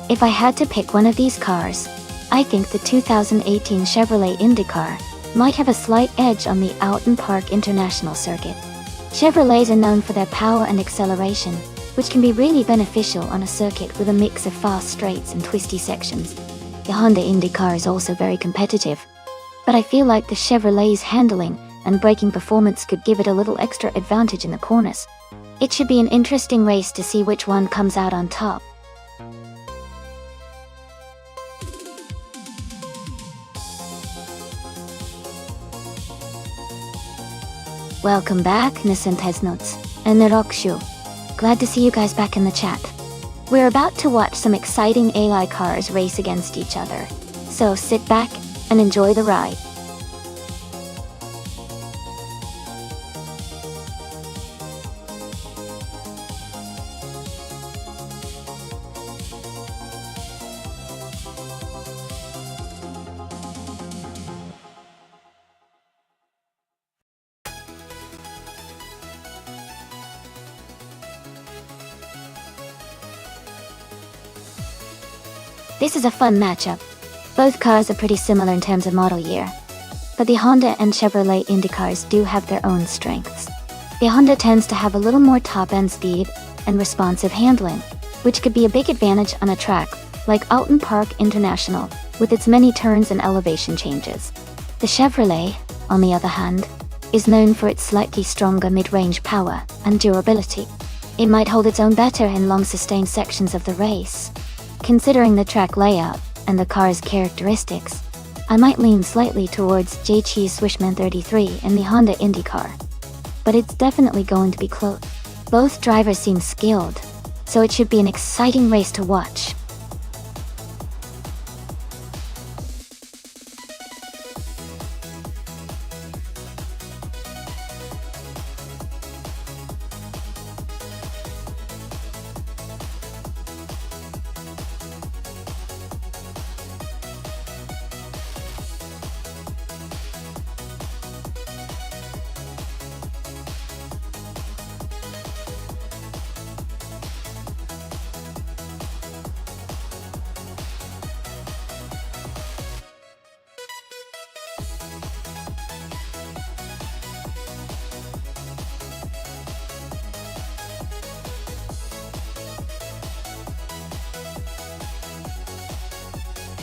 If I had to pick one of these cars, I think the 2018 Chevrolet IndyCar might have a slight edge on the Out and Park International circuit. Chevrolets are known for their power and acceleration, which can be really beneficial on a circuit with a mix of fast straights and twisty sections. The Honda IndyCar is also very competitive, but I feel like the Chevrolet's handling and braking performance could give it a little extra advantage in the corners. It should be an interesting race to see which one comes out on top. Welcome back, Nasentesnots and Nerokshu. Glad to see you guys back in the chat. We're about to watch some exciting AI cars race against each other, so sit back and enjoy the ride. This is a fun matchup. Both cars are pretty similar in terms of model year, but the Honda and Chevrolet IndyCars do have their own strengths. The Honda tends to have a little more top-end speed and responsive handling, which could be a big advantage on a track like Out and Park International with its many turns and elevation changes. The Chevrolet, on the other hand, is known for its slightly stronger mid-range power and durability. It might hold its own better in long sustained sections of the race. Considering the track layout and the car's characteristics, I might lean slightly towards JT Swishman 33 in the Honda IndyCar. But it's definitely going to be close. Both drivers seem skilled, so it should be an exciting race to watch.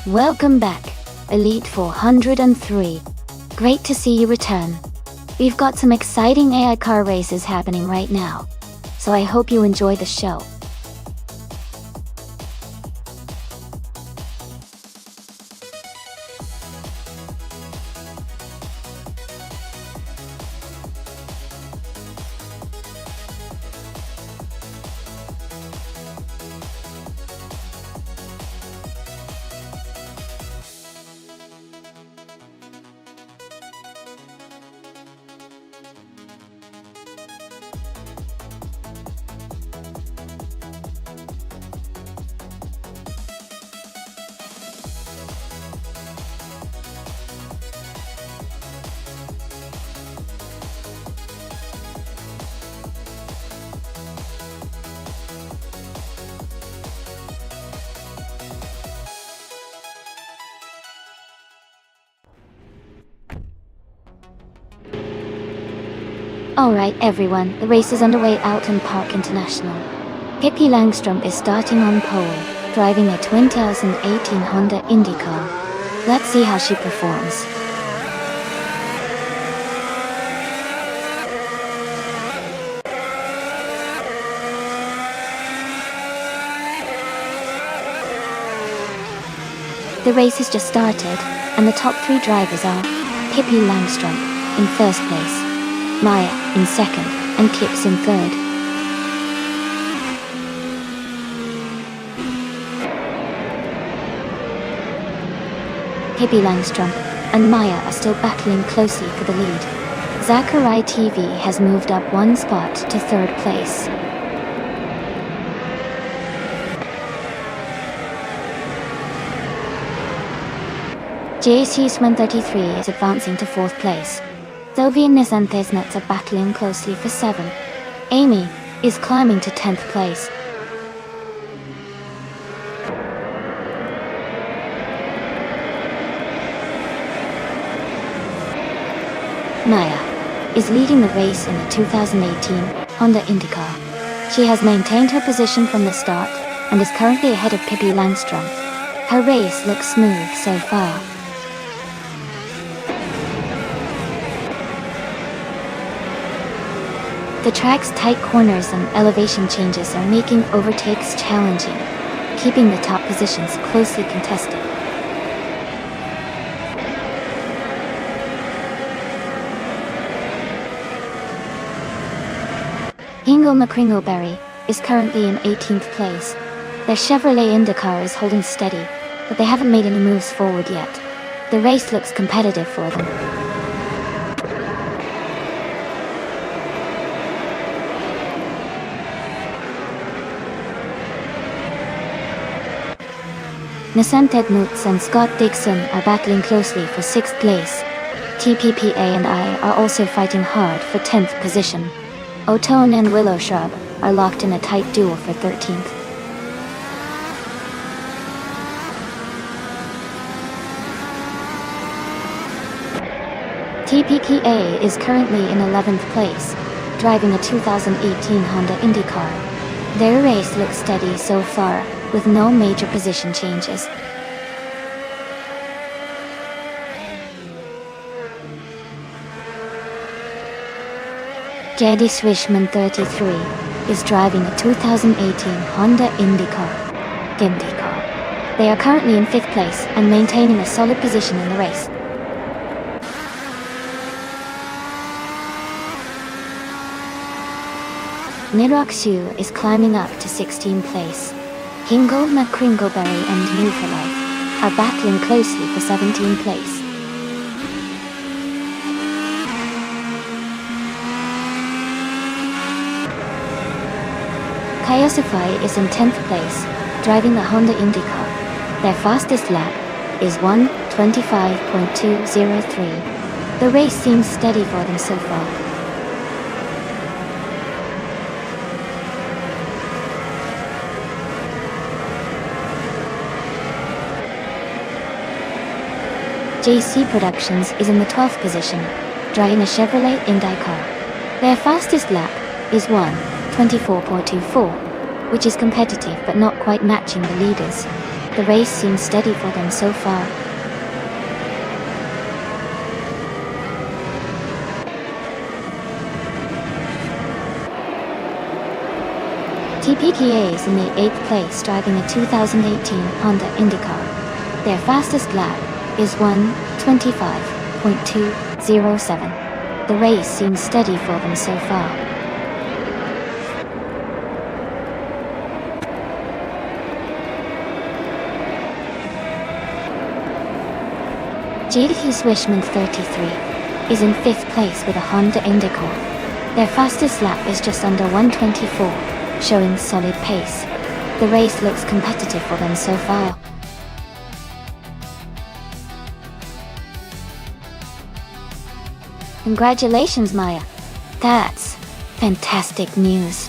Welcome back, Elite 403. Great to see you return. We've got some exciting AI car races happening right now, so I hope you enjoy the show. Alright everyone, the race is underway out in Park International. Pippi Langstrom is starting on pole, driving a 2018 Honda IndyCar. Let's see how she performs. The race has just started, and the top three drivers are Pippi Langstrom in first place, Maya in second, and Clips in third. Pippi Langstrom and Maya are still battling closely for the lead. Zachary TV has moved up one spot to third place. JC's 133 is advancing to fourth place. Sylvie and Nizantesnets are battling closely for 7. Amy is climbing to 10th place. Maya is leading the race in the 2018 Honda IndyCar. She has maintained her position from the start and is currently ahead of Pippi Langstrom. Her race looks smooth so far. The track's tight corners and elevation changes are making overtakes challenging, keeping the top positions closely contested. Hingle McCringleberry is currently in 18th place. Their Chevrolet IndyCar is holding steady, but they haven't made any moves forward yet. The race looks competitive for them. Nascent Edmunds and Scott Dixon are battling closely for 6th place. TPPA and I are also fighting hard for 10th position. Otone and Willow Shrub are locked in a tight duel for 13th. TPPA is currently in 11th place, driving a 2018 Honda IndyCar. Their race looks steady so far, with no major position changes. Jedi Swishman 33 is driving a 2018 Honda IndyCar. They are currently in 5th place and maintaining a solid position in the race. Nirakshu is climbing up to 16th place. Hingle McCringleberry and New for Life are battling closely for 17th place. Kaiosify is in 10th place, driving the Honda IndyCar. Their fastest lap is 1:25.203. The race seems steady for them so far. JC Productions is in the 12th position, driving a Chevrolet IndyCar. Their fastest lap is 1:24.24, which is competitive but not quite matching the leaders. The race seems steady for them so far. TPKA is in the 8th place, driving a 2018 Honda IndyCar. Their fastest lap is 1:25.207. The race seems steady for them so far. JD Swishman 33 is in 5th place with a Honda IndyCar. Their fastest lap is just under 1:24, showing solid pace. The race looks competitive for them so far. Congratulations, Maya. That's fantastic news.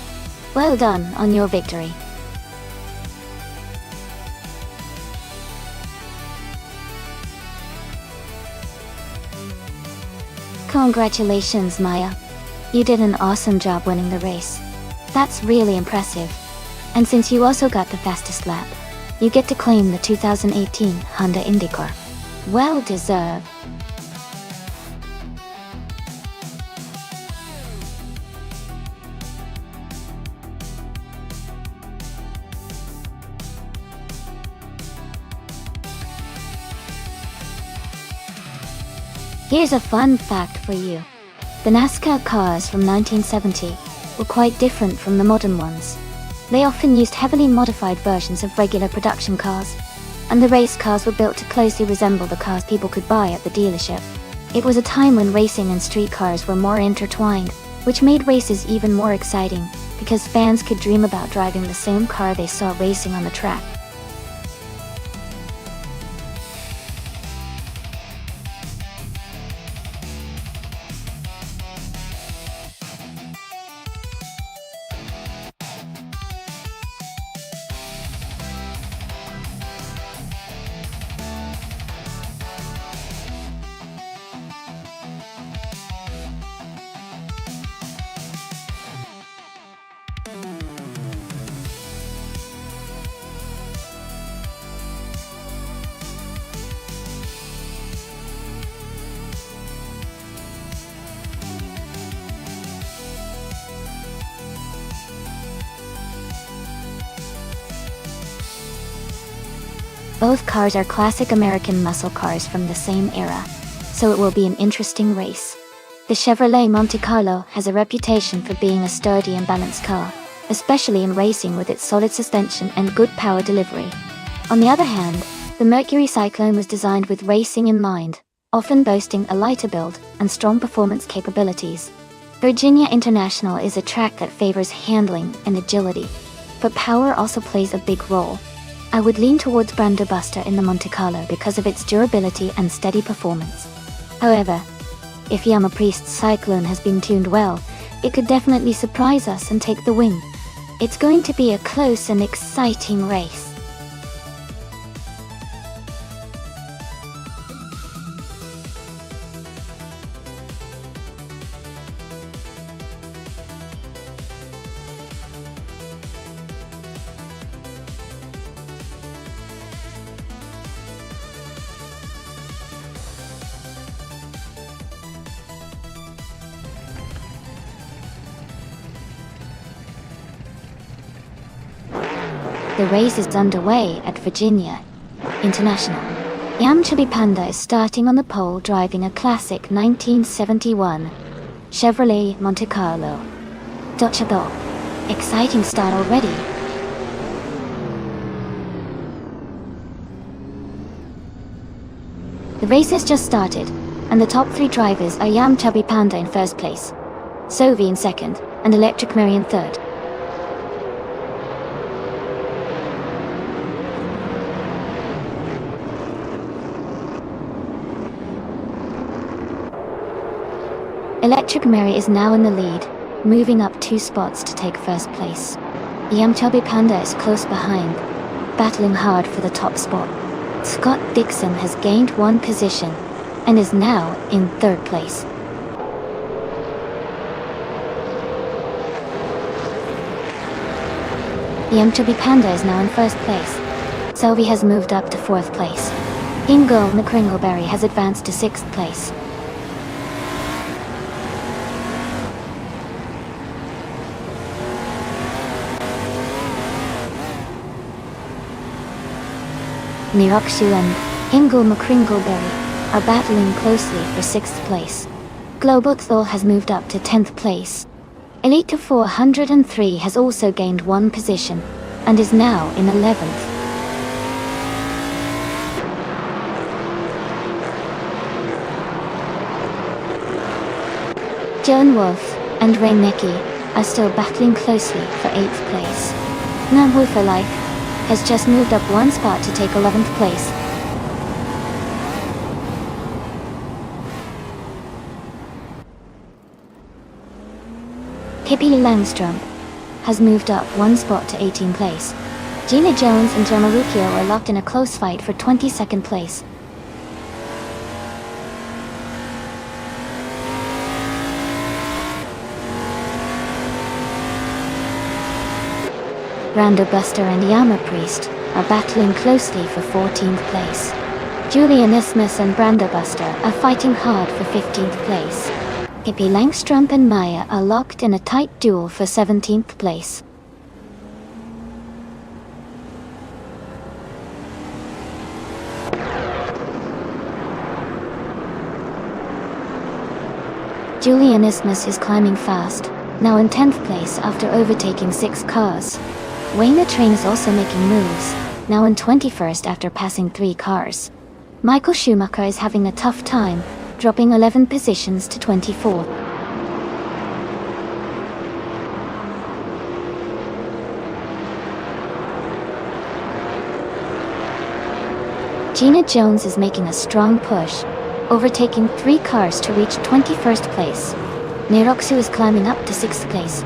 Well done on your victory. Congratulations, Maya. You did an awesome job winning the race. That's really impressive. And since you also got the fastest lap, you get to claim the 2018 Honda IndyCar. Well deserved. Here's a fun fact for you. The NASCAR cars from 1970 were quite different from the modern ones. They often used heavily modified versions of regular production cars, and the race cars were built to closely resemble the cars people could buy at the dealership. It was a time when racing and street cars were more intertwined, which made races even more exciting, because fans could dream about driving the same car they saw racing on the track. Both cars are classic American muscle cars from the same era, so it will be an interesting race. The Chevrolet Monte Carlo has a reputation for being a sturdy and balanced car, especially in racing with its solid suspension and good power delivery. On the other hand, the Mercury Cyclone was designed with racing in mind, often boasting a lighter build and strong performance capabilities. Virginia International is a track that favors handling and agility, but power also plays a big role. I would lean towards Brando Buster in the Monte Carlo because of its durability and steady performance. However, if Yama Priest's Cyclone has been tuned well, it could definitely surprise us and take the win. It's going to be a close and exciting race. The race is underway at Virginia International. Yam Chubby Panda is starting on the pole driving a classic 1971 Chevrolet Monte Carlo. Dochado. Exciting start already. The race has just started, and the top three drivers are Yam Chubby Panda in first place, Sovi in second, and Electric Mary in third. Electric Mary is now in the lead, moving up 2 spots to take first place. Yam Chubby Panda is close behind, battling hard for the top spot. Scott Dixon has gained 1 position, and is now in third place. Yam Chubby Panda is now in first place. Selvi has moved up to 4th place. Ingo McCringleberry has advanced to 6th place. Nirokshu and Ingo McCringleberry are battling closely for 6th place. Globothol has moved up to 10th place. Elite 403 has also gained 1 position, and is now in 11th. Joan Wolf and Ray Necki are still battling closely for 8th place. Nambu for Life has just moved up 1 spot to take 11th place. Hippie Langstrom has moved up 1 spot to 18th place. Gina Jones and Gemma Lucchio are locked in a close fight for 22nd place. Brando Buster and Yama Priest are battling closely for 14th place. Julian Isthmus and Brando Buster are fighting hard for 15th place. Hippie Langstrom and Maya are locked in a tight duel for 17th place. Julian Isthmus is climbing fast, now in 10th place after overtaking 6 cars. Wayne the Train is also making moves, now in 21st after passing 3 cars. Michael Schumacher is having a tough time, dropping 11 positions to 24th. Gina Jones is making a strong push, overtaking 3 cars to reach 21st place. Neroksu is climbing up to 6th place.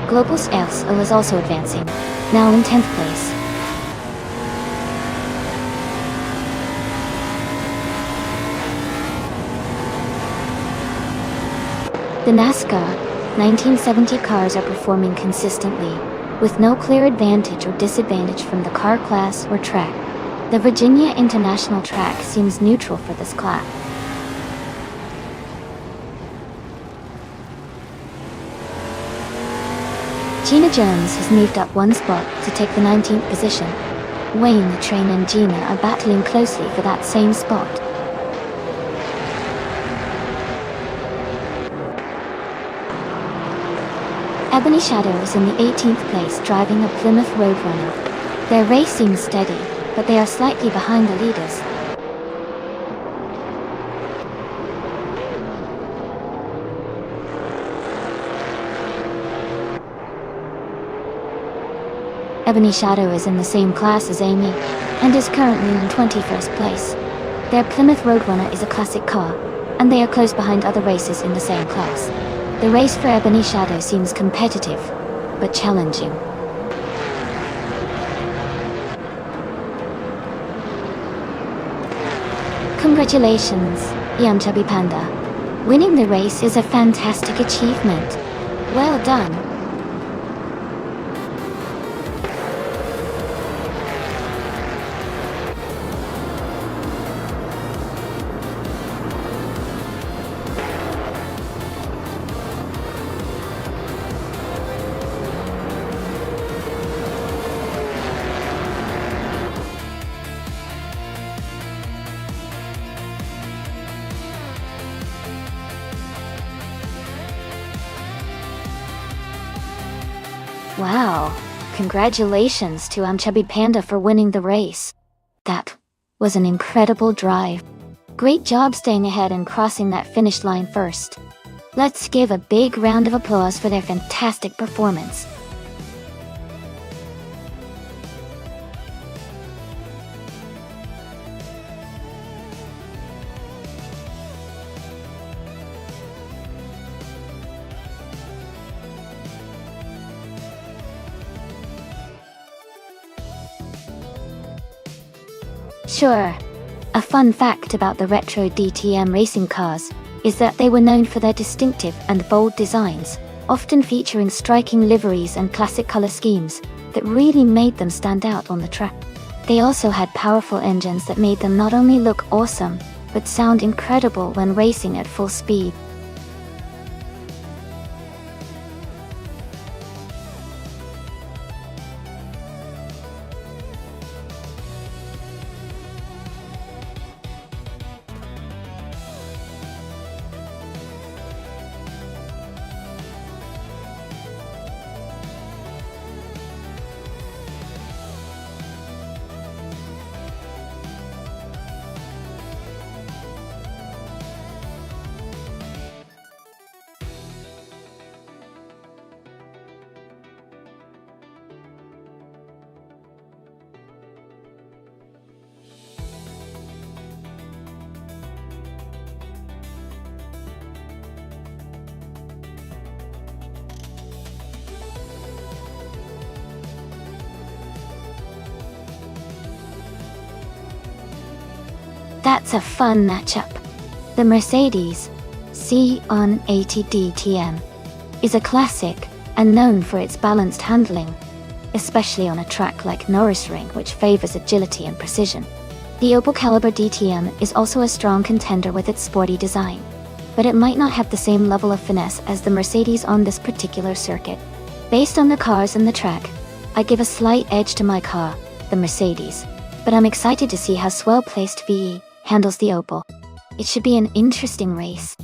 Globus Elso is also advancing, now in 10th place. The NASCAR 1970 cars are performing consistently, with no clear advantage or disadvantage from the car class or track. The Virginia International track seems neutral for this class. Gina Jones has moved up 1 spot to take the 19th position. Wayne the train and Gina are battling closely for that same spot. Ebony Shadow is in the 18th place driving a Plymouth Roadrunner. Their race seems steady, but they are slightly behind the leaders. Ebony Shadow is in the same class as Amy, and is currently in 21st place. Their Plymouth Roadrunner is a classic car, and they are close behind other races in the same class. The race for Ebony Shadow seems competitive, but challenging. Congratulations, Young Chubby Panda. Winning the race is a fantastic achievement. Well done. Wow, congratulations to Chubby Panda for winning the race. That was an incredible drive. Great job staying ahead and crossing that finish line first. Let's give a big round of applause for their fantastic performance. Sure. A fun fact about the retro DTM racing cars is that they were known for their distinctive and bold designs, often featuring striking liveries and classic color schemes that really made them stand out on the track. They also had powerful engines that made them not only look awesome, but sound incredible when racing at full speed. That's a fun matchup. The Mercedes C-on-80 DTM is a classic and known for its balanced handling, especially on a track like Norrisring, which favors agility and precision. The Opel Caliber DTM is also a strong contender with its sporty design, but it might not have the same level of finesse as the Mercedes on this particular circuit. Based on the cars and the track, I give a slight edge to my car, the Mercedes, but I'm excited to see how swell-placed VE handles the Opel. It should be an interesting race.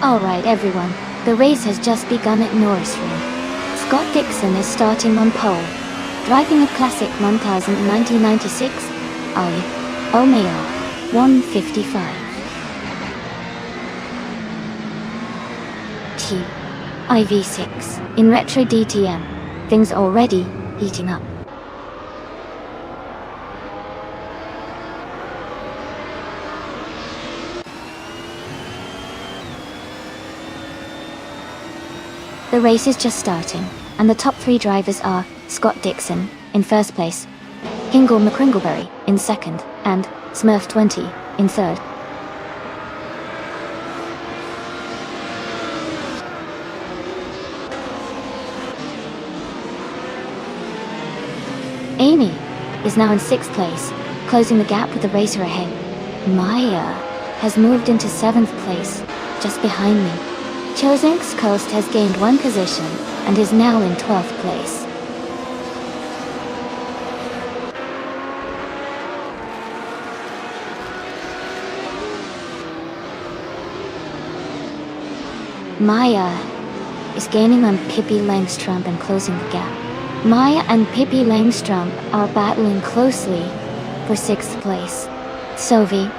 Alright everyone, the race has just begun at Norrisring. Scott Dixon is starting on pole, driving a classic 1996 Alfa Romeo 155. IV6. In retro DTM, things already heating up. The race is just starting, and the top 3 drivers are Scott Dixon in first place, Hingle McCringleberry in second, and Smurf20 in third. Amy is now in 6th place, closing the gap with the racer ahead. Maya has moved into 7th place, just behind me. Chozink's Coast has gained 1 position and is now in 12th place. Maya is gaining on Pippi Langstrump and closing the gap. Maya and Pippi Langstrump are battling closely for 6th place. Sophie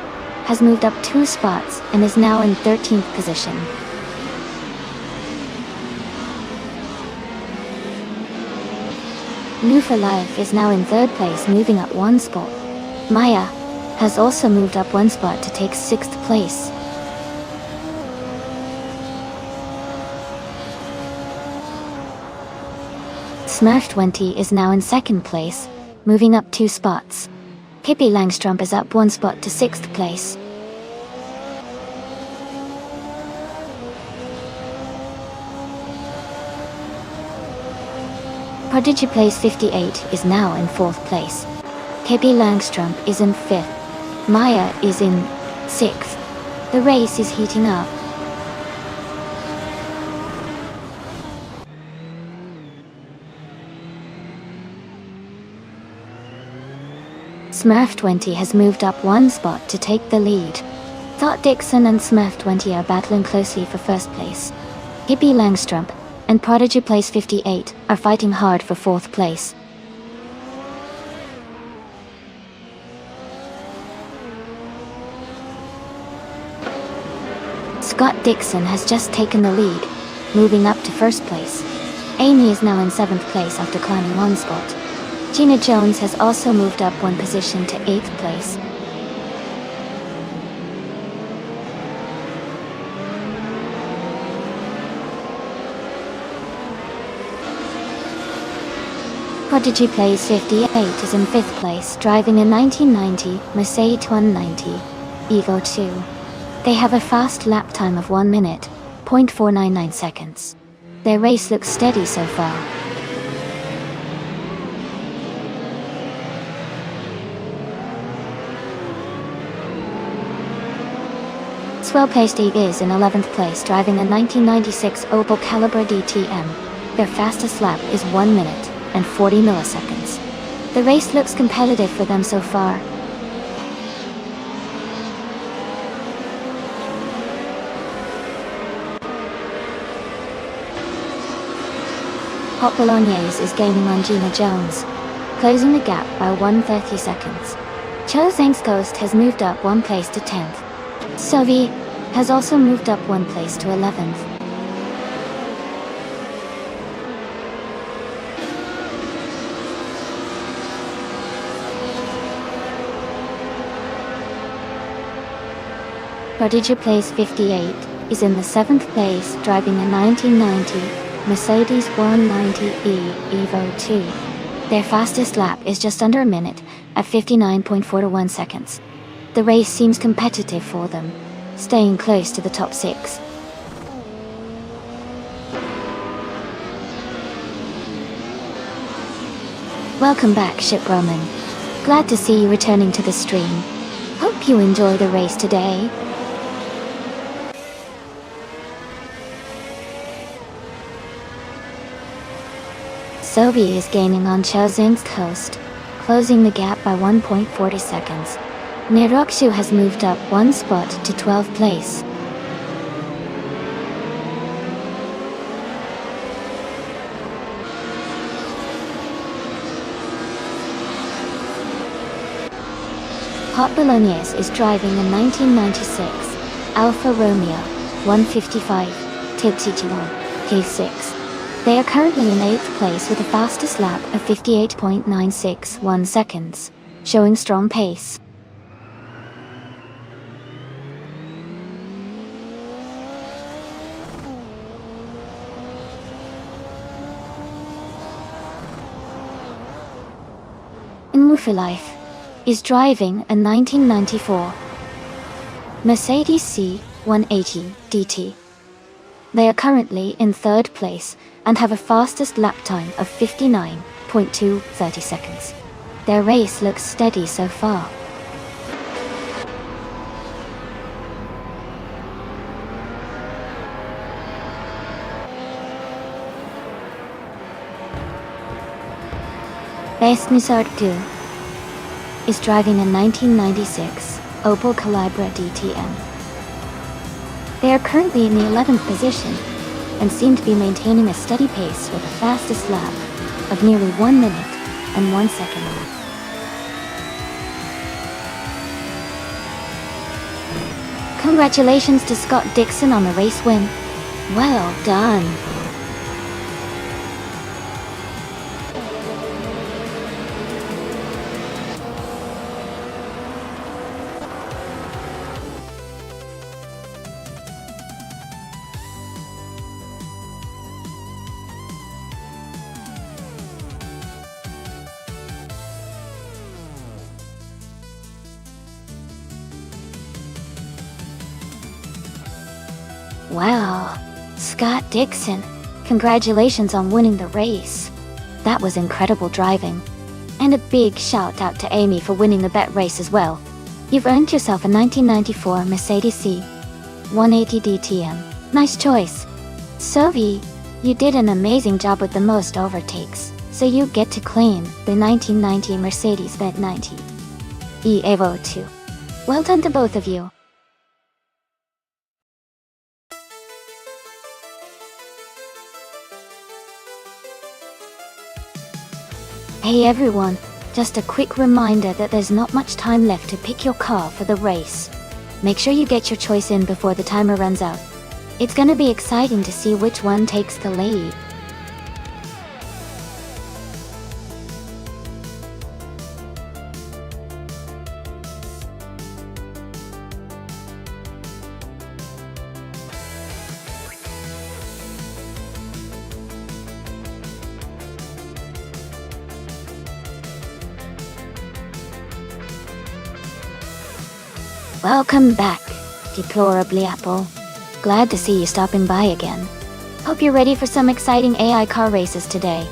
has moved up 2 spots and is now in 13th position. New for Life is now in 3rd place, moving up 1 spot. Maya has also moved up 1 spot to take 6th place. Smurf20 is now in 2nd place, moving up 2 spots. Pippi Langstrump is up 1 spot to 6th place. Prodigy Place 58 is now in 4th place. Pippi Langstrump is in 5th. Maya is in 6th. The race is heating up. Smurf20 has moved up 1 spot to take the lead. Scott Dixon and Smurf20 are battling closely for 1st place. Pippi Langstrump and Prodigy Place 58 are fighting hard for 4th place. Scott Dixon has just taken the lead, moving up to 1st place. Amy is now in 7th place after climbing 1 spot. Gina Jones has also moved up 1 position to 8th place. Prodigy Place 58 is in 5th place, driving a 1990 Mercedes 190 Evo 2. They have a fast lap time of 1 minute, 0.499 seconds. Their race looks steady so far. Swell-paced Steve is in 11th place, driving a 1996 Opel Calibre DTM. Their fastest lap is 1 minute and 40 milliseconds. The race looks competitive for them so far. Hot Bolognese is gaining on Gina Jones, closing the gap by 1:30 seconds. Cho Zhang's Ghost has moved up 1 place to 10th. Sophie has also moved up 1 place to 11th. Prodigy Place 58 is in the 7th place, driving a 1990 Mercedes 190E Evo 2. Their fastest lap is just under a minute at 59.41 seconds. The race seems competitive for them, staying close to the top 6. Welcome back, Ship Roman. Glad to see you returning to the stream. Hope you enjoy the race today. Sophie is gaining on Chozing's Coast, closing the gap by 1.40 seconds. Nirokshu has moved up 1 spot to 12th place. Hot Bolognese is driving a 1996 Alfa Romeo 155 Tipsichilon. P6. They are currently in 8th place with a fastest lap of 58.961 seconds, showing strong pace. In Life is driving a 1994 Mercedes C180 DT. They are currently in 3rd place and have a fastest lap time of 59.230 seconds. Their race looks steady so far. Nonstop is driving a 1996 Opel Calibra DTM. They are currently in the 11th position and seem to be maintaining a steady pace with a fastest lap of nearly 1 minute and 1 second. Congratulations to Scott Dixon on the race win. Well done. Wow, Scott Dixon, congratulations on winning the race. That was incredible driving. And a big shout out to Amy for winning the bet race as well. You've earned yourself a 1994 Mercedes C180 DTM. Nice choice. Sophie, you did an amazing job with the most overtakes, so you get to claim the 1990 Mercedes-Benz 90 Evo 2. Well done to both of you. Hey everyone, just a quick reminder that there's not much time left to pick your car for the race. Make sure you get your choice in before the timer runs out. It's gonna be exciting to see which one takes the lead. Welcome back, Deplorably Apple. Glad to see you stopping by again. Hope you're ready for some exciting AI car races today.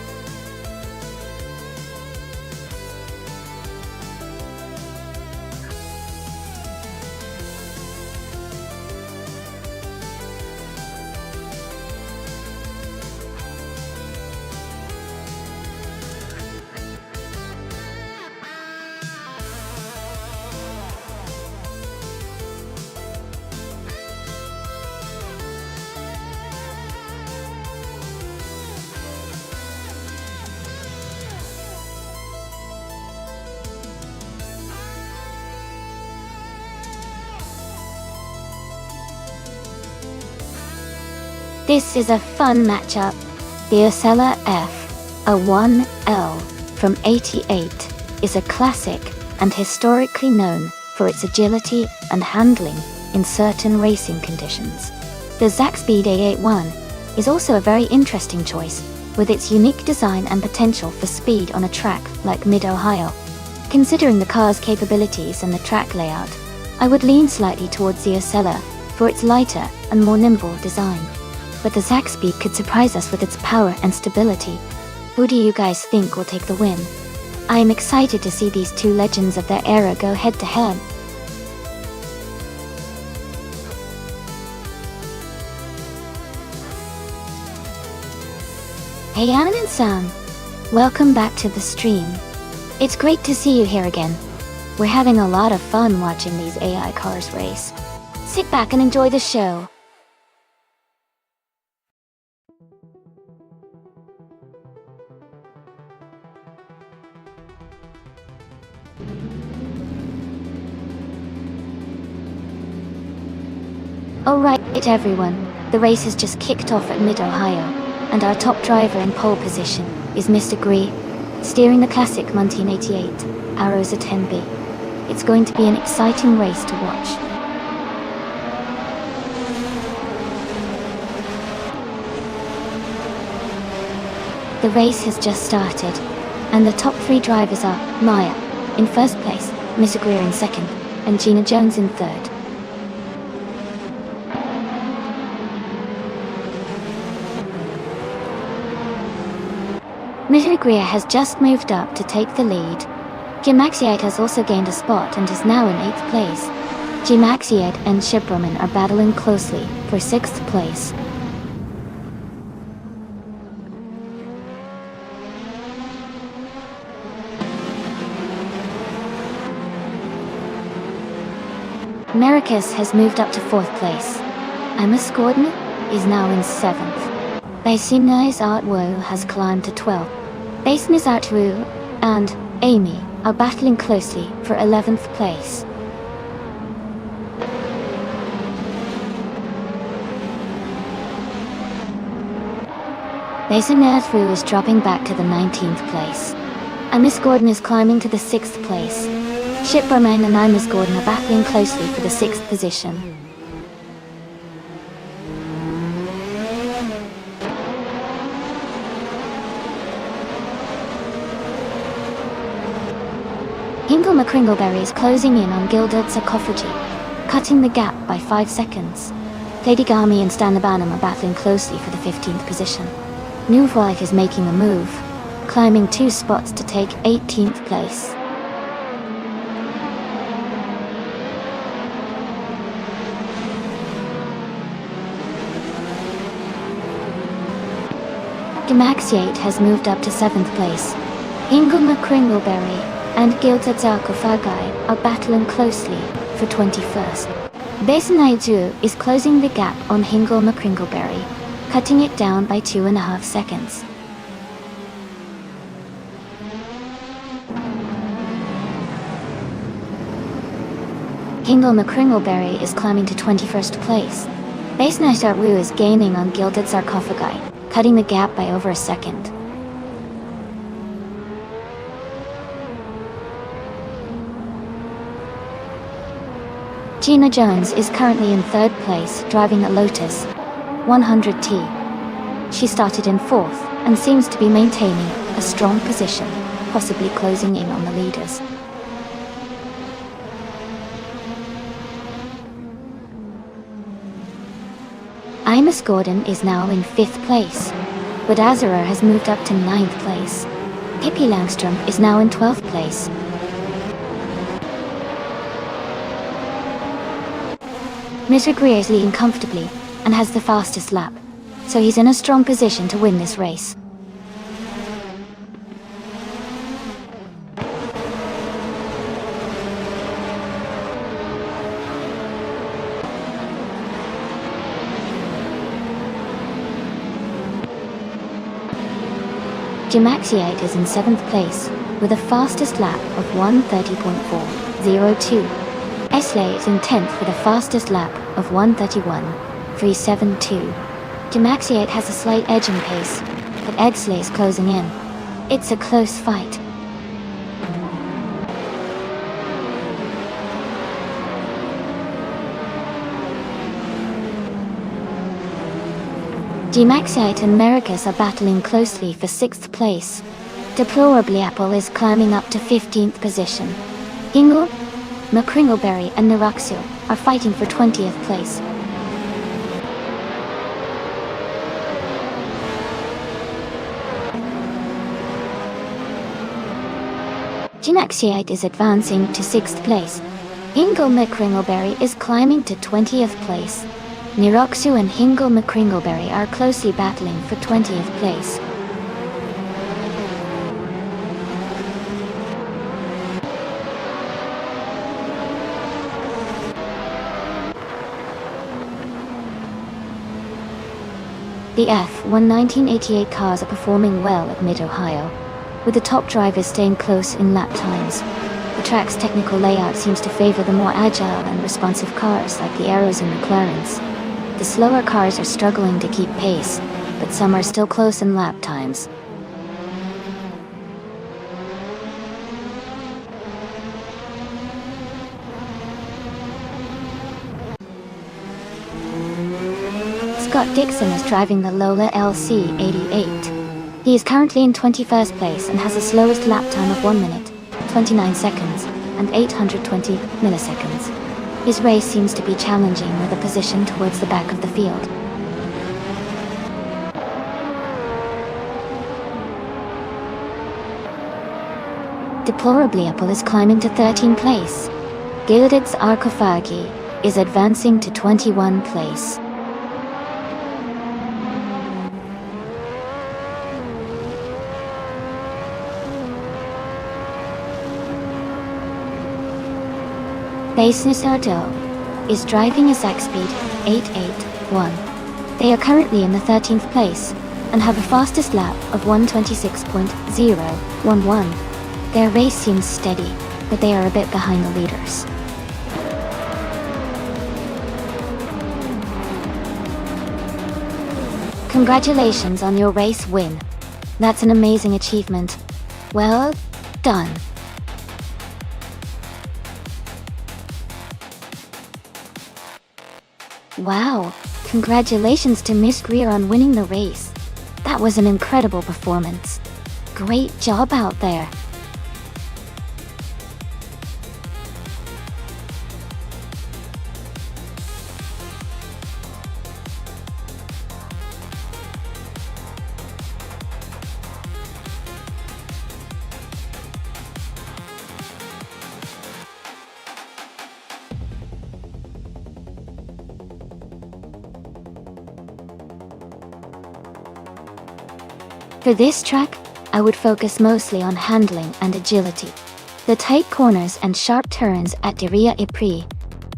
This is a fun matchup. The Osella F, a 1L from 88, is a classic and historically known for its agility and handling in certain racing conditions. The Zaxby's A81 is also a very interesting choice, with its unique design and potential for speed on a track like Mid-Ohio. Considering the car's capabilities and the track layout, I would lean slightly towards the Osella for its lighter and more nimble design. But the Zaxby's could surprise us with its power and stability. Who do you guys think will take the win? I am excited to see these two legends of their era go head to head. Hey Ann and Sam, welcome back to the stream. It's great to see you here again. We're having a lot of fun watching these AI cars race. Sit back and enjoy the show. Alright everyone, The race has just kicked off at Mid-Ohio, and our top driver in pole position is Mr. Gree, steering the classic 1988 Arosa 10B. It's going to be an exciting race to watch. The race has just started, and the top 3 drivers are Maya in first place, Mr. Greer in second, and Gina Jones in third. Mr. Greer has just moved up to take the lead. Jim Axiate has also gained a spot and is now in 8th place. Jim Axiate and Shipperman are battling closely for 6th place. Marcus has moved up to 4th place. Amos Gordon is now in 7th. Basinais Artwu has climbed to 12th. Basinais Artwu and Amy are battling closely for 11th place. Basinais Artwu is dropping back to the 19th place. Amos Gordon is climbing to the 6th place. Shipperman and Amos Gordon are battling closely for the 6th position. Hingle McCringleberry is closing in on Gilded Sarcophagy, cutting the gap by 5 seconds. Lady Gami and Stan Banham are battling closely for the 15th position. New White is making a move, climbing 2 spots to take 18th place. Gemaxiate has moved up to 7th place. Hingle McCringleberry and Gilded Sarcophagi are battling closely for 21st. Basinaidu is closing the gap on Hingle McCringleberry, cutting it down by 2.5 seconds. Hingle McCringleberry is climbing to 21st place. Basinai Sartwu is gaining on Gilded Sarcophagi, cutting the gap by over a second. Gina Jones is currently in 3rd place, driving a Lotus 100T. She started in 4th and seems to be maintaining a strong position, possibly closing in on the leaders. Amos Gordon is now in 5th place, but Azarar has moved up to 9th place. Pippi Langstrom is now in 12th place. Mr. Greer is leading comfortably and has the fastest lap, so he's in a strong position to win this race. Gemaxiate is in 7th place, with a fastest lap of 1:30.402. Esley is in 10th with a fastest lap of 1:31.372. Gemaxiate has a slight edge in pace, but Esley is closing in. It's a close fight. Gemaxiate and Marcus are battling closely for 6th place. Deplorably Apple is climbing up to 15th position. Hingle, McCringleberry and Naraxio are fighting for 20th place. Gemaxiate is advancing to 6th place. Hingle McCringleberry is climbing to 20th place. Niraxu and Hingle McCringleberry are closely battling for 20th place. The F1 1988 cars are performing well at Mid-Ohio, with the top drivers staying close in lap times. The track's technical layout seems to favor the more agile and responsive cars like the Arrows and McLarens. The slower cars are struggling to keep pace, but some are still close in lap times. Scott Dixon is driving the Lola LC88. He is currently in 21st place and has the slowest lap time of 1 minute, 29 seconds, and 820 milliseconds. His race seems to be challenging with a position towards the back of the field. Deplorably, Apple is climbing to 13th place. Gilded's Arcofagi is advancing to 21 place. Basis Auto is driving a Zach Speed 881. They are currently in the 13th place and have a fastest lap of 126.011. Their race seems steady, but they are a bit behind the leaders. Congratulations on your race win. That's an amazing achievement. Well done. Wow, congratulations to Miss Greer on winning the race. That was an incredible performance. Great job out there. For this track, I would focus mostly on handling and agility. The tight corners and sharp turns at Diriyah Ypres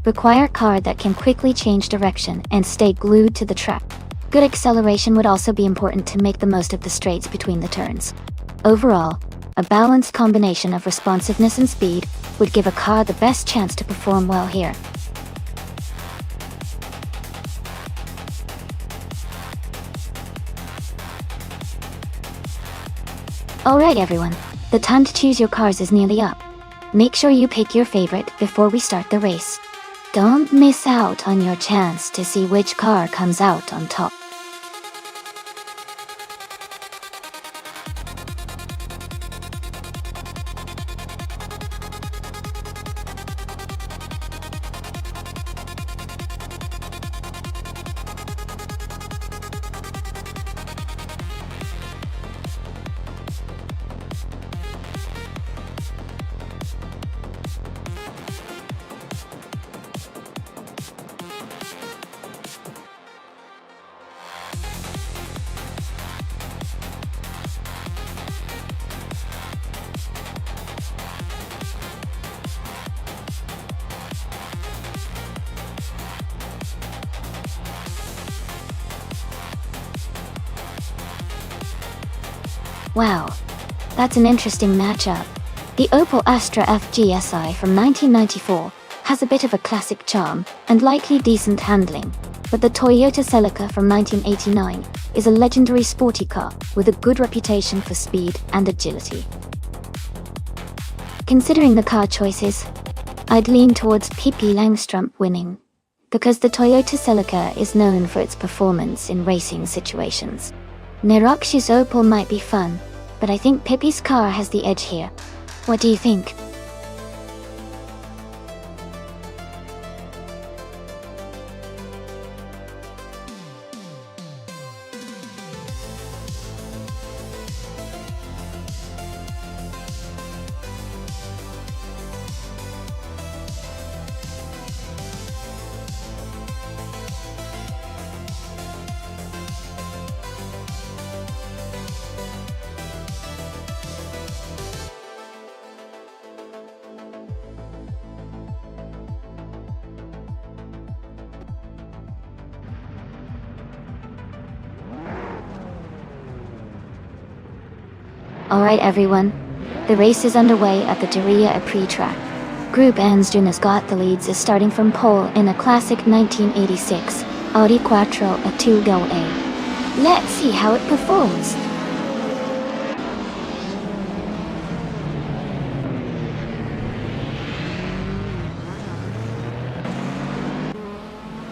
require a car that can quickly change direction and stay glued to the track. Good acceleration would also be important to make the most of the straights between the turns. Overall, a balanced combination of responsiveness and speed would give a car the best chance to perform well here. Alright everyone, the time to choose your cars is nearly up. Make sure you pick your favorite before we start the race. Don't miss out on your chance to see which car comes out on top. Wow, that's an interesting matchup. The Opel Astra FGSI from 1994 has a bit of a classic charm and likely decent handling, but the Toyota Celica from 1989 is a legendary sporty car with a good reputation for speed and agility. Considering the car choices, I'd lean towards Pippi Langstrup winning, because the Toyota Celica is known for its performance in racing situations. Nerakshi's Opel might be fun, but I think Pippi's car has the edge here. What do you think? Alright everyone, the race is underway at the Diriyah Ypres track. Group Ansjun has got the leads is starting from pole in a classic 1986 Audi Quattro a 2GoA. Let's see how it performs.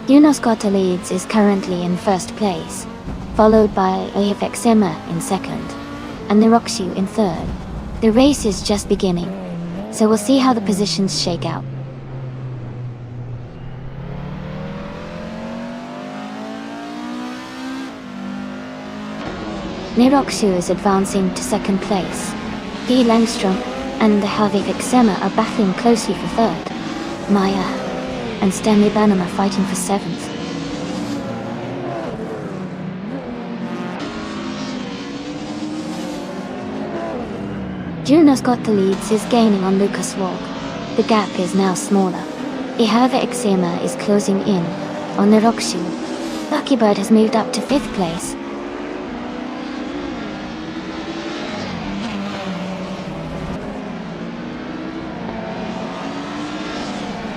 Nonstop leads is currently in first place, followed by AFXema in second, and Niroxu in third. The race is just beginning, so we'll see how the positions shake out. Niroxu is advancing to second place. P. Langstrom and the AFXema are battling closely for third. Maya and Stanley Banham are fighting for seventh. Nonstop leads is gaining on Lucas Walk. The gap is now smaller. AFXema is closing in on Niroxu. Lucky Bird has moved up to fifth place.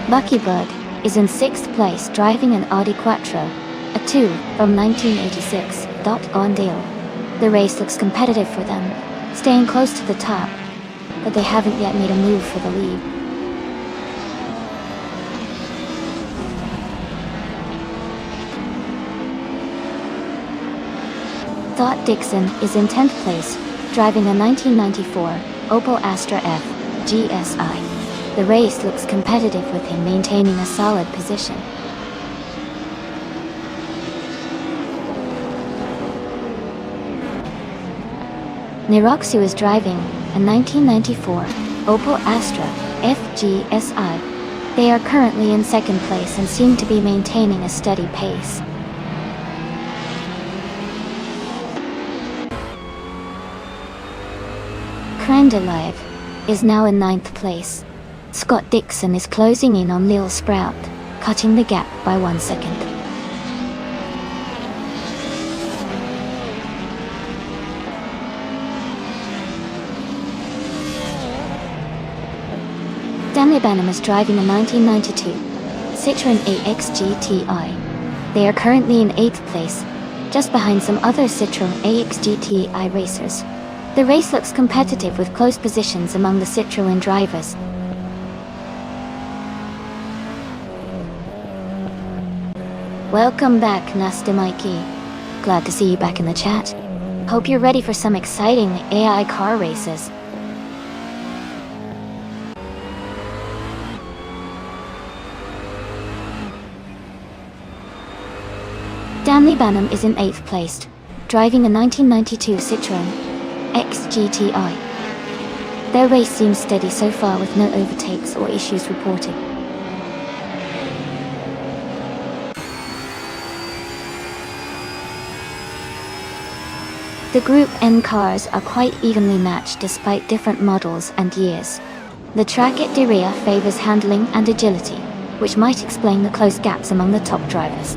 Lucky Bird is in sixth place driving an Audi Quattro, a 2 from 1986. On deal. The race looks competitive for them, staying close to the top, but they haven't yet made a move for the lead. Thought Dixon is in 10th place, driving a 1994 Opel Astra F GSI. The race looks competitive with him maintaining a solid position. Niroxu is driving a 1994 Opel Astra FGSI. They are currently in second place and seem to be maintaining a steady pace. Crandalive is now in 9th place. Scott Dixon is closing in on Lil Sprout, cutting the gap by 1 second. Stanley Banham is driving a 1992 Citroen AX GTI. They are currently in 8th place, just behind some other Citroen AX GTI racers. The race looks competitive with close positions among the Citroen drivers. Welcome back, Nasty Mikey. Glad to see you back in the chat. Hope you're ready for some exciting AI car races. Stanley Banham is in 8th place, driving a 1992 Citroen XGTI. Their race seems steady so far with no overtakes or issues reported. The Group N cars are quite evenly matched despite different models and years. The track at Diriyah favors handling and agility, which might explain the close gaps among the top drivers.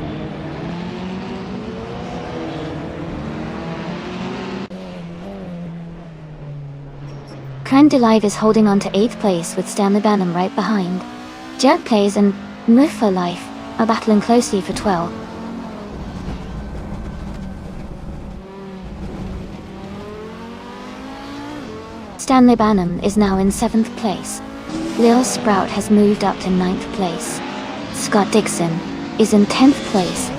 Crandalive is holding on to 8th place with Stanley Banham right behind. Jerk Plays and Mufa Life are battling closely for 12. Stanley Banham is now in 7th place. Lil Sprout has moved up to 9th place. Scott Dixon is in 10th place.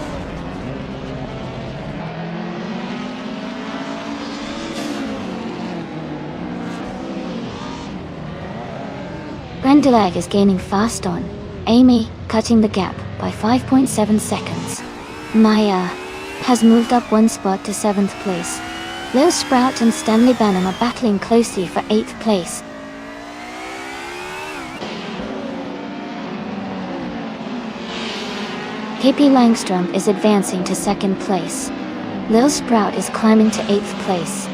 Crandalive is gaining fast on Amy, cutting the gap by 5.7 seconds. Maya has moved up 1 spot to 7th place. Lil Sprout and Stanley Banham are battling closely for 8th place. KP Langstrom is advancing to 2nd place. Lil Sprout is climbing to 8th place.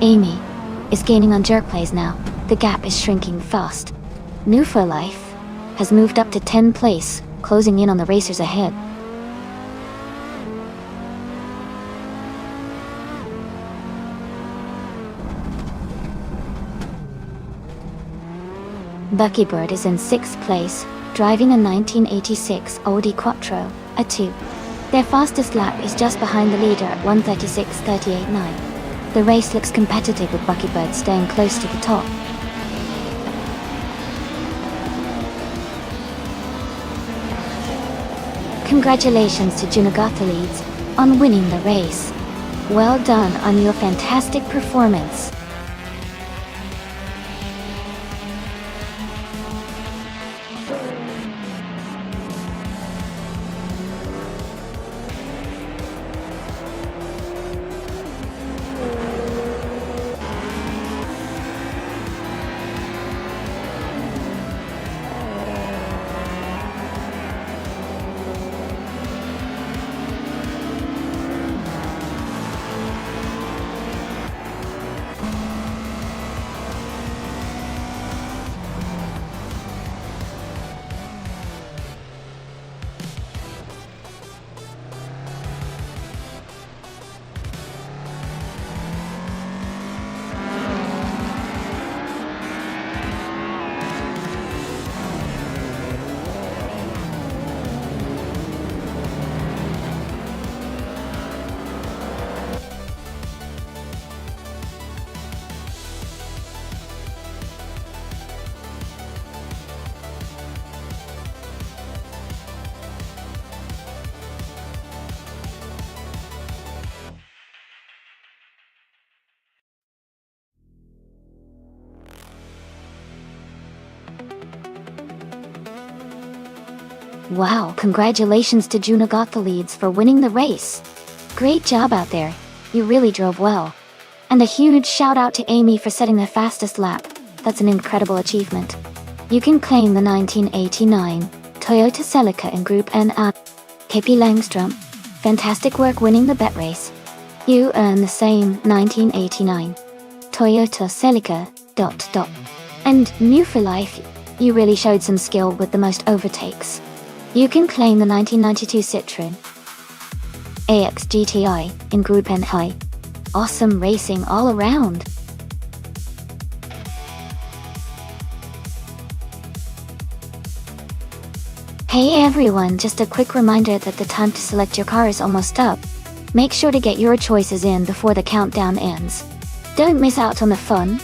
Amy is gaining on Jerk Plays now. The gap is shrinking fast. New for Life has moved up to 10th place, closing in on the racers ahead. Buckybird is in 6th place, driving a 1986 Audi Quattro, a 2. Their fastest lap is just behind the leader at 1:36.38.9. The race looks competitive with Buckybird staying close to the top. Congratulations to Junagothalides on winning the race. Well done on your fantastic performance. Wow, congratulations to Junagothalides for winning the race. Great job out there, you really drove well. And a huge shout out to Amy for setting the fastest lap. That's an incredible achievement. You can claim the 1989 Toyota Celica in Group NA. KP Langstrom, fantastic work winning the bet race. You earn the same 1989 Toyota Celica ... And new for life, you really showed some skill with the most overtakes. You can claim the 1992 Citroen AX GTI in Group N High. Awesome racing all around. Hey everyone, just a quick reminder that the time to select your car is almost up. Make sure to get your choices in before the countdown ends. Don't miss out on the fun.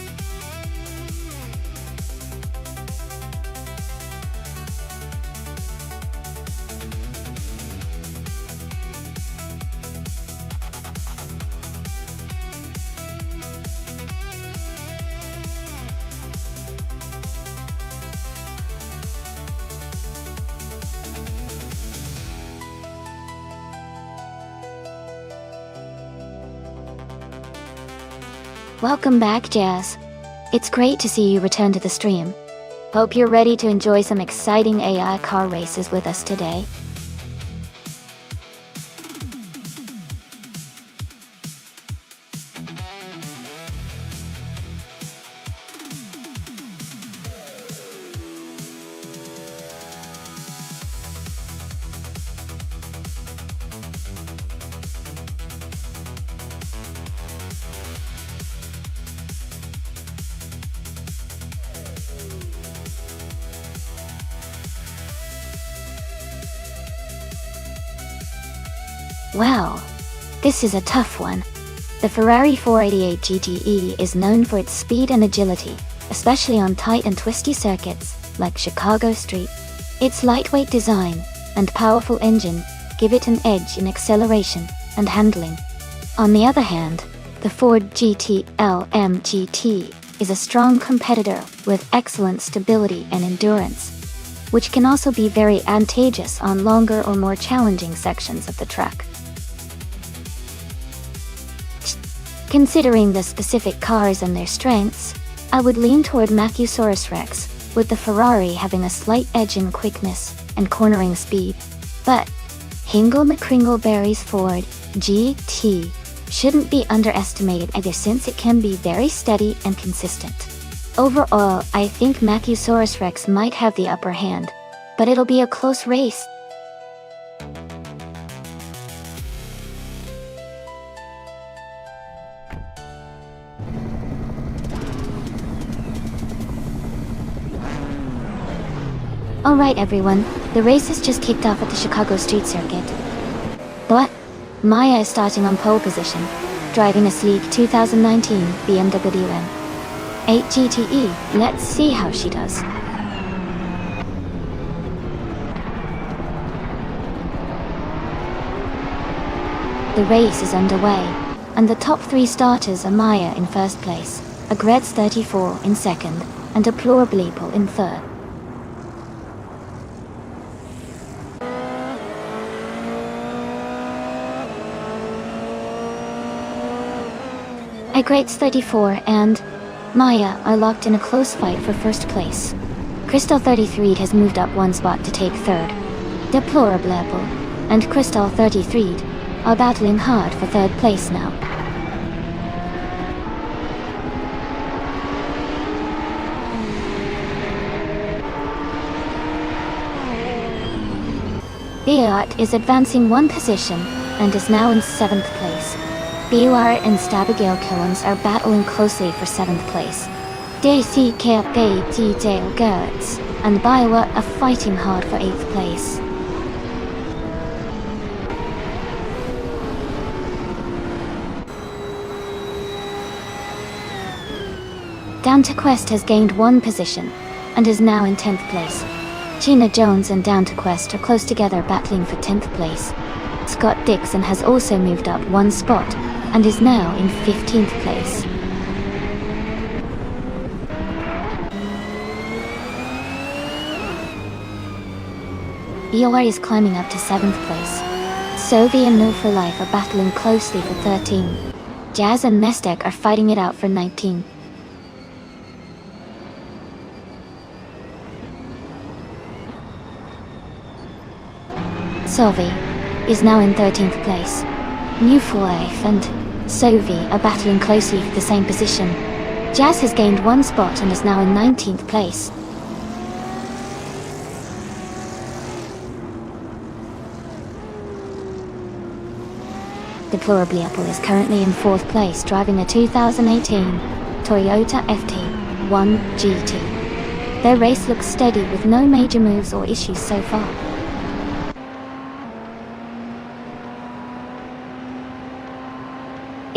Welcome back, Jazz. It's great to see you return to the stream. Hope you're ready to enjoy some exciting AI car races with us today. Wow, this is a tough one. The Ferrari 488 GTE is known for its speed and agility, especially on tight and twisty circuits, like Chicago Street. Its lightweight design and powerful engine give it an edge in acceleration and handling. On the other hand, the Ford GT-L MGT is a strong competitor with excellent stability and endurance, which can also be very advantageous on longer or more challenging sections of the track. Considering the specific cars and their strengths, I would lean toward Macusaurus Rex, with the Ferrari having a slight edge in quickness and cornering speed. But Hingle McCringleberry's Ford GT shouldn't be underestimated either, since it can be very steady and consistent. Overall, I think Macusaurus Rex might have the upper hand, but it'll be a close race. Alright everyone, the race has just kicked off at the Chicago Street Circuit. But Maya is starting on pole position, driving a sleek 2019 BMW M8 GTE. Let's see how she does. The race is underway, and the top 3 starters are Maya in first place, Agreds 34 in second, and Deplorable in third. Agreds 34 and Maya are locked in a close fight for first place. Crystal 33 has moved up 1 spot to take third. Deplorable and Crystal 33 are battling hard for third place now. Beat is advancing 1 position and is now in 7th place. BUR and Stabigail Killens are battling closely for 7th place. DCKP Gertz and Biowa are fighting hard for 8th place. Down to Quest has gained 1 position and is now in 10th place. Gina Jones and Down to Quest are close together battling for 10th place. Scott Dixon has also moved up 1 spot and is now in 15th place. BOR is climbing up to 7th place. Sovi and No for Life are battling closely for 13. Jazz and Mestek are fighting it out for 19. Sovi is now in 13th place. New for Life and Sovi are battling closely for the same position. Jazz has gained 1 spot and is now in 19th place. Deplorable is currently in 4th place driving a 2018 Toyota FT1 GT. Their race looks steady with no major moves or issues so far.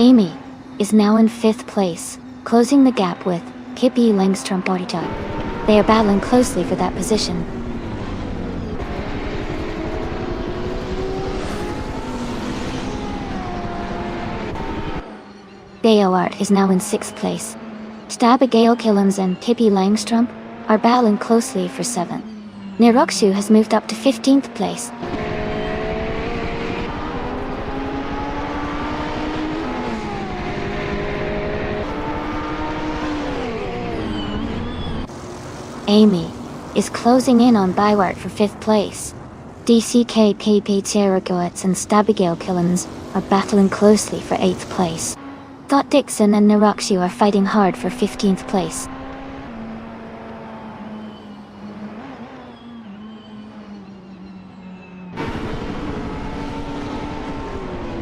Amy is now in 5th place, closing the gap with Kippi Langstrom Borita. They are battling closely for that position. Bayowart is now in 6th place. Stabigail Killens and Kippi Langstrom are battling closely for 7th. Nirokshu has moved up to 15th place. Amy is closing in on Bywart for 5th place. DCKP Terragoets and Stabigail Killens are battling closely for 8th place. Thought Dixon and Nirokshu are fighting hard for 15th place.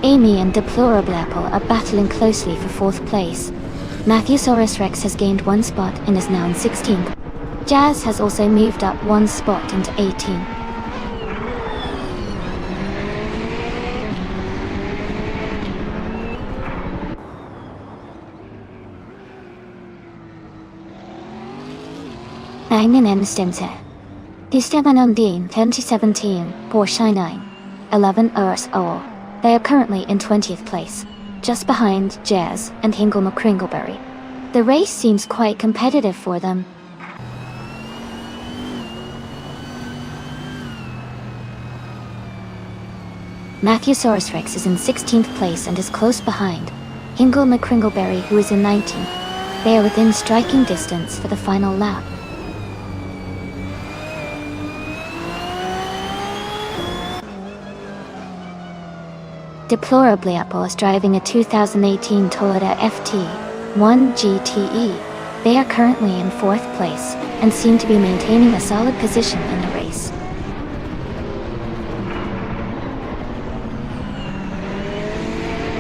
Amy and Deplorable are battling closely for 4th place. Matthewsaurus Rex has gained 1 spot and is now in 16th. Jazz has also moved up 1 spot into 18. Magnan Stemse. Distemanundin 2017 Porsche 11 hours old. They are currently in 20th place, just behind Jazz and Hingle McCringleberry. The race seems quite competitive for them. Matthewsaurus Rex is in 16th place and is close behind Hingle McCringleberry, who is in 19th. They are within striking distance for the final lap. Deplorable is driving a 2018 Toyota FT1 GTE. They are currently in 4th place and seem to be maintaining a solid position in the race.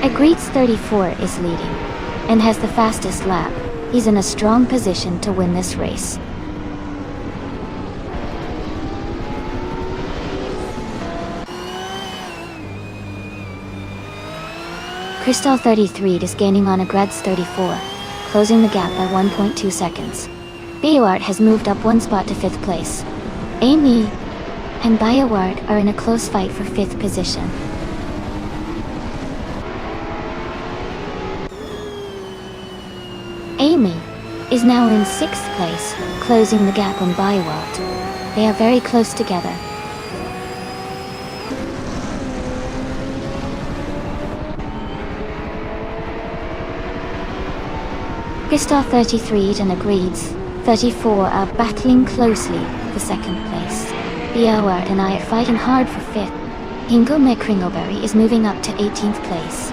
Agreeds 34 is leading and has the fastest lap. He's in a strong position to win this race. Crystal 33 is gaining on Agrad's 34, closing the gap by 1.2 seconds. BioArt has moved up one spot to 5th place. Amy and BioArt are in a close fight for 5th position. Amy is now in 6th place, closing the gap on BioArt. They are very close together. Crystal 33 and Agreeds 34 are battling closely for 2nd place. BioArt and I are fighting hard for 5th. Hingo McCringleberry is moving up to 18th place.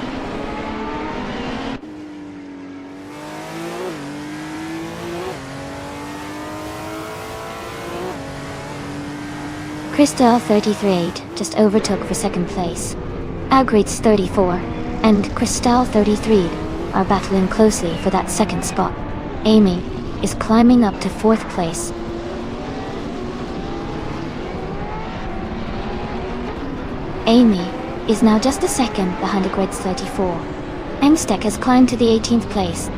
Crystal 33 just overtook for 2nd place. Agreeds 34 and Crystal 33 are battling closely for that 2nd spot. Amy is climbing up to 4th place. Amy is now just a second behind Agreeds 34. Engstek has climbed to the 18th place.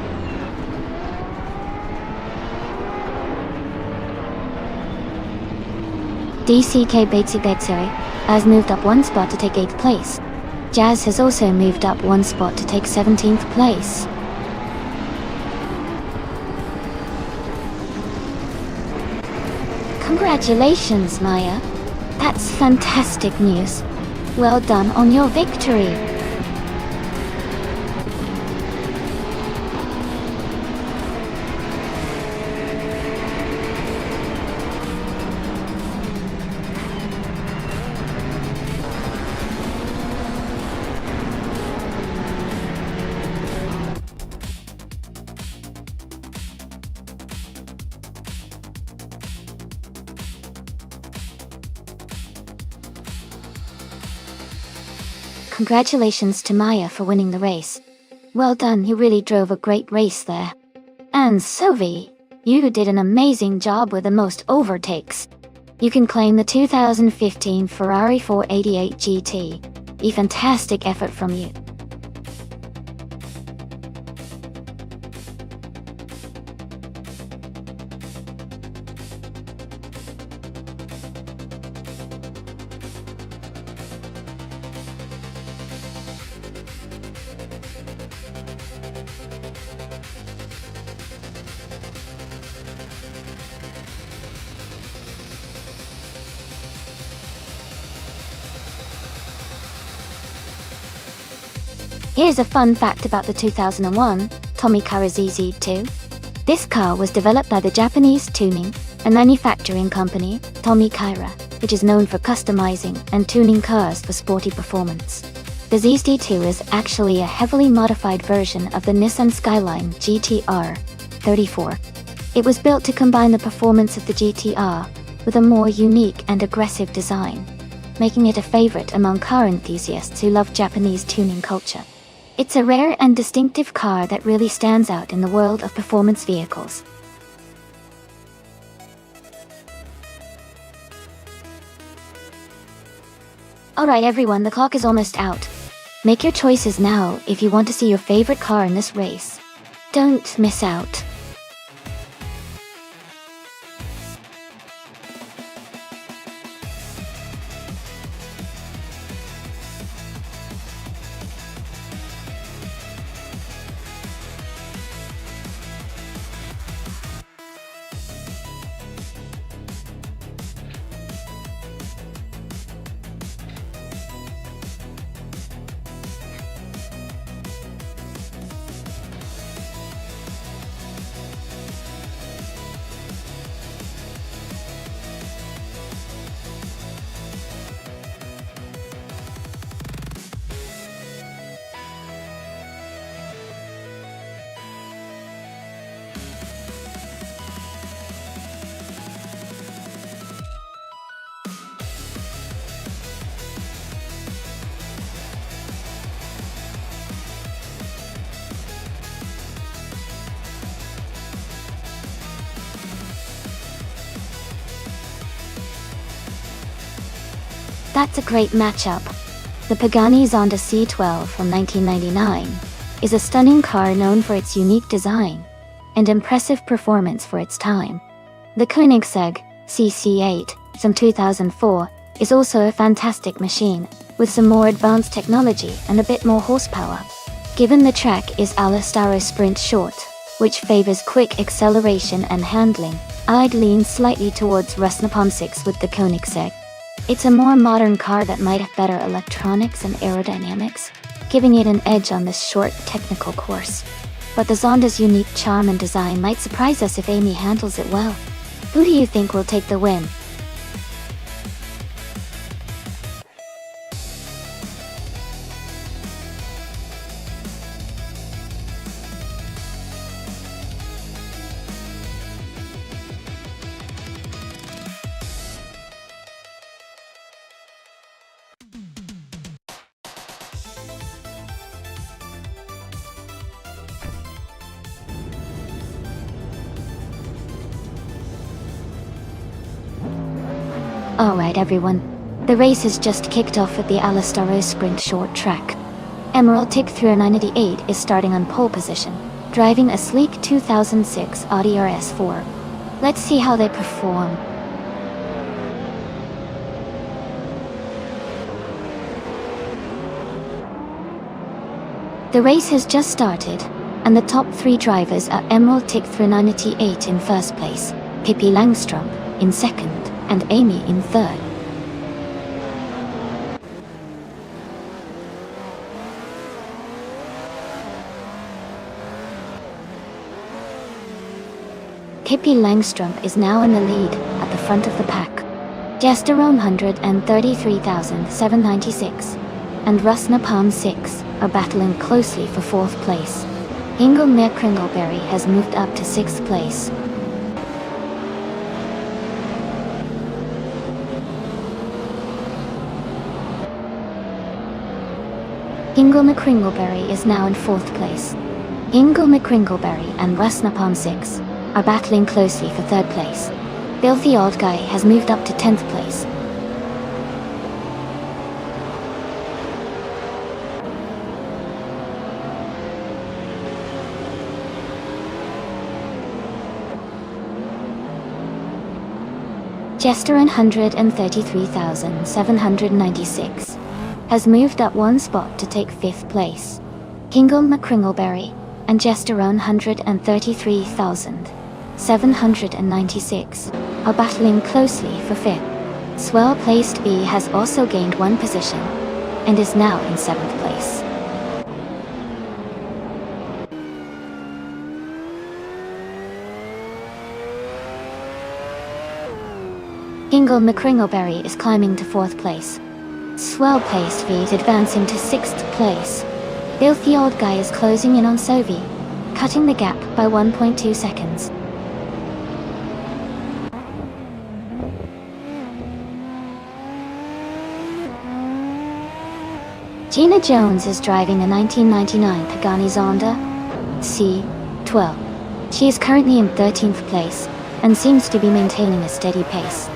DCK Batesy Betsuri has moved up one spot to take 8th place. Jazz has also moved up one spot to take 17th place. Congratulations, Maya. That's fantastic news. Well done on your victory. Congratulations to Maya for winning the race. Well done, you really drove a great race there. And Sophie, you did an amazing job with the most overtakes. You can claim the 2015 Ferrari 488 GT. A fantastic effort from you. Here's a fun fact about the 2001 Tommy Kaira ZZ2. This car was developed by the Japanese tuning and manufacturing company Tommy Kaira, which is known for customizing and tuning cars for sporty performance. The ZZ2 is actually a heavily modified version of the Nissan Skyline GTR 34. It was built to combine the performance of the GTR with a more unique and aggressive design, making it a favorite among car enthusiasts who love Japanese tuning culture. It's a rare and distinctive car that really stands out in the world of performance vehicles. Alright everyone, the clock is almost out. Make your choices now if you want to see your favorite car in this race. Don't miss out. That's a great matchup. The Pagani Zonda C12 from 1999 is a stunning car known for its unique design and impressive performance for its time. The Koenigsegg CC8 from 2004 is also a fantastic machine, with some more advanced technology and a bit more horsepower. Given the track is Alastaro Sprint Short, which favors quick acceleration and handling, I'd lean slightly towards Rusnapom 6 with the Koenigsegg. It's a more modern car that might have better electronics and aerodynamics, giving it an edge on this short, technical course. But the Zonda's unique charm and design might surprise us if Amy handles it well. Who do you think will take the win? Alright everyone, the race has just kicked off at the Alastaro Sprint Short track. Emerald Tick 398 is starting on pole position, driving a sleek 2006 Audi RS4. Let's see how they perform. The race has just started, and the top 3 drivers are Emerald Tick 398 in first place, Pippi Langstrump in second, and Amy in third. Pippi Langstrump is now in the lead at the front of the pack. Jesterone 133,796 and Rusnapalm 6 are battling closely for 4th place. Ingelmere Kringleberry has moved up to 6th place. Ingelmere Kringleberry is now in 4th place. Ingelmere Kringleberry and Rusnapalm 6 are battling closely for 3rd place. Filthy Old Guy has moved up to 10th place. Jester 133,796 has moved up 1 spot to take 5th place. Ingelmere Kringleberry and Jesterone 133,796 are battling closely for 5th. Swell Placed V has also gained 1 position and is now in 7th place. Ingelmere Kringleberry is climbing to 4th place. Swell Placed V is advancing to 6th place. Filthy Old Guy is closing in on Sovi, cutting the gap by 1.2 seconds. Gina Jones is driving a 1999 Pagani Zonda C12. She is currently in 13th place and seems to be maintaining a steady pace.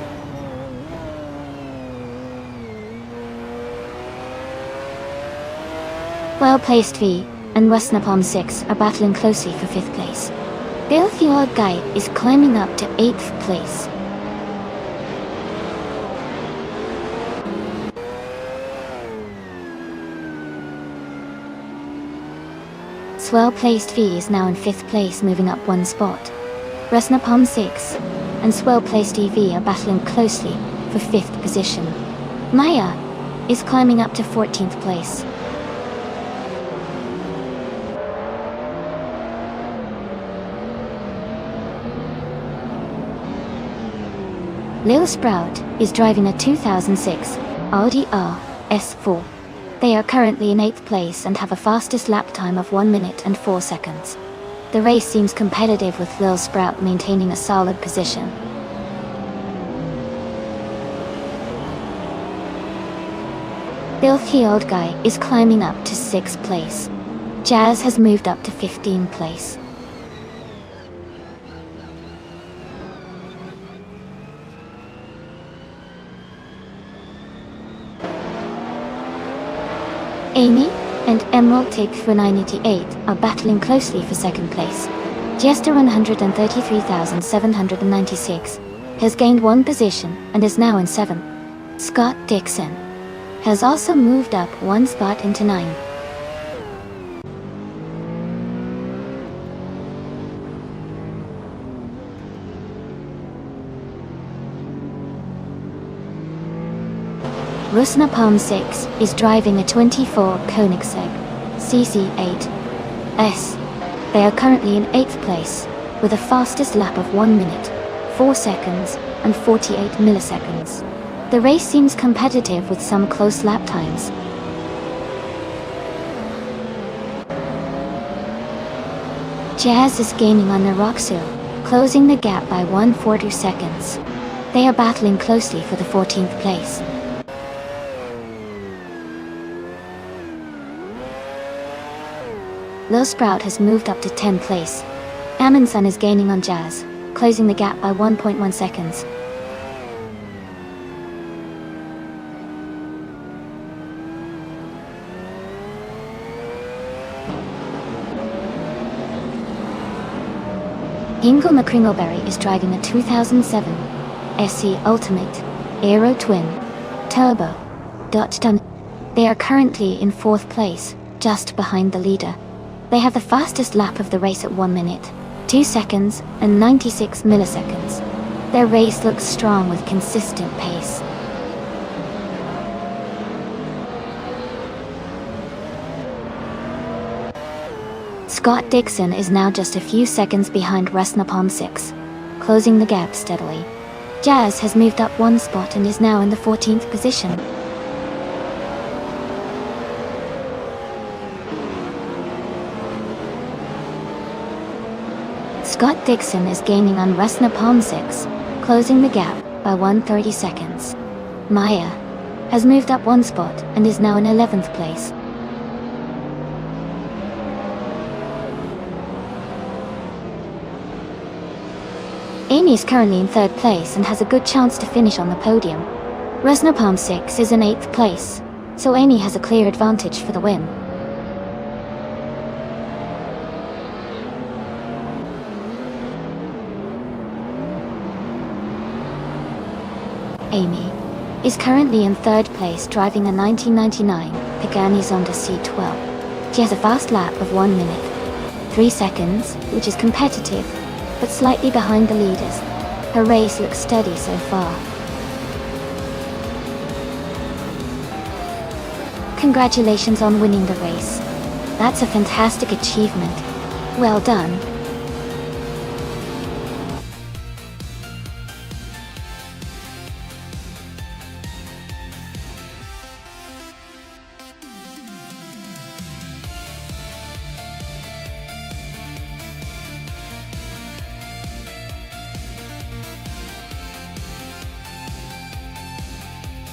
Well Placed V and Rusnapalm 6 are battling closely for 5th place. Filthy Old Guy is climbing up to 8th place. Swell Placed V is now in 5th place, moving up 1 spot. Rusnapalm 6 and Swell Placed EV are battling closely for 5th position. Maya is climbing up to 14th place. Lil Sprout is driving a 2006 Audi RS4. They are currently in 8th place and have a fastest lap time of 1 minute and 4 seconds. The race seems competitive with Lil Sprout maintaining a solid position. Filthy Old Guy is climbing up to 6th place. Jazz has moved up to 15th place. Amy and Emerald Tick 498 are battling closely for second place. Jester 133,796 has gained one position and is now in 7th. Scott Dixon has also moved up one spot into 9. Rusna Palm 6 is driving a 24 Koenigsegg CC8S. They are currently in 8th place, with a fastest lap of 1 minute, 4 seconds, and 48 milliseconds. The race seems competitive with some close lap times. Jazz is gaining on Naroxil, closing the gap by 140 seconds. They are battling closely for the 14th place. Lil Sprout has moved up to 10th place. Amundsen is gaining on Jazz, closing the gap by 1.1 seconds. Hingle McCringleberry is driving a 2007 SC Ultimate Aero Twin Turbo Dodge Dun. They are currently in 4th place, just behind the leader. They have the fastest lap of the race at 1 minute, 2 seconds, and 96 milliseconds. Their race looks strong with consistent pace. Scott Dixon is now just a few seconds behind Rusna Palm 6, closing the gap steadily. Jazz has moved up one spot and is now in the 14th position. Scott Dixon is gaining on Rusna Palm 6, closing the gap by 130 seconds. Maya has moved up one spot and is now in 11th place. Amy is currently in 3rd place and has a good chance to finish on the podium. Rusna Palm 6 is in 8th place, so Amy has a clear advantage for the win. Amy is currently in 3rd place driving a 1999 Pagani Zonda C12. She has a fast lap of 1 minute, 3 seconds, which is competitive, but slightly behind the leaders. Her race looks steady so far. Congratulations on winning the race. That's a fantastic achievement. Well done.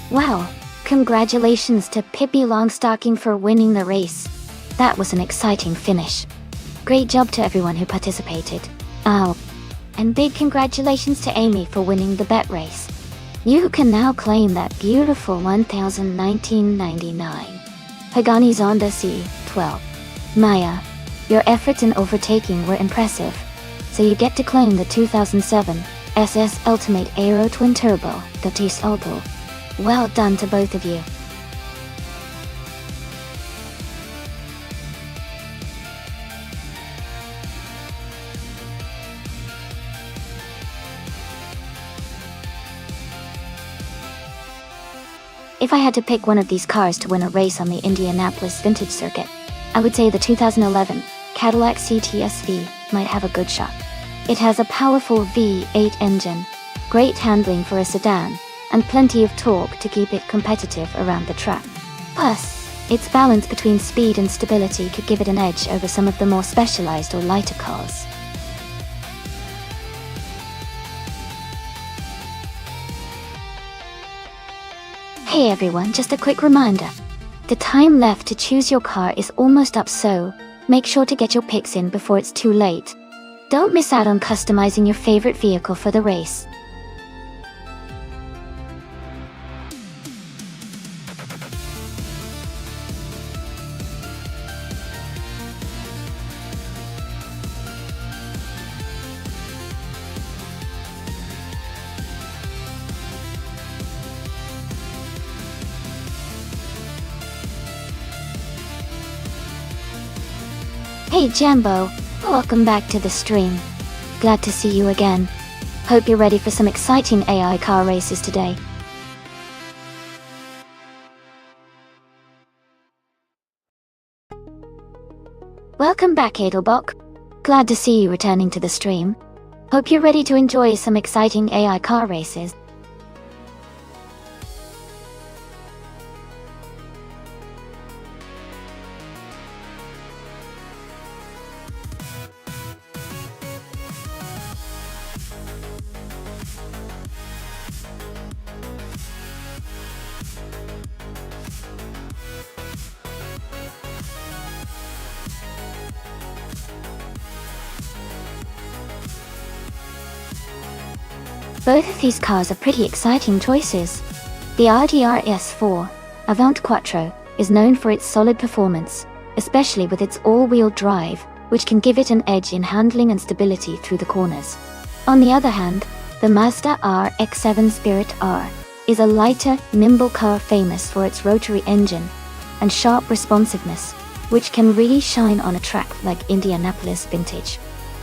Wow, congratulations to Pippi Longstocking for winning the race. That was an exciting finish. Great job to everyone who participated. Oh, and big congratulations to Amy for winning the bet race. You can now claim that beautiful 1999 Pagani Zonda C12. Maya, your efforts in overtaking were impressive, so you get to claim the 2007 SS Ultimate Aero Twin Turbo Dodge Auto. Well done to both of you. If I had to pick one of these cars to win a race on the Indianapolis Vintage Circuit, I would say the 2011 Cadillac CTS-V might have a good shot. It has a powerful V8 engine, great handling for a sedan, and plenty of torque to keep it competitive around the track. Plus, its balance between speed and stability could give it an edge over some of the more specialized or lighter cars. Hey everyone, just a quick reminder. The time left to choose your car is almost up, so make sure to get your picks in before it's too late. Don't miss out on customizing your favorite vehicle for the race. Hey Jambo, welcome back to the stream. Glad to see you again. Hope you're ready for some exciting AI car races today. Welcome back Edelbach. Glad to see you returning to the stream. Hope you're ready to enjoy some exciting AI car races. Both of these cars are pretty exciting choices. The RDR-S4 Avant Quattro is known for its solid performance, especially with its all-wheel drive, which can give it an edge in handling and stability through the corners. On the other hand, the Mazda RX-7 Spirit R is a lighter, nimble car famous for its rotary engine and sharp responsiveness, which can really shine on a track like Indianapolis Vintage.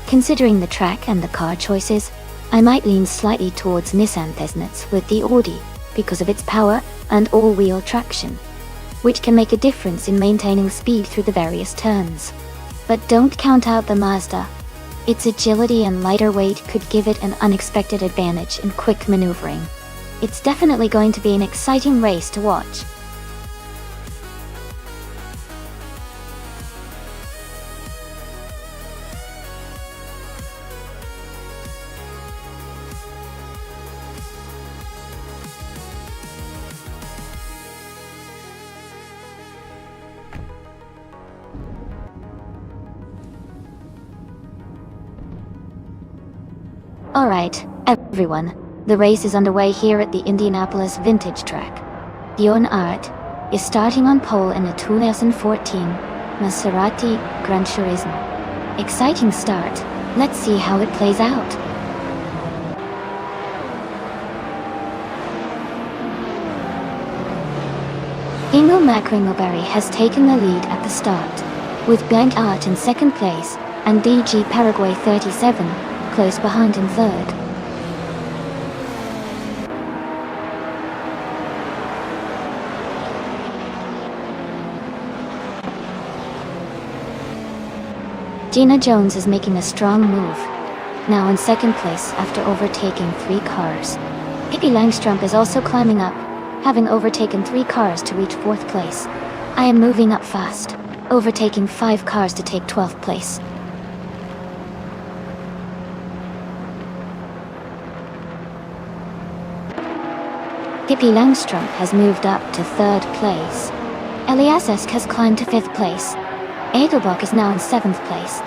Considering the track and the car choices, I might lean slightly towards Nissan Tesnitz with the Audi because of its power and all-wheel traction, which can make a difference in maintaining speed through the various turns. But don't count out the Mazda. Its agility and lighter weight could give it an unexpected advantage in quick maneuvering. It's definitely going to be an exciting race to watch. Alright, everyone, the race is underway here at the Indianapolis Vintage track. Bjorn Art is starting on pole in the 2014 Maserati Gran Turismo. Exciting start, let's see how it plays out. Ingo Macringleberry has taken the lead at the start, with Blank Art in second place and DG Paraguay 37 close behind in third. Gina Jones is making a strong move, now in second place after overtaking 3 cars. Pippi Langstrup is also climbing up, having overtaken 3 cars to reach 4th place. I am moving up fast, overtaking 5 cars to take 12th place. Pippi Langstrup has moved up to 3rd place. Eliassesk has climbed to 5th place. Edelbach is now in 7th place.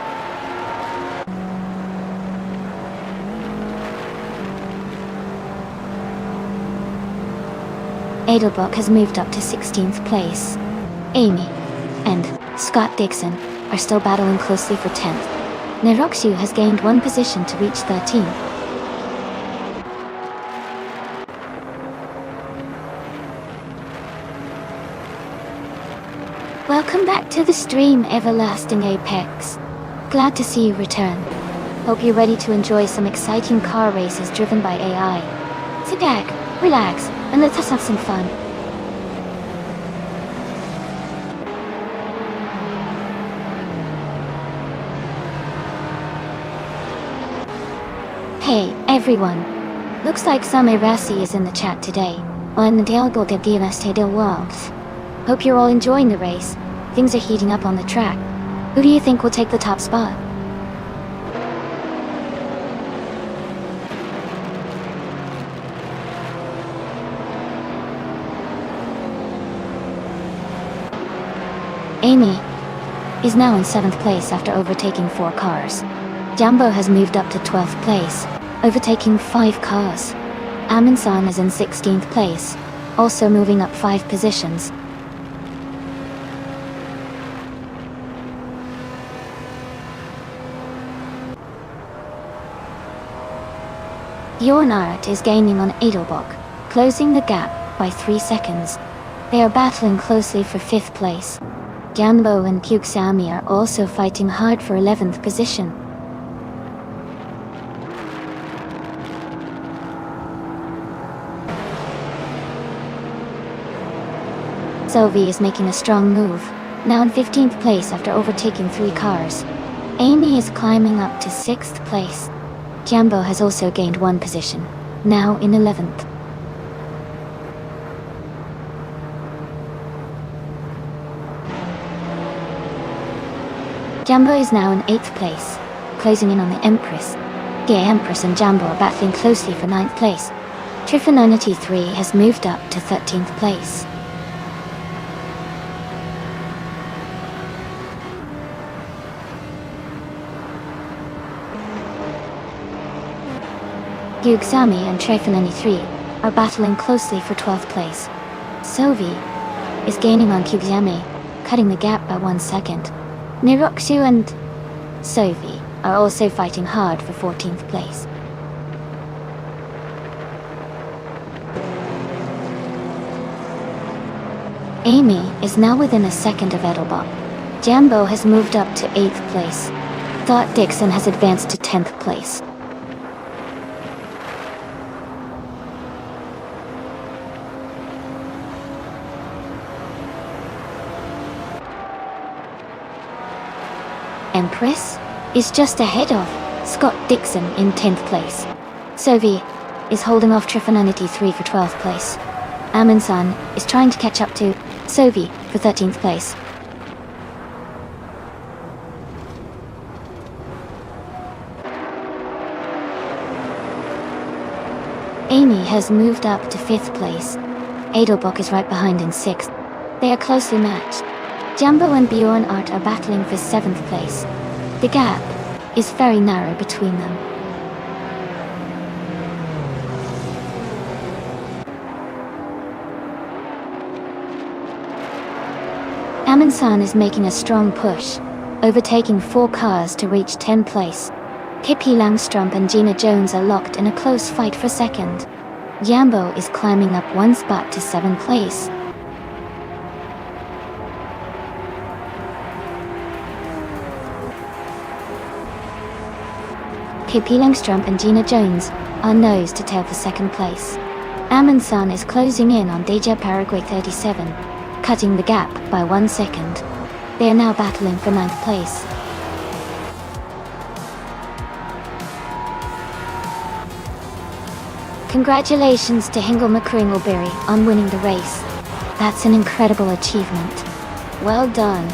Edelbach has moved up to 16th place. Amy and Scott Dixon are still battling closely for 10th. Neroxiu has gained 1 position to reach 13th. Welcome back to the stream, Everlasting Apex. Glad to see you return. Hope you're ready to enjoy some exciting car races driven by AI. Sit back, relax, and let's have some fun. Hey, everyone. Looks like Same Rassi is in the chat today, on Dialgo de Dinasty del Worlds. Hope you're all enjoying the race. Things are heating up on the track. Who do you think will take the top spot? Amy is now in 7th place after overtaking 4 cars. Jambo has moved up to 12th place, overtaking 5 cars. Amin-san is in 16th place, also moving up 5 positions. Bjorn is gaining on Edelbach, closing the gap by 3 seconds. They are battling closely for 5th place. Jambo and Kyuksami are also fighting hard for 11th position. Sovi is making a strong move, now in 15th place after overtaking 3 cars. Amy is climbing up to 6th place. Jambo has also gained 1 position, now in 11th. Jambo is now in 8th place, closing in on the Empress. The Empress and Jambo are battling closely for 9th place. Trifinity 3 has moved up to 13th place. Kyuksami and Trifinity 3 are battling closely for 12th place. Sovi is gaining on Kyuksami, cutting the gap by 1 second. Nirokshu and Sovi are also fighting hard for 14th place. Amy is now within a second of Edelbach. Jambo has moved up to 8th place. Thought Dixon has advanced to 10th place. Empress is just ahead of Scott Dixon in 10th place. Sovi is holding off Trifinity 3 for 12th place. Amundsen is trying to catch up to Sovi for 13th place. Amy has moved up to 5th place. Edelbach is right behind in 6th. They are closely matched. Jambo and Bjorn Art are battling for 7th place. The gap is very narrow between them. Amundsen is making a strong push, overtaking 4 cars to reach 10th place. Pippi Langstrump and Gina Jones are locked in a close fight for 2nd. Jambo is climbing up 1 spot to 7th place. Pippi Langstrump and Gina Jones are nose to tail for 2nd place. Amundsen is closing in on Deja Paraguay 37, cutting the gap by 1 second. They are now battling for 9th place. Congratulations to Hingle McCringleberry on winning the race. That's an incredible achievement. Well done.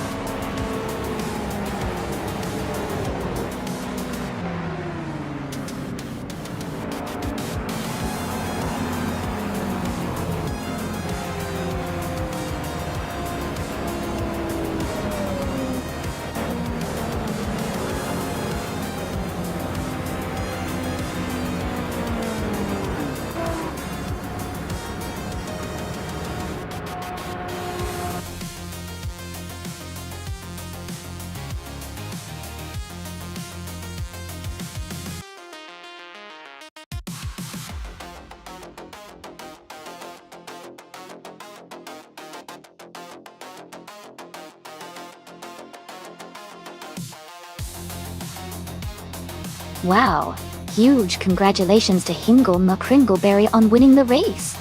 Wow, huge congratulations to Hingle McCringleberry on winning the race.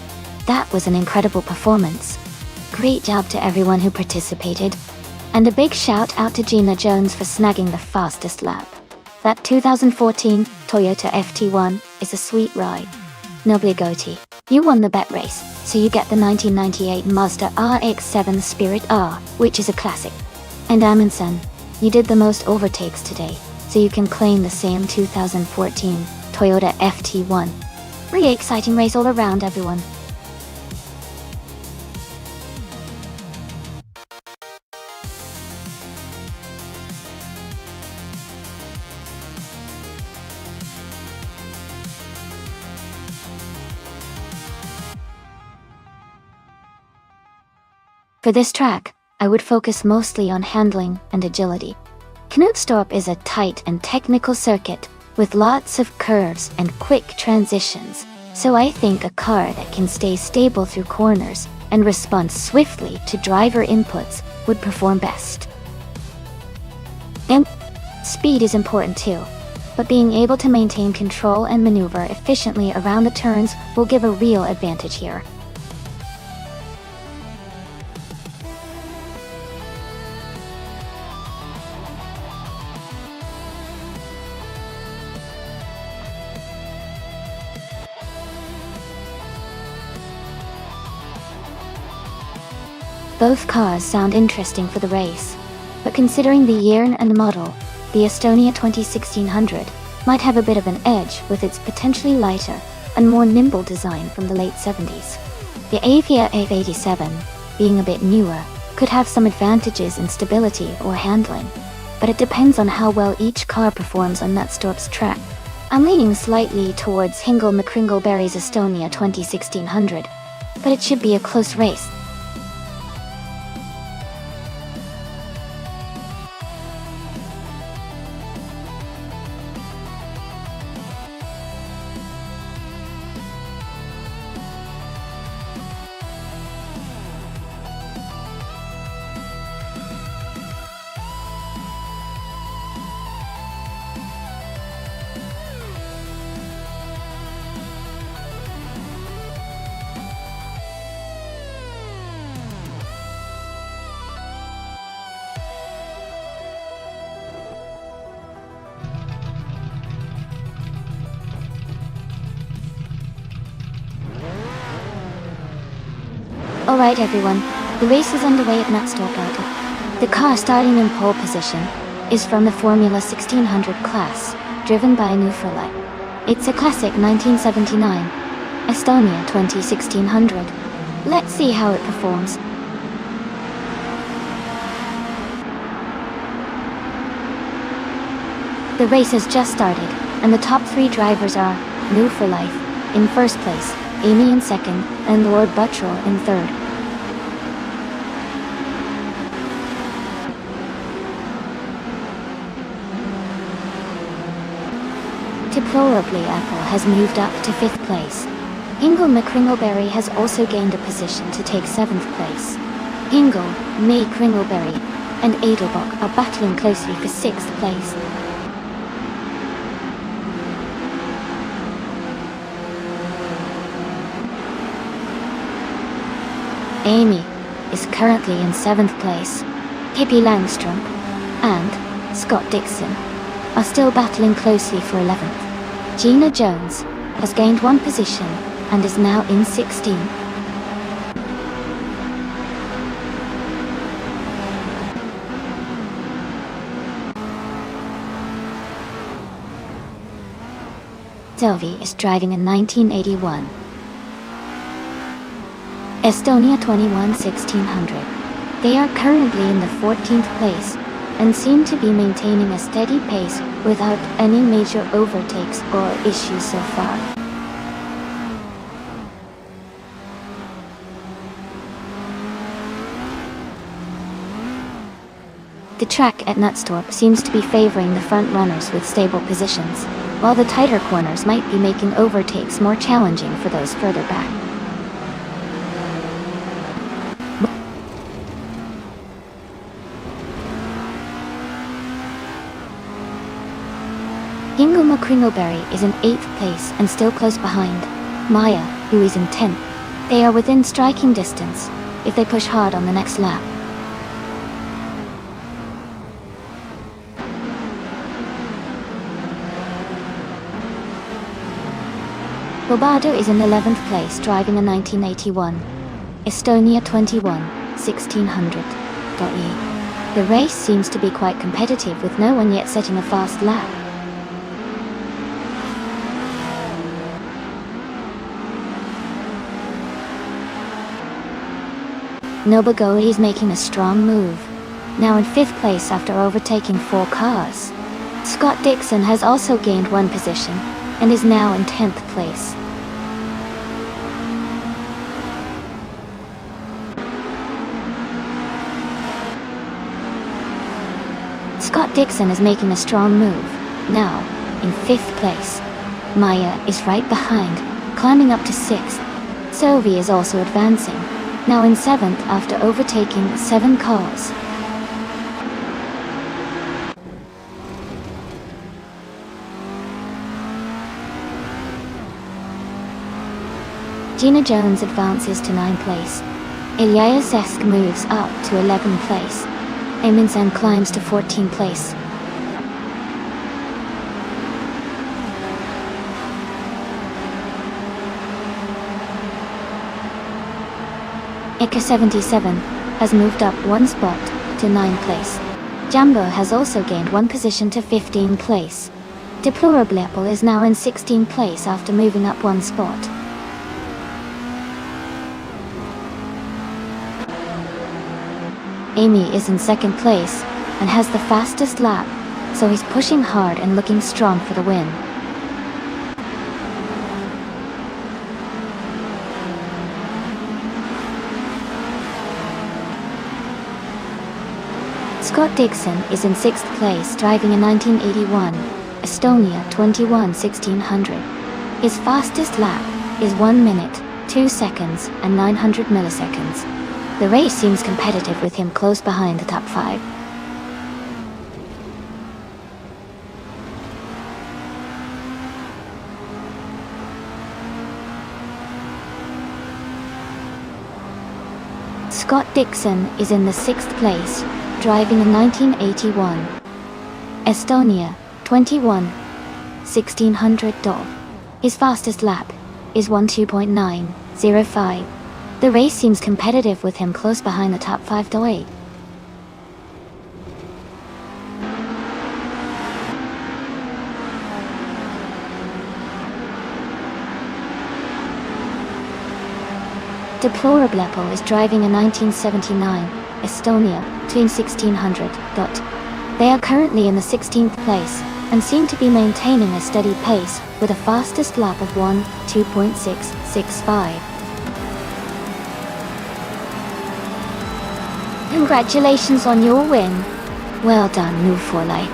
That was an incredible performance. Great job to everyone who participated. And a big shout out to Gina Jones for snagging the fastest lap. That 2014 Toyota FT1 is a sweet ride. Nobly Goatee, you won the bet race, so you get the 1998 Mazda RX-7 Spirit R, which is a classic. And Amundsen, you did the most overtakes today, so you can claim the same 2014 Toyota FT1. Really exciting race all around, everyone. For this track, I would focus mostly on handling and agility. Nonstop is a tight and technical circuit with lots of curves and quick transitions, so I think a car that can stay stable through corners and respond swiftly to driver inputs would perform best. And speed is important too, but being able to maintain control and maneuver efficiently around the turns will give a real advantage here. Both cars sound interesting for the race, but considering the year and model, the Estonia 1600 might have a bit of an edge with its potentially lighter and more nimble design from the late 70s. The Avia 887, being a bit newer, could have some advantages in stability or handling, but it depends on how well each car performs on Nonstop's track. I'm leaning slightly towards Hingle McCringleberry's Estonia 1600, but it should be a close race. Alright everyone, the race is underway at Nonstop. The car starting in pole position is from the Formula 1600 class, driven by Nufrala. It's a classic 1979 Estonia 1600. Let's see how it performs. The race has just started, and the top three drivers are New for Life in first place, Amy in second, and Lord Buttrell in third. Deplorably, Apple has moved up to fifth place. Hingle McCringleberry has also gained a position to take seventh place. Hingle, May Kringleberry, and Edelbach are battling closely for sixth place. Amy is currently in seventh place. Pippi Langstrom and Scott Dixon are still battling closely for 11th. Gina Jones has gained one position and is now in 16. Sylvie is driving a 1981 Estonia 1600. They are currently in the 14th place and seem to be maintaining a steady pace without any major overtakes or issues so far. The track at Nonstop seems to be favoring the front runners with stable positions, while the tighter corners might be making overtakes more challenging for those further back. Hingle McCringleberry is in 8th place and still close behind Maya, who is in 10th. They are within striking distance if they push hard on the next lap. Bobado is in 11th place driving a 1981 Estonia 1600. The race seems to be quite competitive with no one yet setting a fast lap. Nobagori is making a strong move, now in 5th place after overtaking 4 cars. Scott Dixon has also gained one position and is now in 10th place. Scott Dixon is making a strong move, now in 5th place. Maya is right behind, climbing up to 6th. Sylvie is also advancing. now in 7th after overtaking 7 cars. Gina Jones advances to 9th place. Ilya Zesk moves up to 11th place. Amundsen climbs to 14th place. Ika 77 has moved up 1 spot to 9th place. Jambo has also gained 1 position to 15th place. Deplorable is now in 16th place after moving up 1 spot. Amy is in 2nd place and has the fastest lap, so he's pushing hard and looking strong for the win. Scott Dixon is in 6th place driving a 1981 Estonia 21-1600. His fastest lap is 1 minute, 2 seconds and 900 milliseconds. The race seems competitive with him close behind the top 5. Scott Dixon is in the 6th place, driving a 1981 Estonia 21-1600 dog. His fastest lap is 12.905. The race seems competitive with him close behind the top 5 doi. Deplorable is driving a 1979 Estonia 1600. They are currently in the 16th place and seem to be maintaining a steady pace with a fastest lap of 2.665. Congratulations on your win. Well done, Nufolai.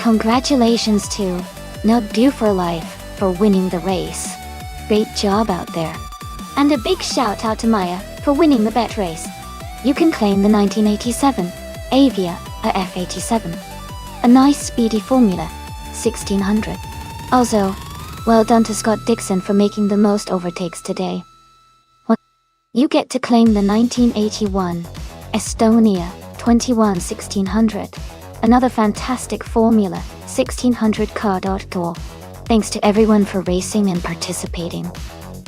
Congratulations to Nug Due for Life for winning the race. Great job out there. And a big shout out to Maya for winning the bet race. You can claim the 1987 Avia a F87. A nice speedy Formula 1600. Also, well done to Scott Dixon for making the most overtakes today. You get to claim the 1981 Estonia 21-1600. Another fantastic Formula 1600 car. Thanks to everyone for racing and participating.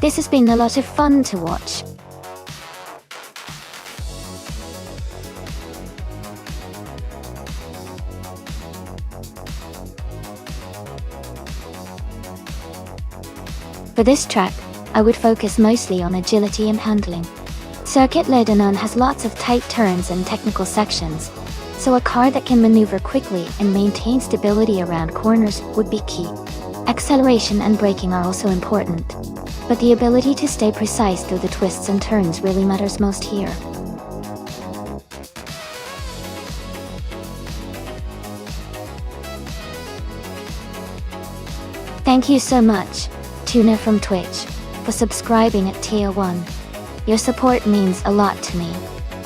This has been a lot of fun to watch. For this track, I would focus mostly on agility and handling. Circuit Le Danon has lots of tight turns and technical sections, so a car that can maneuver quickly and maintain stability around corners would be key. Acceleration and braking are also important, but the ability to stay precise through the twists and turns really matters most here. Thank you so much, Tuna from Twitch, for subscribing at Tier 1. Your support means a lot to me,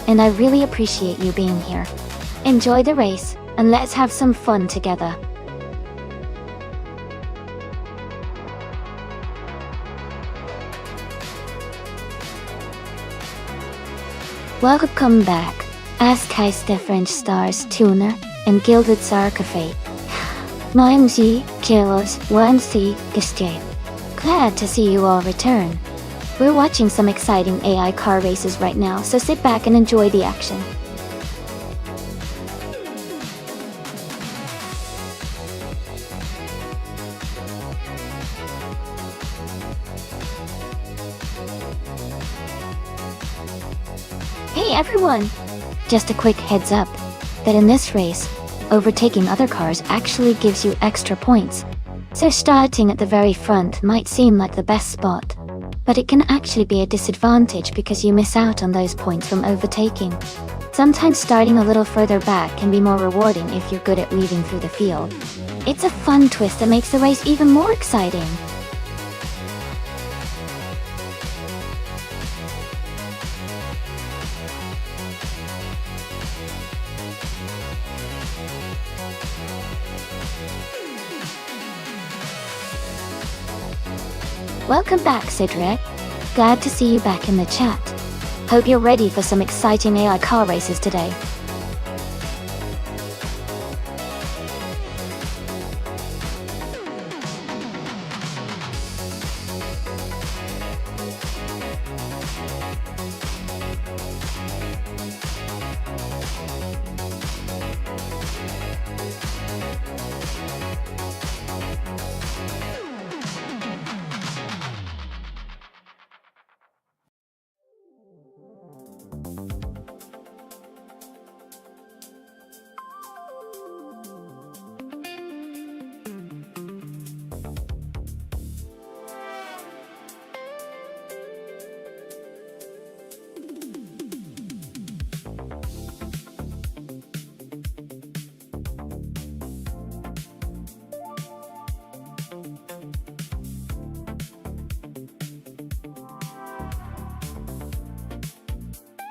and I really appreciate you being here. Enjoy the race, and let's have some fun together. Welcome back, Ask Heist the French Stars Tuner and Gilded Sarcophae. Naimzi, Kilos, Wansi, Gistye. Glad to see you all return. We're watching some exciting AI car races right now, so sit back and enjoy the action. Hey everyone! Just a quick heads up, that in this race, overtaking other cars actually gives you extra points. So starting at the very front might seem like the best spot, but it can actually be a disadvantage because you miss out on those points from overtaking. Sometimes starting a little further back can be more rewarding if you're good at weaving through the field. It's a fun twist that makes the race even more exciting. Welcome back, Cedric. Glad to see you back in the chat. Hope you're ready for some exciting AI car races today.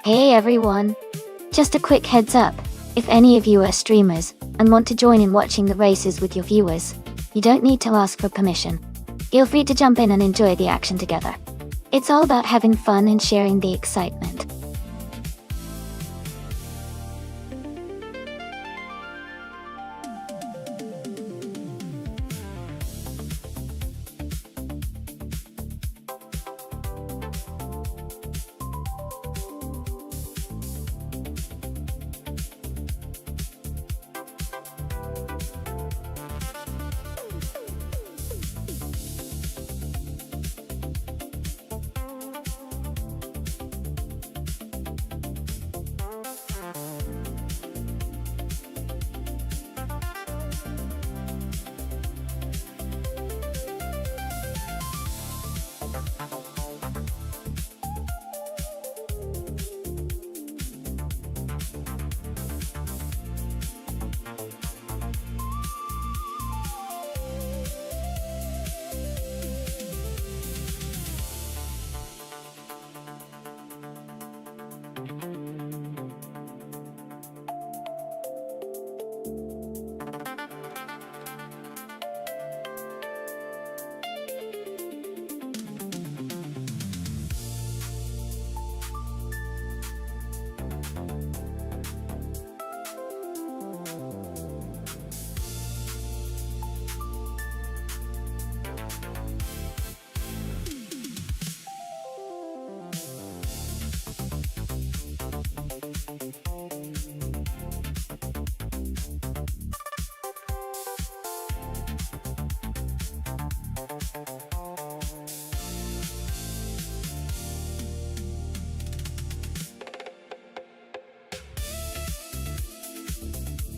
Hey everyone! Just a quick heads up, if any of you are streamers and want to join in watching the races with your viewers, you don't need to ask for permission. Feel free to jump in and enjoy the action together. It's all about having fun and sharing the excitement.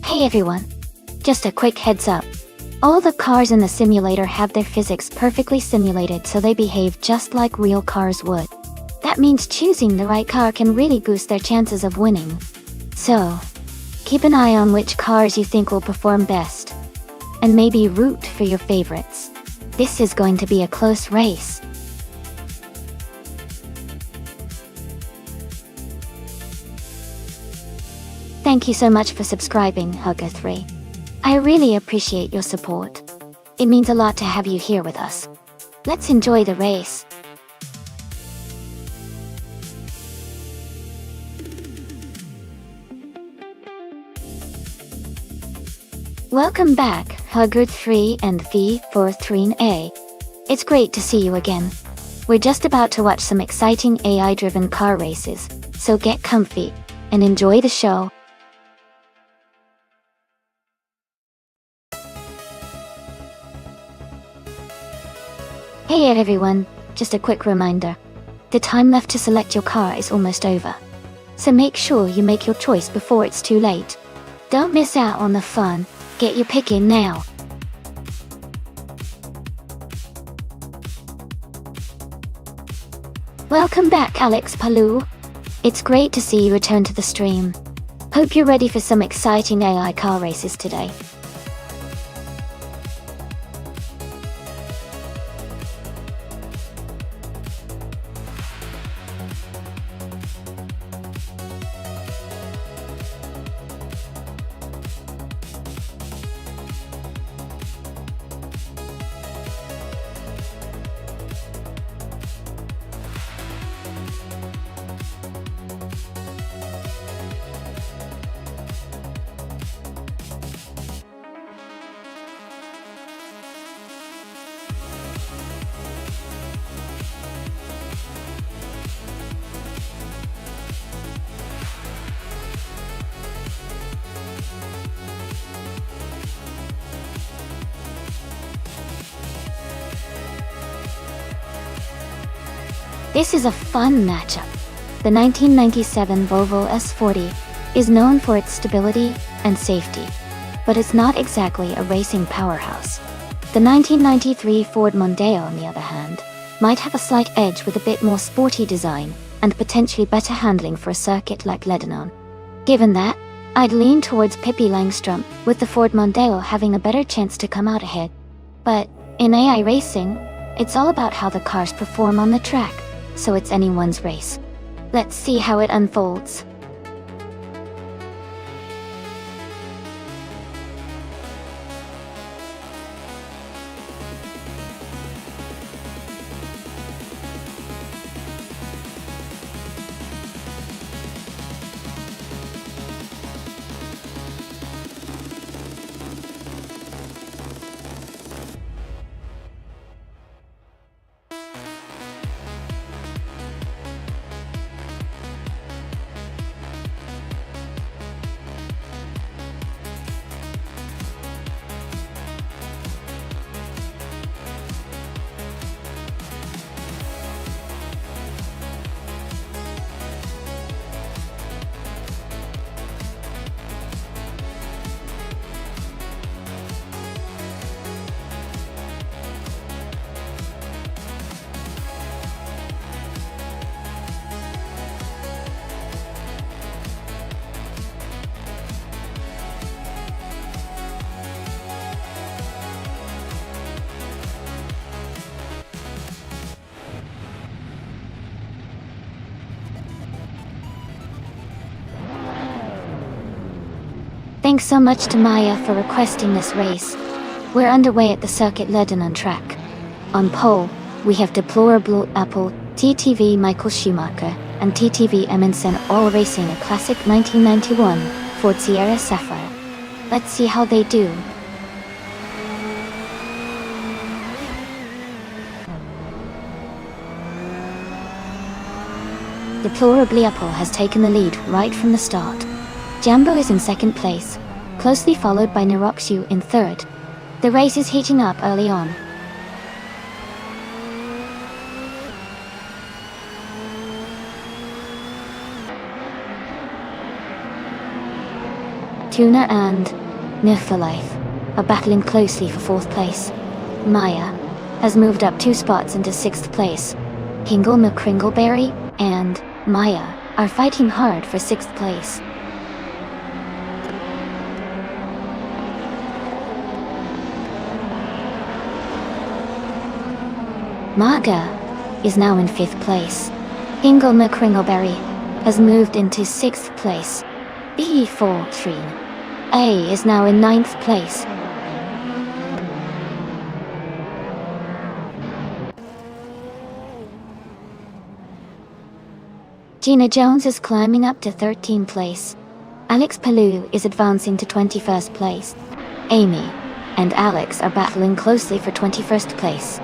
Hey everyone! Just a quick heads up. All the cars in the simulator have their physics perfectly simulated so they behave just like real cars would. That means choosing the right car can really boost their chances of winning. So, keep an eye on which cars you think will perform best. And maybe root for your favorites. This is going to be a close race. Thank you so much for subscribing, Hugger3. I really appreciate your support. It means a lot to have you here with us. Let's enjoy the race. Welcome back, Hugger 3 and V4-3A. It's great to see you again. We're just about to watch some exciting AI-driven car races, so get comfy and enjoy the show. Hey everyone, just a quick reminder. The time left to select your car is almost over. So make sure you make your choice before it's too late. Don't miss out on the fun. Get your pick in now. Welcome back, Alex Palou. It's great to see you return to the stream. Hope you're ready for some exciting AI car races today. This is a fun matchup. The 1997 Volvo S40 is known for its stability and safety, but it's not exactly a racing powerhouse. The 1993 Ford Mondeo, on the other hand, might have a slight edge with a bit more sporty design and potentially better handling for a circuit like Lebanon. Given that, I'd lean towards Pippi Langstrom, with the Ford Mondeo having a better chance to come out ahead. But in AI racing, it's all about how the cars perform on the track, so it's anyone's race. Let's see how it unfolds. Thanks so much to Maya for requesting this race. We're underway at the Circuit Lebanon track. On pole, we have Deplorable Apple, TTV Michael Schumacher, and TTV Emerson all racing a classic 1991 Ford Sierra Sapphire. Let's see how they do. Deplorably Apple has taken the lead right from the start. Jambo is in second place, closely followed by Niroxu in third. The race is heating up early on. Tuna and Nifalife are battling closely for fourth place. Maya has moved up 2 spots into sixth place. Hingle McCringleberry and Maya are fighting hard for sixth place. Maga is now in 5th place. Hingle McCringleberry has moved into 6th place. B43A is now in 9th place. Gina Jones is climbing up to 13th place. Alex Palou is advancing to 21st place. Amy and Alex are battling closely for 21st place.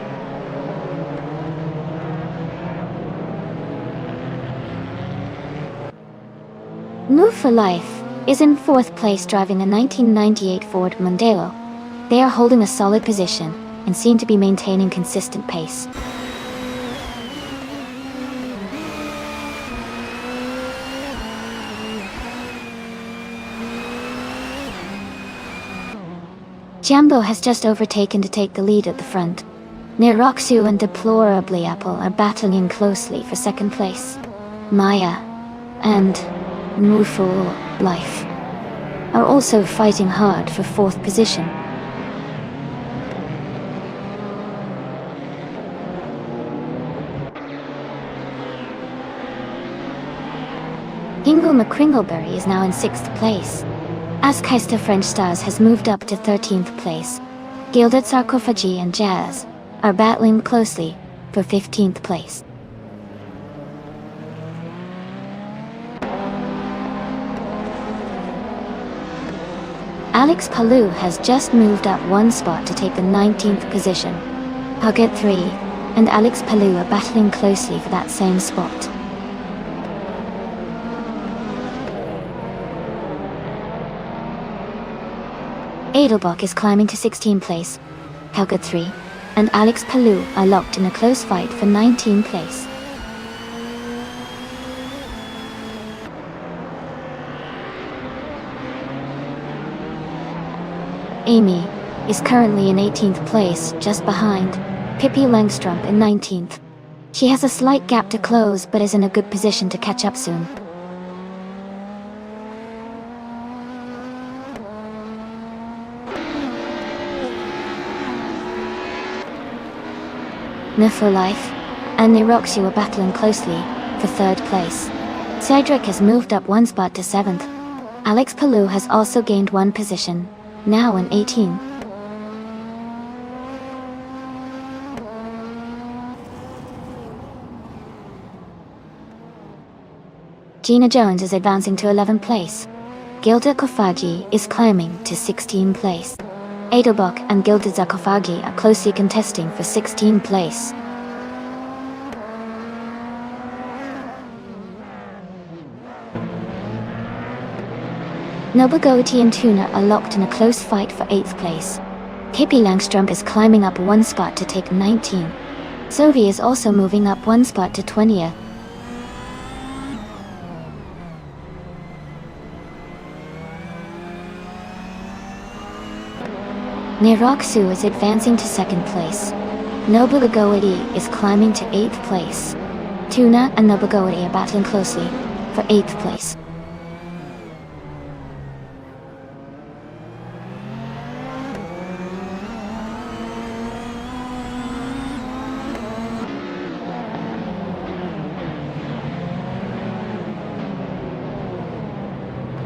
Move for Life is in 4th place driving a 1998 Ford Mondeo. They are holding a solid position and seem to be maintaining consistent pace. Jambo has just overtaken to take the lead at the front. Niroxu and Deplorably Apple are battling closely for 2nd place. Maya and Move for Life are also fighting hard for 4th position. Hingle McCringleberry is now in 6th place. Askeister French Stars has moved up to 13th place. Gilded Sarcophagy and Jazz are battling closely for 15th place. Alex Palou has just moved up 1 spot to take the 19th position. Puget 3 and Alex Palou are battling closely for that same spot. Edelbach is climbing to 16th place. Puget 3 and Alex Palou are locked in a close fight for 19th place. Amy is currently in 18th place, just behind Pippi Langstrup in 19th. She has a slight gap to close but is in a good position to catch up soon. For Life and Niroxu are battling closely for 3rd place. Cedric has moved up 1 spot to 7th. Alex Palou has also gained 1 position, now in 18. Gina Jones is advancing to 11th place. Gilda Kofagi is climbing to 16th place. Edelbach and Gilda Zakofagi are closely contesting for 16th place. Nobagoti and Tuna are locked in a close fight for 8th place. Pippi Langstrup is climbing up 1 spot to take 19. Sophie is also moving up 1 spot to 20th. Niroxu is advancing to 2nd place. Nobagoti is climbing to 8th place. Tuna and Nobagoti are battling closely for 8th place.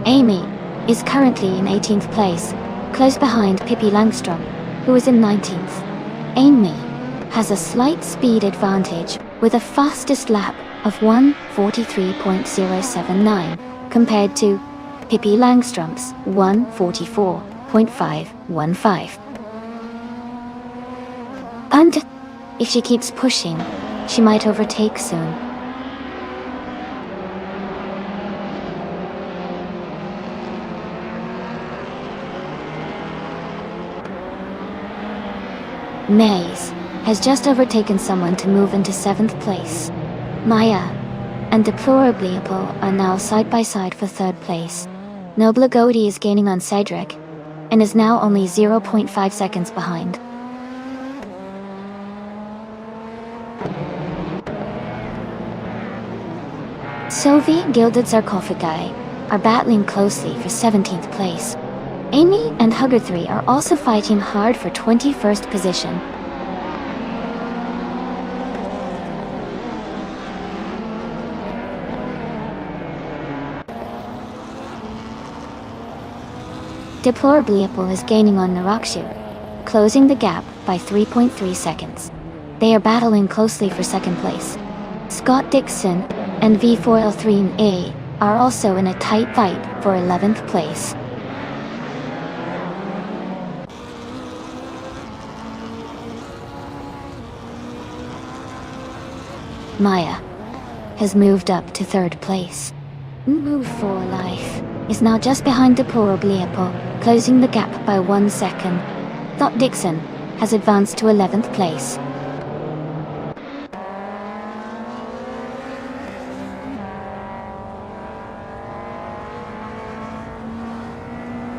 Amy is currently in 18th place, close behind Pippi Langstrup, who is in 19th. Amy has a slight speed advantage with a fastest lap of 1:43.079 compared to Pippi Langstrup's 1:44.515. And if she keeps pushing, she might overtake soon. Maze has just overtaken someone to move into 7th place. Maya and Deplorably Apple are now side by side for 3rd place. Nobagoti is gaining on Cedric and is now only 0.5 seconds behind. Sophie Gilded Sarcophagi are battling closely for 17th place. Amy and Hugger 3 are also fighting hard for 21st position. Deplorably Apple is gaining on Niroxu, closing the gap by 3.3 seconds. They are battling closely for 2nd place. Scott Dixon and V4L3A are also in a tight fight for 11th place. Maya has moved up to 3rd place. Move for Life is now just behind the poor Obliapo, closing the gap by 1 second. Dot Dixon has advanced to 11th place.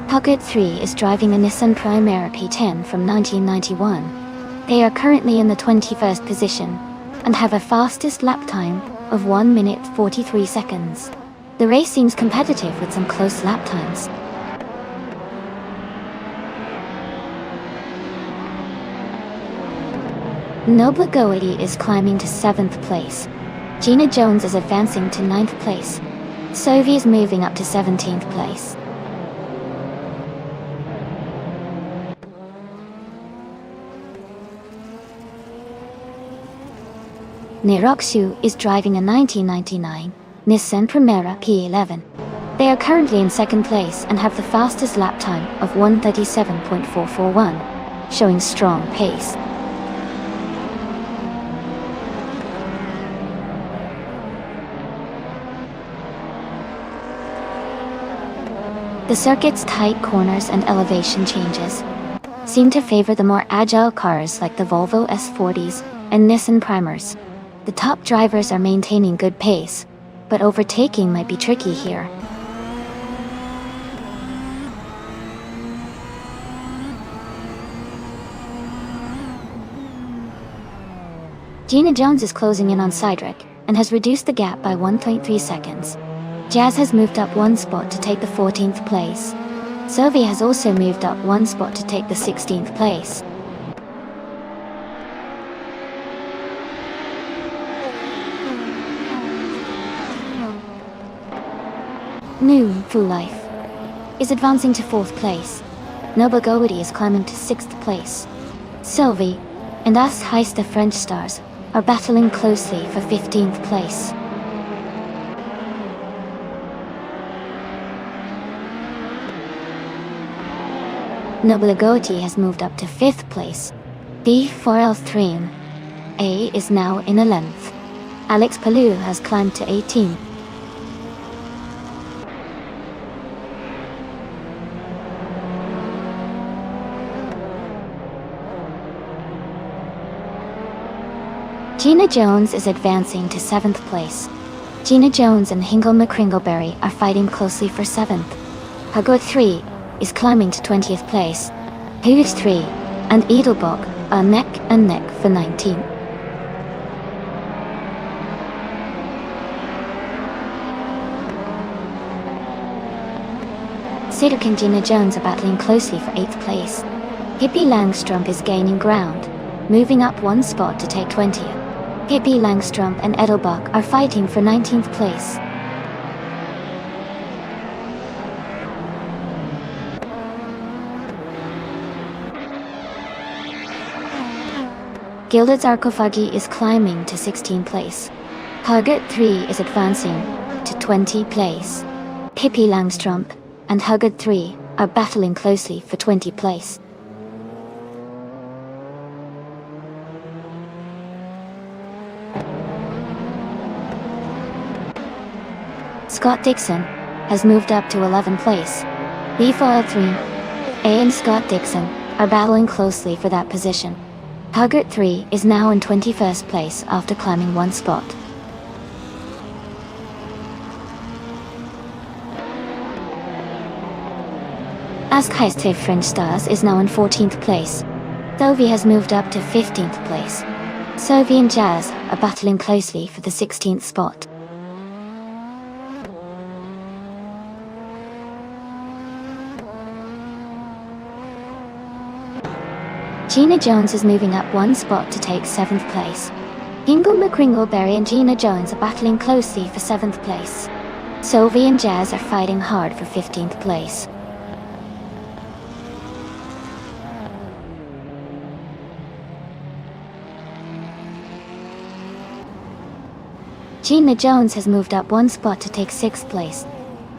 Huggard 3 is driving a Nissan Primera P10 from 1991. They are currently in the 21st position and have a fastest lap time of 1 minute 43 seconds. The race seems competitive with some close lap times. Nobla Goety is climbing to 7th place. Gina Jones is advancing to 9th place. Sophie is moving up to 17th place. Niroxu is driving a 1999 Nissan Primera P11. They are currently in 2nd place and have the fastest lap time of 1:37.441, showing strong pace. The circuit's tight corners and elevation changes seem to favor the more agile cars like the Volvo S40s and Nissan Primers. The top drivers are maintaining good pace, but overtaking might be tricky here. Gina Jones is closing in on Cydric and has reduced the gap by 1.3 seconds. Jazz has moved up 1 spot to take the 14th place. Sophie has also moved up 1 spot to take the 16th place. Noon Full Life is advancing to 4th place. Nobla Goety is climbing to 6th place. Sylvie and As Heist the French Stars are battling closely for 15th place. Nobla Goety has moved up to 5th place. B4L3 A is now in 11th. Alex Palou has climbed to 18th. Gina Jones is advancing to 7th place. Gina Jones and Hingle McCringleberry are fighting closely for 7th. Hugo 3 is climbing to 20th place. Hughes 3 and Edelbach are neck and neck for 19th. Cedric and Gina Jones are battling closely for 8th place. Hippie Langstrom is gaining ground, moving up 1 spot to take 20th. Hippie Langstrom and Edelbach are fighting for 19th place. Gilded Sarcophagi is climbing to 16th place. Huggard 3 is advancing to 20th place. Hippie Langstrom and Huggard 3 are battling closely for 20th place. Scott Dixon has moved up to 11th place. B4L3 A and Scott Dixon are battling closely for that position. Huggard 3 is now in 21st place after climbing 1 spot. Ask Heist French Stars is now in 14th place. Sophie has moved up to 15th place. Sophie and Jazz are battling closely for the 16th spot. Gina Jones is moving up 1 spot to take 7th place. Hingle McCringleberry and Gina Jones are battling closely for 7th place. Sophie and Jazz are fighting hard for 15th place. Gina Jones has moved up 1 spot to take 6th place.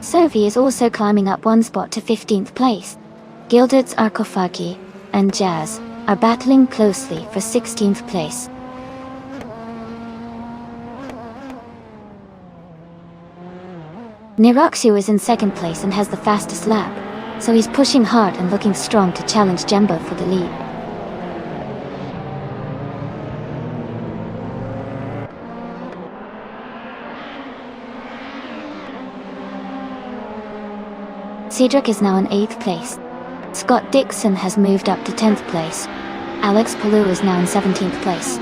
Sophie is also climbing up 1 spot to 15th place. Gilded Sarcophagi and Jazz are battling closely for 16th place. Niroxu is in second place and has the fastest lap, so he's pushing hard and looking strong to challenge Jembo for the lead. Cedric is now in 8th place. Scott Dixon has moved up to 10th place. Alex Palou is now in 17th place.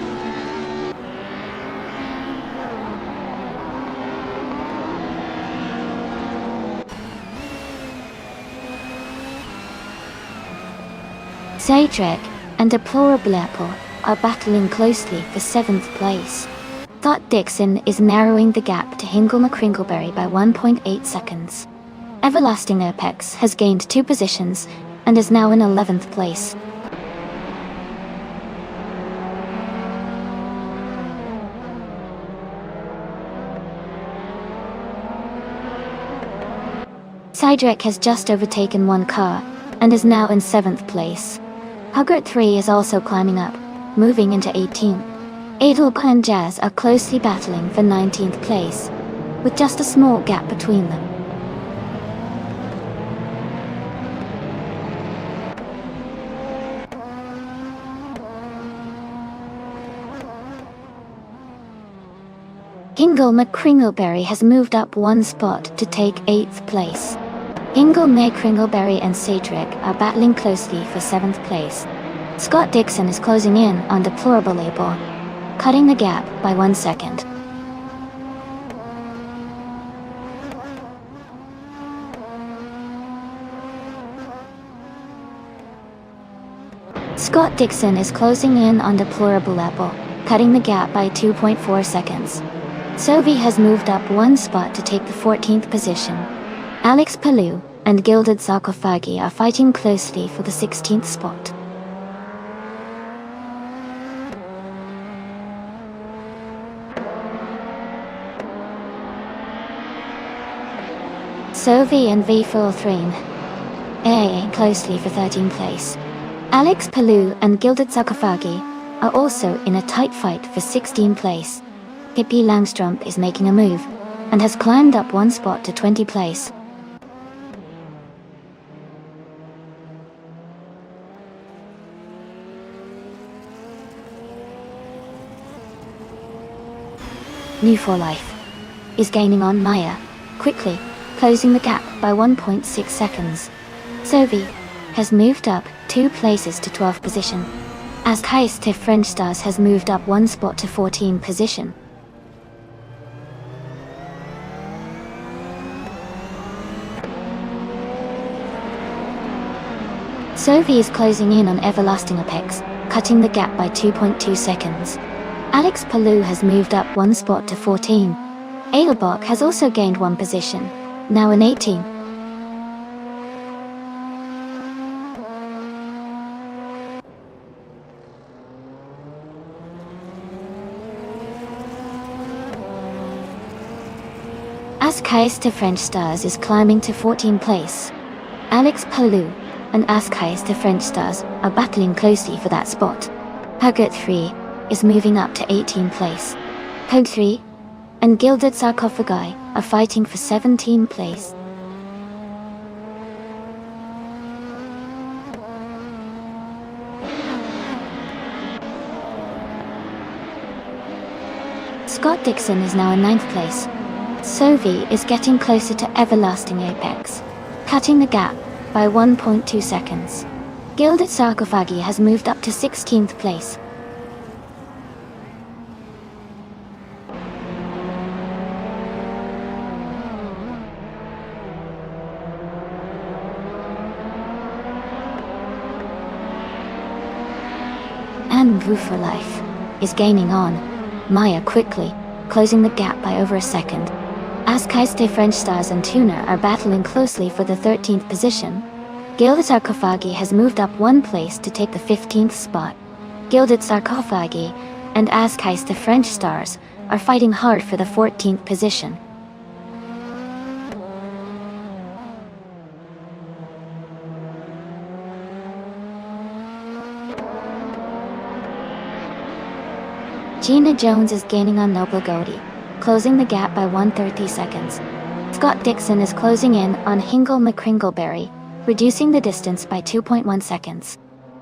Cedric and Deplorable Apple are battling closely for 7th place. Scott Dixon is narrowing the gap to Hingle McCringleberry by 1.8 seconds. Everlasting Apex has gained 2 positions and is now in 11th place. Cedric has just overtaken 1 car and is now in 7th place. Huggert 3 is also climbing up, moving into 18th. Adelka and Jazz are closely battling for 19th place, with just a small gap between them. Hingle McCringleberry has moved up 1 spot to take 8th place. Hingle McCringleberry and Cedric are battling closely for 7th place. Scott Dixon is closing in on Deplorable Label, cutting the gap by 1 second. Scott Dixon is closing in on Deplorable Apple, cutting the gap by 2.4 seconds. Sovi has moved up 1 spot to take the 14th position. Alex Palou and Gilded Sarcophagi are fighting closely for the 16th spot. Sovi and V4 are closely for 13th place. Alex Palou and Gilded Sarcophagi are also in a tight fight for 16th place. Pippi Langstrump is making a move and has climbed up 1 spot to 20th place. New for Life is gaining on Maya, quickly, closing the gap by 1.6 seconds. Sovi has moved up 2 places to 12th position. As Heist to French Stars has moved up 1 spot to 14th position. Sovi is closing in on Everlasting Apex, cutting the gap by 2.2 seconds. Alex Palou has moved up 1 spot to 14. Adelbach has also gained 1 position, now in 18. Askheis to French Stars is climbing to 14th place. Alex Palou and Askheis to French Stars are battling closely for that spot. Huggert 3 is moving up to 18th place. Hogue 3 and Gilded Sarcophagi are fighting for 17th place. Scott Dixon is now in 9th place. Sovi is getting closer to Everlasting Apex, cutting the gap by 1.2 seconds. Gilded Sarcophagi has moved up to 16th place. And Brew for Life is gaining on Maya quickly, closing the gap by over a second. Askheis French Stars and Tuna are battling closely for the 13th position. Gilded Sarcophagi has moved up 1 place to take the 15th spot. Gilded Sarcophagi and Askheis French Stars are fighting hard for the 14th position. Gina Jones is gaining on Noble Goldie, closing the gap by 130 seconds. Scott Dixon is closing in on Hingle McCringleberry, reducing the distance by 2.1 seconds.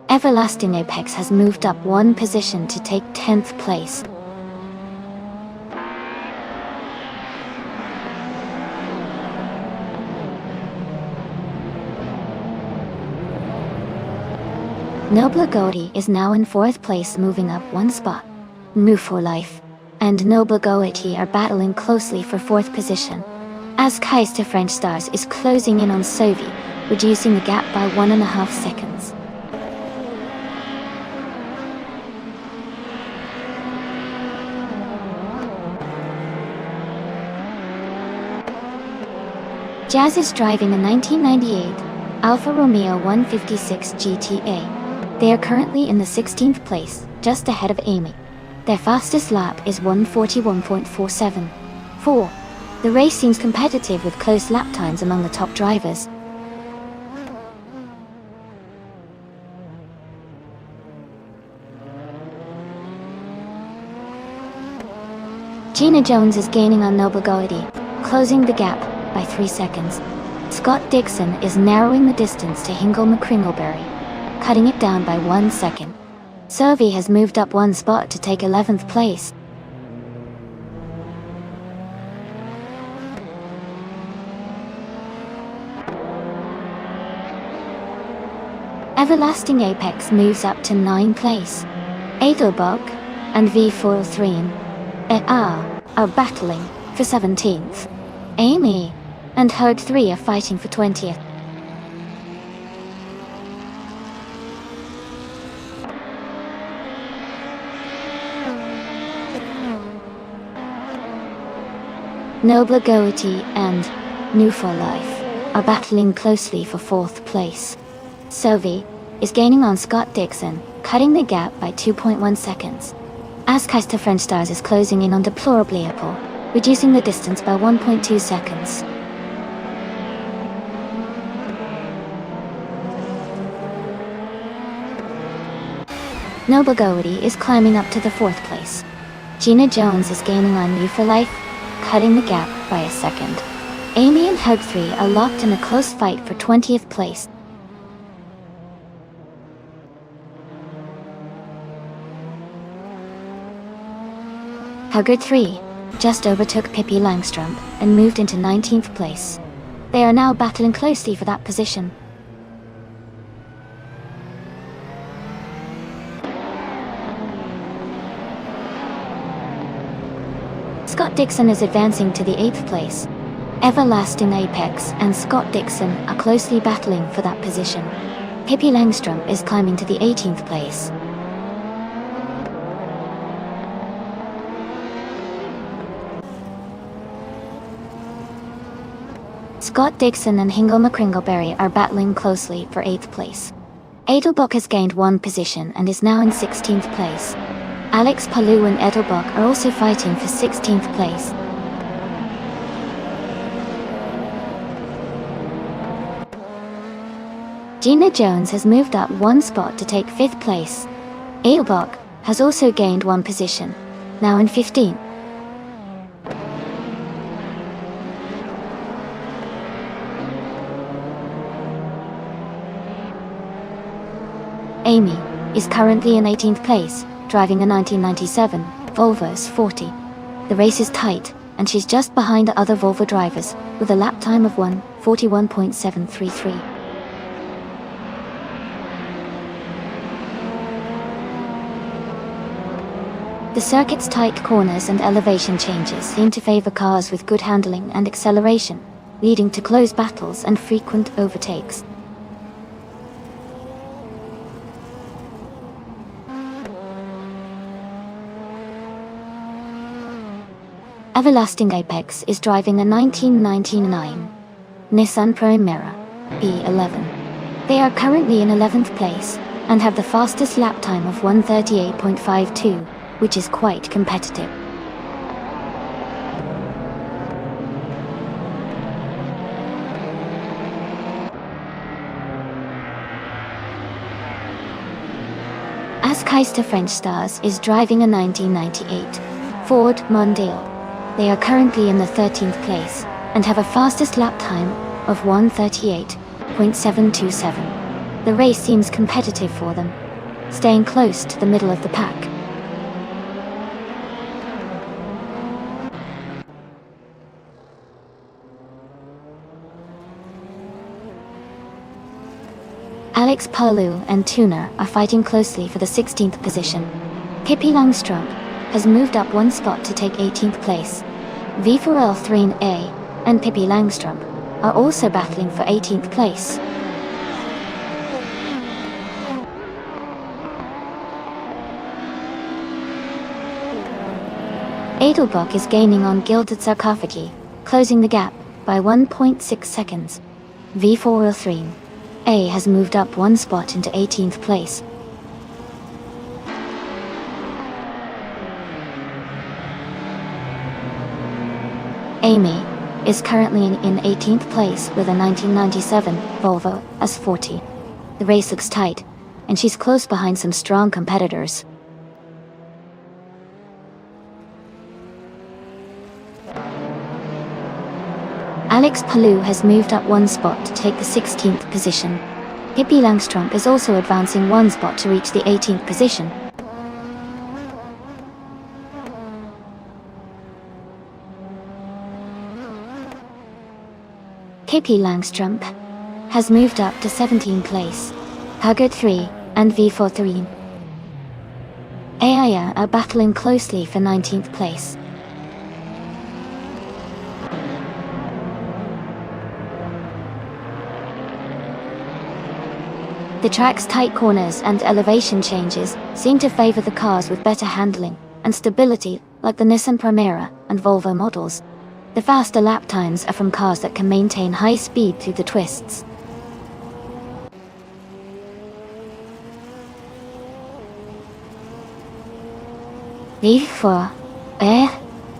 Everlasting Apex has moved up one position to take 10th place. Noble Goatee is now in 4th place, moving up one spot. Move for Life and Noble Goatee are battling closely for 4th position, as Keister French Stars is closing in on Sovi, reducing the gap by 1.5 seconds. Jazz is driving a 1998 Alfa Romeo 156 GTA. They are currently in the 16th place, just ahead of Amy. Their fastest lap is 1:41.474. The race seems competitive with close lap times among the top drivers. Gina Jones is gaining on Noble Goatee, closing the gap by 3 seconds. Scott Dixon is narrowing the distance to Hingle McCringleberry, cutting it down by 1 second. Sovi has moved up one spot to take 11th place. Everlasting Apex moves up to 9th place. Adelbach and V403 et al. Are battling for 17th. Amy and Herd 3 are fighting for 20th. Noble Goatee and New for Life are battling closely for 4th place. Sovi is gaining on Scott Dixon, cutting the gap by 2.1 seconds. As Keister French Stars is closing in on Deplorably Apple, reducing the distance by 1.2 seconds. Noble Goatee is climbing up to the 4th place. Gina Jones is gaining on New for Life, cutting the gap by a second. Amy and Hug 3 are locked in a close fight for 20th place. Huggard 3 just overtook Pippi Langstrump and moved into 19th place. They are now battling closely for that position. Scott Dixon is advancing to the 8th place. Everlasting Apex and Scott Dixon are closely battling for that position. Pippi Langstrump is climbing to the 18th place. Scott Dixon and Hingle McCringleberry are battling closely for 8th place. Adelbach has gained one position and is now in 16th place. Alex Palou and Edelbach are also fighting for 16th place. Gina Jones has moved up one spot to take 5th place. Edelbach has also gained one position, now in 15th. Amy is currently in 18th place, driving a 1997 Volvo S40. The race is tight, and she's just behind the other Volvo drivers, with a lap time of 1:41.733. The circuit's tight corners and elevation changes seem to favor cars with good handling and acceleration, leading to close battles and frequent overtakes. Everlasting Apex is driving a 1999 Nissan Primera B11. They are currently in 11th place and have the fastest lap time of 1:38.52, which is quite competitive. As Keister French Stars is driving a 1998 Ford Mondeo. They are currently in the 13th place. and have a fastest lap time of 1:38.727. The race seems competitive for them, staying close to the middle of the pack. Alex Palou and Tuna are fighting closely for the 16th position. Pippi Langstrump has moved up one spot to take 18th place. V4L3A and Pippi Langstrump are also battling for 18th place. Edelbrock is gaining on Gilded Sarcophagi, closing the gap by 1.6 seconds. V4L3A has moved up one spot into 18th place. Amy is currently in 18th place with a 1997 Volvo S40. The race looks tight, and she's close behind some strong competitors. Alex Palou has moved up one spot to take the 16th position. Pippi Langstrump is also advancing one spot to reach the 18th position. Pippi Langstrump has moved up to 17th place. Haggard 3 and V43 Aya are battling closely for 19th place. The track's tight corners and elevation changes seem to favor the cars with better handling and stability, like the Nissan Primera and Volvo models. The faster lap times are from cars that can maintain high speed through the twists. V4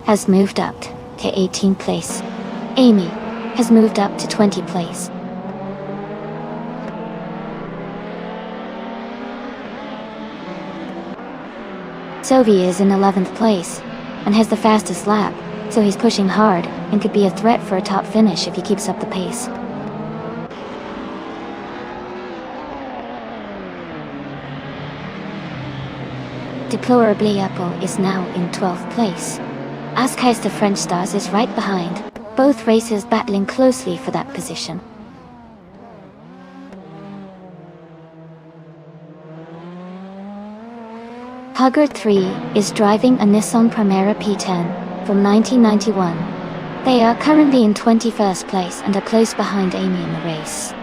has moved up to 18th place. Amy has moved up to 20th place. Sovi is in 11th place and has the fastest lap, so he's pushing hard and could be a threat for a top finish if he keeps up the pace. Deplorably Apple is now in 12th place. Askeister French Stars is right behind, both racers battling closely for that position. Haggard 3 is driving a Nissan Primera P10 from 1991. They are currently in 21st place and are close behind Amy in the race.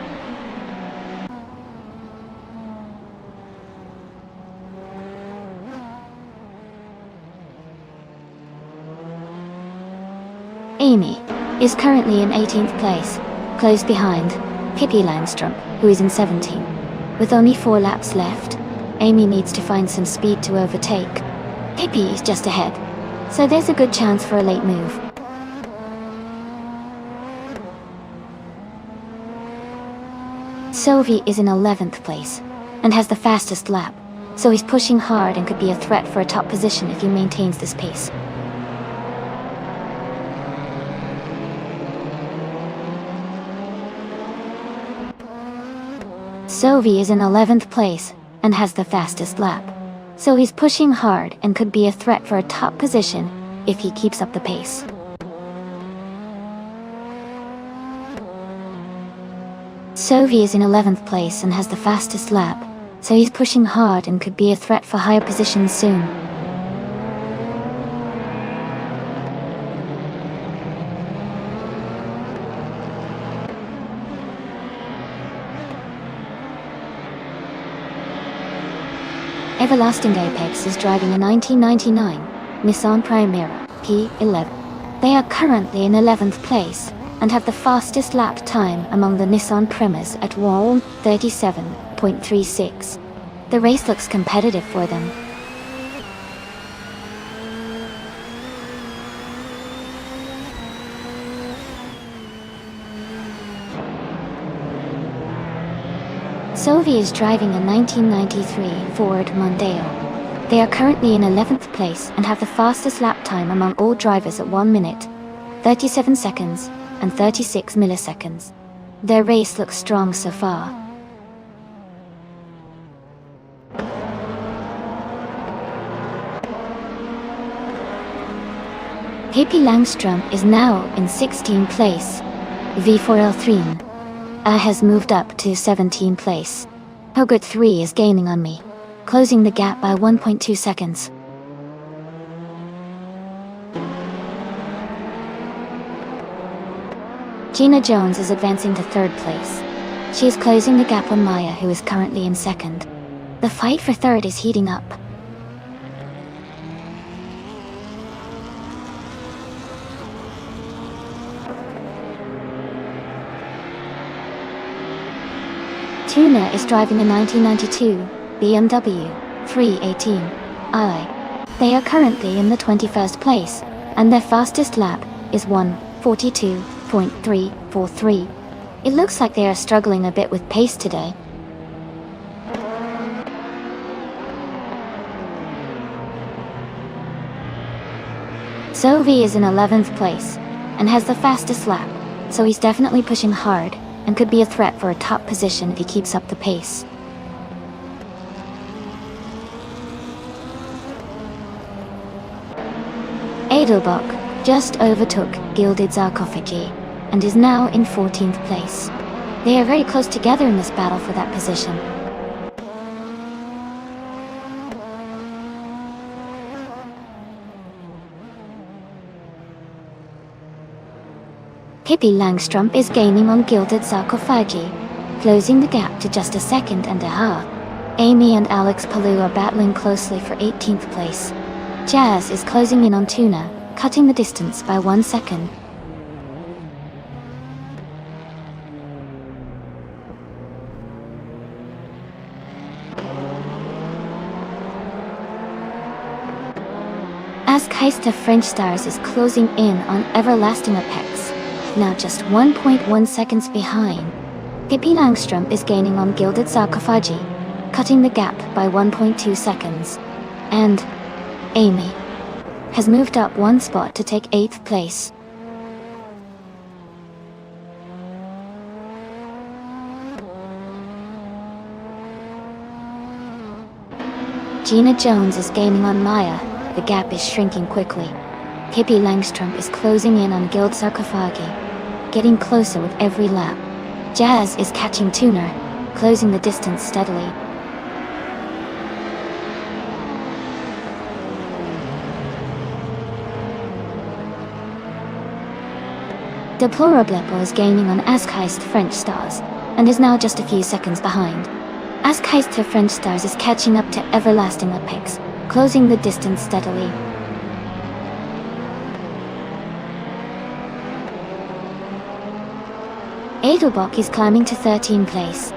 Amy is currently in 18th place, close behind Pippi Langstrump, who is in 17th. With only 4 laps left, Amy needs to find some speed to overtake. Pippi is just ahead, so there's a good chance for a late move. Sovi is in 11th place and has the fastest lap, so he's pushing hard and could be a threat for a top position if he maintains this pace. Sovi is in 11th place and has the fastest lap, so he's pushing hard and could be a threat for a top position if he keeps up the pace. Sovi is in 11th place and has the fastest lap, so he's pushing hard and could be a threat for higher positions soon. Everlasting Apex is driving a 1999 Nissan Primera P11. They are currently in 11th place and have the fastest lap time among the Nissan Primas at 1:37.36. The race looks competitive for them. Sovi is driving a 1993 Ford Mondeo. They are currently in 11th place and have the fastest lap time among all drivers at 1 minute, 37 seconds, and 36 milliseconds. Their race looks strong so far. KP Langstrom is now in 16th place. V4L3 has moved up to 17th place. Hogurt 3 is gaining on me, closing the gap by 1.2 seconds. Gina Jones is advancing to 3rd place. She is closing the gap on Maya, who is currently in 2nd. The fight for 3rd is heating up. Tuna is driving a 1992 BMW 318i. They are currently in the 21st place, and their fastest lap is 1:42.343. It looks like they are struggling a bit with pace today. Sovi is in 11th place, and has the fastest lap, so he's definitely pushing hard, and could be a threat for a top position if he keeps up the pace. Edelbach just overtook Gilded Sarcophagi, and is now in 14th place. They are very close together in this battle for that position. Pippi Langstrom is gaining on Gilded Sarcophagi, closing the gap to just a second and a half. Amy and Alex Palou are battling closely for 18th place. Jazz is closing in on Tuna, cutting the distance by 1 second. Askheister French Stars is closing in on Everlasting Apex, now just 1.1 seconds behind. Pippi Langstrom is gaining on Gilded Sarcophagi, cutting the gap by 1.2 seconds. And Amy has moved up 1 spot to take 8th place. Gina Jones is gaining on Maya. The gap is shrinking quickly. Pippi Langstrom is closing in on Gilded Sarcophagi, getting closer with every lap. Jazz is catching Tuna, closing the distance steadily. Deplorable is gaining on Askheister French Stars, and is now just a few seconds behind. Askheister French Stars is catching up to Everlasting Apex, closing the distance steadily. Edelbach is climbing to 13th place.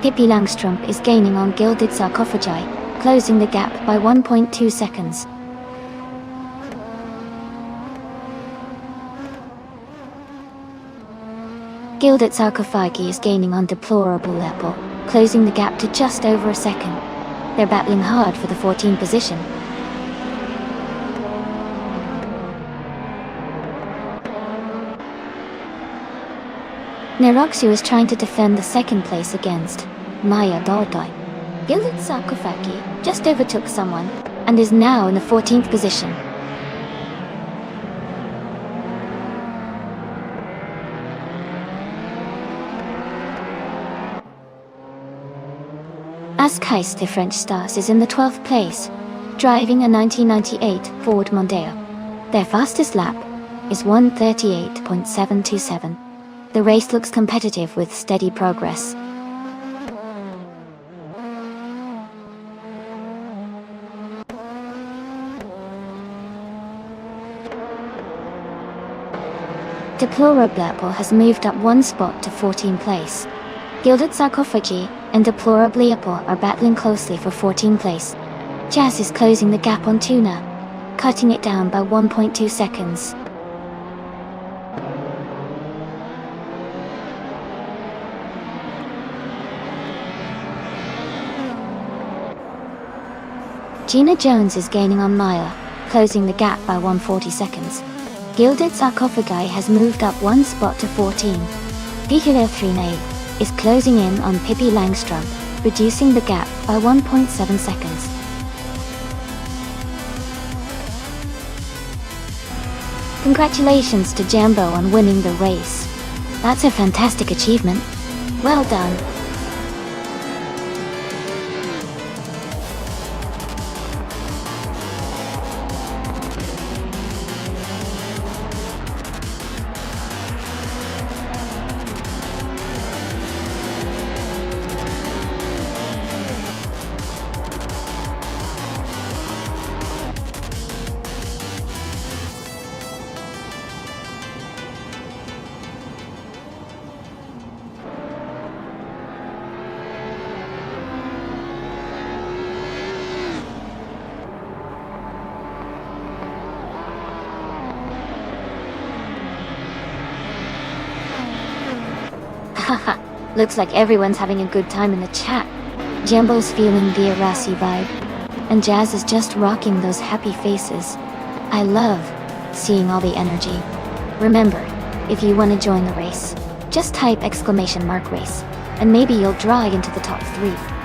Pippi Langstrom is gaining on Gilded Sarcophagi, closing the gap by 1.2 seconds. Gilded Sarcophagi is gaining on Deplorable Level, closing the gap to just over a second. They're battling hard for the 14th position. Neroxu is trying to defend the 2nd place against Maya Dordai. Gilded Sarcophagi just overtook someone, and is now in the 14th position. Askheister French Stars is in the 12th place, driving a 1998 Ford Mondeo. Their fastest lap is 1:38.727. The race looks competitive with steady progress. Deplorable has moved up 1 spot to 14th place. Gilded Sarcophagi and Deplorably Apple are battling closely for 14th place. Jazz is closing the gap on Tuna, cutting it down by 1.2 seconds. Gina Jones is gaining on Maya, closing the gap by 140 seconds. Gilded Sarcophagi has moved up one spot to 14. Piccolo 3A is closing in on Pippi Langstrumpf, reducing the gap by 1.7 seconds. Congratulations to Jambo on winning the race. That's a fantastic achievement. Well done. Haha, looks like everyone's having a good time in the chat. Jambo's feeling the Arasi vibe, and Jazz is just rocking those happy faces. I love seeing all the energy. Remember, if you want to join the race, just type !race, and maybe you'll draw into the top 3.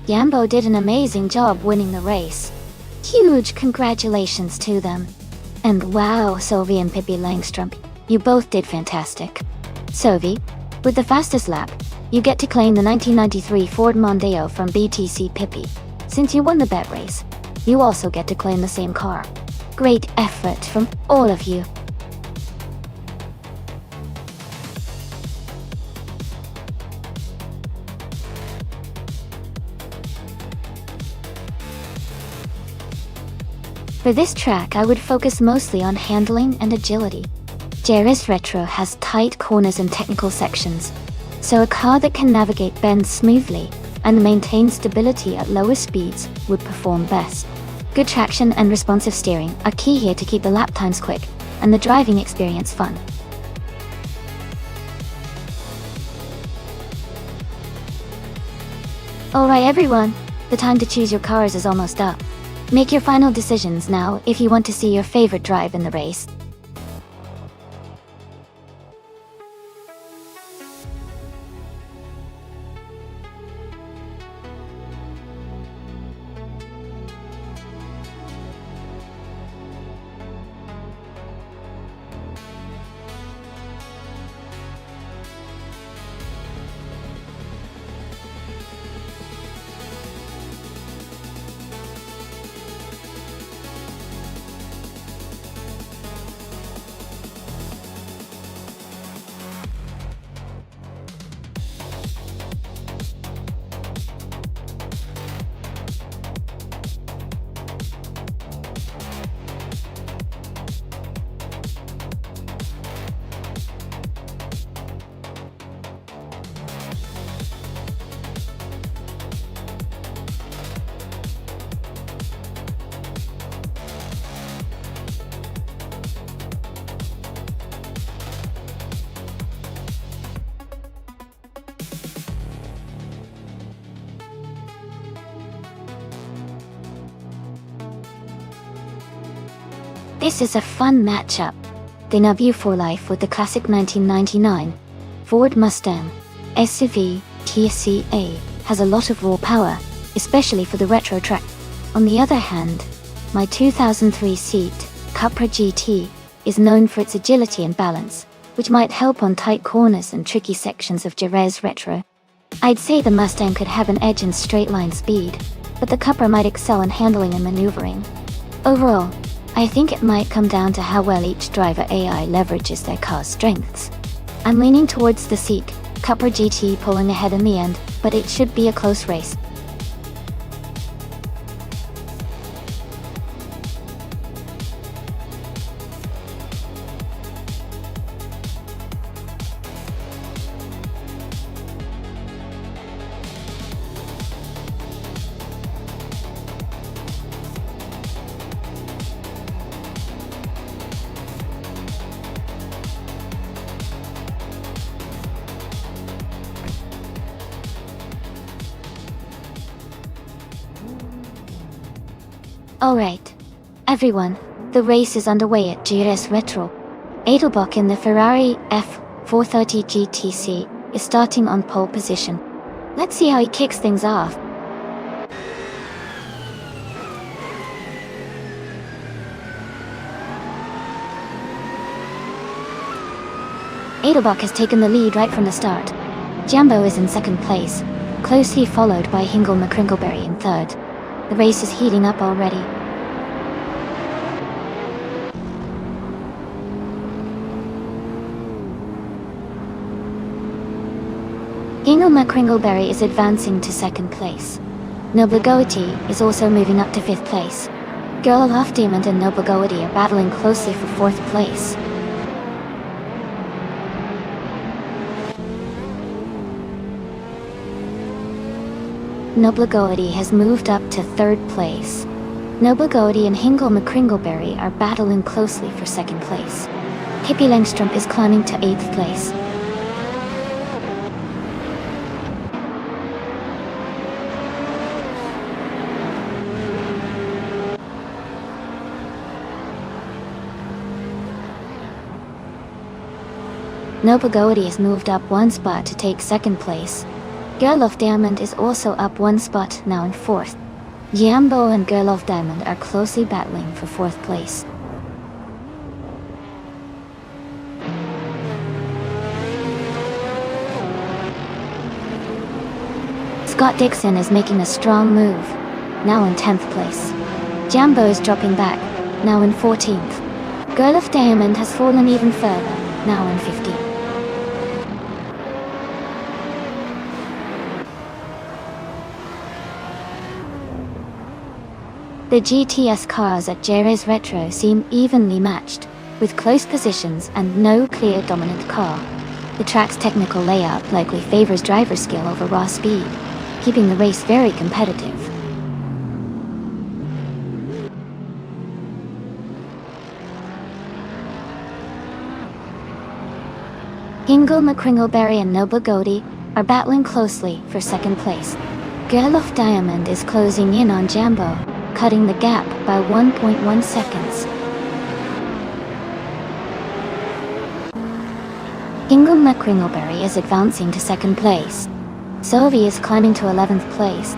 Jambo did an amazing job winning the race. Huge congratulations to them. And wow, Sovi and Pippi Langstrumpf, you both did fantastic. Sovi, with the fastest lap, you get to claim the 1993 Ford Mondeo from BTC Pippi. Since you won the bet race, you also get to claim the same car. Great effort from all of you. For this track, I would focus mostly on handling and agility. Jerez Retro has tight corners and technical sections, so a car that can navigate bends smoothly and maintain stability at lower speeds would perform best. Good traction and responsive steering are key here to keep the lap times quick and the driving experience fun. Alright everyone, the time to choose your cars is almost up. Make your final decisions now if you want to see your favorite drive in the race. This is a fun matchup. The Nabu for life with the classic 1999 Ford Mustang SUV TCA has a lot of raw power, especially for the retro track. On the other hand, my 2003 seat Cupra GT is known for its agility and balance, which might help on tight corners and tricky sections of Jerez Retro. I'd say the Mustang could have an edge in straight line speed, but the Cupra might excel in handling and maneuvering. Overall, I think it might come down to how well each driver AI leverages their car's strengths. I'm leaning towards the Seek Cupra GT pulling ahead in the end, but it should be a close race. Alright. Everyone, the race is underway at GS Retro. Edelbach in the Ferrari F430 GTC is starting on pole position. Let's see how he kicks things off. Edelbach has taken the lead right from the start. Jambo is in second place, closely followed by Hingle McCrinkleberry in third. The race is heating up already. Hingle McCrinkleberry is advancing to second place. Noble Goatee is also moving up to fifth place. Girl of Diamond and Noble Goatee are battling closely for fourth place. Noble Goatee has moved up to third place. Noble Goatee and Hingle McCrinkleberry are battling closely for second place. Hippie Langstrom is climbing to 8th place. Noble Goatee has moved up one spot to take second place. Girl of Diamond is also up one spot, now in fourth. Jambo and Girl of Diamond are closely battling for fourth place. Scott Dixon is making a strong move, now in 10th place. Jambo is dropping back, now in 14th. Girl of Diamond has fallen even further, now in 15th. The GTS cars at GS Retro seem evenly matched, with close positions and no clear dominant car. The track's technical layout likely favors driver skill over raw speed, keeping the race very competitive. Hingle McCrinkleberry and Noble Goatee are battling closely for second place. Girl of Diamond is closing in on Jambo, cutting the gap by 1.1 seconds. Hingle McCrinkleberry is advancing to second place. Sovi is climbing to 11th place.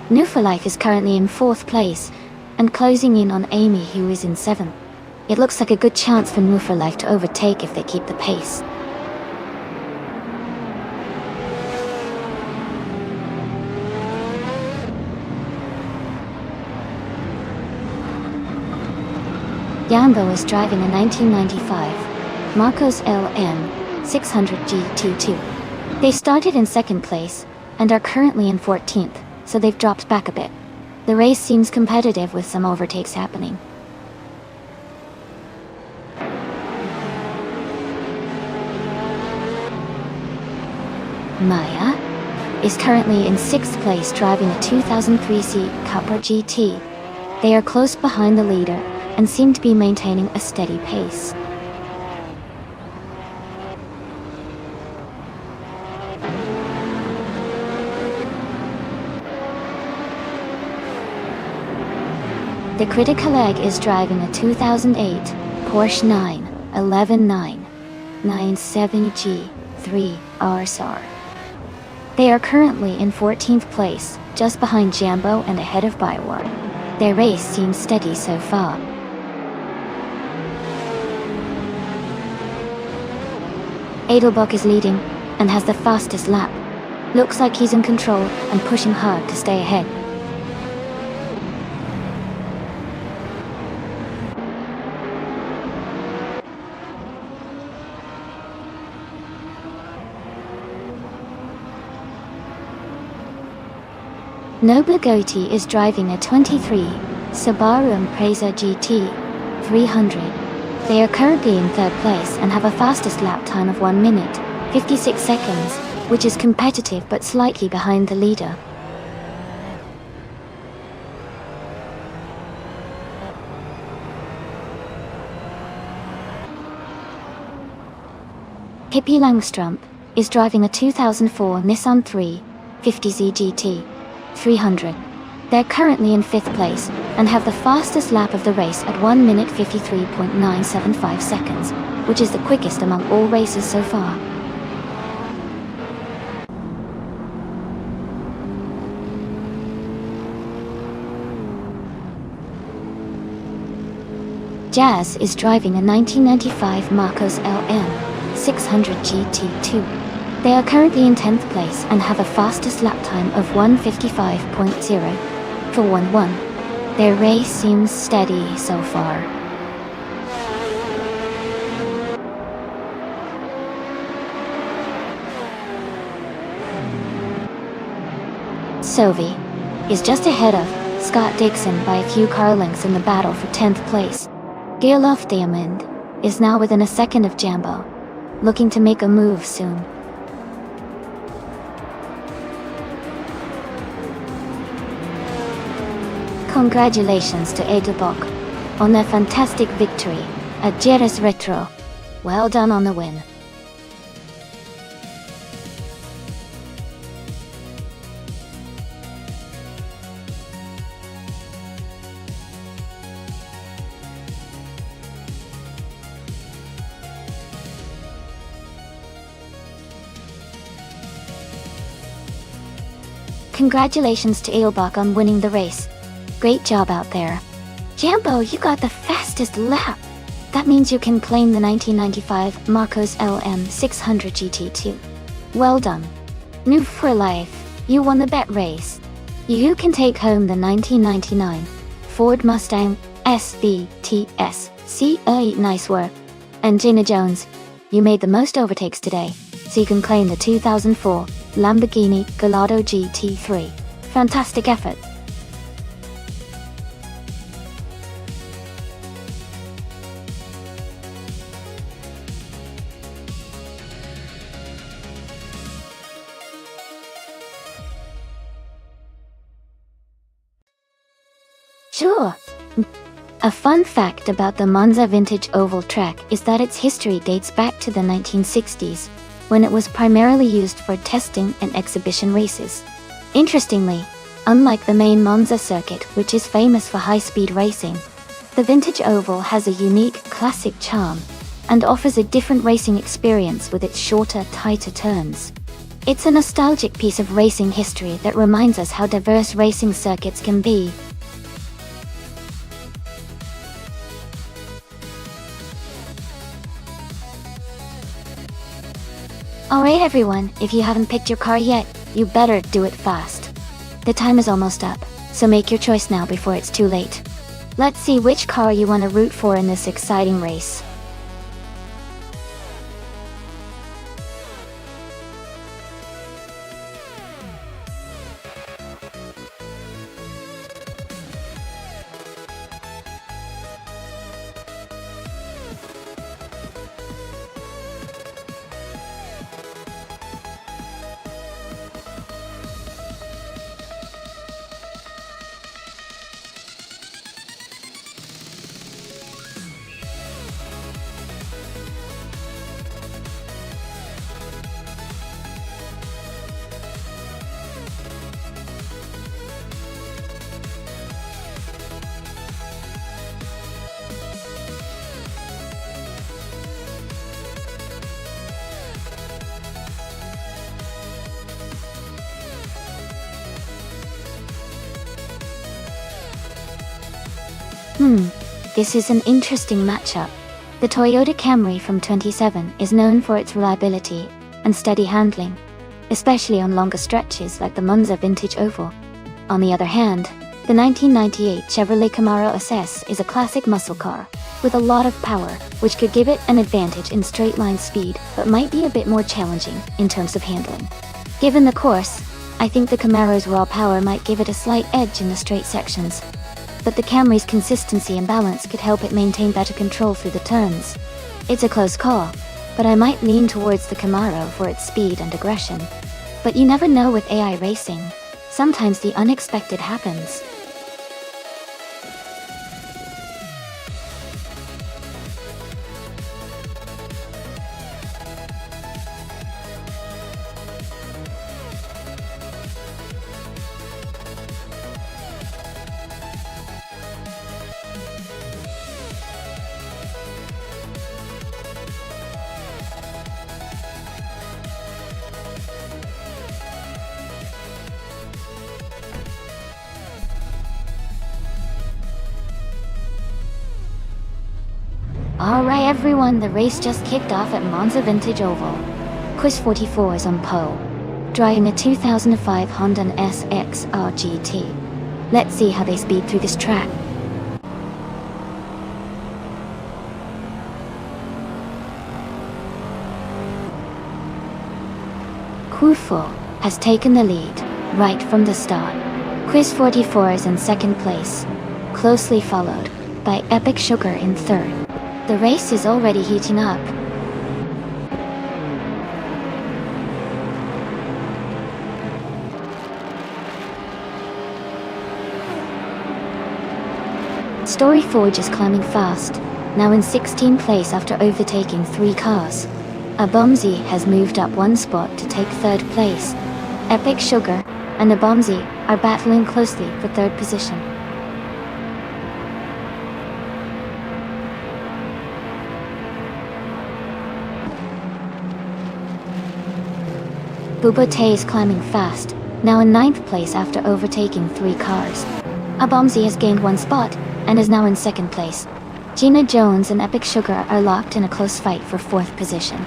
New for Life is currently in 4th place, and closing in on Amy, who is in 7th. It looks like a good chance for New for Life to overtake if they keep the pace. Jambo is driving a 1995 Marcos LM 600 G22. They started in second place and are currently in 14th, so they've dropped back a bit. The race seems competitive with some overtakes happening. Maya is currently in 6th place driving a 2003 Cupra GT. They are close behind the leader and seem to be maintaining a steady pace. The Critical Egg is driving a 2008 Porsche 911 RSR. They are currently in 14th place, just behind Jambo and ahead of Bywar. Their race seems steady so far. Edelbach is leading and has the fastest lap. Looks like he's in control and pushing hard to stay ahead. Noble Goatee is driving a 23 Subaru Impreza GT 300. They are currently in 3rd place and have a fastest lap time of 1 minute, 56 seconds, which is competitive but slightly behind the leader. Hippie Langstrom is driving a 2004 Nissan 350Z GT 300. They're currently in 5th place and have the fastest lap of the race at 1 minute 53.975 seconds, which is the quickest among all races so far. Jazz is driving a 1995 Marcos LM 600 GT2. They are currently in 10th place and have a fastest lap time of 1:55.0 for 1-1. Their race seems steady so far. Sovi is just ahead of Scott Dixon by a few car lengths in the battle for 10th place. Gerlof Diamond is now within a second of Jambo, looking to make a move soon. Congratulations to Edelbock on their fantastic victory at Jerez Retro. Well done on the win. Congratulations to Edelbock on winning the race. Great job out there. Jambo, you got the fastest lap. That means you can claim the 1995 Marcos LM 600 GT2. Well done. New for life, you won the bet race. You can take home the 1999 Ford Mustang SVTS. Nice work. And Gina Jones, you made the most overtakes today, so you can claim the 2004 Lamborghini Gallardo GT3. Fantastic effort. Sure. A fun fact about the Monza Vintage Oval track is that its history dates back to the 1960s, when it was primarily used for testing and exhibition races. Interestingly, unlike the main Monza circuit, which is famous for high-speed racing, the Vintage Oval has a unique, classic charm and offers a different racing experience with its shorter, tighter turns. It's a nostalgic piece of racing history that reminds us how diverse racing circuits can be. Alright everyone, if you haven't picked your car yet, you better do it fast. The time is almost up, so make your choice now before it's too late. Let's see which car you want to root for in this exciting race. This is an interesting matchup. The Toyota Camry from 27 is known for its reliability and steady handling, especially on longer stretches like the Monza Vintage Oval. On the other hand, the 1998 Chevrolet Camaro SS is a classic muscle car with a lot of power, which could give it an advantage in straight-line speed, but might be a bit more challenging in terms of handling. Given the course, I think the Camaro's raw power might give it a slight edge in the straight sections, but the Camry's consistency and balance could help it maintain better control through the turns. It's a close call, but I might lean towards the Camaro for its speed and aggression. But you never know with AI racing. Sometimes the unexpected happens. Alright everyone, the race just kicked off at Monza Vintage Oval. Quiz 44 is on pole, driving a 2005 Honda SXR GT. Let's see how they speed through this track. Q4 has taken the lead right from the start. Quiz 44 is in second place, closely followed by Epic Sugar in third. The race is already heating up. Story Forge is climbing fast, now in 16th place after overtaking 3 cars. Abomzi has moved up 1 spot to take 3rd place. Epic Sugar and Abomzi are battling closely for 3rd position. Bubote is climbing fast, now in 9th place after overtaking 3 cars. Abomzi has gained 1 spot and is now in 2nd place. Gina Jones and Epic Sugar are locked in a close fight for 4th position.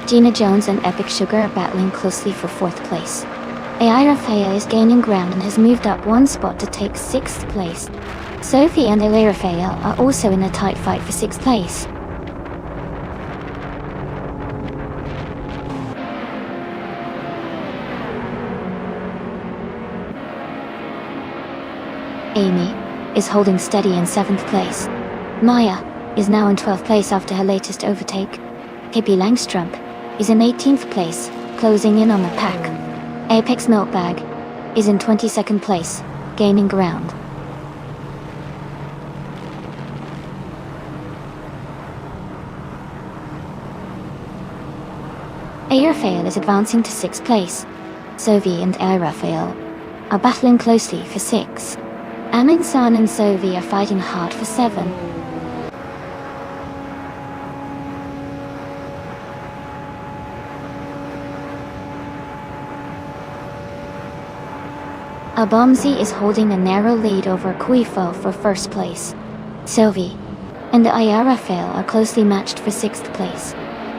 Gina Jones and Epic Sugar are battling closely for 4th place. AI Rafael is gaining ground and has moved up 1 spot to take 6th place. Sophie and AI Rafael are also in a tight fight for 6th place. Amy is holding steady in 7th place. Maya is now in 12th place after her latest overtake. Pippi Langstrup is in 18th place, closing in on the pack. Apex Milkbag is in 22nd place, gaining ground. Rafael is advancing to 6th place. Sophie and Rafael are battling closely for 6. Amin San and Sophie are fighting hard for 7. Abomzi is holding a narrow lead over Kuifo for 1st place. Sophie and Rafael are closely matched for 6th place.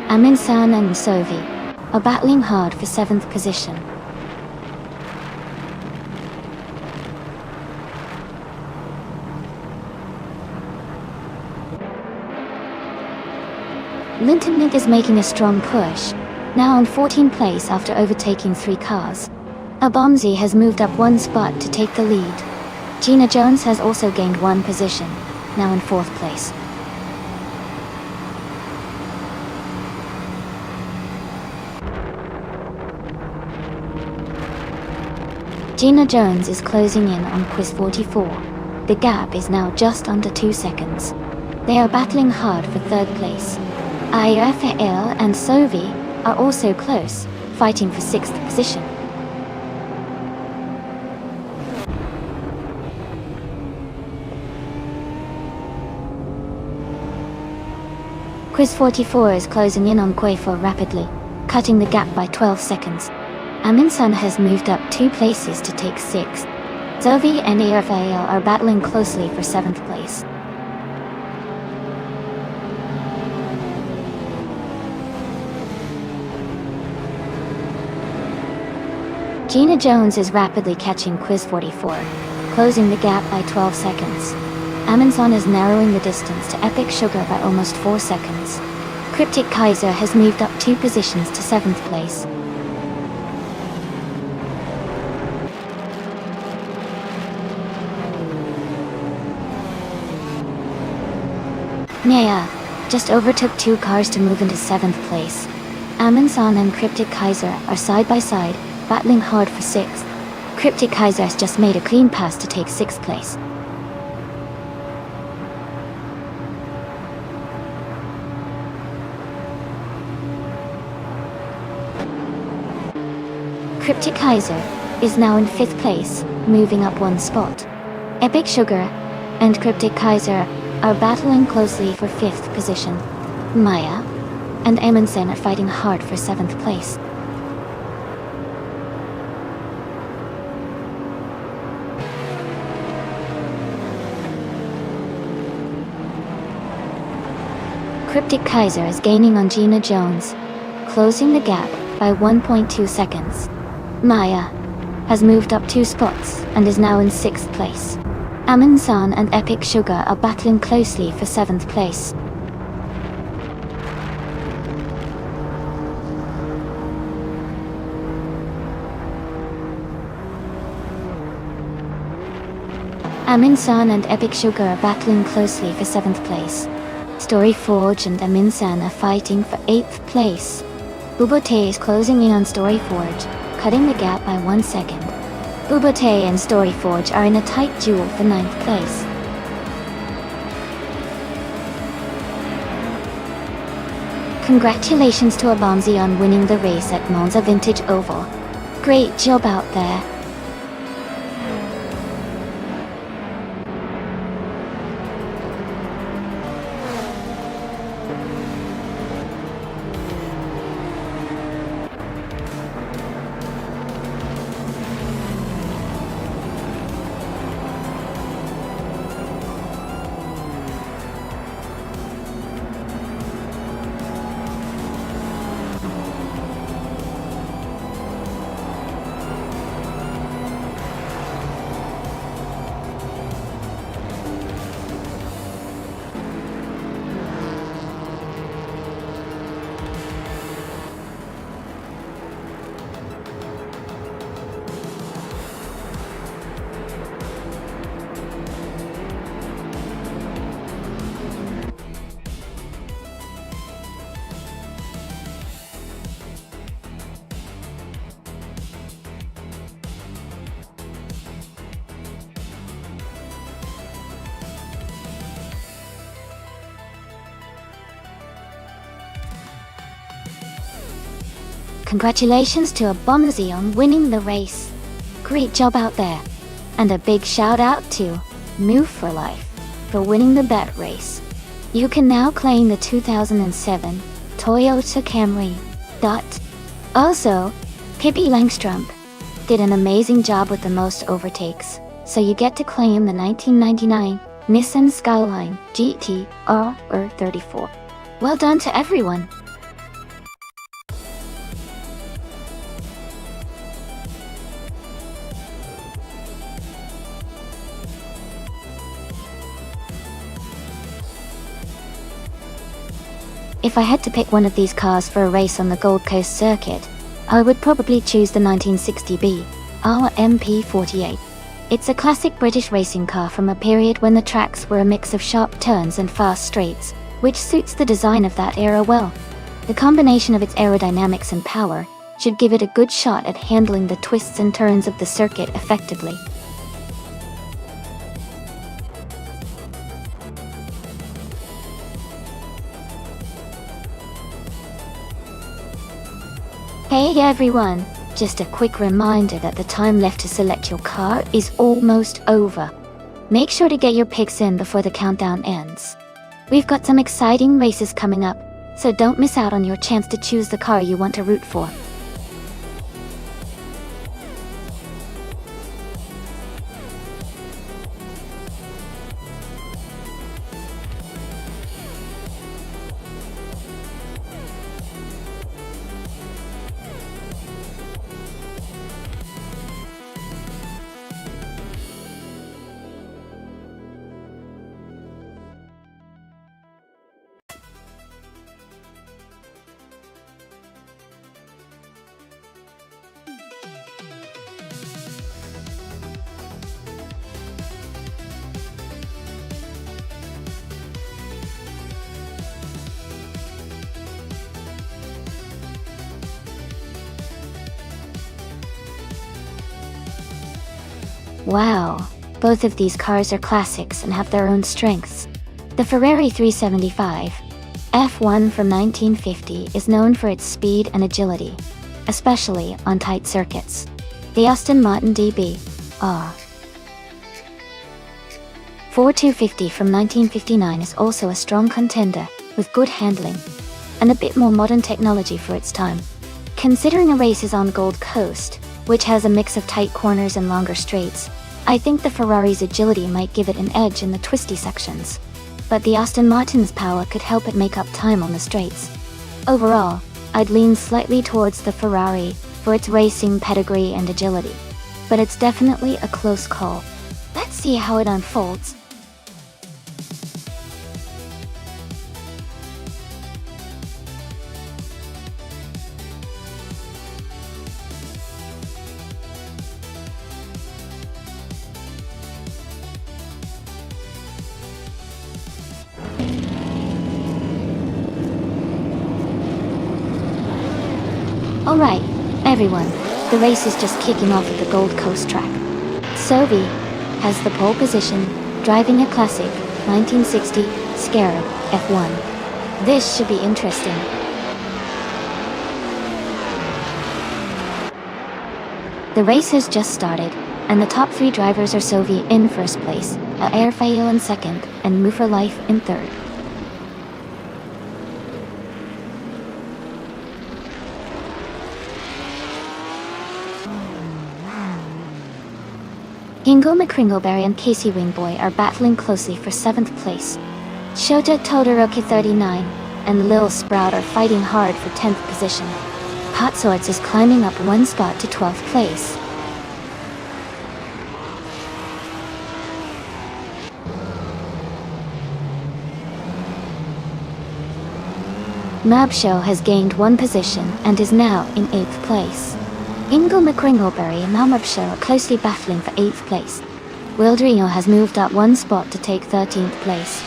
Amin San and Sophie are battling hard for 7th position. Lintonit is making a strong push, now in 14th place after overtaking 3 cars. Abomzi has moved up 1 spot to take the lead. Gina Jones has also gained 1 position, now in 4th place. Gina Jones is closing in on Quiz 44. The gap is now just under 2 seconds. They are battling hard for 3rd place. Rafael and Sophie are also close, fighting for 6th position. Quiz 44 is closing in on Kuifo rapidly, cutting the gap by 12 seconds. Aminsan has moved up 2 places to take 6th. Sophie and Rafael are battling closely for 7th place. Gina Jones is rapidly catching Quiz 44, closing the gap by 12 seconds. Aminsan is narrowing the distance to Epic Sugar by almost 4 seconds. Cryptic Kaiser has moved up 2 positions to 7th place. Naya just overtook 2 cars to move into 7th place. Aminsan and Cryptic Kaiser are side by side, battling hard for 6th. Cryptic Kaiser has just made a clean pass to take 6th place. Cryptic Kaiser is now in 5th place, moving up 1 spot. Epic Sugar and Cryptic Kaiser are battling closely for 5th position. Maya and Amundsen are fighting hard for 7th place. Cryptic Kaiser is gaining on Gina Jones, closing the gap by 1.2 seconds. Maya has moved up 2 spots and is now in 6th place. Amin San and Epic Sugar are battling closely for 7th place. Amin San and Epic Sugar are battling closely for 7th place. Story Forge and Amin San are fighting for 8th place. Bubote is closing in on Story Forge, cutting the gap by 1 second. Bubote and Story Forge are in a tight duel for 9th place. Congratulations to Abamzi on winning the race at Monza Vintage Oval. Great job out there. Congratulations to Abamzi on winning the race. Great job out there. And a big shout out to Move for Life for winning the bet race. You can now claim the 2007 Toyota Camry. Also, Pippi Langstrom did an amazing job with the most overtakes, so you get to claim the 1999 Nissan Skyline GT R34. Well done to everyone. If I had to pick one of these cars for a race on the Gold Coast circuit, I would probably choose the 1960B MP48. It's a classic British racing car from a period when the tracks were a mix of sharp turns and fast straights, which suits the design of that era well. The combination of its aerodynamics and power should give it a good shot at handling the twists and turns of the circuit effectively. Hey everyone, just a quick reminder that the time left to select your car is almost over. Make sure to get your picks in before the countdown ends. We've got some exciting races coming up, so don't miss out on your chance to choose the car you want to root for. Wow, both of these cars are classics and have their own strengths. The Ferrari 375 F1 from 1950 is known for its speed and agility, especially on tight circuits. The Aston Martin DB R 4250 from 1959 is also a strong contender, with good handling and a bit more modern technology for its time. Considering a race is on Gold Coast, which has a mix of tight corners and longer straights, I think the Ferrari's agility might give it an edge in the twisty sections. but the Aston Martin's power could help it make up time on the straights. Overall, I'd lean slightly towards the Ferrari for its racing pedigree and agility, but it's definitely a close call. Let's see how it unfolds. Alright, everyone, the race is just kicking off at the Gold Coast track. Sophie has the pole position, driving a classic 1960 Scarab F1. This should be interesting. The race has just started, and the top 3 drivers are Sophie in first place, Airfail in second, and Move for Life in third. Ingo McCringleberry and Casey Wingboy are battling closely for 7th place. Shota Todoroki 39 and Lil Sprout are fighting hard for 10th position. Hot Swords is climbing up 1 spot to 12th place. Mabshow has gained 1 position and is now in 8th place. Ingo McCringleberry and Mabshow are closely battling for 8th place. Wildrino has moved up 1 spot to take 13th place.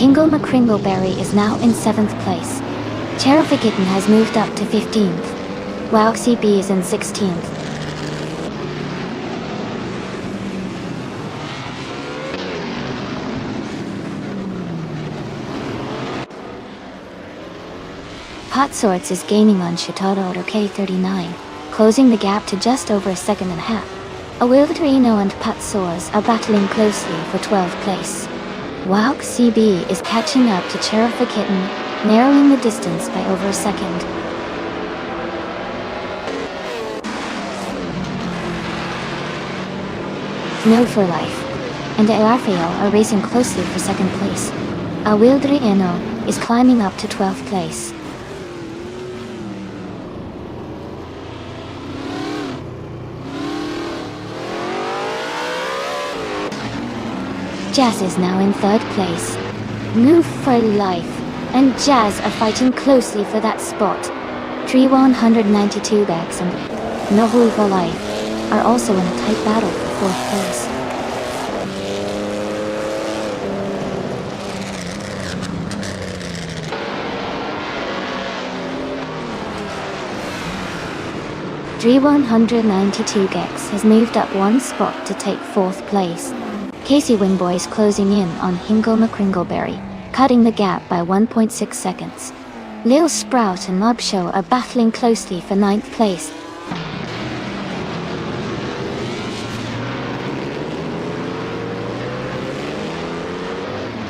Ingo McCringleberry is now in 7th place. Cherofigitten has moved up to 15th. Wow CB is in 16th. Hot Swords is gaining on Shotaro K39, closing the gap to just over a second and a half. Awildrino and Pat Soares are battling closely for 12th place. Wow CB is catching up to Cherofigitten, narrowing the distance by over a second. No for Life and Airfail are racing closely for 2nd place. Awildrino is climbing up to 12th place. Jazz is now in 3rd place. Move for Life and Jazz are fighting closely for that spot. 192 X and Nohu for Life are also in a tight battle for 4th place. G192 Gex has moved up 1 spot to take 4th place. Casey Wingboy is closing in on Ingo McCringleberry, cutting the gap by 1.6 seconds. Lil Sprout and Mabshow are battling closely for 9th place.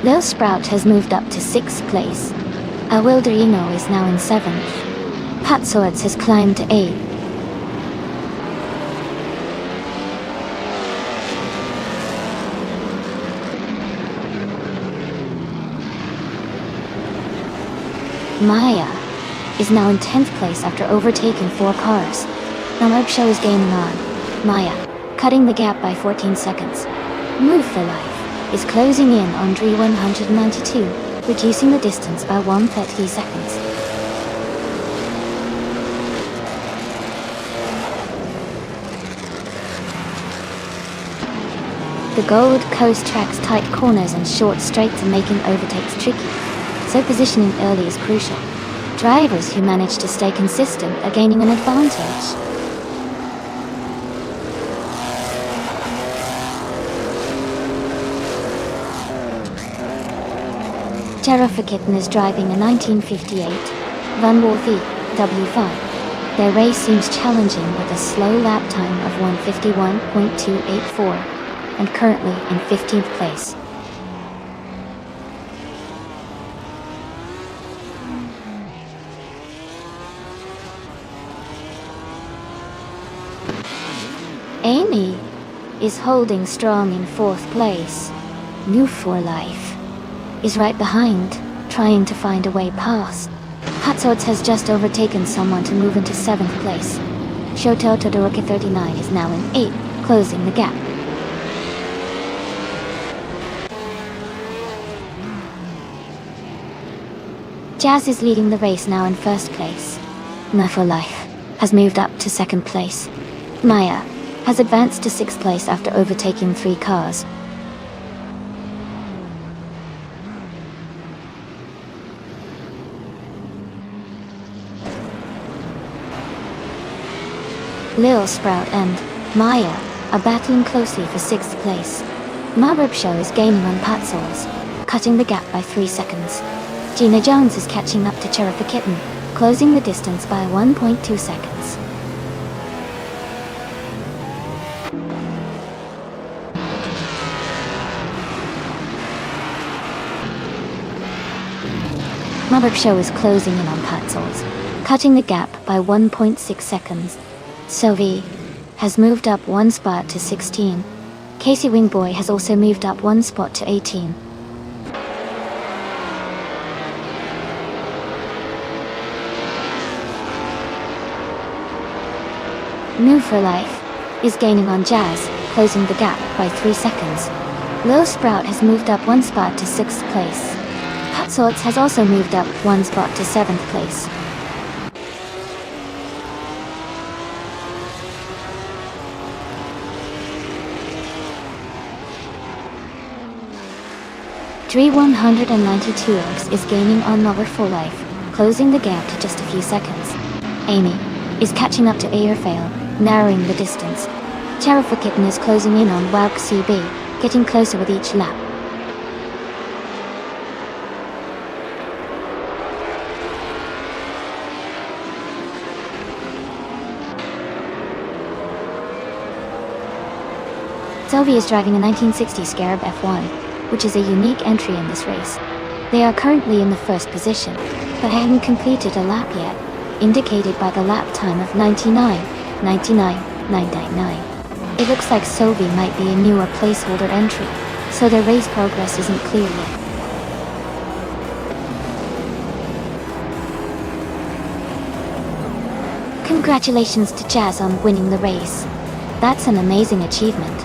Lil Sprout has moved up to 6th place. Awildrino is now in 7th. Pat Swords has climbed to 8th. Maya is now in 10th place after overtaking 4 cars. Now Mabshow is gaining on Maya, cutting the gap by 14 seconds. Move for Life is closing in on Dre 192, reducing the distance by 130 seconds. The Gold Coast track's tight corners and short straights are making overtakes tricky, so positioning early is crucial. Drivers who manage to stay consistent are gaining an advantage. Cherofigitten is driving a 1958 Van Worthy W5. Their race seems challenging with a slow lap time of 151.284 and currently in 15th place. Amy is holding strong in 4th place. New for Life is right behind, trying to find a way past. Hot Swords has just overtaken someone to move into 7th place. Shoto Todoroki 39 is now in 8th, closing the gap. Jazz is leading the race now in 1st place. New for Life has moved up to 2nd place. Maya has advanced to 6th place after overtaking 3 cars. Lil Sprout and Maya are battling closely for 6th place. Maburb Show is gaining on Patsols, cutting the gap by 3 seconds. Gina Jones is catching up to Cherry Kitten, closing the distance by 1.2 seconds. Maburb Show is closing in on Patsols, cutting the gap by 1.6 seconds. Sylvie has moved up 1 spot to 16. Casey Wingboy has also moved up 1 spot to 18. New for Life is gaining on Jazz, closing the gap by 3 seconds. Lil Sprout has moved up 1 spot to 6th place. Hot Swords has also moved up 1 spot to 7th place. Dre 192X is gaining on New for Life, closing the gap to just a few seconds. Amy is catching up to Airfail, narrowing the distance. Cherry Kitten is closing in on Wag CB, getting closer with each lap. Sylvie is driving a 1960 Scarab F1, which is a unique entry in this race. They are currently in the 1st position, but haven't completed a lap yet, indicated by the lap time of 99.999. It looks like Sylvie might be a newer placeholder entry, so their race progress isn't clear yet. Congratulations to Jazz on winning the race. That's an amazing achievement.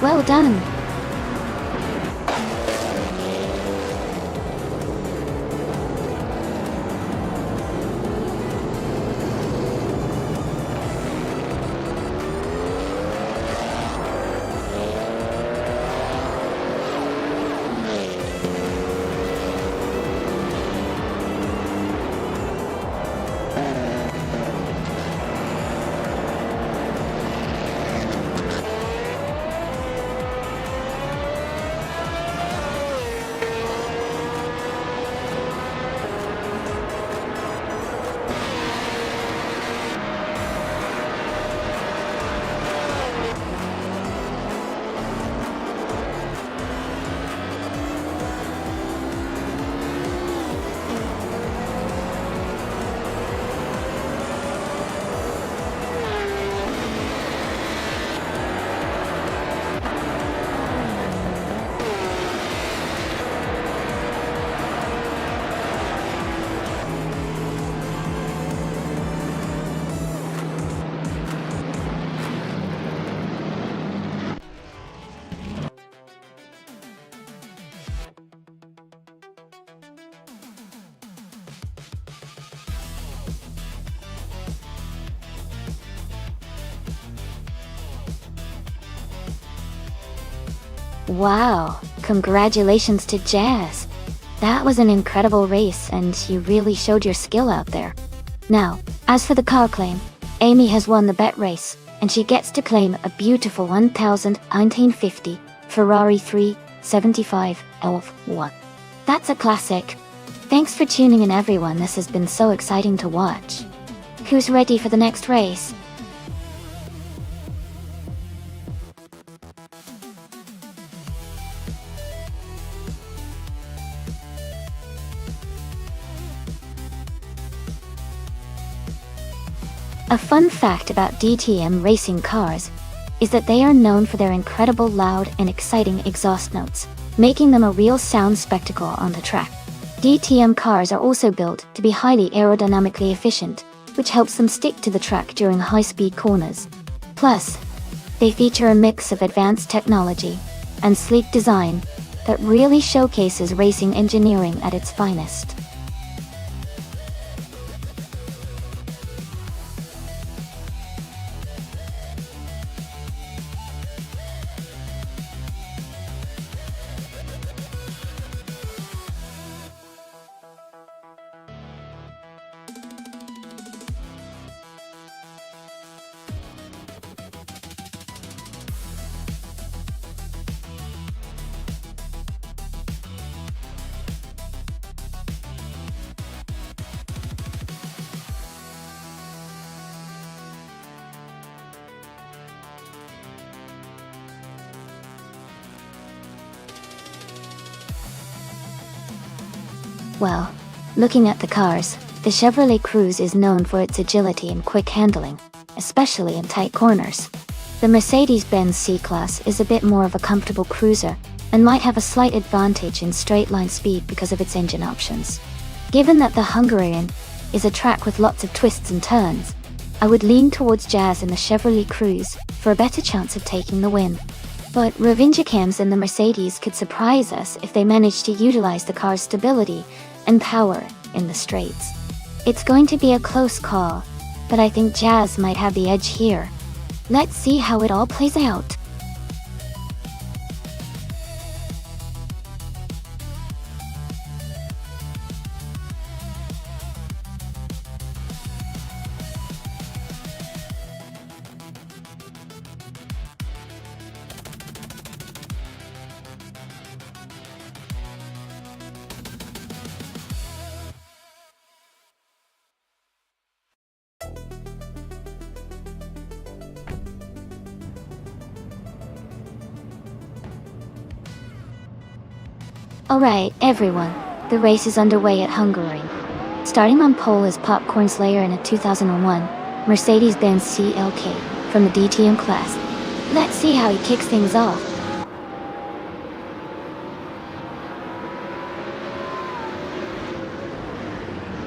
Well done! Wow, congratulations to Jazz. That was an incredible race and you really showed your skill out there. Now, as for the car claim, Amy has won the bet race and she gets to claim a beautiful 1950 Ferrari 375 F1. That's a classic. Thanks for tuning in everyone, this has been so exciting to watch. Who's ready for the next race? A fun fact about DTM racing cars. is that they are known for their incredible loud and exciting exhaust notes, making them a real sound spectacle on the track. DTM cars are also built to be highly aerodynamically efficient, which helps them stick to the track during high-speed corners. Plus, they feature a mix of advanced technology and sleek design that really showcases racing engineering at its finest. Well, looking at the cars, the Chevrolet Cruze is known for its agility and quick handling, especially in tight corners. The Mercedes-Benz C-Class is a bit more of a comfortable cruiser and might have a slight advantage in straight-line speed because of its engine options. Given that the Hungarian is a track with lots of twists and turns, I would lean towards Jazz in the Chevrolet Cruze for a better chance of taking the win. But Revingicams and the Mercedes could surprise us if they manage to utilize the car's stability and power in the straights. It's going to be a close call, but I think Jazz might have the edge here. Let's see how it all plays out. Alright, everyone, the race is underway at Hungary. Starting on pole is Popcorn Slayer in a 2001 Mercedes-Benz CLK from the DTM class. Let's see how he kicks things off.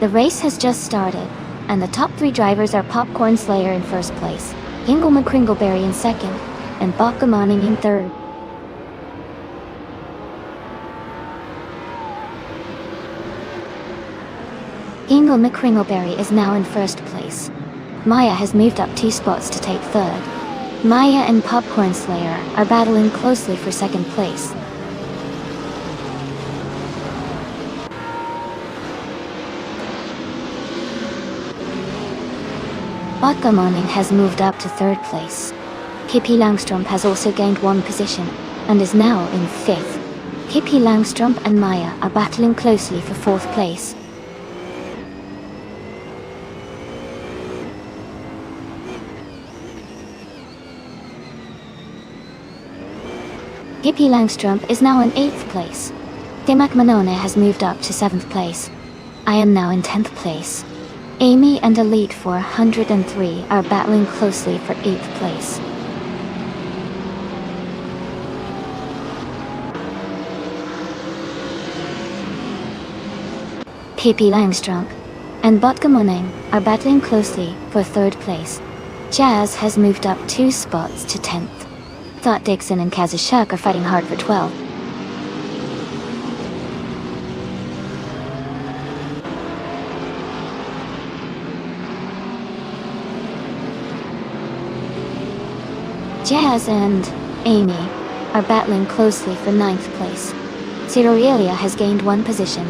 The race has just started, and the top three drivers are Popcorn Slayer in first place, Hingle McCringleberry in second, and Bockamoning in third. Hingle McCringleberry is now in first place. Maya has moved up 2 spots to take third. Maya and Popcorn Slayer are battling closely for second place. Bockamoning has moved up to third place. Pippi Langström has also gained 1 position and is now in fifth. Pippi Langström and Maya are battling closely for fourth place. Pippi Langström is now in 8th place. Timak Manone has moved up to 7th place. I am now in 10th place. Amy and Elite 403 are battling closely for 8th place. Pippi Langström and Botkamoning are battling closely for 3rd place. Jazz has moved up 2 spots to 10th. Thought Dixon and Kazushuk are fighting hard for 12th. Jazz and Amy are battling closely for 9th place. Ciroelia has gained 1 position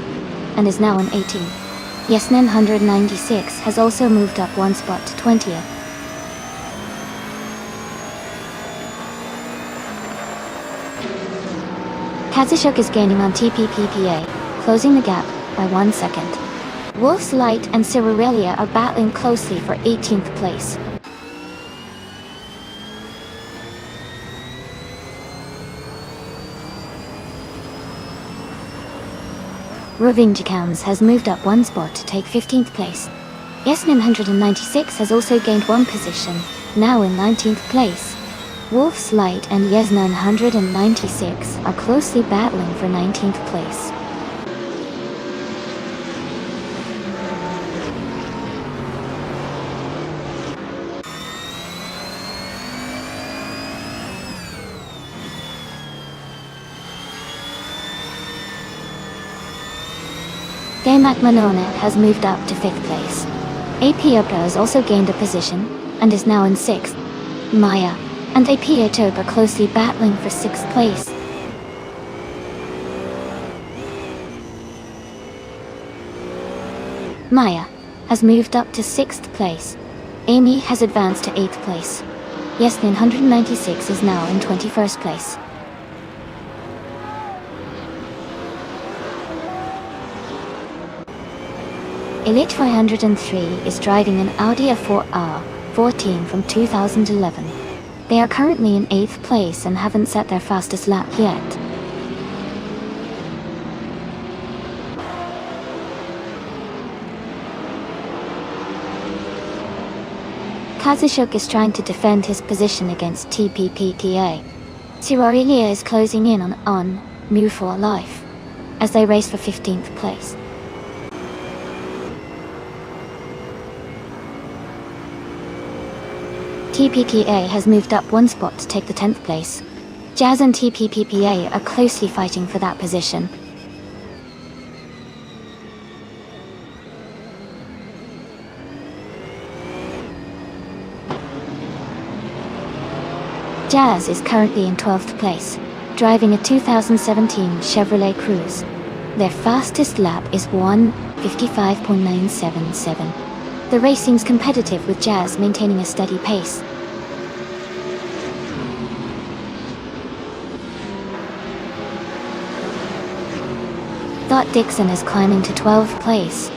and is now in 18th. Yesnin 196 has also moved up 1 spot to 20th. Kazushuk is gaining on TPPPA, closing the gap by 1 second. Wolf's Light and Ciroelia are battling closely for 18th place. Rovingicams has moved up 1 spot to take 15th place. Yesnin 196 has also gained 1 position, now in 19th place. Wolf's Light and Yesna 196 are closely battling for 19th place. Daymak Manone has moved up to 5th place. AP Upra has also gained a position and is now in 6th. Maya and AP Etope are closely battling for 6th place. Maya has moved up to 6th place. Amy has advanced to 8th place. Yasmin 196 is now in 21st place. Elite 503 is driving an Audi A4R 14 from 2011. They are currently in 8th place and haven't set their fastest lap yet. Kazushuk is trying to defend his position against TPPTA. Sirorilia is closing in on Mu for Life as they race for 15th place. TPPA has moved up one spot to take the 10th place. Jazz and TPPPA are closely fighting for that position. Jazz is currently in 12th place, driving a 2017 Chevrolet Cruze. Their fastest lap is 1:55.977. The racing's competitive with Jazz maintaining a steady pace. Dot Dixon is climbing to 12th place.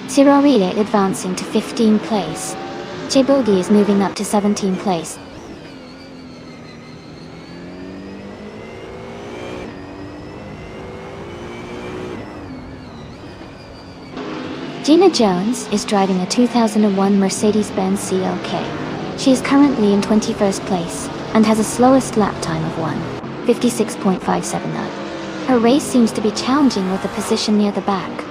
Sirorile advancing to 15th place. Chebogi is moving up to 17th place. Gina Jones is driving a 2001 Mercedes-Benz CLK. She is currently in 21st place and has a slowest lap time of 1:56.579. Her race seems to be challenging with a position near the back.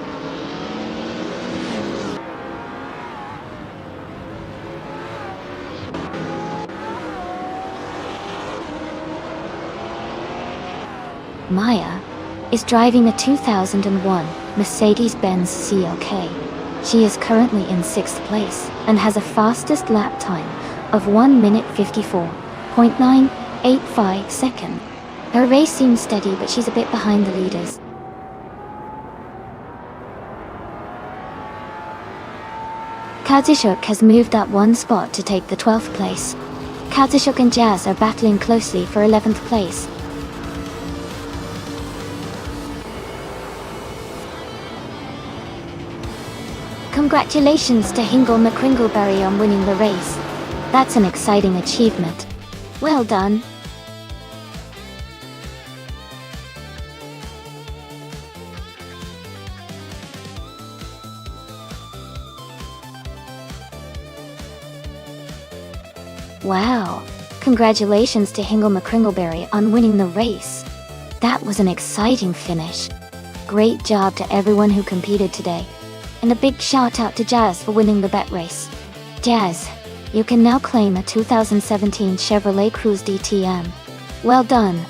Maya is driving a 2001 Mercedes-Benz CLK. She is currently in 6th place and has a fastest lap time of 1:54.985 seconds. Her race seems steady, but she's a bit behind the leaders. Kazushuk has moved up one spot to take the 12th place. Kazushuk and Jazz are battling closely for 11th place. Congratulations to Hingle McCringleberry on winning the race. That's an exciting achievement. Well done. Wow. Congratulations to Hingle McCringleberry on winning the race. That was an exciting finish. Great job to everyone who competed today. And a big shout out to Jazz for winning the bet race. Jazz, you can now claim a 2017 Chevrolet Cruze DTM. Well done.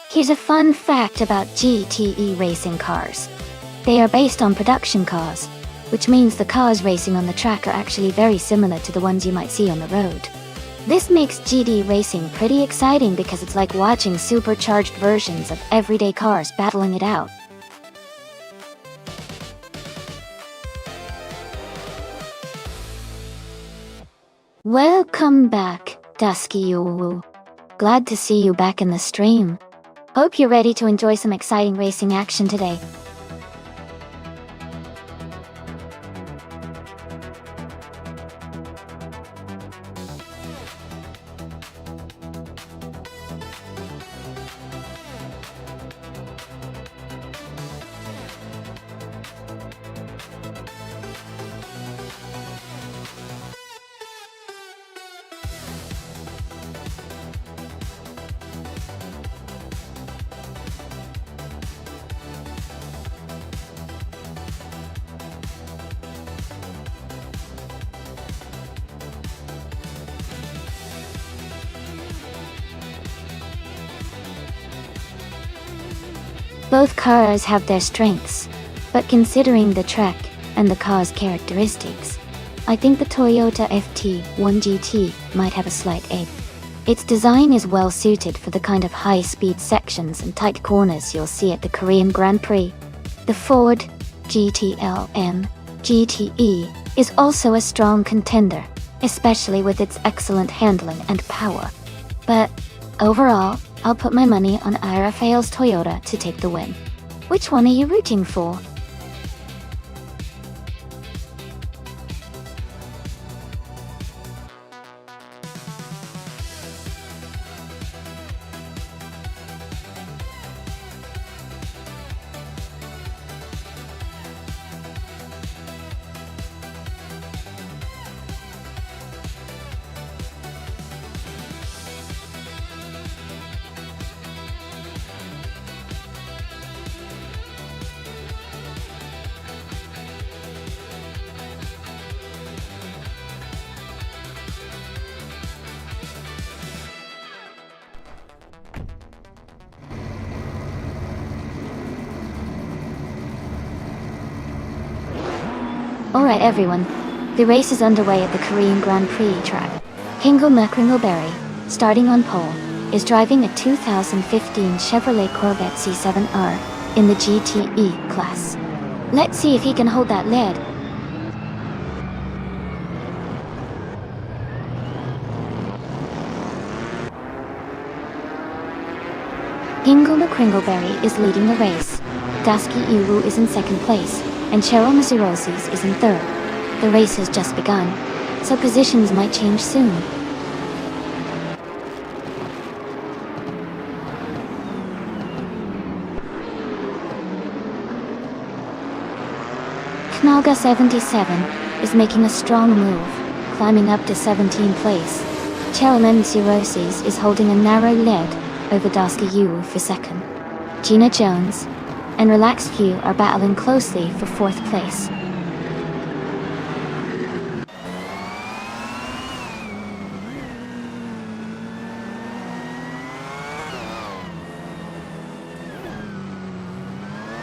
Here's a fun fact about GTE racing cars. They are based on production cars, which means the cars racing on the track are actually very similar to the ones you might see on the road. This makes GD racing pretty exciting because it's like watching supercharged versions of everyday cars battling it out. Welcome back, Dusky Uwu. Glad to see you back in the stream. Hope you're ready to enjoy some exciting racing action today. Both cars have their strengths, but considering the track and the car's characteristics, I think the Toyota FT1 GT might have a slight edge. Its design is well suited for the kind of high-speed sections and tight corners you'll see at the Korean Grand Prix. The Ford GTLM GTE is also a strong contender, especially with its excellent handling and power. But overall, I'll put my money on Rafael's Toyota to take the win. Which one are you rooting for? Alright everyone, the race is underway at the Korean Grand Prix track. Kingo McCringleberry, starting on pole, is driving a 2015 Chevrolet Corvette C7R in the GTE class. Let's see if he can hold that lead. Kingo McCringleberry is leading the race. Daisuke Iwu is in second place, and Cheryl Mazurosis is in third. The race has just begun, so positions might change soon. Knalga 77 is making a strong move, climbing up to 17th place. Cheryl Mazurosis is holding a narrow lead over Daisuke Iwu for second. Gina Jones and Relaxed View are battling closely for fourth place.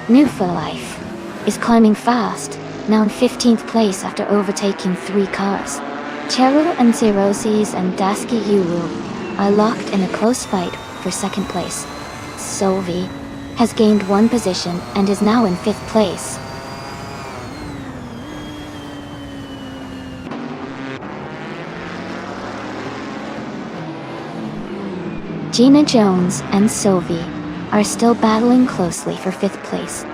New for Life is climbing fast, now in 15th place after overtaking 3 cars. Cheryl and Zerosis and Daisuke Iwu are locked in a close fight for second place. Solvi has gained 1 position and is now in 5th place. Gina Jones and Solvi are still battling closely for 5th place.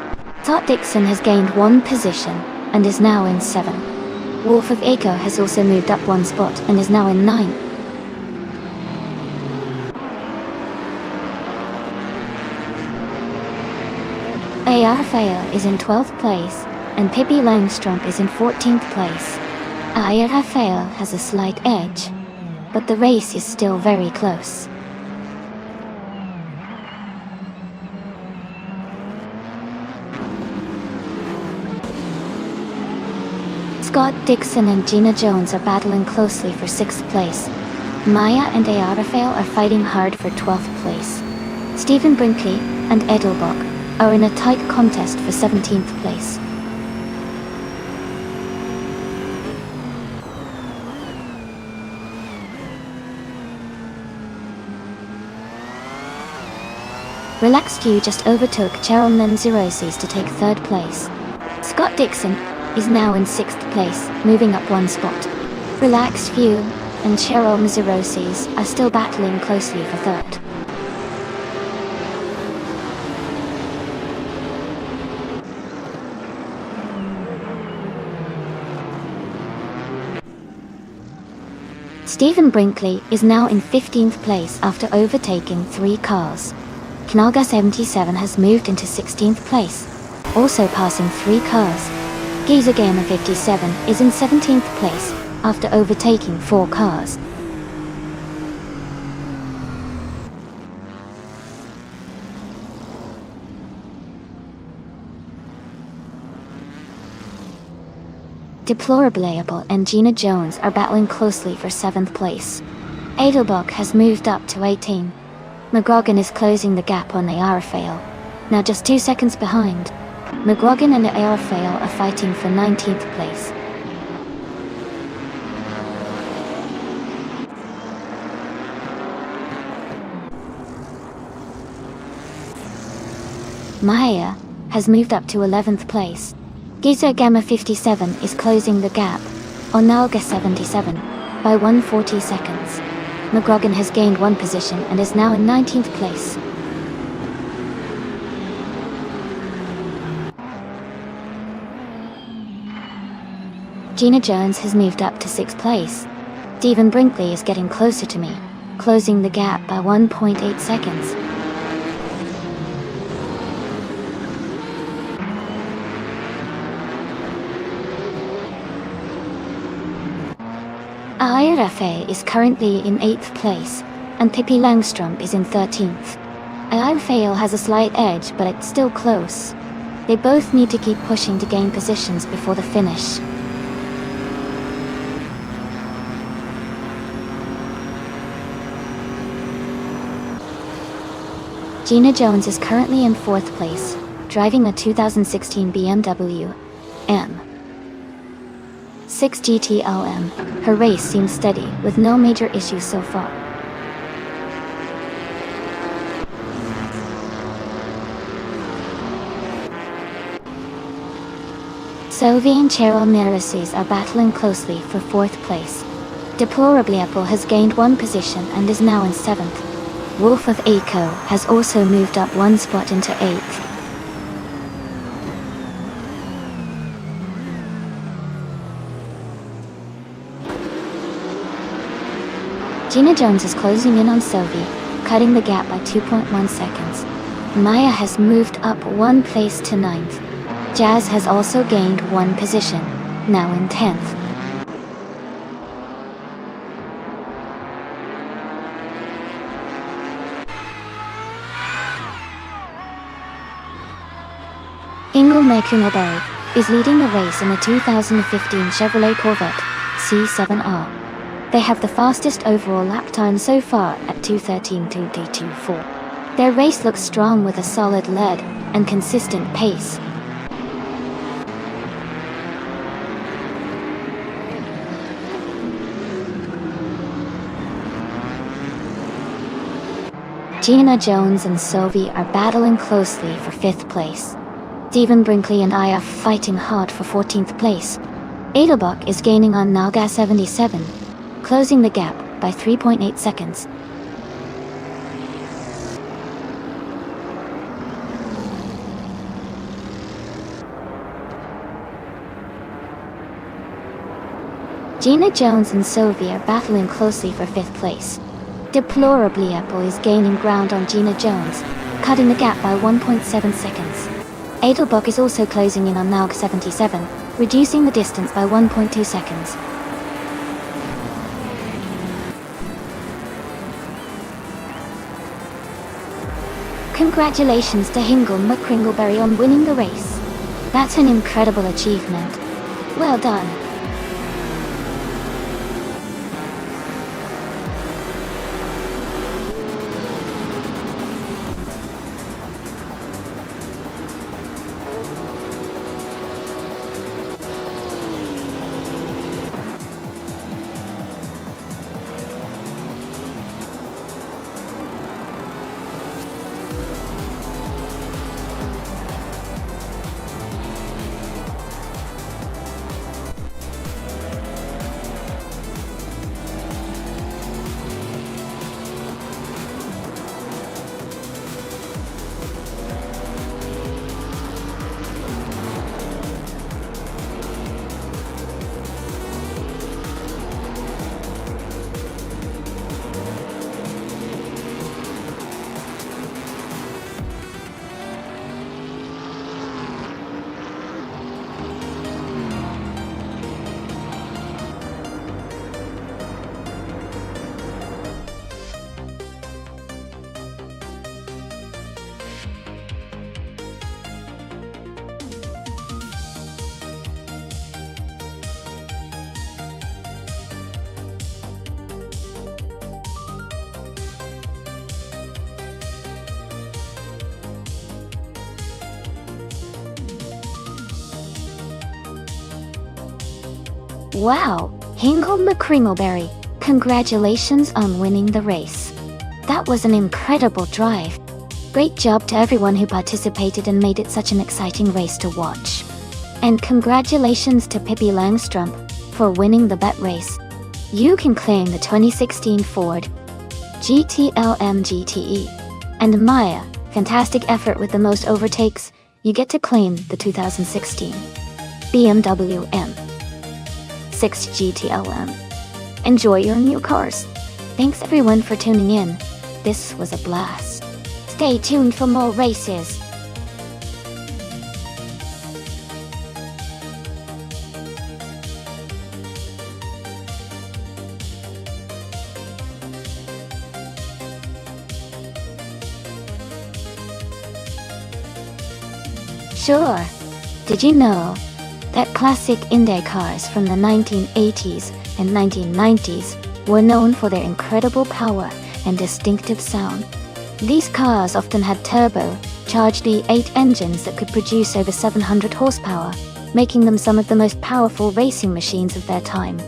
Todd Dixon has gained 1 position and is now in 7th. Wolf of Echo has also moved up 1 spot and is now in 9th. Rafael is in 12th place, and Pippi Langstrump is in 14th place. Rafael has a slight edge, but the race is still very close. Scott Dixon and Gina Jones are battling closely for 6th place. Maya and Rafael are fighting hard for 12th place. Stephen Brinkley and Edelbach are in a tight contest for 17th place. Relaxed View just overtook Cheryl Mazurosis to take 3rd place. Scott Dixon is now in 6th place, moving up 1 spot. Relaxed View and Cheryl Mazurosis are still battling closely for 3rd. Stephen Brinkley is now in 15th place after overtaking 3 cars. Knalga 77 has moved into 16th place, also passing 3 cars. Giza Gamer 57 is in 17th place after overtaking 4 cars. Deplorable and Gina Jones are battling closely for 7th place. Edelbach has moved up to 18. McGrogan is closing the gap on Rafael. now just 2 seconds behind. McGuigan and Airfail are fighting for 19th place. Maya has moved up to 11th place. Gizo Gamma 57 is closing the gap on Nalga 77 by 140 seconds. McGuigan has gained 1 position and is now in 19th place. Gina Jones has moved up to 6th place. Stephen Brinkley is getting closer to me, closing the gap by 1.8 seconds. Ira Fay is currently in 8th place, and Pippi Langstrom is in 13th. Airfail has a slight edge, but it's still close. They both need to keep pushing to gain positions before the finish. Gina Jones is currently in 4th place, driving a 2016 BMW M6 GTLM. Her race seems steady, with no major issues so far. Sophie and Cheryl Mirasis are battling closely for 4th place. Deplorably Apple has gained 1 position and is now in 7th. Wolf of Aco has also moved up 1 spot into 8th. Gina Jones is closing in on Sophie, cutting the gap by 2.1 seconds. Maya has moved up 1 place to 9th. Jazz has also gained 1 position, now in 10th. Ingle Mekunobari is leading the race in the 2015 Chevrolet Corvette C7R. They have the fastest overall lap time so far at 2:13.224. Their race looks strong with a solid lead and consistent pace. Gina Jones and Sophie are battling closely for 5th place. Stephen Brinkley and I are fighting hard for 14th place. Edelbach is gaining on Nalga 77, closing the gap by 3.8 seconds. Gina Jones and Sophie are battling closely for 5th place. Deplorably Apple is gaining ground on Gina Jones, cutting the gap by 1.7 seconds. Edelbach is also closing in on Nalga 77, reducing the distance by 1.2 seconds. Congratulations to Hingle McCringleberry on winning the race. That's an incredible achievement. Well done. Wow, Hingle McCremelberry, congratulations on winning the race. That was an incredible drive. Great job to everyone who participated and made it such an exciting race to watch. And congratulations to Pippi Langstrumpf for winning the bet race. You can claim the 2016 Ford GTLM GTE. And Maya, fantastic effort with the most overtakes, you get to claim the 2016 BMW M6 GTLM. Enjoy your new cars. Thanks everyone for tuning in. This was a blast. Stay tuned for more races. Sure. Did you know that classic Indy cars from the 1980s and 1990s were known for their incredible power and distinctive sound? These cars often had turbo-charged V8 engines that could produce over 700 horsepower, making them some of the most powerful racing machines of their time.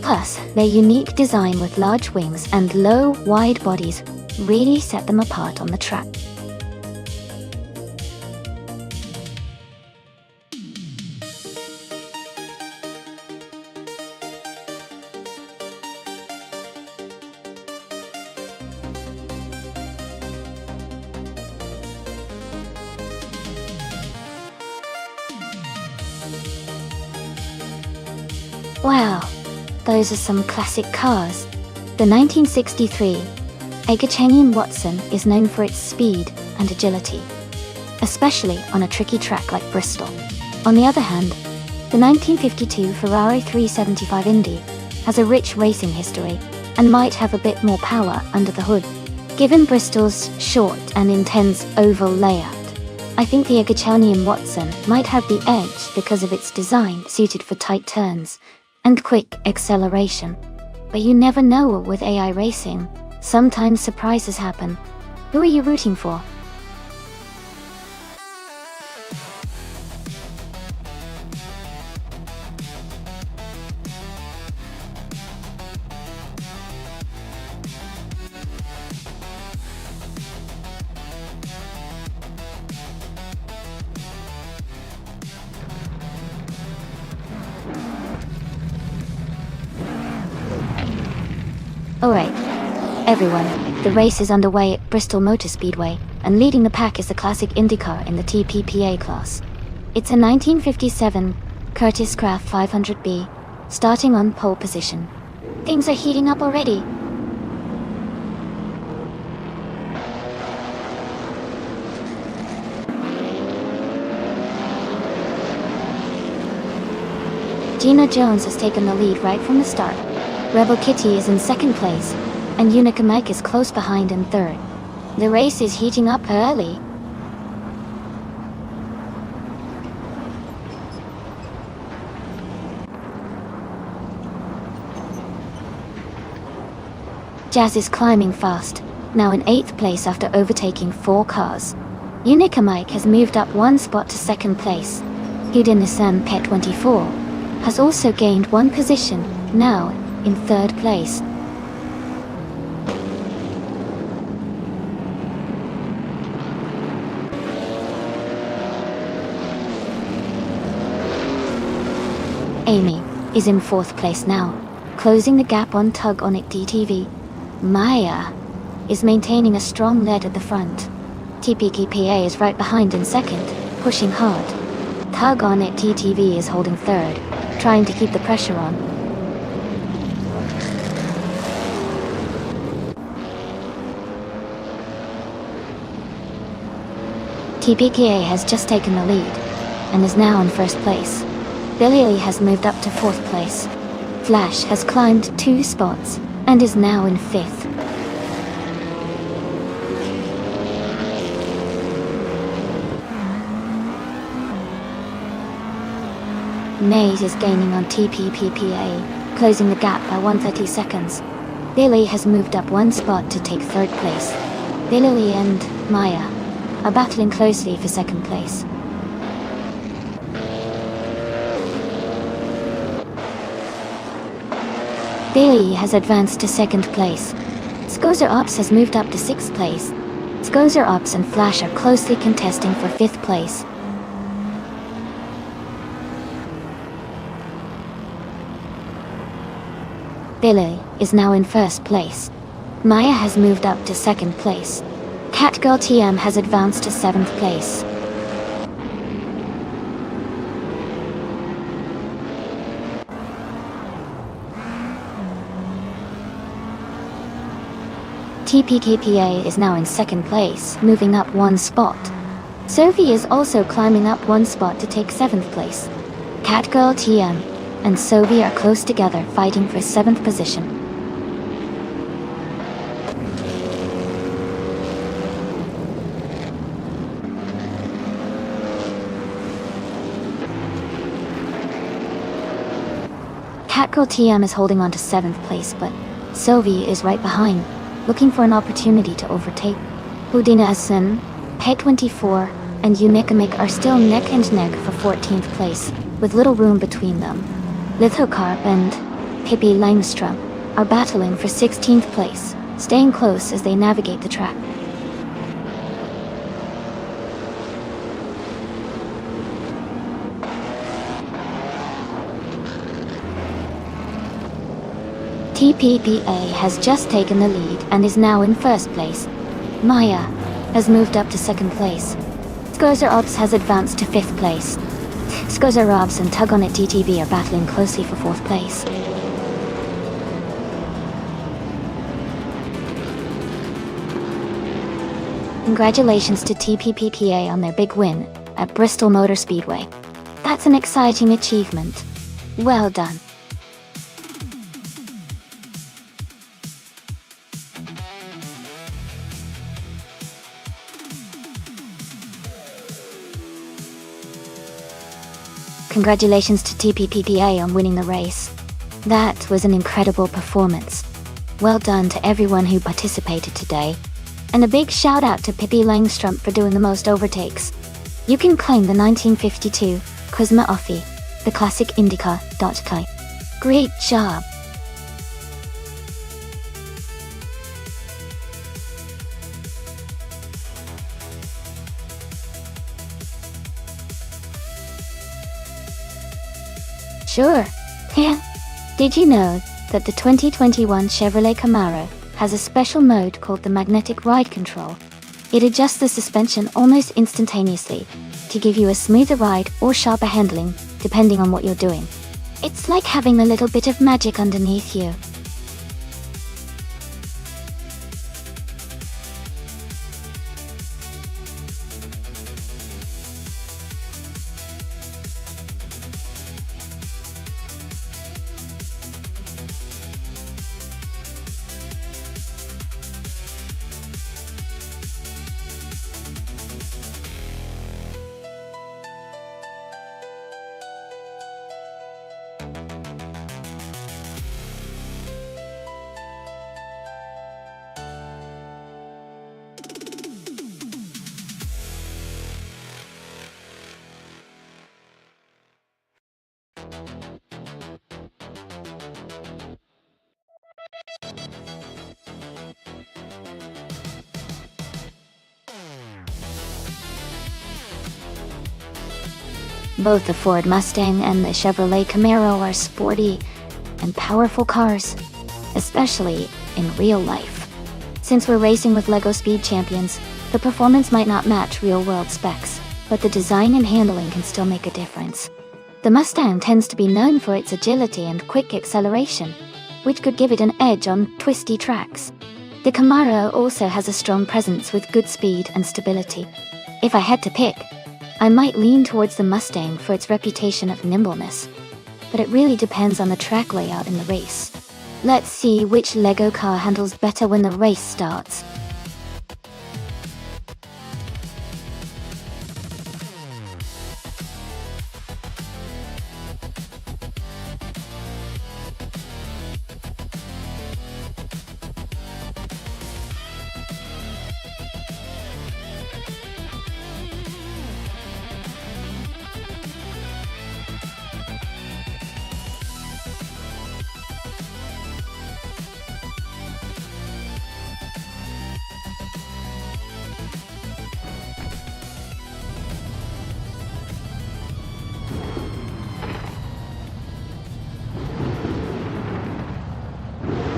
Plus, their unique design with large wings and low, wide bodies really set them apart on the track. Wow, those are some classic cars. The 1963 Egerton Watson is known for its speed and agility, especially on a tricky track like Bristol. On the other hand, the 1952 Ferrari 375 Indy has a rich racing history and might have a bit more power under the hood. Given Bristol's short and intense oval layout, I think the Egerton Watson might have the edge because of its design suited for tight turns and quick acceleration. But you never know with AI racing. Sometimes surprises happen. Who are you rooting for? Alright, everyone, the race is underway at Bristol Motor Speedway, and leading the pack is the classic IndyCar in the TPPA class. It's a 1957 Curtiss Craft 500B, starting on pole position. Things are heating up already. Gina Jones has taken the lead right from the start. Rebel Kitty is in second place, and Unica Mike is close behind in third. The race is heating up early. Jazz is climbing fast, now in 8th place after overtaking 4 cars. Unica Mike has moved up 1 spot to second place. Hyundai Nissan P24 has also gained 1 position, now in 3rd place. Amy is in 4th place now, closing the gap on Tug on It DTV. Maya is maintaining a strong lead at the front. TPKPA is right behind in 2nd, pushing hard. Tug on It TTV is holding 3rd, trying to keep the pressure on. TPKA has just taken the lead, and is now in 1st place. Billy Lee has moved up to 4th place. Flash has climbed 2 spots, and is now in 5th. Maze is gaining on TPPPA, closing the gap by 130 seconds. Billy has moved up 1 spot to take 3rd place. Billy Lee and Maya are battling closely for 2nd place. Bailey has advanced to 2nd place. Skozer Ops has moved up to 6th place. Skozer Ops and Flash are closely contesting for 5th place. Bailey is now in 1st place. Maya has moved up to 2nd place. Catgirl TM has advanced to 7th place. TPKPA is now in 2nd place, moving up 1 spot. Sophie is also climbing up 1 spot to take 7th place. Catgirl TM and Sophie are close together, fighting for 7th position. Catgirl TM is holding on to 7th place, but Sophie is right behind, looking for an opportunity to overtake. Houdina Asin, Pay24, and Unikamik are still neck and neck for 14th place, with little room between them. Lithocarp and Pippi Langstrom are battling for 16th place, staying close as they navigate the track. TPPA has just taken the lead and is now in 1st place. Maya has moved up to 2nd place. Skozer Ops has advanced to 5th place. Skozer Ops and Tug On It TTV are battling closely for 4th place. Congratulations to TPPPA on their big win at Bristol Motor Speedway. That's an exciting achievement. Well done. Congratulations to TPPPA on winning the race. That was an incredible performance. Well done to everyone who participated today. And a big shout out to Pippi Langstrom for doing the most overtakes. You can claim the 1952 Cosma Offie, the classic IndyCar. Great job! Sure. Yeah. Did you know that the 2021 Chevrolet Camaro has a special mode called the Magnetic Ride Control? It adjusts the suspension almost instantaneously to give you a smoother ride or sharper handling, depending on what you're doing. It's like having a little bit of magic underneath you. Both the Ford Mustang and the Chevrolet Camaro are sporty and powerful cars, especially in real life. Since we're racing with LEGO Speed Champions, the performance might not match real-world specs, but the design and handling can still make a difference. The Mustang tends to be known for its agility and quick acceleration, which could give it an edge on twisty tracks. The Camaro also has a strong presence with good speed and stability. If I had to pick, I might lean towards the Mustang for its reputation of nimbleness, but it really depends on the track layout in the race. Let's see which LEGO car handles better when the race starts.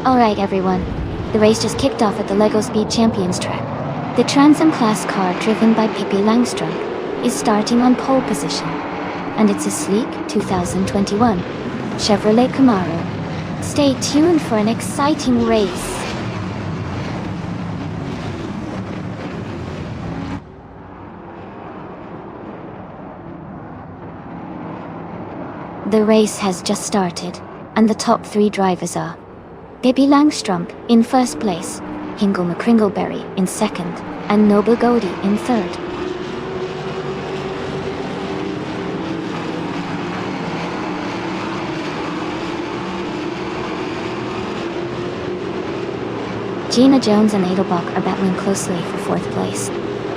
Alright everyone, the race just kicked off at the LEGO Speed Champions track. The Trans Am class car driven by Pippi Langstrumpf is starting on pole position, and it's a sleek 2021 Chevrolet Camaro. Stay tuned for an exciting race. The race has just started, and the top 3 drivers are Pippi Langstrumpf in first place, Hingle McCringleberry in second, and Noble Goldie in third. Gina Jones and Edelbach are battling closely for fourth place.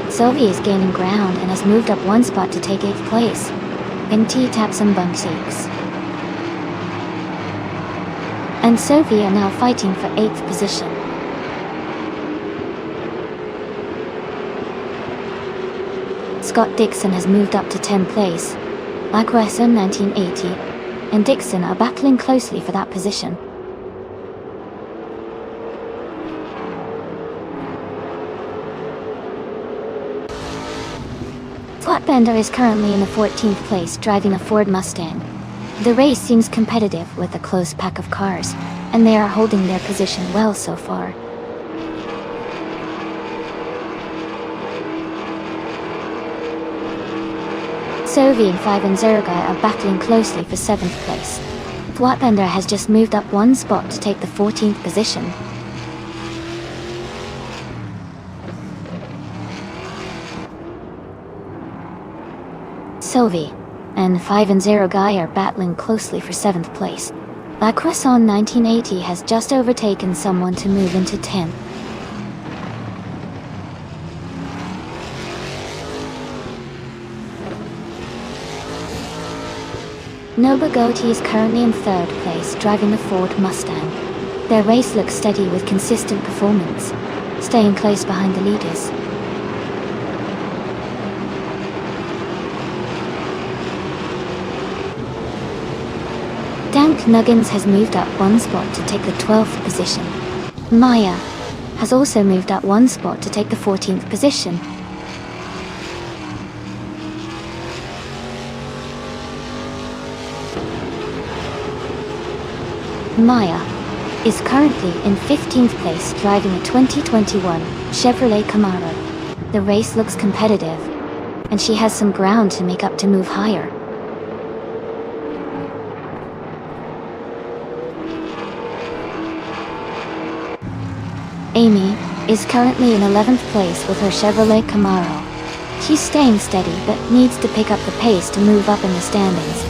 Sylvie is gaining ground and has moved up 1 spot to take 8th place. NT taps some bump shakes. And Sophie are now fighting for 8th position. Scott Dixon has moved up to 10th place. Likewise, 1980 and Dixon are battling closely for that position. Flatbender is currently in the 14th place driving a Ford Mustang. The race seems competitive with a close pack of cars, and they are holding their position well so far. Sophie and 5 and Zergai are battling closely for 7th place. Flatbender has just moved up 1 spot to take the 14th position. Sylvie and 5 and 0 Guy are battling closely for 7th place. La Croissant 1980 has just overtaken someone to move into 10th. Noble Goatee is currently in 3rd place driving the Ford Mustang. Their race looks steady with consistent performance, staying close behind the leaders. Dank Nuggins has moved up 1 spot to take the 12th position. Maya has also moved up 1 spot to take the 14th position. Maya is currently in 15th place driving a 2021 Chevrolet Camaro. The race looks competitive, and she has some ground to make up to move higher. Amy is currently in 11th place with her Chevrolet Camaro. She's staying steady but needs to pick up the pace to move up in the standings.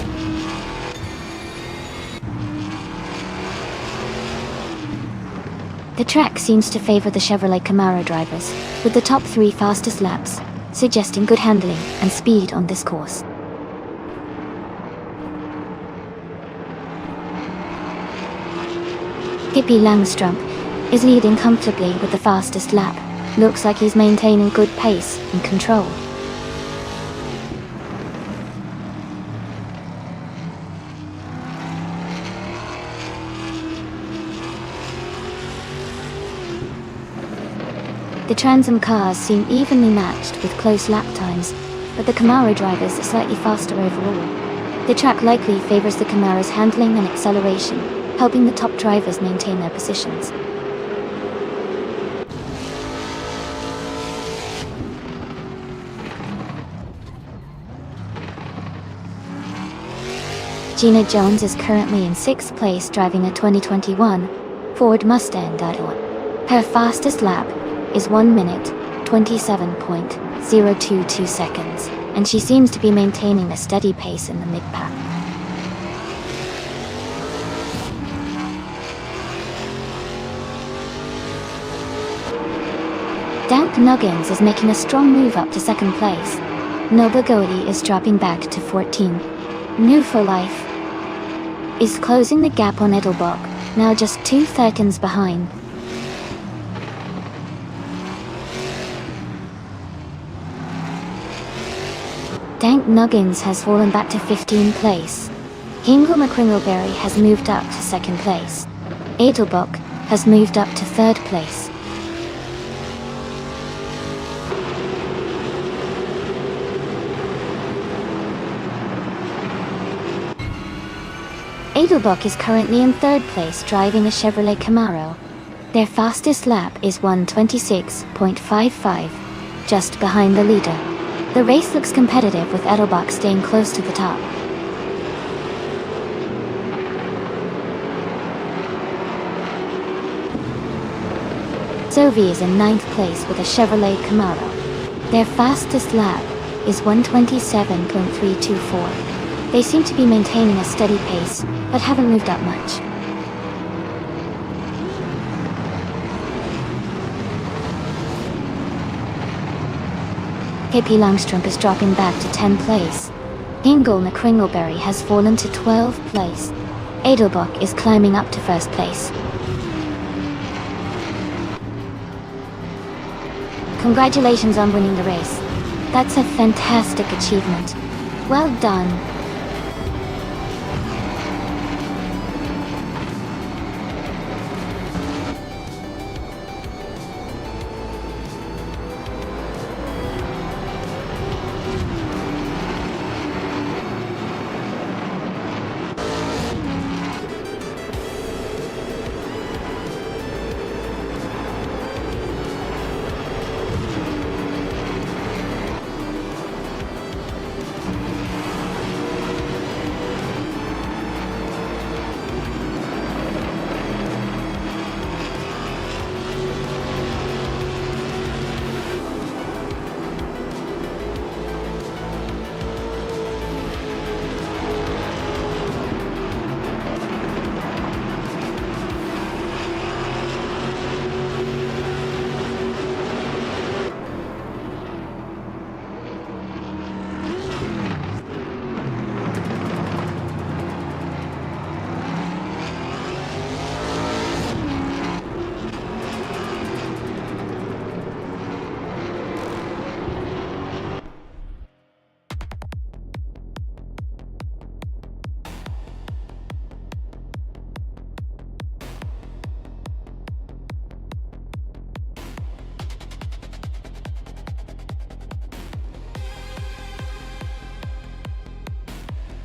The track seems to favor the Chevrolet Camaro drivers, with the top 3 fastest laps, suggesting good handling and speed on this course. Pippi Langstrumpf is leading comfortably with the fastest lap. Looks like he's maintaining good pace and control. The Trans Am cars seem evenly matched with close lap times, but the Camaro drivers are slightly faster overall. The track likely favors the Camaro's handling and acceleration, helping the top drivers maintain their positions. Gina Jones is currently in 6th place driving a 2021 Ford Mustang. Her fastest lap is 1 minute, 27.022 seconds, and she seems to be maintaining a steady pace in the mid-pack. Dank Nuggins is making a strong move up to 2nd place. Noble Goldie is dropping back to 14. New for Life is closing the gap on Edelbach, now just 2 seconds behind. Dank Nuggins has fallen back to 15th place. Hingle McCringleberry has moved up to 2nd place. Edelbach has moved up to 3rd place. Edelbrock is currently in 3rd place driving a Chevrolet Camaro. Their fastest lap is 1:26.55, just behind the leader. The race looks competitive with Edelbrock staying close to the top. Zoe is in 9th place with a Chevrolet Camaro. Their fastest lap is 1:27.324. They seem to be maintaining a steady pace, but haven't moved up much. Pippi Langstrup is dropping back to 10th place. Ingle McCringleberry has fallen to 12th place. Edelbrock is climbing up to 1st place. Congratulations on winning the race. That's a fantastic achievement. Well done.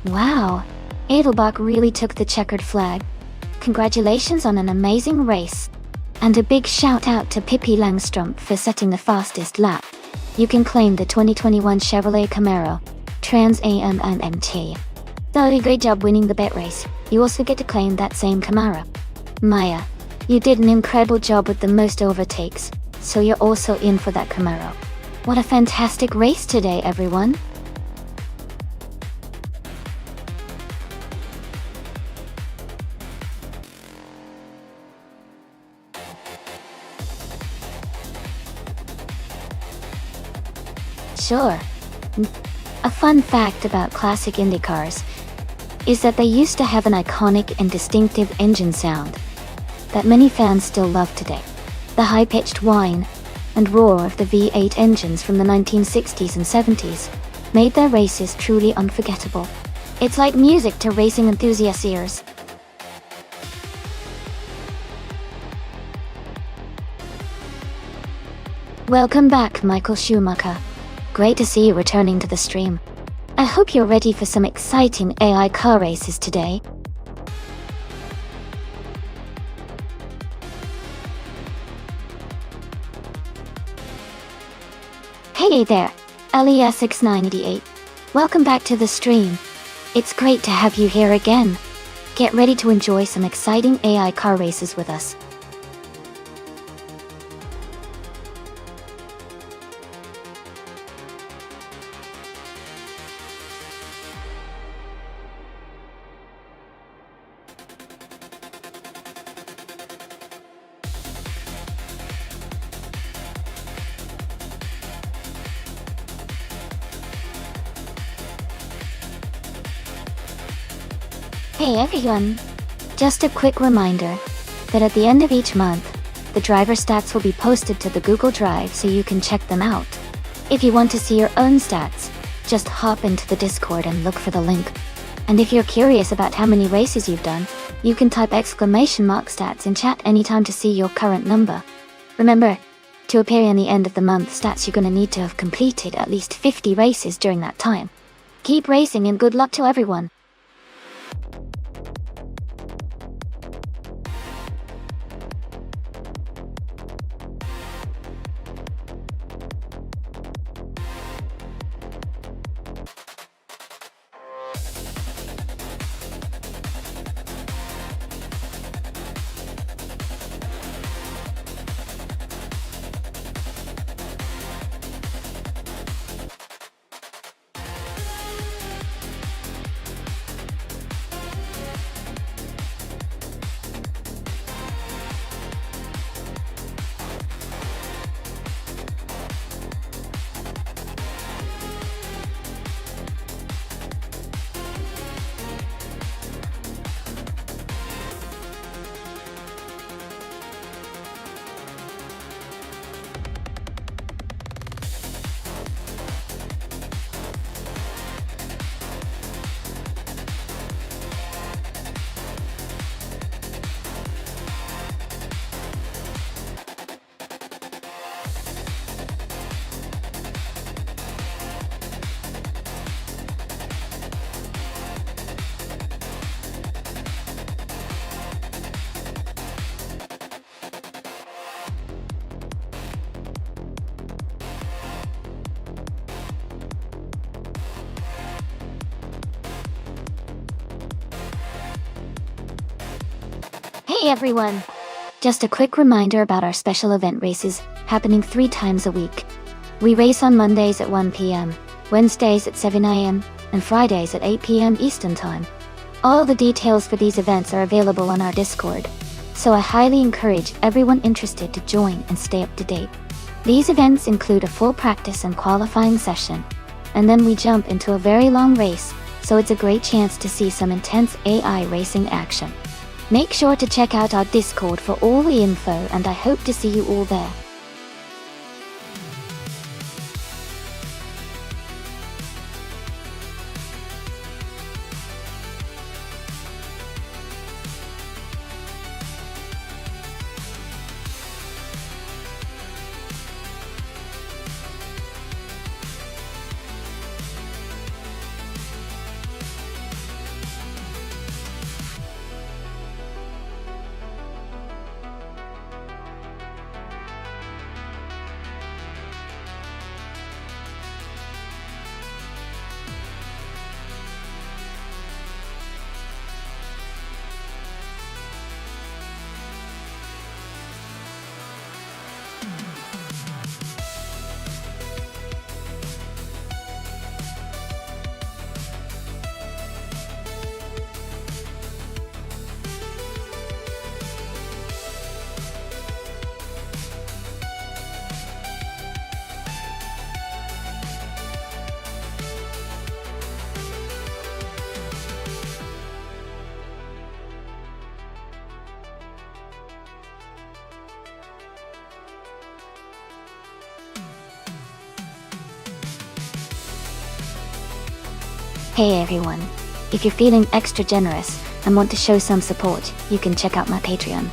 Wow, Edelbrock really took the checkered flag. Congratulations on an amazing race. And a big shout out to Pippi Langstrup for setting the fastest lap. You can claim the 2021 Chevrolet Camaro Trans Am and MT. So great job winning the bet race. You also get to claim that same Camaro. Maya, you did an incredible job with the most overtakes, so you're also in for that Camaro. What a fantastic race today, everyone. Sure. A fun fact about classic Indy cars is that they used to have an iconic and distinctive engine sound that many fans still love today. The high-pitched whine and roar of the V8 engines from the 1960s and 70s made their races truly unforgettable. It's like music to racing enthusiasts' ears. Welcome back, Michael Schumacher. Great to see you returning to the stream. I hope you're ready for some exciting AI car races today. Hey there, LES698. Welcome back to the stream. It's great to have you here again. Get ready to enjoy some exciting AI car races with us. Hey everyone! Just a quick reminder that at the end of each month, the driver stats will be posted to the Google Drive so you can check them out. If you want to see your own stats, just hop into the Discord and look for the link. And if you're curious about how many races you've done, you can type !stats in chat anytime to see your current number. Remember, to appear in the end of the month stats, you're gonna need to have completed at least 50 races during that time. Keep racing and good luck to everyone. Hey everyone! Just a quick reminder about our special event races, happening 3 times a week. We race on Mondays at 1 p.m., Wednesdays at 7 a.m., and Fridays at 8 p.m. Eastern Time. All the details for these events are available on our Discord, so I highly encourage everyone interested to join and stay up to date. These events include a full practice and qualifying session, and then we jump into a very long race, so it's a great chance to see some intense AI racing action. Make sure to check out our Discord for all the info, and I hope to see you all there. Hey everyone, if you're feeling extra generous and want to show some support, you can check out my Patreon.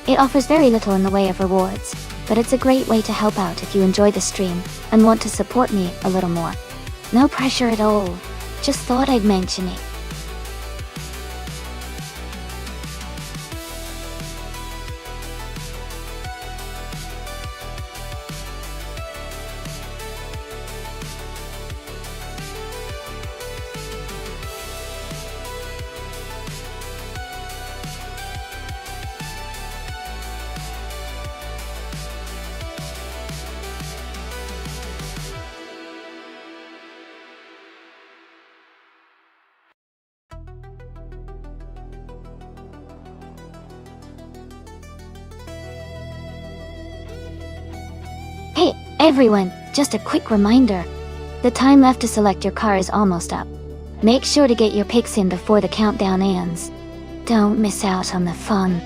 It offers very little in the way of rewards, but it's a great way to help out if you enjoy the stream and want to support me a little more. No pressure at all, just thought I'd mention it. Hey, everyone, just a quick reminder. The time left to select your car is almost up. Make sure to get your picks in before the countdown ends. Don't miss out on the fun.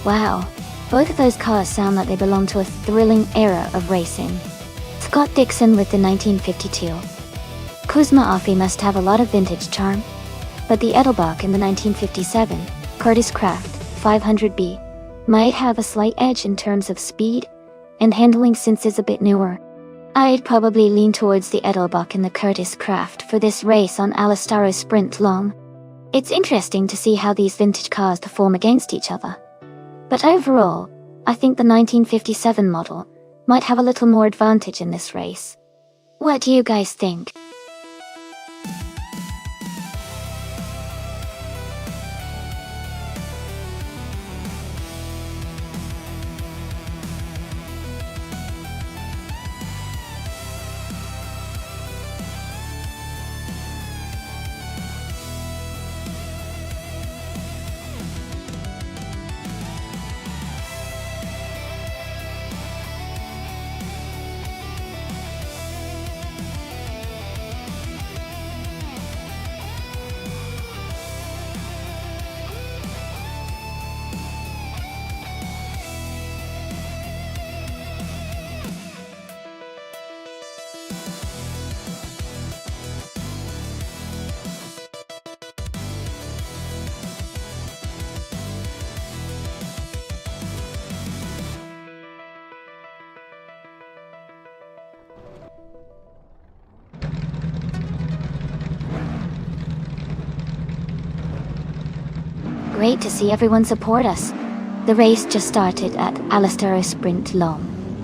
Wow, both of those cars sound like they belong to a thrilling era of racing. Scott Dixon with the 1952. Kuzma Offie must have a lot of vintage charm. But the Edelbach in the 1957, Curtis Craft 500B, might have a slight edge in terms of speed and handling since it's a bit newer. I'd probably lean towards the Edelbach in the Curtis Craft for this race on Alistaro Sprint Long. It's interesting to see how these vintage cars perform against each other. But overall, I think the 1957 model might have a little more advantage in this race. What do you guys think? Great to see everyone support us. The race just started at Alistaro Sprint Long,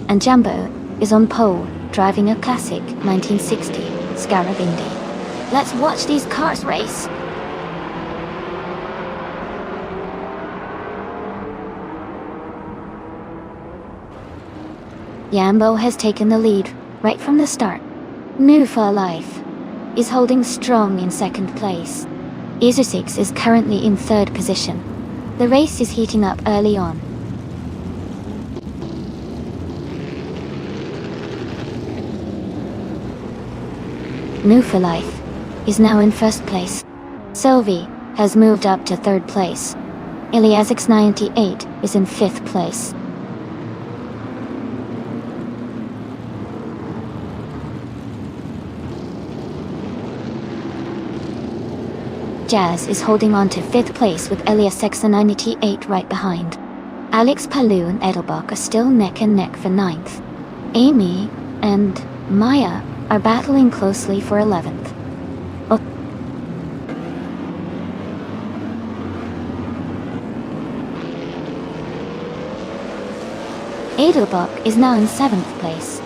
and Jambo is on pole, driving a classic 1960 Scarab Indy. Let's watch these cars race. Jambo has taken the lead right from the start. New for Life is holding strong in second place. Isosix is currently in third position. The race is heating up early on. New for Life is now in first place. Sylvie has moved up to third place. Iliasix 98 is in fifth place. Jazz is holding on to fifth place with Elias 98 right behind. Alex Palou and Edelbach are still neck and neck for 9th. Amy and Maya are battling closely for 11th. Edelbach is now in 7th place.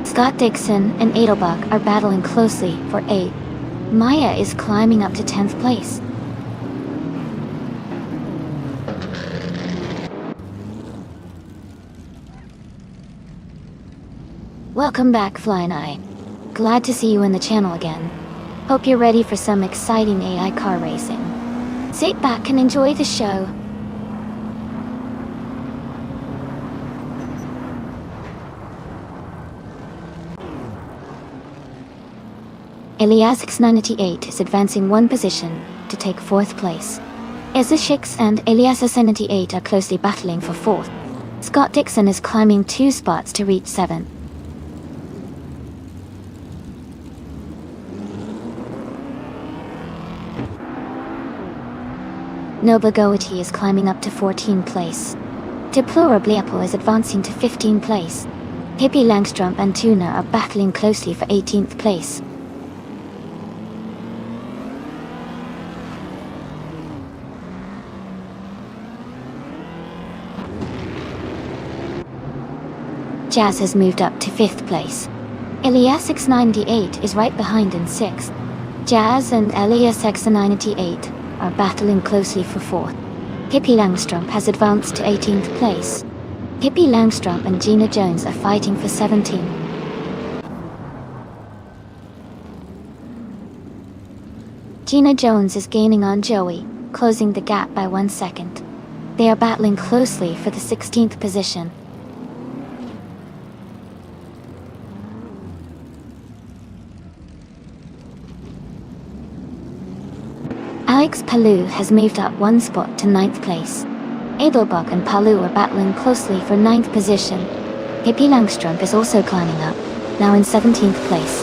Scott Dixon and Edelbach are battling closely for 8th. Maya is climbing up to 10th place. Welcome back, Flying Eye. Glad to see you in the channel again. Hope you're ready for some exciting AI car racing. Sit back and enjoy the show. Iliasix 98 is advancing one position to take 4th place. Ezeshix and Elias 78 are closely battling for 4th. Scott Dixon is climbing 2 spots to reach 7th. Noble Goethe is climbing up to 14th place. Deplorably Apple is advancing to 15th place. Hippie Langstrom and Tuna are battling closely for 18th place. Jazz has moved up to 5th place. Iliasix 98 is right behind in 6th. Jazz and Iliasix 98 are battling closely for 4th. Hippie Langstrom has advanced to 18th place. Hippie Langstrom and Gina Jones are fighting for 17th. Gina Jones is gaining on Joey, closing the gap by 1 second. They are battling closely for the 16th position. Alex Palou has moved up 1 spot to 9th place. Edelbach and Palu are battling closely for 9th position. Hippie Langstrup is also climbing up, now in 17th place.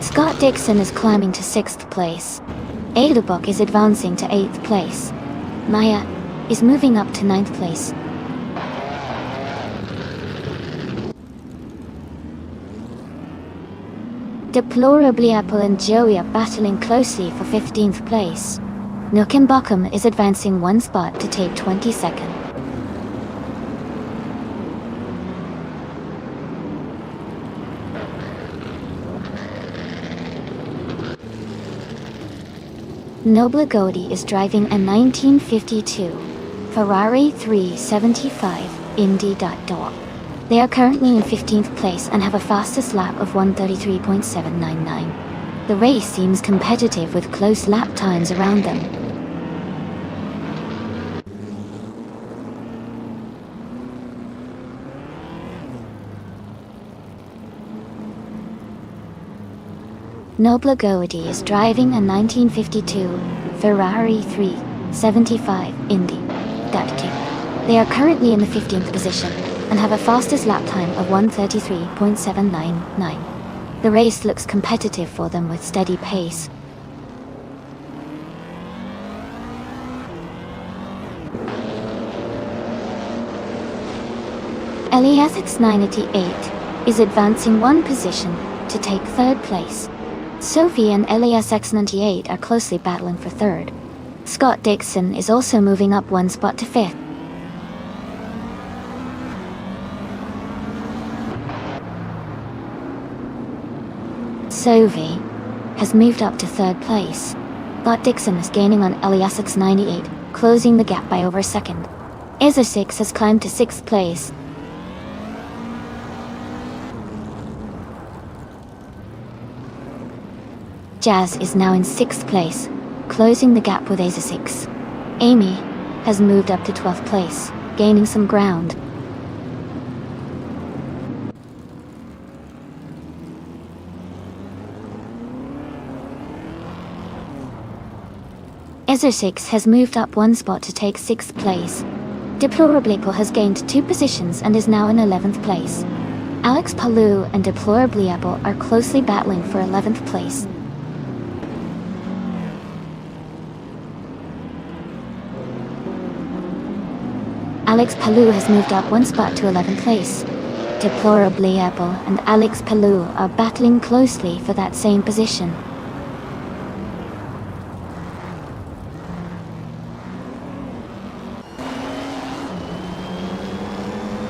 Scott Dixon is climbing to 6th place. Edelbach is advancing to 8th place. Maya is moving up to 9th place. Deplorably Apple and Joey are battling closely for 15th place. Nukenbockum is advancing one spot to take 22nd. Nobla Godi is driving a 1952 Ferrari 375 Indy. They are currently in 15th place and have a fastest lap of 1:33.799. The race seems competitive with close lap times around them. Nobla Godi is driving a 1952 Ferrari 375 Indy. They are currently in the 15th position and have a fastest lap time of 1:33.799. The race looks competitive for them with steady pace. LESX 988 is advancing one position to take 3rd place. Sophie and LESX 98 are closely battling for 3rd. Scott Dixon is also moving up one spot to 5th. Sophie has moved up to 3rd place. Scott Dixon is gaining on LESX 98, closing the gap by over a second. Ezra6 has climbed to 6th place. Jazz is now in 6th place, closing the gap with Ezra6. Amy has moved up to 12th place, gaining some ground. Ezra6 has moved up one spot to take 6th place. Deplorably Apple has gained 2 positions and is now in 11th place. Alex Palu and Deplorably Apple are closely battling for 11th place. Alex Palu has moved up one spot to 11th place. Deplorably Apple and Alex Palu are battling closely for that same position.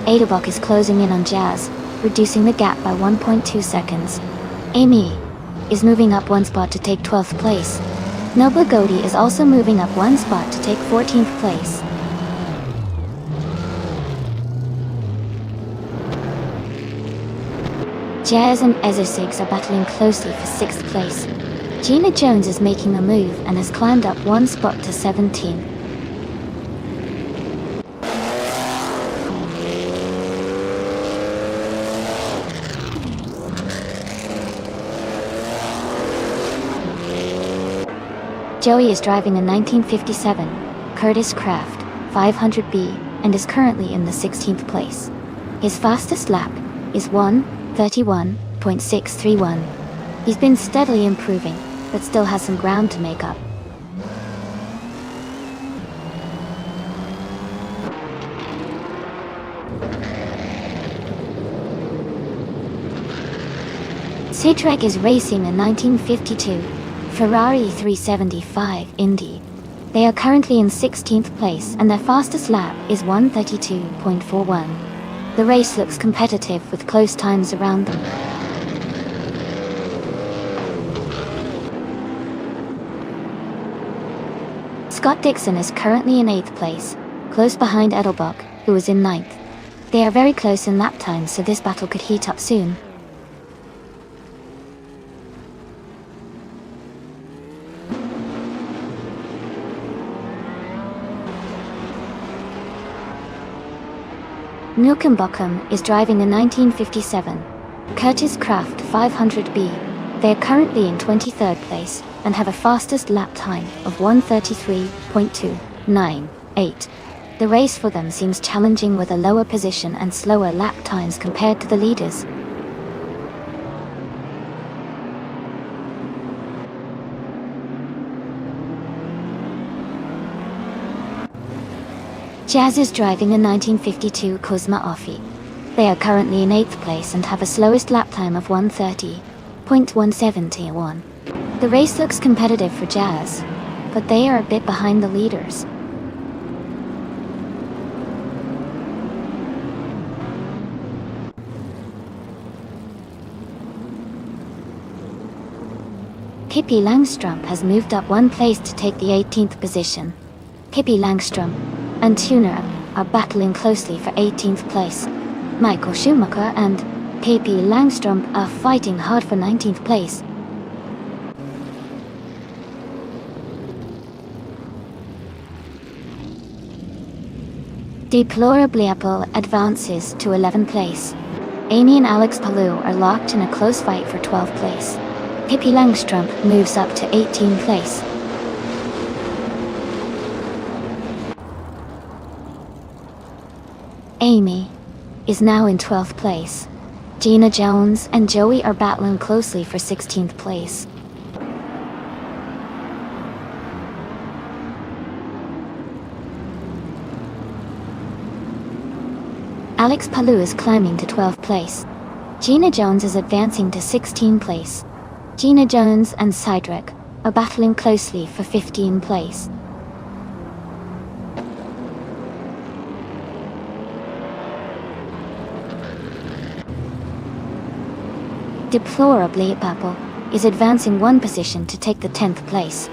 Edelbach is closing in on Jazz, reducing the gap by 1.2 seconds. Amy is moving up one spot to take 12th place. Nobla Godi is also moving up one spot to take 14th place. Jazz and Ezra6 are battling closely for 6th place. Gina Jones is making a move and has climbed up one spot to 17th. Joey is driving a 1957 Curtis Craft 500B and is currently in the 16th place. His fastest lap is 1:31.631. He's been steadily improving, but still has some ground to make up. Sidrak is racing a 1952 Ferrari 375 Indy. They are currently in 16th place and their fastest lap is 1:32.41. The race looks competitive with close times around them. Scott Dixon is currently in 8th place, close behind Edelbach, who is in 9th. They are very close in lap time, so this battle could heat up soon. Nukenbockum is driving a 1957 Curtis Craft 500B. They are currently in 23rd place and have a fastest lap time of 1:33.298. The race for them seems challenging with a lower position and slower lap times compared to the leaders. Jazz is driving a 1952 Cosma Offie. They are currently in 8th place and have a slowest lap time of 1:30.171. The race looks competitive for Jazz, but they are a bit behind the leaders. Pippi Langstrump has moved up one place to take the 18th position. Pippi Langstrump and Tuner are battling closely for 18th place. Michael Schumacher and Pippi Langstrump are fighting hard for 19th place. Deplorably Apple advances to 11th place. Amy and Alex Palou are locked in a close fight for 12th place. Pippi Langstrump moves up to 18th place. Amy is now in 12th place. Gina Jones and Joey are battling closely for 16th place. Alex Palou is climbing to 12th place. Gina Jones is advancing to 16th place. Gina Jones and Cydric are battling closely for 15th place. Deplorably Apple is advancing one position to take the 10th place.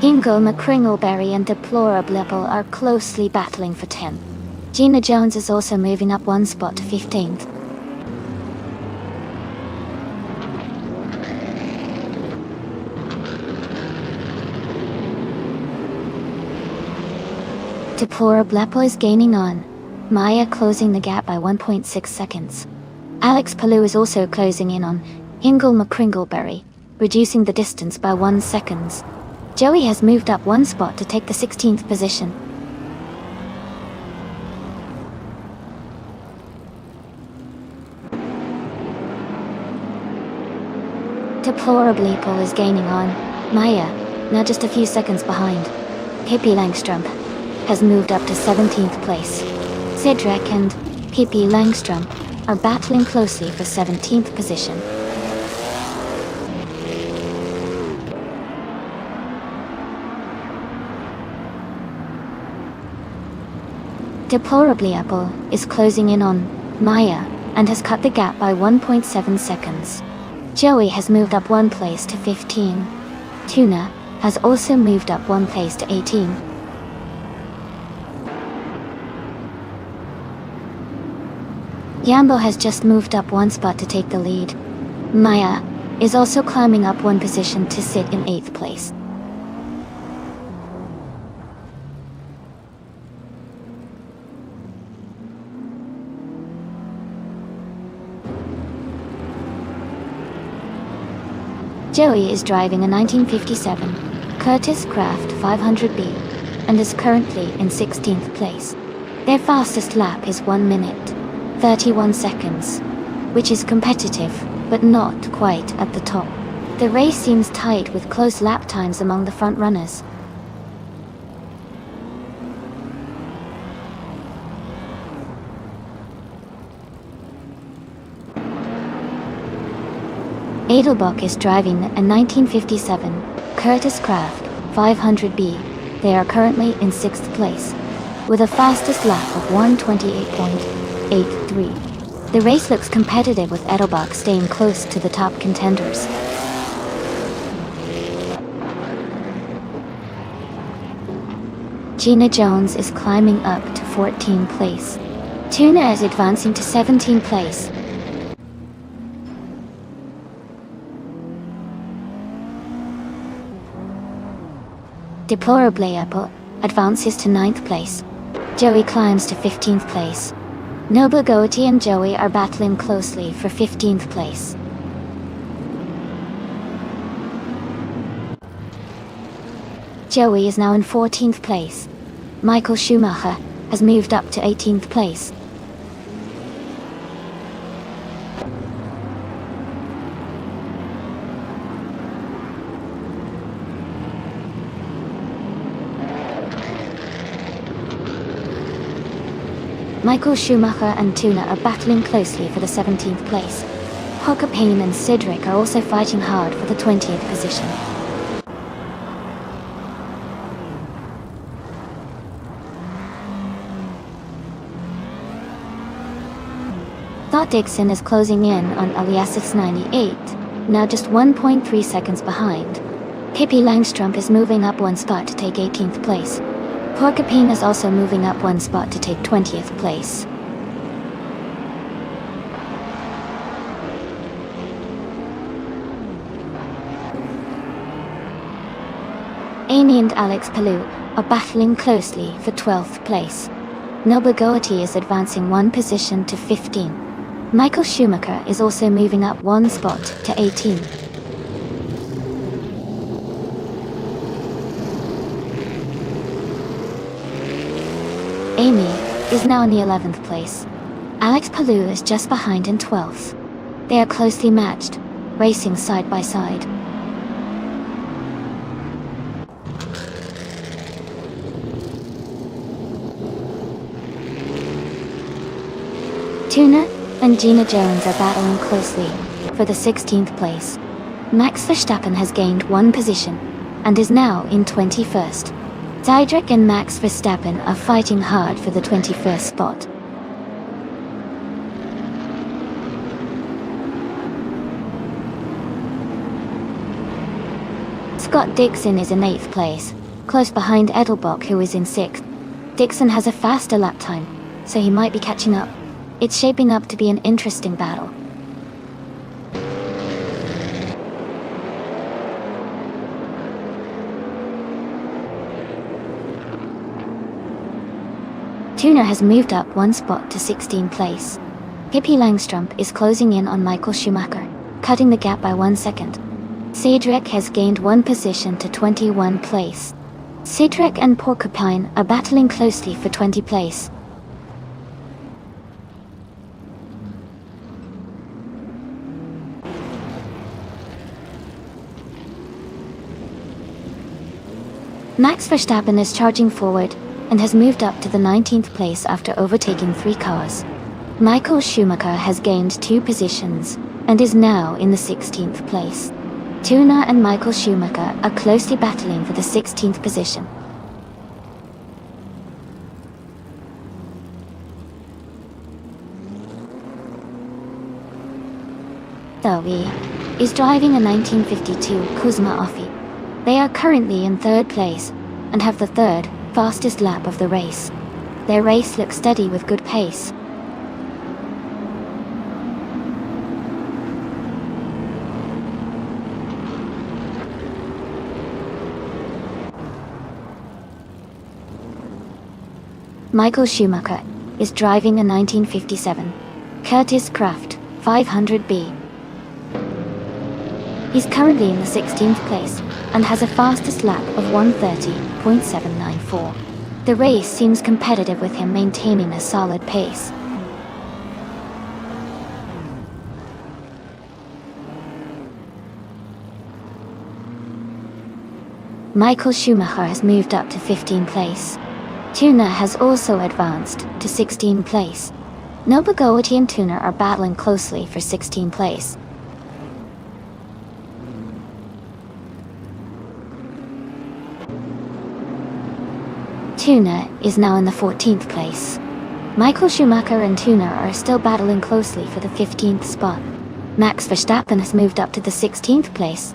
Ingo McCringleberry and Deplorably Apple are closely battling for 10th. Gina Jones is also moving up one spot to 15th. Deplorably Apple is gaining on Maya, closing the gap by 1.6 seconds. Alex Palou is also closing in on Ingle McCringleberry, reducing the distance by 1 second. Joey has moved up one spot to take the 16th position. Deplorably Paul is gaining on Maya, now just a few seconds behind. Pippi Langstrump has moved up to 17th place. Cedric and Pippi Langstrump are battling closely for 17th position. Deplorably Apple is closing in on Maya and has cut the gap by 1.7 seconds. Joey has moved up one place to 15. Tuna has also moved up one place to 18. Yambo has just moved up one spot to take the lead. Maya is also climbing up one position to sit in 8th place. Joey is driving a 1957 Curtis Craft 500B and is currently in 16th place. Their fastest lap is 1 minute, 31 seconds, which is competitive, but not quite at the top. The race seems tight with close lap times among the front runners. Edelbach is driving a 1957 Curtis Craft 500B. They are currently in 6th place, with a fastest lap of 1:28.83. The race looks competitive with Edelbach staying close to the top contenders. Gina Jones is climbing up to 14th place. Tuna is advancing to 17th place. Deplorably Apple advances to 9th place. Joey climbs to 15th place. Noble Goatee and Joey are battling closely for 15th place. Joey is now in 14th place. Michael Schumacher has moved up to 18th place. Michael Schumacher and Tuna are battling closely for the 17th place. Porcupine and Cedric are also fighting hard for the 20th position. Scott Dixon is closing in on Aliasis 98, now just 1.3 seconds behind. Pippi Langstrup is moving up one spot to take 18th place. Porcupine is also moving up one spot to take 20th place. Amy and Alex Palou are battling closely for 12th place. Noble Goatee is advancing one position to 15. Michael Schumacher is also moving up one spot to 18. Amy is now in the 11th place. Alex Palou is just behind in 12th. They are closely matched, racing side by side. Tuna and Gina Jones are battling closely for the 16th place. Max Verstappen has gained one position and is now in 21st. Cedric and Max Verstappen are fighting hard for the 21st spot. Scott Dixon is in 8th place, close behind Edelbach, who is in 6th. Dixon has a faster lap time, so he might be catching up. It's shaping up to be an interesting battle. Tuna has moved up one spot to 16th place. Pippi Langstrup is closing in on Michael Schumacher, cutting the gap by 1 second. Cedric has gained one position to 21 place. Cedric and Porcupine are battling closely for 20 place. Max Verstappen is charging forward and has moved up to the 19th place after overtaking 3 cars. Michael Schumacher has gained 2 positions and is now in the 16th place. Tuna and Michael Schumacher are closely battling for the 16th position. Zoe is driving a 1952 Kuzma Offie. They are currently in 3rd place and have the 3rd fastest lap of the race. Their race looks steady with good pace. Michael Schumacher is driving a 1957 Curtiss Craft 500B. He's currently in the 16th place and has a fastest lap of 1:30.794. The race seems competitive with him maintaining a solid pace. Michael Schumacher has moved up to 15th place. Tuna has also advanced to 16th place. Noble Goatee and Tuna are battling closely for 16th place. Tuna is now in the 14th place. Michael Schumacher and Tuna are still battling closely for the 15th spot. Max Verstappen has moved up to the 16th place.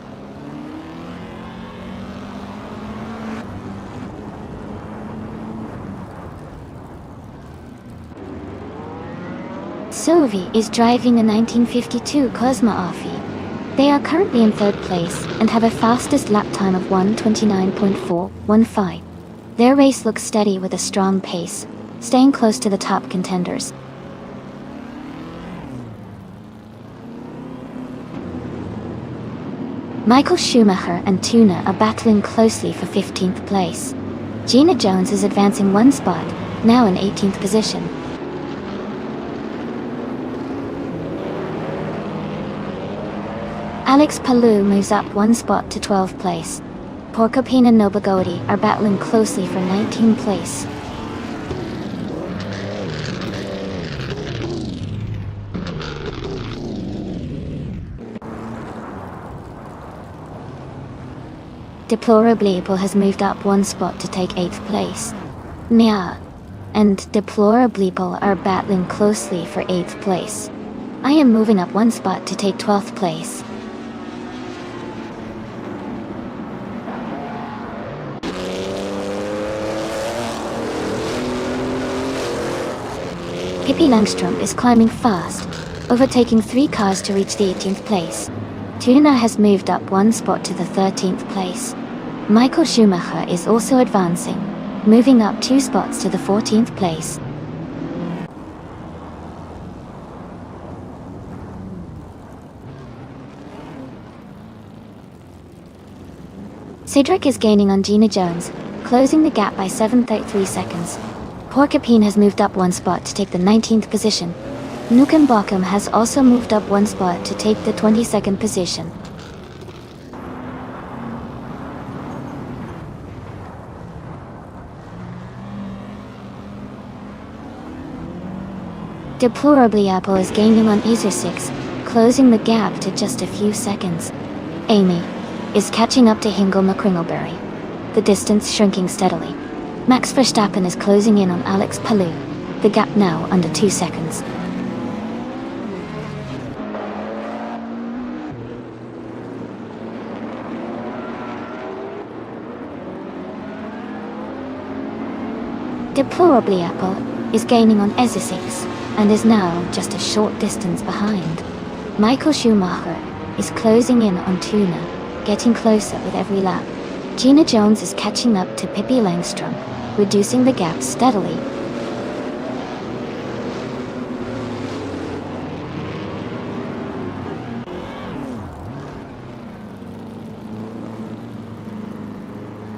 Sylvie is driving a 1952 Kuzma Offie. They are currently in 3rd place and have a fastest lap time of 1:29.415. Their race looks steady with a strong pace, staying close to the top contenders. Michael Schumacher and Tuna are battling closely for 15th place. Gina Jones is advancing one spot, now in 18th position. Alex Palou moves up one spot to 12th place. Porcupine and Nobagodi are battling closely for 19th place. Deplorably has moved up one spot to take 8th place. Nya and Deplorably are battling closely for 8th place. I am moving up one spot to take 12th place. Pippi Langstrom is climbing fast, overtaking 3 cars to reach the 18th place. Tuna has moved up one spot to the 13th place. Michael Schumacher is also advancing, moving up 2 spots to the 14th place. Cedric is gaining on Gina Jones, closing the gap by 7.33 seconds. Porcupine has moved up one spot to take the 19th position. Nukem Bockham has also moved up one spot to take the 22nd position. Deplorably Apple is gaining on Acer 6, closing the gap to just a few seconds. Amy is catching up to Hingle McCringleberry, the distance shrinking steadily. Max Verstappen is closing in on Alex Palou, the gap now under 2 seconds. Deplorably Apple is gaining on Acer 6 and is now just a short distance behind. Michael Schumacher is closing in on Tuna, getting closer with every lap. Gina Jones is catching up to Pippi Langstrom, reducing the gap steadily.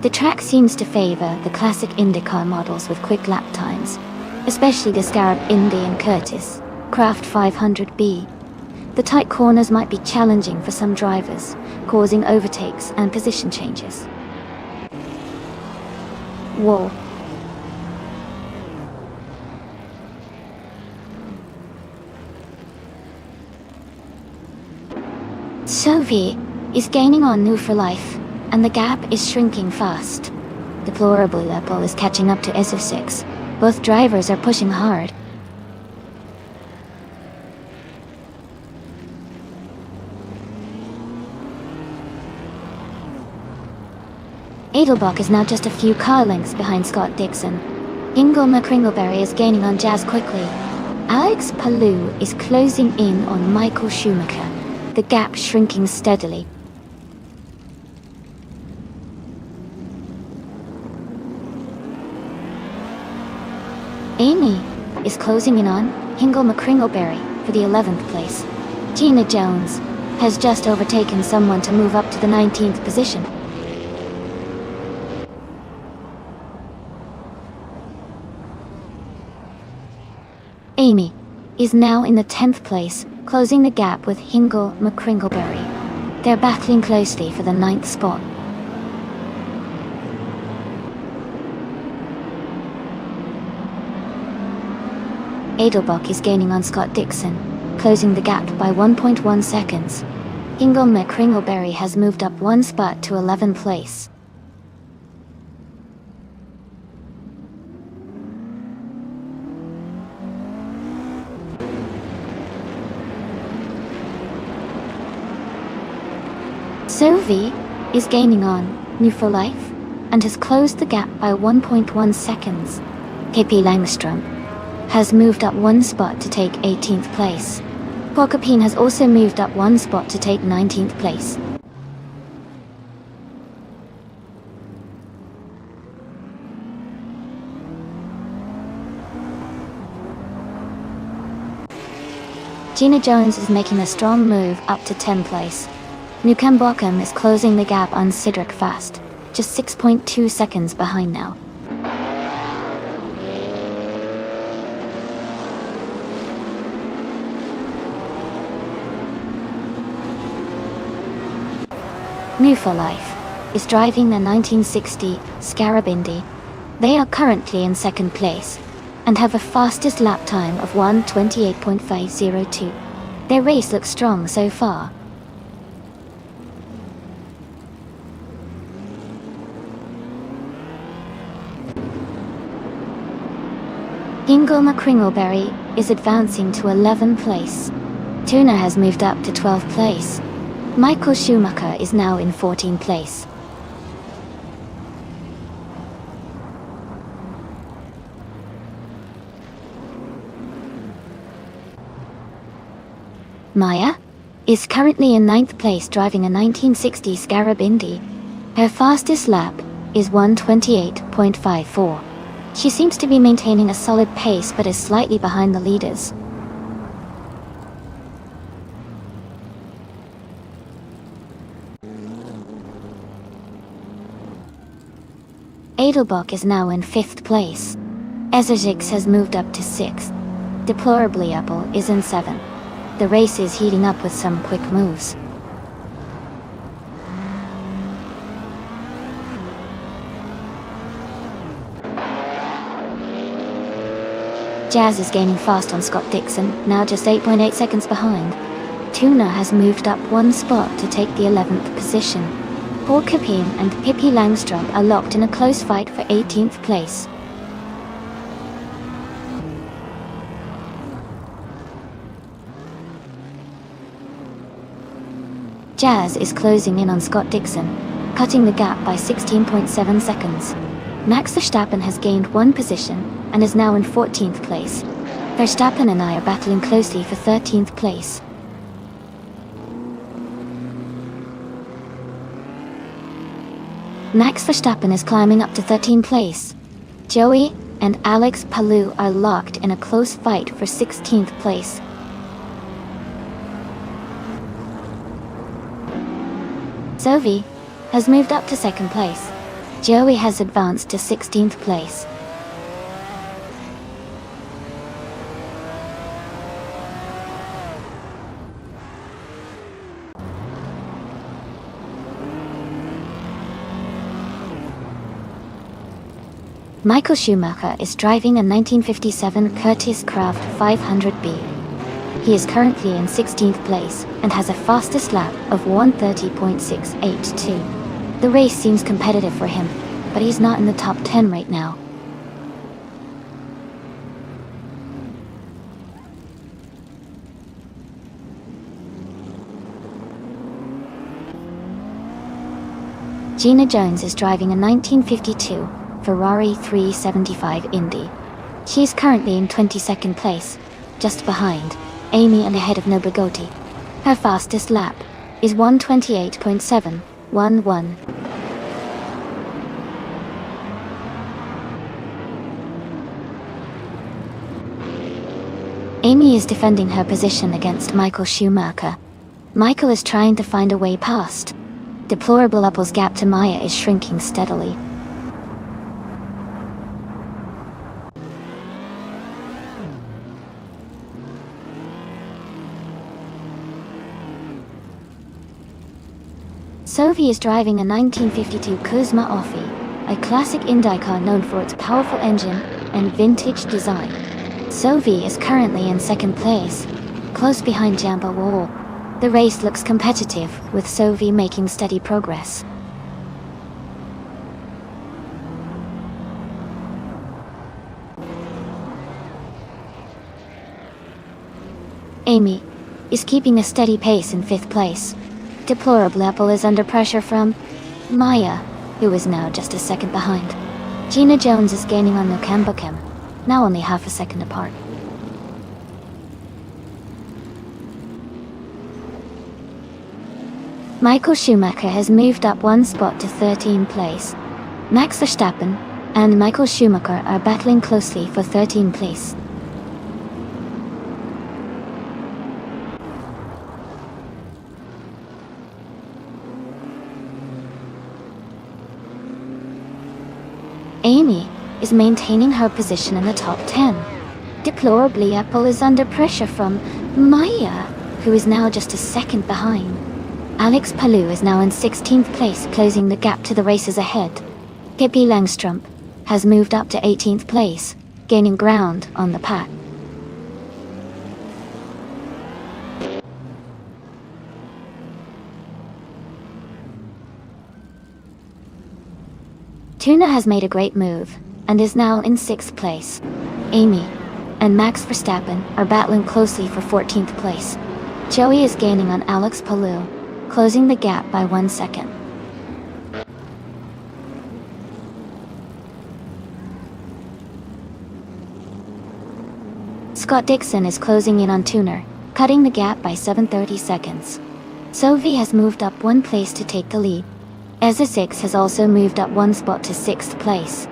The track seems to favor the classic IndyCar models with quick lap times, especially the Scarab Indy and Curtis Craft 500B. The tight corners might be challenging for some drivers, causing overtakes and position changes. Whoa. Sophie is gaining on New for Life, and the gap is shrinking fast. Deplorably Apple is catching up to SF6. Both drivers are pushing hard. Edelbach is now just a few car lengths behind Scott Dixon. Hingle McCringleberry is gaining on Jazz quickly. Alex Palou is closing in on Michael Schumacher, the gap shrinking steadily. Amy is closing in on Hingle McCringleberry for the 11th place. Gina Jones has just overtaken someone to move up to the 19th position. Amy is now in the 10th place, closing the gap with Hingle McCringleberry. They're battling closely for the 9th spot. Edelbach is gaining on Scott Dixon, closing the gap by 1.1 seconds. Hingle McCringleberry has moved up one spot to 11th place. Sophie is gaining on New for Life and has closed the gap by 1.1 seconds. Pippi Langstrom has moved up one spot to take 18th place. Porcupine has also moved up one spot to take 19th place. Gina Jones is making a strong move up to 10th place. Newcomb is closing the gap on Cedric fast, just 6.2 seconds behind now. New for Life is driving the 1960 Scarab Indy. They are currently in second place and have a fastest lap time of 1:28.502. Their race looks strong so far. Ingolma Kringleberry is advancing to 11th place. Tuna has moved up to 12th place. Michael Schumacher is now in 14th place. Maya is currently in 9th place driving a 1960 Scarab Indy. Her fastest lap is 1:28.54. She seems to be maintaining a solid pace but is slightly behind the leaders. Edelbach is now in 5th place. Ezerjix has moved up to 6th. Deplorably Apple is in 7th. The race is heating up with some quick moves. Jazz is gaining fast on Scott Dixon, now just 8.8 seconds behind. Tuna has moved up one spot to take the 11th position. Paul Capin and Pippi Langstrom are locked in a close fight for 18th place. Jazz is closing in on Scott Dixon, cutting the gap by 16.7 seconds. Max Verstappen has gained one position and is now in 14th place. Verstappen and I are battling closely for 13th place. Max Verstappen is climbing up to 13th place. Joey and Alex Palou are locked in a close fight for 16th place. Sophie has moved up to 2nd place. Joey has advanced to 16th place. Michael Schumacher is driving a 1957 Curtiss Craft 500B. He is currently in 16th place and has a fastest lap of 1:30.682. The race seems competitive for him, but he's not in the top 10 right now. Gina Jones is driving a 1952 Ferrari 375 Indy. She is currently in 22nd place, just behind Amy and ahead of Nobugotti. Her fastest lap is 1:28.711. Amy is defending her position against Michael Schumacher. Michael is trying to find a way past. Deplorable Apple's gap to Maya is shrinking steadily. Sophie is driving a 1952 Kuzma Offie, a classic Indy car known for its powerful engine and vintage design. Sophie is currently in 2nd place, close behind Jampa Wall. The race looks competitive, with Sophie making steady progress. Amy is keeping a steady pace in 5th place. Deplorable Apple is under pressure from Maya, who is now just a second behind. Gina Jones is gaining on Nukembukem, now only half a second apart. Michael Schumacher has moved up one spot to 13th place. Max Verstappen and Michael Schumacher are battling closely for 13th place. Amy is maintaining her position in the top 10. Deplorably, Apple is under pressure from Maya, who is now just a second behind. Alex Palou is now in 16th place, closing the gap to the racers ahead. Pippi Langstrup has moved up to 18th place, gaining ground on the pack. Tuna has made a great move, and is now in 6th place. Amy and Max Verstappen are battling closely for 14th place. Joey is gaining on Alex Palou, closing the gap by 1 second. Scott Dixon is closing in on Tuner, cutting the gap by 730 seconds. Sophie has moved up 1 place to take the lead. Ezra 6 has also moved up 1 spot to 6th place.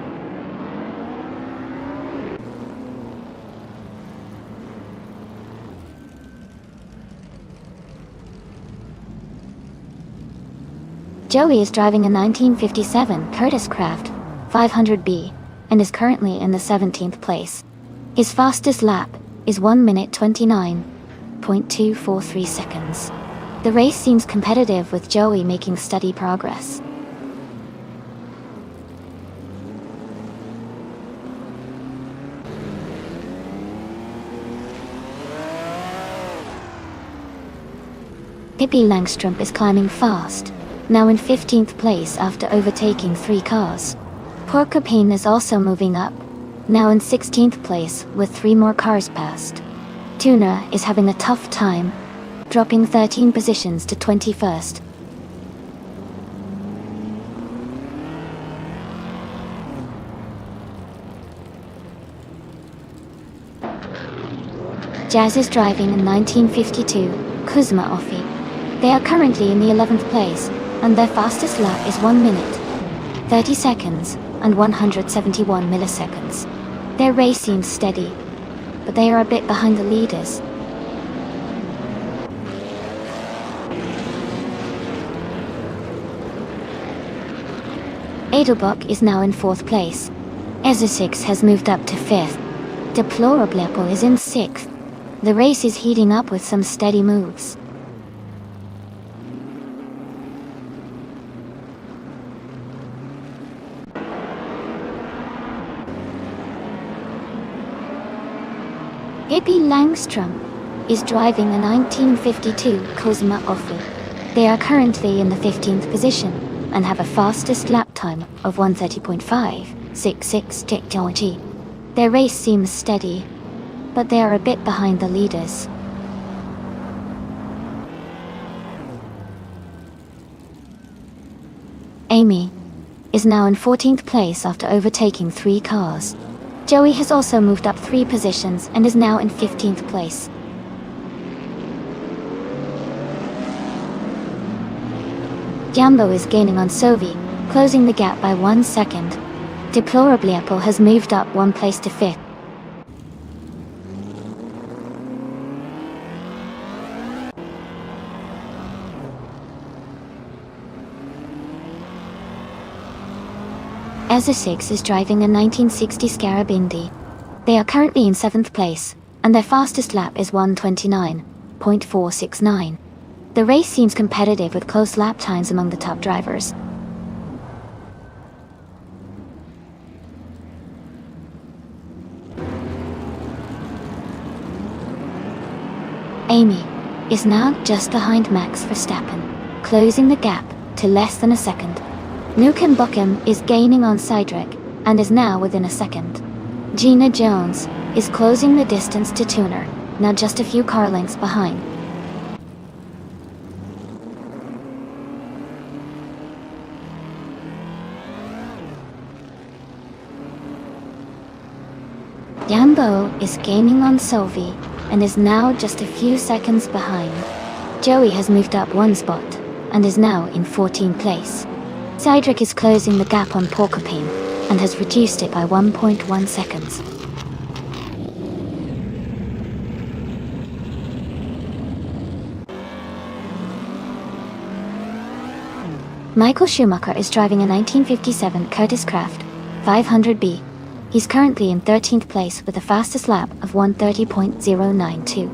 Joey is driving a 1957 Curtiss Craft 500B and is currently in the 17th place. His fastest lap is 1 minute 29.243 seconds. The race seems competitive, with Joey making steady progress. Pippi Langstrup is climbing fast, now in 15th place after overtaking 3 cars. Porcupine is also moving up, now in 16th place with 3 more cars passed. Tuna is having a tough time, dropping 13 positions to 21st. Jazz is driving a 1952 Kuzma Offie. They are currently in the 11th place, and their fastest lap is 1 minute, 30 seconds, and 171 milliseconds. Their race seems steady, but they are a bit behind the leaders. Edelbach is now in 4th place. Ezra 6 has moved up to 5th. Deplorable Apple is in 6th. The race is heating up with some steady moves. Pippi Langstrup is driving a 1952 Kuzma Offie. They are currently in the 15th position and have a fastest lap time of 1:30.566 technology. Their race seems steady, but they are a bit behind the leaders. Amy is now in 14th place after overtaking 3 cars. Joey has also moved up 3 positions and is now in 15th place. Jambo is gaining on Sovi, closing the gap by 1 second. Deplorably Apple has moved up 1 place to 5th. Ezra 6 is driving a 1960 Scarab Indy. They are currently in 7th place, and their fastest lap is 1:29.469. The race seems competitive with close lap times among the top drivers. Amy is now just behind Max Verstappen, closing the gap to less than a second. Nukem Buckham is gaining on Cydric and is now within a second. Gina Jones is closing the distance to Tuner, now just a few car lengths behind. Jambo is gaining on Sophie and is now just a few seconds behind. Joey has moved up 1 spot and is now in 14th place. Cydric is closing the gap on Porcupine and has reduced it by 1.1 seconds. Michael Schumacher is driving a 1957 Curtiss Craft 500B. He's currently in 13th place with the fastest lap of 1:30.092.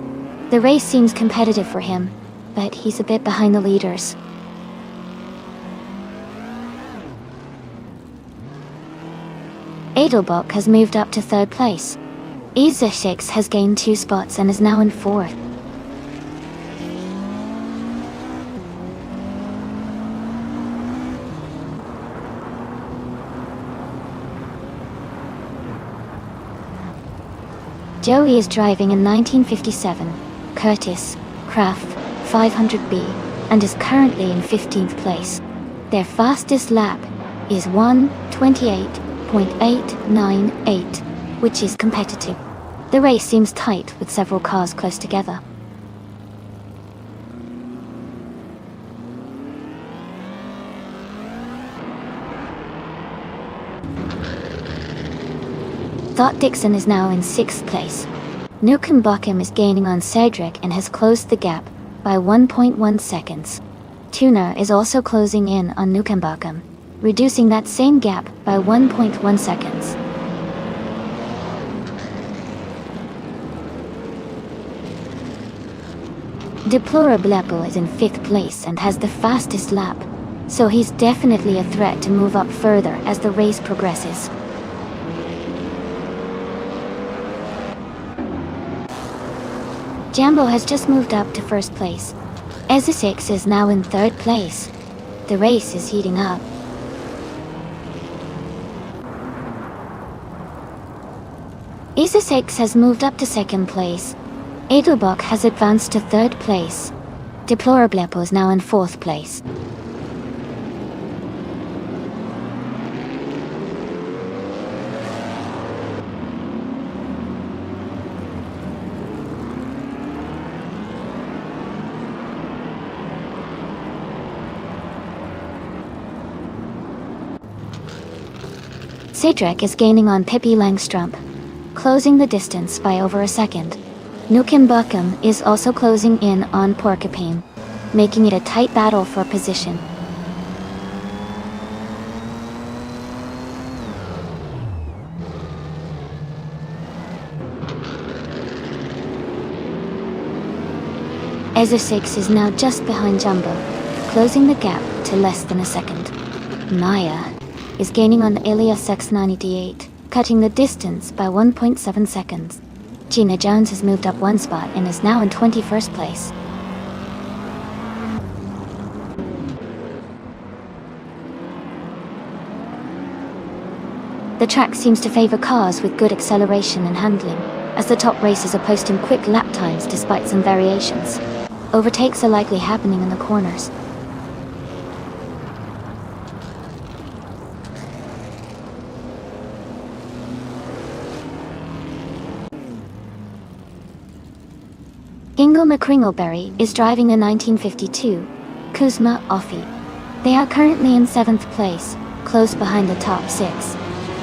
The race seems competitive for him, but he's a bit behind the leaders. Edelbach has moved up to 3rd place. Izashix has gained 2 spots and is now in 4th. Joey is driving in 1957 Curtis Craft 500B and is currently in 15th place. Their fastest lap is 1:28.898, which is competitive. The race seems tight with several cars close together. Thought Dixon is now in 6th place. Nukenbokum is gaining on Cedric and has closed the gap by 1.1 seconds. Tuner is also closing in on Nukenbokum, reducing that same gap by 1.1 seconds. Deplorablepo is in 5th place and has the fastest lap, so he's definitely a threat to move up further as the race progresses. Jambo has just moved up to 1st place. Ezesix is now in 3rd place. The race is heating up. Ezesix has moved up to 2nd place. Edelbach has advanced to 3rd place. Deplorablepo is now in 4th place. Cedric is gaining on Pippi Langstrump, closing the distance by over a second. Nukenbokum is also closing in on Porcupine, making it a tight battle for position. Ezesix is now just behind Jumbo, closing the gap to less than a second. Maya is gaining on Elias X98, cutting the distance by 1.7 seconds. Gina Jones has moved up 1 spot and is now in 21st place. The track seems to favor cars with good acceleration and handling, as the top racers are posting quick lap times despite some variations. Overtakes are likely happening in the corners. Gingle McCringleberry is driving a 1952 Kuzma Offie. They are currently in 7th place, close behind the top 6.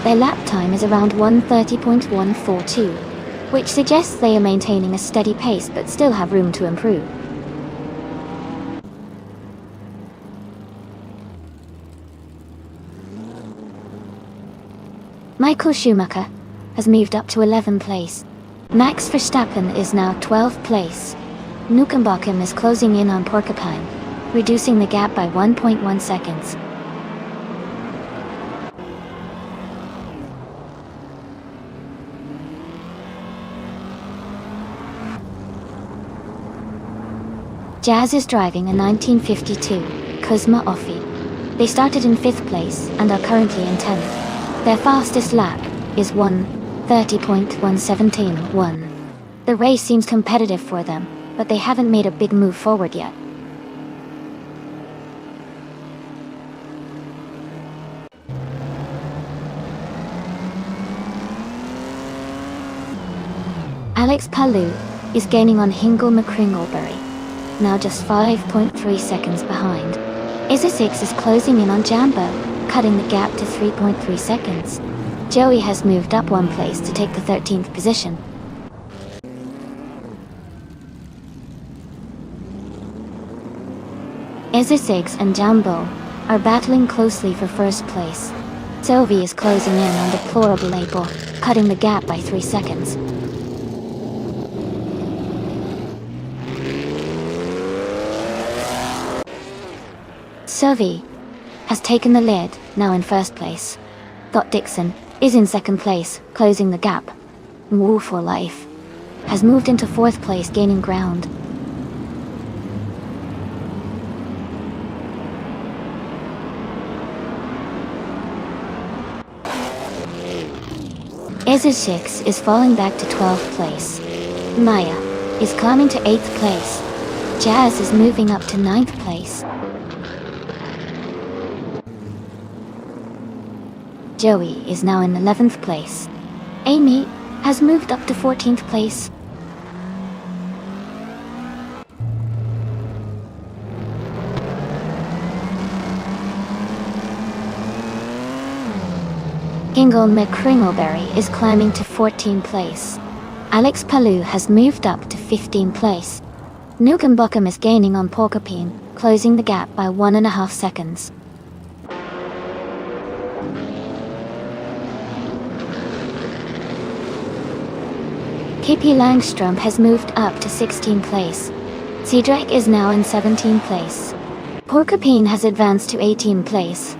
Their lap time is around 1:30.142, which suggests they are maintaining a steady pace but still have room to improve. Michael Schumacher has moved up to 11th place. Max Verstappen is now 12th place. Nukenbokum is closing in on Porcupine, reducing the gap by 1.1 seconds. Jazz is driving a 1952 Kuzma Offie. They started in 5th place and are currently in 10th. Their fastest lap is 1:30.117. The race seems competitive for them, but they haven't made a big move forward yet. Alex Palou is gaining on Hingle McCringleberry, now just 5.3 seconds behind. Izasix is closing in on Jambo, cutting the gap to 3.3 seconds. Joey has moved up 1 place to take the 13th position. Izasix and Jambo are battling closely for 1st place. Sylvie is closing in on deplorable April, cutting the gap by 3 seconds. Sylvie has taken the lead, now in first place. Scott Dixon is in second place, closing the gap. Woo for Life has moved into fourth place, gaining ground. Ezra6 is falling back to 12th place. Maya is climbing to 8th place. Jazz is moving up to 9th place. Joey is now in 11th place. Amy has moved up to 14th place. Kingle McCringleberry is climbing to 14th place. Alex Palou has moved up to 15th place. Nukem Buckham is gaining on Porcupine, closing the gap by 1.5 seconds. Kippy Langstrom has moved up to 16th place. Cedric is now in 17th place. Porcupine has advanced to 18th place.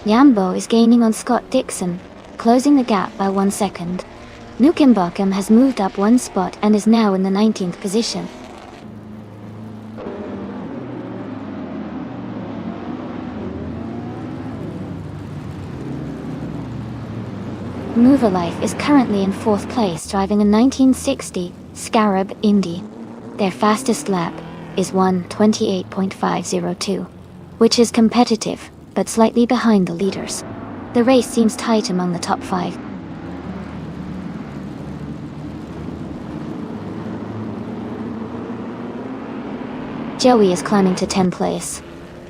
Yambo is gaining on Scott Dixon, closing the gap by 1 second. Nukem Buckham has moved up 1 spot and is now in the 19th position. Mover Life is currently in 4th place, driving a 1960 Scarab Indy. Their fastest lap is 1:28.502, which is competitive, but slightly behind the leaders. The race seems tight among the top 5. Joey is climbing to 10th place.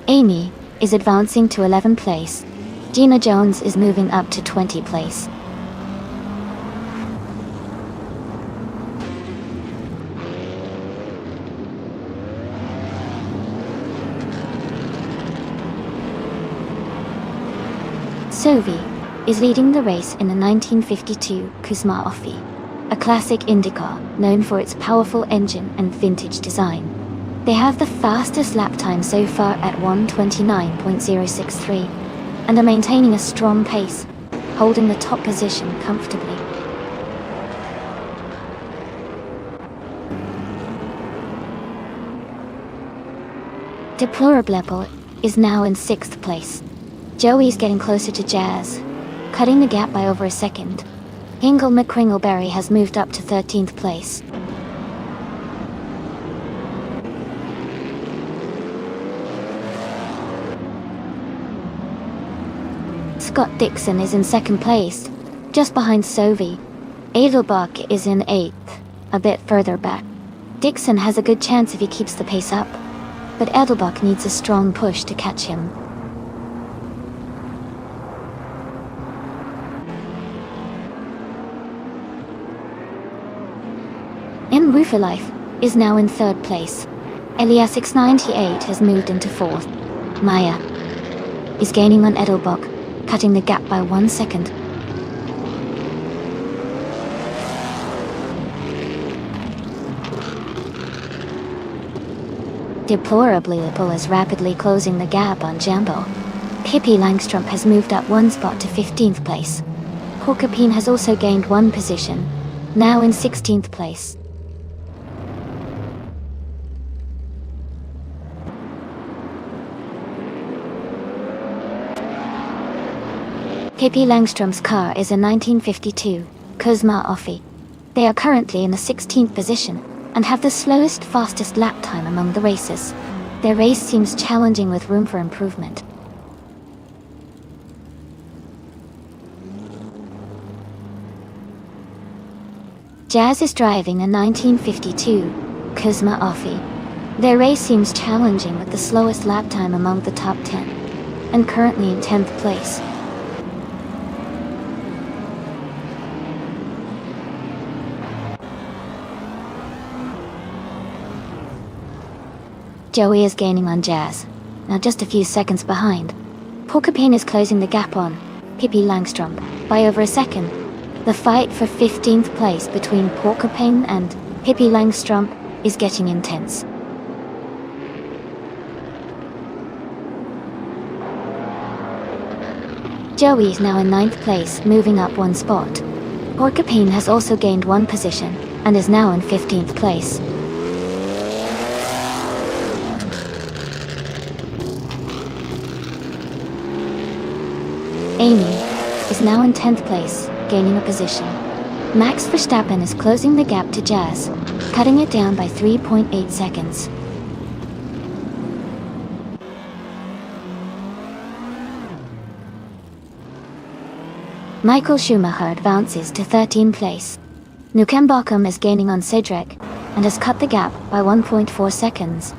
Amy is advancing to 11th place. Gina Jones is moving up to 20th place. Sovi is leading the race in a 1952 Kuzma Offie, a classic IndyCar known for its powerful engine and vintage design. They have the fastest lap time so far at 1:29.063 and are maintaining a strong pace, holding the top position comfortably. Deplorable is now in 6th place. Joey's getting closer to Jazz, cutting the gap by over a second. Kingle McCringleberry has moved up to 13th place. Scott Dixon is in 2nd place, just behind Sovi. Edelbach is in 8th, a bit further back. Dixon has a good chance if he keeps the pace up, but Edelbach needs a strong push to catch him. Roofer Life is now in 3rd place. Elias698 has moved into 4th. Maya is gaining on Edelbach, cutting the gap by 1 second. Deplorably Little is rapidly closing the gap on Jambo. Pippi Langstrom has moved up 1 spot to 15th place. Porcupine has also gained 1 position, now in 16th place. Pippi Langstrom's car is a 1952 Kuzma Offie. They are currently in the 16th position and have the slowest, fastest lap time among the races. Their race seems challenging with room for improvement. Jazz is driving a 1952 Kuzma Offie. Their race seems challenging with the slowest lap time among the top 10, and currently in 10th place. Joey is gaining on Jazz, now just a few seconds behind. Porcupine is closing the gap on Pippi Langstrump by over a second. The fight for 15th place between Porcupine and Pippi Langstrump is getting intense. Joey is now in 9th place, moving up one spot. Porcupine has also gained one position and is now in 15th place. Amy is now in 10th place, gaining a position. Max Verstappen is closing the gap to Jazz, cutting it down by 3.8 seconds. Michael Schumacher advances to 13th place. Nukem is gaining on Cedric and has cut the gap by 1.4 seconds.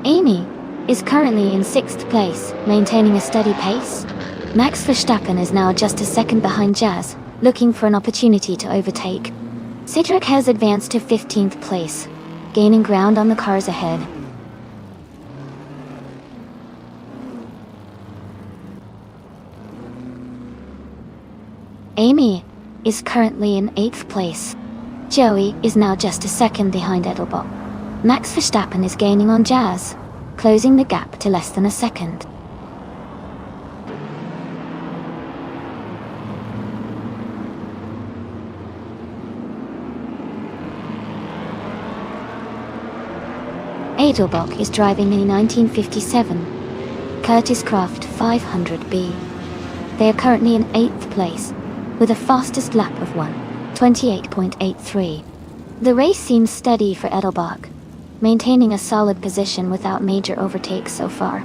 Amy is currently in 6th place, maintaining a steady pace. Max Verstappen is now just a second behind Jazz, looking for an opportunity to overtake. Cedric has advanced to 15th place, gaining ground on the cars ahead. Amy is currently in 8th place. Joey is now just a second behind Edelbach. Max Verstappen is gaining on Jazz, closing the gap to less than a second. Edelbach is driving a 1957 Curtis Craft 500B. They are currently in 8th place, with a fastest lap of 1:28.83. The race seems steady for Edelbach, maintaining a solid position without major overtakes so far.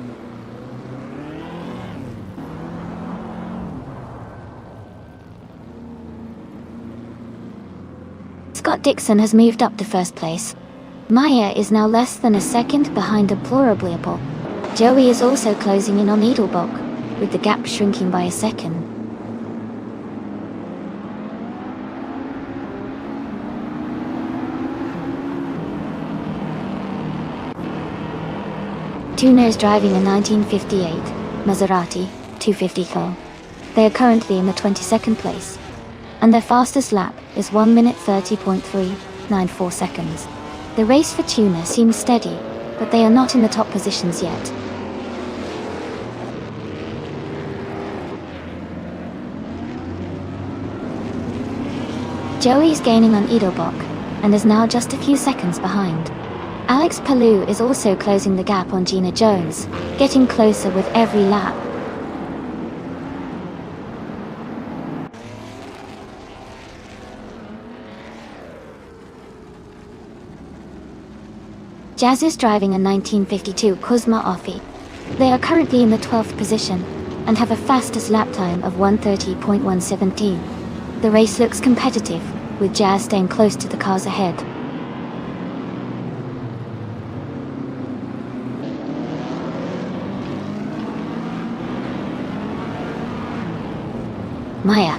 Scott Dixon has moved up to first place. Maya is now less than a second behind Deplorably. Joey is also closing in on Edelbach, with the gap shrinking by a second. Tuna is driving a 1958 Maserati 250 car. They are currently in the 22nd place, and their fastest lap is 1 minute 30.394 seconds. The race for Tuna seems steady, but they are not in the top positions yet. Joey is gaining on Edelbach, and is now just a few seconds behind. Alex Palou is also closing the gap on Gina Jones, getting closer with every lap. Jazz is driving a 1952 Cosma Offie. They are currently in the 12th position, and have a fastest lap time of 1:30.117. The race looks competitive, with Jazz staying close to the cars ahead. Maya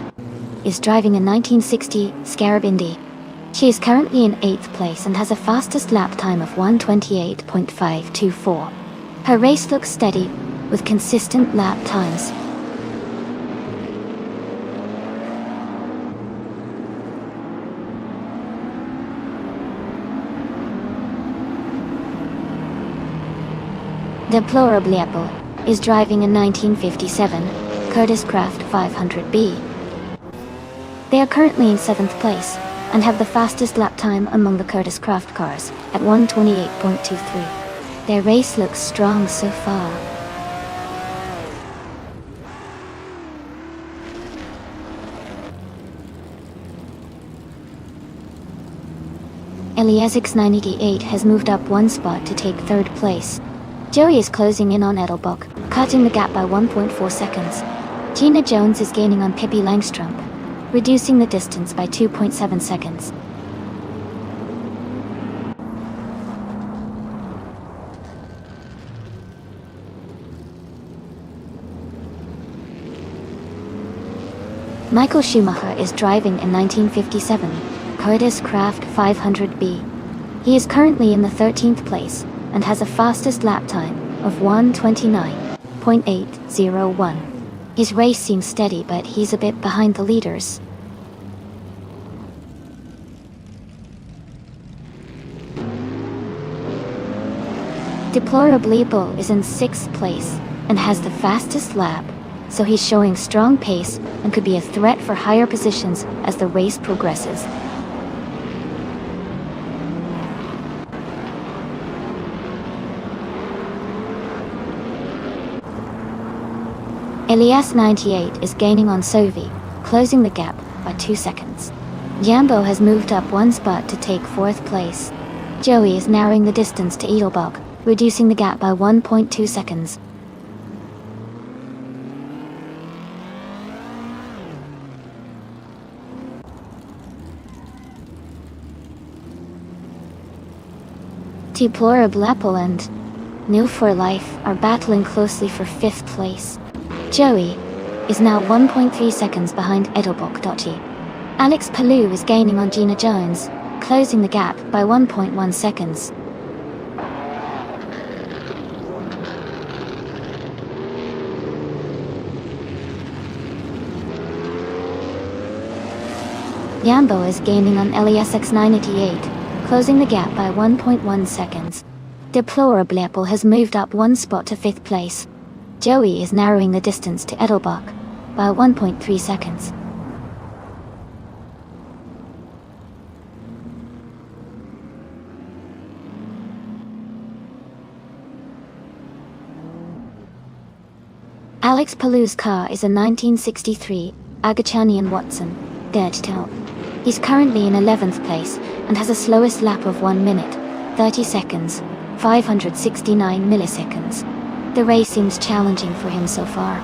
is driving a 1960 Scarab Indy. She is currently in 8th place and has a fastest lap time of 1:28.524. Her race looks steady, with consistent lap times. Deplorably is driving a 1957 Curtis Craft 500B. They are currently in 7th place, and have the fastest lap time among the Curtis Craft cars, at 1:28.23. Their race looks strong so far. Eliasix 988 has moved up one spot to take 3rd place. Joey is closing in on Edelbach, cutting the gap by 1.4 seconds. Gina Jones is gaining on Pippi Langstrump, reducing the distance by 2.7 seconds. Michael Schumacher is driving in 1957 Curtiss Craft 500B. He is currently in the 13th place and has a fastest lap time of 1:29.801. His race seems steady, but he's a bit behind the leaders. Deplorably Bull is in 6th place and has the fastest lap, so he's showing strong pace and could be a threat for higher positions as the race progresses. Elias 98 is gaining on Sovi, closing the gap by 2 seconds. Jambo has moved up 1 spot to take 4th place. Joey is narrowing the distance to Edelbach, reducing the gap by 1.2 seconds. Deplorable Apple and New for Life are battling closely for 5th place. Joey is now 1.3 seconds behind Edelbach. Alex Palou is gaining on Gina Jones, closing the gap by 1.1 seconds. Jambo is gaining on Elias X988, closing the gap by 1.1 seconds. Deplorable Apple has moved up 1 spot to 5th place. Joey is narrowing the distance to Edelbach by 1.3 seconds. Alex Palou's car is a 1963 Agachani & Watson Digital. He's currently in 11th place and has a slowest lap of 1 minute, 30 seconds, 569 milliseconds. The race seems challenging for him so far.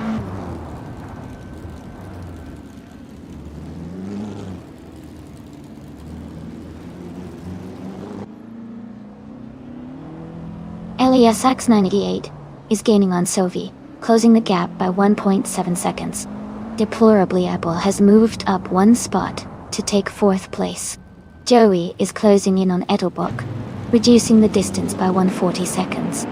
Elias X98 is gaining on Sovi, closing the gap by 1.7 seconds. Deplorably Apple has moved up 1 spot to take 4th place. Joey is closing in on Edelbach, reducing the distance by 140 seconds.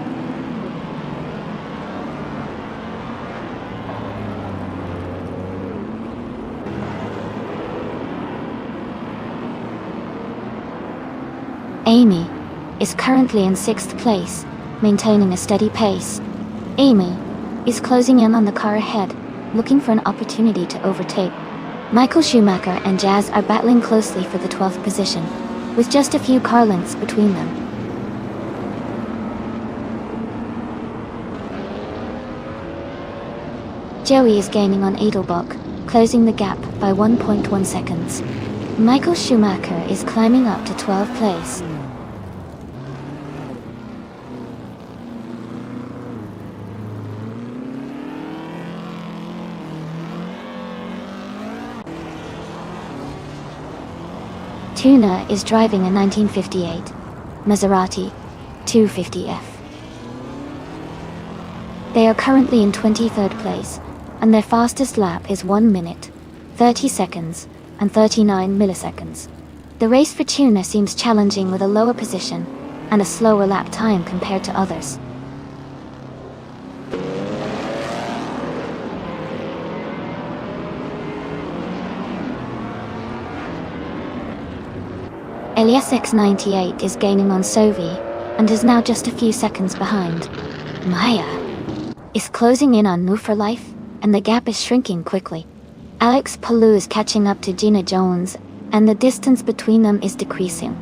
Amy is currently in 6th place, maintaining a steady pace. Amy is closing in on the car ahead, looking for an opportunity to overtake. Michael Schumacher and Jazz are battling closely for the 12th position, with just a few car lengths between them. Joey is gaining on Edelbach, closing the gap by 1.1 seconds. Michael Schumacher is climbing up to 12th place. Tuna is driving a 1958 Maserati 250F. They are currently in 23rd place, and their fastest lap is 1 minute, 30 seconds, and 39 milliseconds. The race for Tuna seems challenging with a lower position and a slower lap time compared to others. Elias X98 is gaining on Sovi and is now just a few seconds behind. Maya is closing in on New for Life, and the gap is shrinking quickly. Alex Palou is catching up to Gina Jones, and the distance between them is decreasing.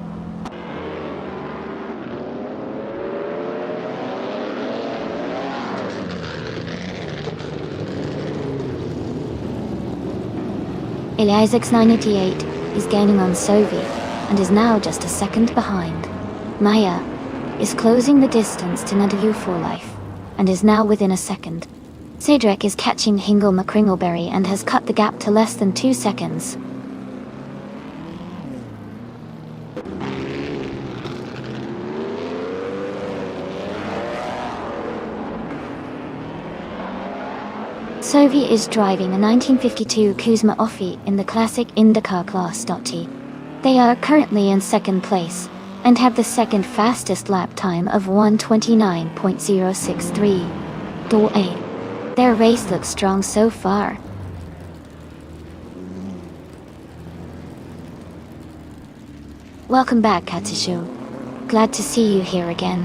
Elias X988 is gaining on Sovi and is now just a second behind. Maya is closing the distance to Nadu for Life and is now within a second. Cedric is catching Hingle McCringleberry and has cut the gap to less than 2 seconds. Sovi is driving a 1952 Kuzma Offie in the classic IndyCar class. They are currently in second place and have the second fastest lap time of 1:29.063. Their race looks strong so far. Welcome back, Katsushu. Glad to see you here again.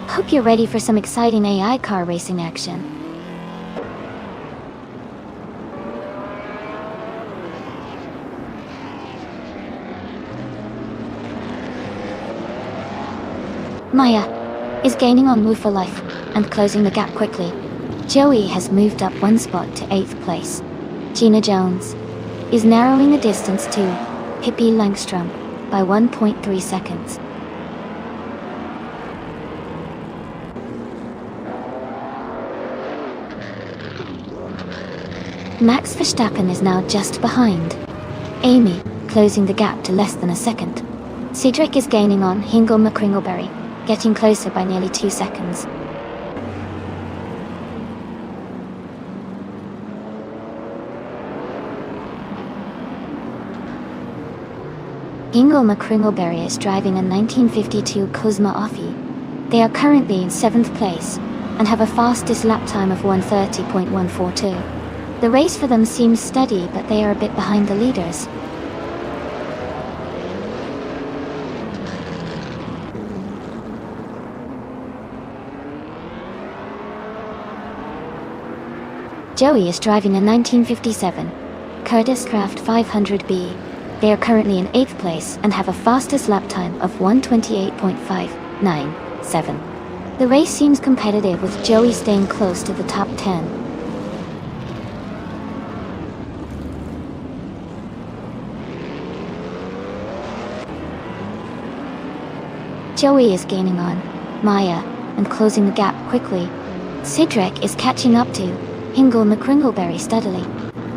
Hope you're ready for some exciting AI car racing action. Maya is gaining on Move for Life and closing the gap quickly. Joey has moved up one spot to 8th place. Gina Jones is narrowing the distance to Pippi Langstrom by 1.3 seconds. Max Verstappen is now just behind Amy, closing the gap to less than a second. Cedric is gaining on Hingle McCringleberry, getting closer by nearly 2 seconds. Hingle McCringleberry is driving a 1952 Kuzma Offie. They are currently in 7th place and have a fastest lap time of 1:30.142. The race for them seems steady, but they are a bit behind the leaders. Joey is driving a 1957 Curtis Craft 500B. They are currently in 8th place and have a fastest lap time of 1:28.597. The race seems competitive, with Joey staying close to the top 10. Joey is gaining on Maya and closing the gap quickly. Cedric is catching up to Hingle McCringleberry steadily.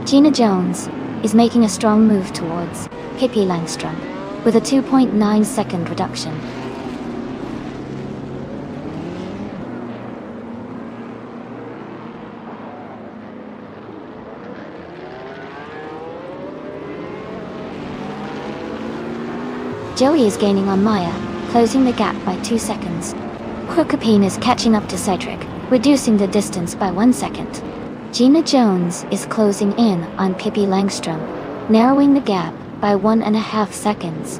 Gina Jones is making a strong move towards Pippi Langstrom with a 2.9 second reduction. Joey is gaining on Maya, closing the gap by 2 seconds. Krukapin is catching up to Cedric, reducing the distance by 1 second. Gina Jones is closing in on Pippi Langstrom, narrowing the gap by 1.5 seconds.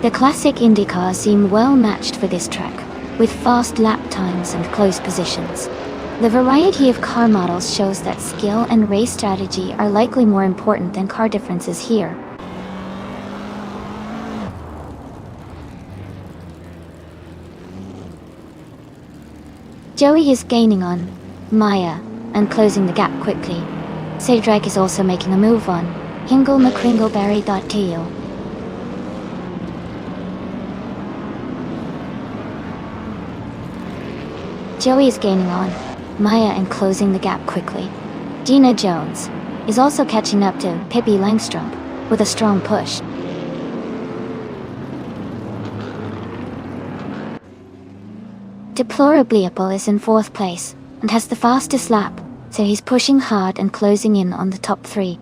The classic IndyCars seem well matched for this track, with fast lap times and close positions. The variety of car models shows that skill and race strategy are likely more important than car differences here. Joey is gaining on Maya and closing the gap quickly. Cedric is also making a move on Hingle McCringleberry.to. Joey is gaining on Maya and closing the gap quickly. Gina Jones is also catching up to Pippi Langstrom with a strong push. Deplorably Apple is in 4th place and has the fastest lap, so he's pushing hard and closing in on the top 3.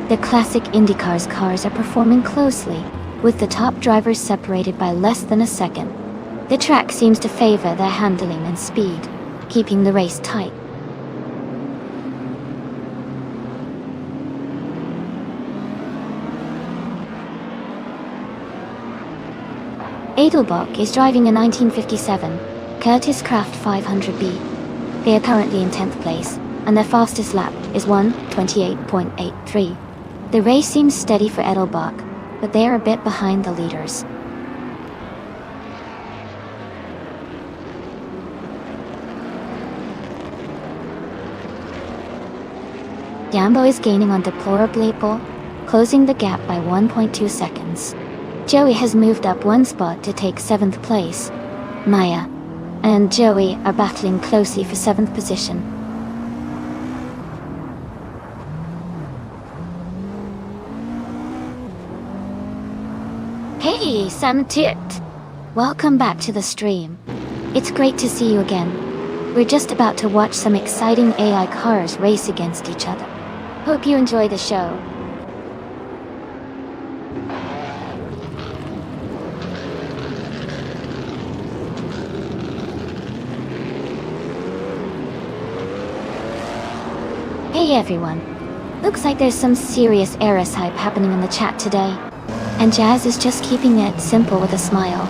The classic IndyCars cars are performing closely, with the top drivers separated by less than a second. The track seems to favor their handling and speed, keeping the race tight. Edelbach is driving a 1957 Curtis Craft 500B. They are currently in 10th place, and their fastest lap is 1:28.83. The race seems steady for Edelbach, but they are a bit behind the leaders. Jambo is gaining on Deplorably Apple, closing the gap by 1.2 seconds. Joey has moved up one spot to take 7th place. Maya and Joey are battling closely for 7th position. Hey, Samtit! Welcome back to the stream. It's great to see you again. We're just about to watch some exciting AI cars race against each other. Hope you enjoy the show. Hey everyone. Looks like there's some serious Eris hype happening in the chat today. And Jazz is just keeping it simple with a smile.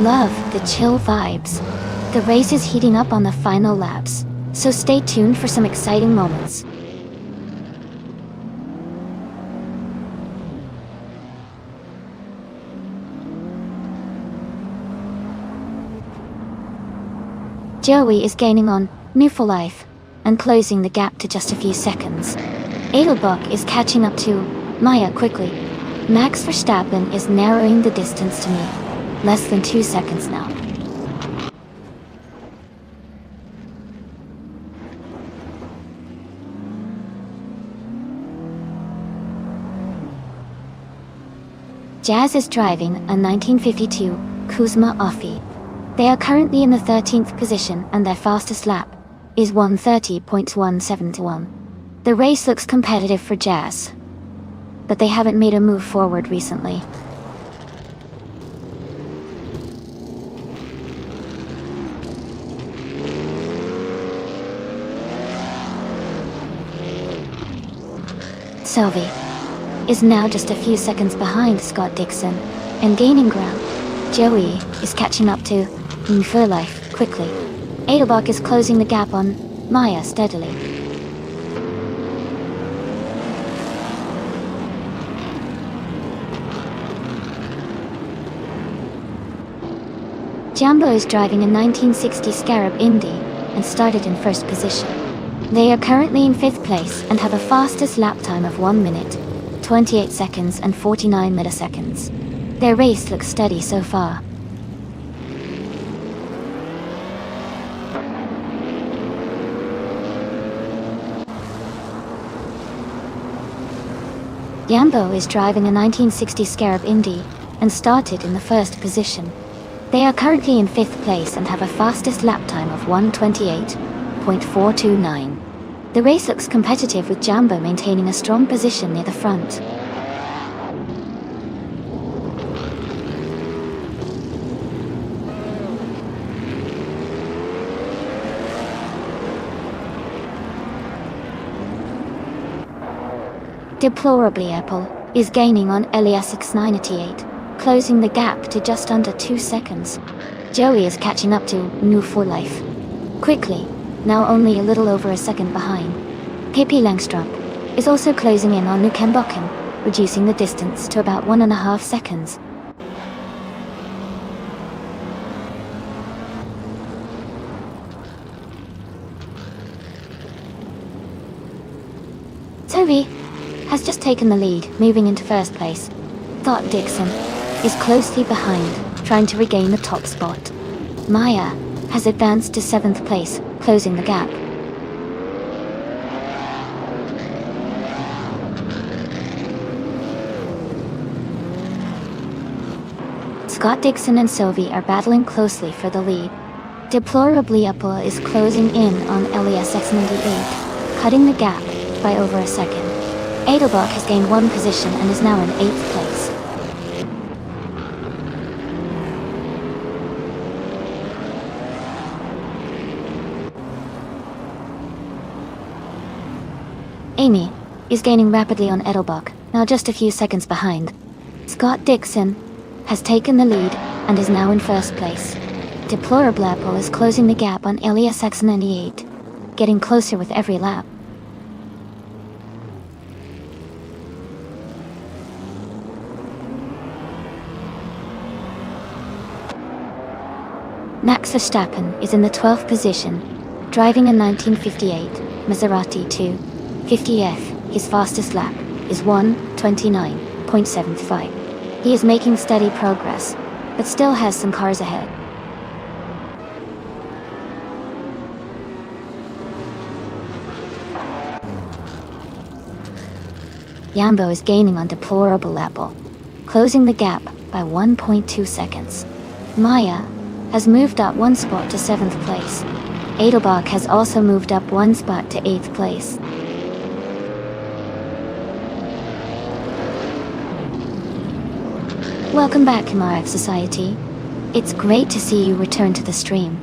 Love the chill vibes. The race is heating up on the final laps, so stay tuned for some exciting moments. Joey is gaining on New for Life and closing the gap to just a few seconds. Edelbach is catching up to Maya quickly. Max Verstappen is narrowing the distance to me. Less than 2 seconds now. Jazz is driving a 1952 Kuzma Offie. They are currently in the 13th position and their fastest lap is 1:30.171. The race looks competitive for Jazz, but they haven't made a move forward recently. Sylvie is now just a few seconds behind Scott Dixon and gaining ground. Joey is catching up to For Life quickly. Edelbach is closing the gap on Maya steadily. Jambo is driving a 1960 Scarab Indy and started in 1st position. They are currently in 5th place and have a fastest lap time of 1 minute, 28 seconds and 49 milliseconds. Their race looks steady so far. Jambo is driving a 1960 Scarab Indy and started in the 1st position. They are currently in 5th place and have a fastest lap time of 1:28.429. The race looks competitive with Jambo maintaining a strong position near the front. Deplorably Apple is gaining on Elias 698, closing the gap to just under 2 seconds. Joey is catching up to New for Life quickly, now only a little over a second behind. Pippi Langstrup is also closing in on Nukembokken, reducing the distance to about 1.5 seconds. Toby has just taken the lead, moving into 1st place. Scott Dixon is closely behind, trying to regain the top spot. Maya has advanced to 7th place, closing the gap. Scott Dixon and Sylvie are battling closely for the lead. Deplorably Apple is closing in on Elias 698, cutting the gap by over a second. Edelbach has gained 1 position and is now in 8th place. Amy is gaining rapidly on Edelbach, now just a few seconds behind. Scott Dixon has taken the lead and is now in 1st place. Deplorable Apple is closing the gap on Elias 698, getting closer with every lap. Max Verstappen is in the 12th position, driving a 1958 Maserati 250F. His fastest lap is 1:29.75. He is making steady progress, but still has some cars ahead. Jambo is gaining on Deplorable Apple, closing the gap by 1.2 seconds. Maya has moved up 1 spot to 7th place. Edelbach has also moved up 1 spot to 8th place. Welcome back, Kamara Society. It's great to see you return to the stream.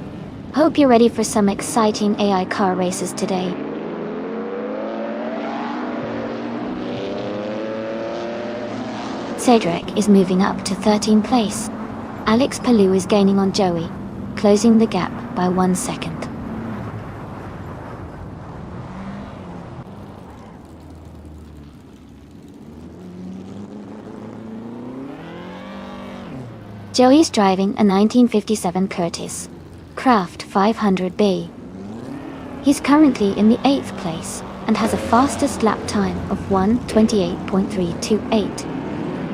Hope you're ready for some exciting AI car races today. Cedric is moving up to 13th place. Alex Palou is gaining on Joey, closing the gap by 1 second. Joey is driving a 1957 Curtiss Craft 500B. He's currently in the 8th place and has a fastest lap time of 1:28.328,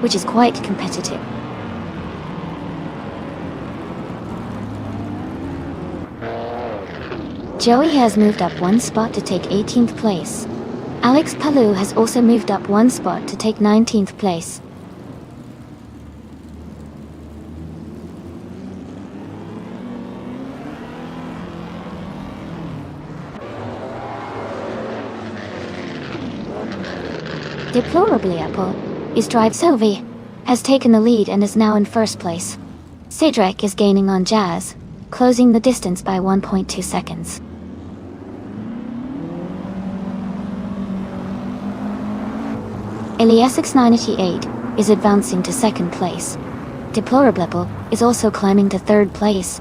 which is quite competitive. Joey has moved up 1 spot to take 18th place. Alex Palou has also moved up 1 spot to take 19th place. Deplorably Apple is drive Sylvie has taken the lead and is now in 1st place. Cedric is gaining on Jazz, closing the distance by 1.2 seconds. Eliasix 988 is advancing to 2nd place. Deplorable Apple is also climbing to 3rd place.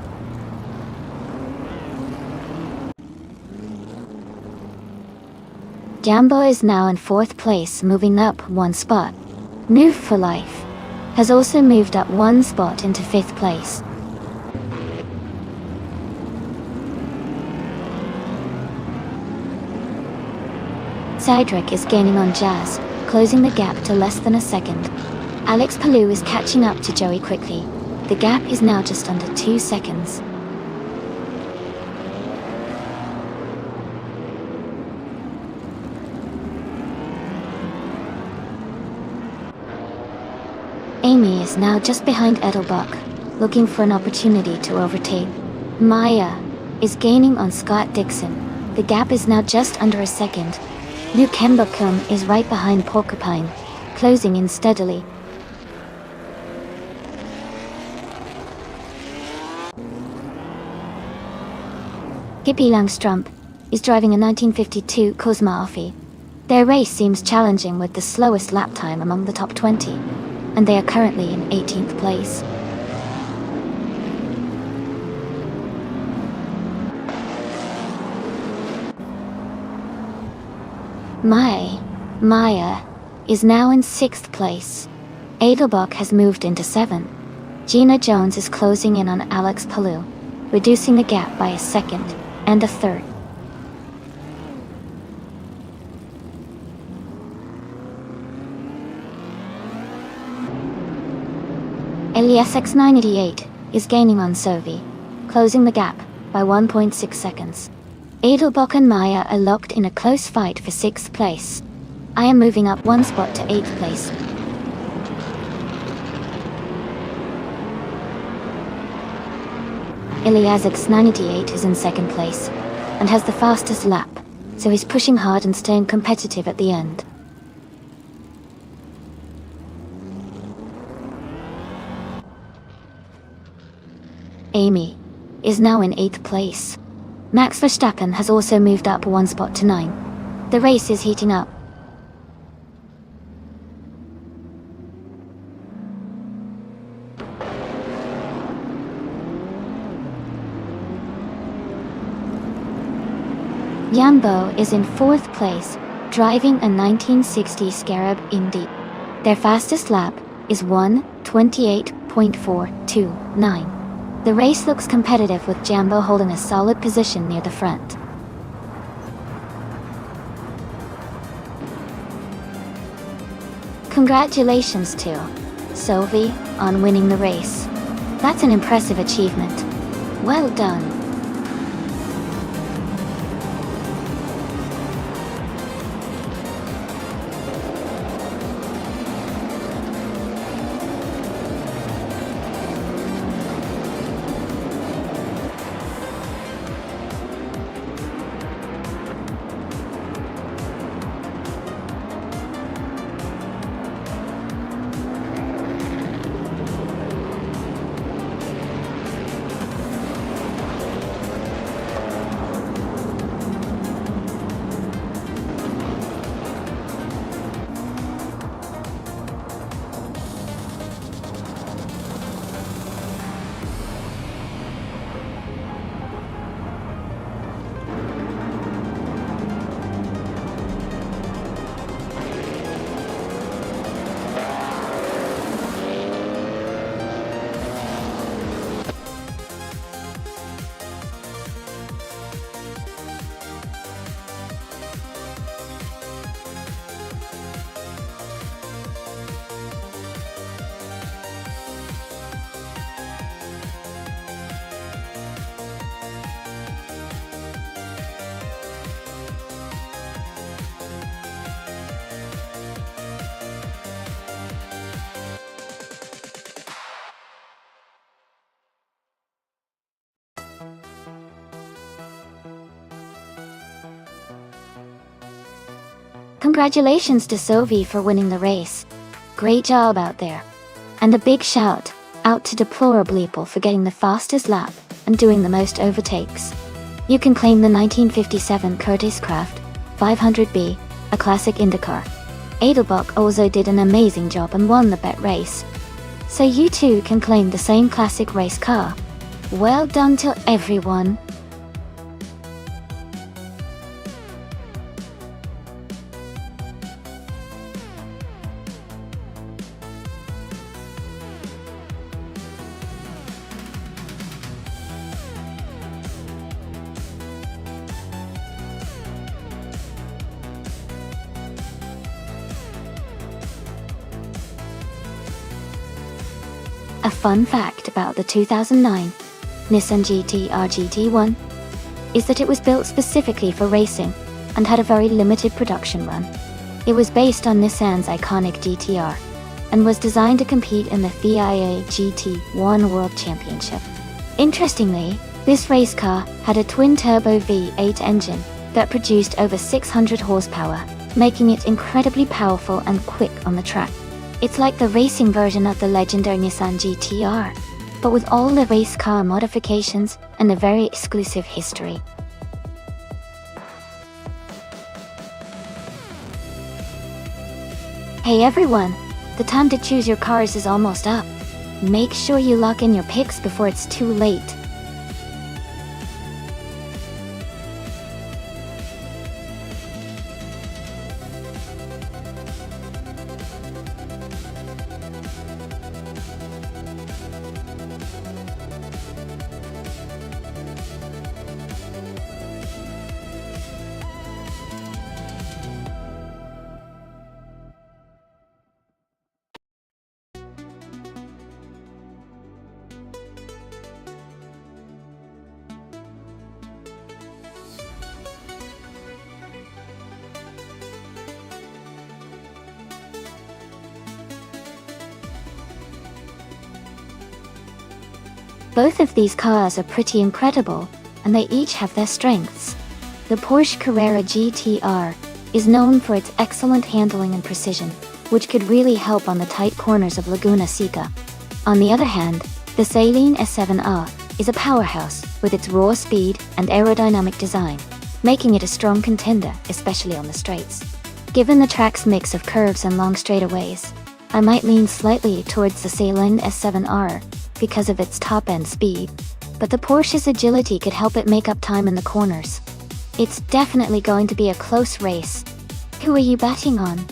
Jambo is now in 4th place, moving up 1 spot. Move for Life has also moved up 1 spot into 5th place. Cedric is gaining on Jazz, closing the gap to less than a second. Alex Palou is catching up to Joey quickly. The gap is now just under 2 seconds. Amy is now just behind Edelbach, looking for an opportunity to overtake. Maya is gaining on Scott Dixon. The gap is now just under a second. Luke Hembucum is right behind Porcupine, closing in steadily. Gippy Langstrump is driving a 1952 Cosma Offie. Their race seems challenging with the slowest lap time among the top 20, and they are currently in 18th place. Maya is now in 6th place. Edelbach has moved into 7th. Gina Jones is closing in on Alex Palou, reducing the gap by a second and a third. Eliasix 988 is gaining on Sovi, closing the gap by 1.6 seconds. Edelbach and Maya are locked in a close fight for 6th place. I am moving up 1 spot to 8th place. Eliasix 988 is in 2nd place and has the fastest lap, so he's pushing hard and staying competitive at the end. Amy is now in 8th place. Max Verstappen has also moved up 1 spot to 9. The race is heating up. Jambo is in 4th place, driving a 1960 Scarab Indy. Their fastest lap is 1:28.429. The race looks competitive with Jambo holding a solid position near the front. Congratulations to Sophie, on winning the race. That's an impressive achievement. Well done. Congratulations to Sophie for winning the race. Great job out there. And a big shout out to Deplorable for getting the fastest lap and doing the most overtakes. You can claim the 1957 Curtis Craft 500B, a classic IndyCar. Adelbach also did an amazing job and won the bet race. So you too can claim the same classic race car. Well done to everyone. A fun fact about the 2009 Nissan GT-R GT1 is that it was built specifically for racing and had a very limited production run. It was based on Nissan's iconic GT-R and was designed to compete in the FIA GT1 World Championship. Interestingly, this race car had a twin-turbo V8 engine that produced over 600 horsepower, making it incredibly powerful and quick on the track. It's like the racing version of the legendary Nissan GT-R, but with all the race car modifications and a very exclusive history. Hey everyone, the time to choose your cars is almost up. Make sure you lock in your picks before it's too late. Both of these cars are pretty incredible, and they each have their strengths. The Porsche Carrera GT-R is known for its excellent handling and precision, which could really help on the tight corners of Laguna Seca. On the other hand, the Saleen S7R is a powerhouse with its raw speed and aerodynamic design, making it a strong contender, especially on the straights. Given the track's mix of curves and long straightaways, I might lean slightly towards the Saleen S7R because of its top-end speed, but the Porsche's agility could help it make up time in the corners. It's definitely going to be a close race. Who are you betting on?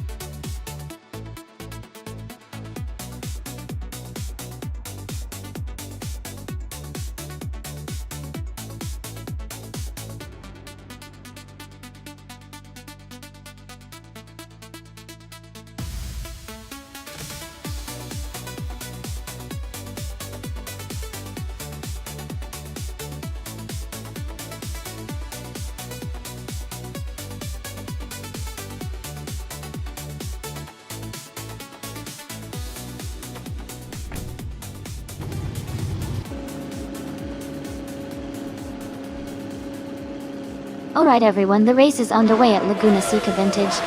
Alright everyone, the race is underway at Laguna Seca Vintage.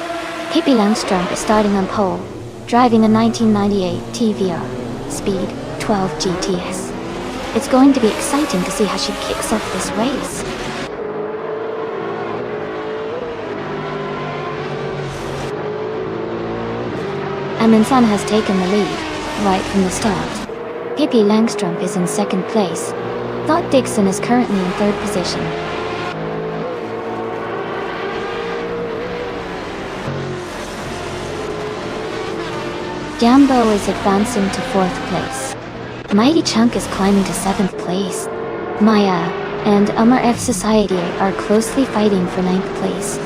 Pippi Langstrumpf is starting on pole, driving a 1998 TVR, speed 12 GTS. It's going to be exciting to see how she kicks off this race. Amundsen has taken the lead, right from the start. Pippi Langstrumpf is in second place. Scott Dixon is currently in third position. Jambo is advancing to fourth place. Mighty Chunk is climbing to seventh place. Maya and Umar F Society are closely fighting for ninth place.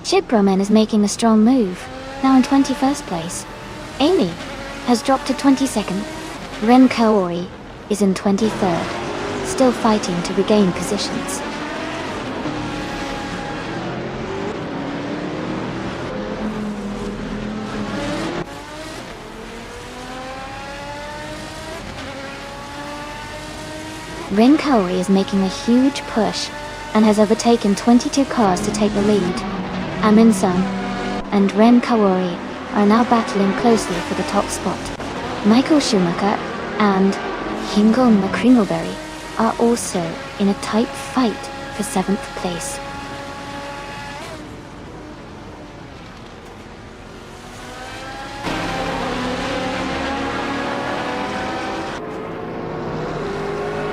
Shiproman is making a strong move, now in 21st place. Amy has dropped to 22nd. Ren Kaori is in 23rd, still fighting to regain positions. Ren Kaori is making a huge push and has overtaken 22 cars to take the lead. Amundsen and Ren Kaori are now battling closely for the top spot. Michael Schumacher and Hingle McCringleberry are also in a tight fight for 7th place.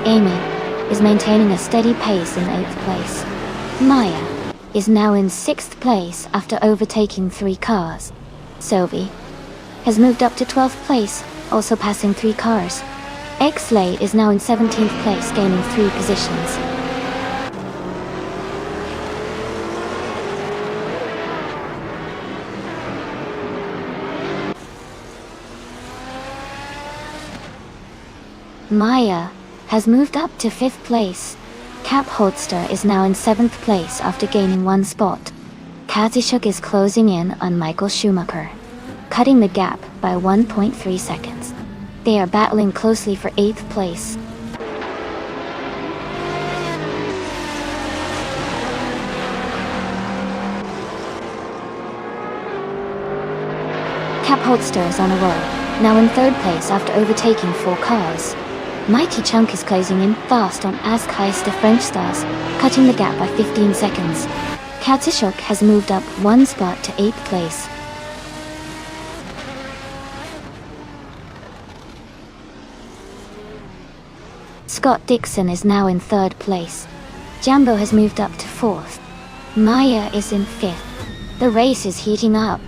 Amy is maintaining a steady pace in 8th place. Maya is now in 6th place after overtaking 3 cars. Sophie has moved up to 12th place, also passing 3 cars. X-Lay is now in 17th place, gaining 3 positions. Maya has moved up to 5th place. Cap Holster is now in 7th place after gaining 1 spot. Kazishuk is closing in on Michael Schumacher, cutting the gap by 1.3 seconds. They are battling closely for 8th place. Cap Holster is on a roll, now in 3rd place after overtaking 4 cars. Mighty Chunk is closing in fast on Askheis de French Stars, cutting the gap by 15 seconds. Katsishuk has moved up 1 spot to 8th place. Scott Dixon is now in 3rd place. Jambo has moved up to 4th. Maya is in 5th. The race is heating up.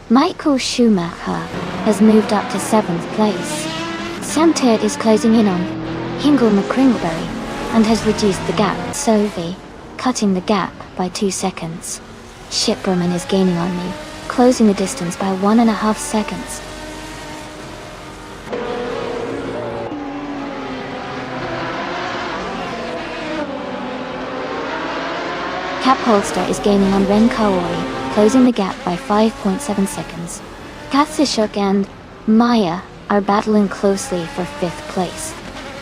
Michael Schumacher has moved up to 7th place. Sam Ted is closing in on Hingle McCringleberry and has reduced the gap. Sophie cutting the gap by 2 seconds. Shiproman is gaining on me, closing the distance by 1.5 seconds. Cap Holster is gaining on Ren Kaori, closing the gap by 5.7 seconds. Katsishuk and Maya are battling closely for 5th place.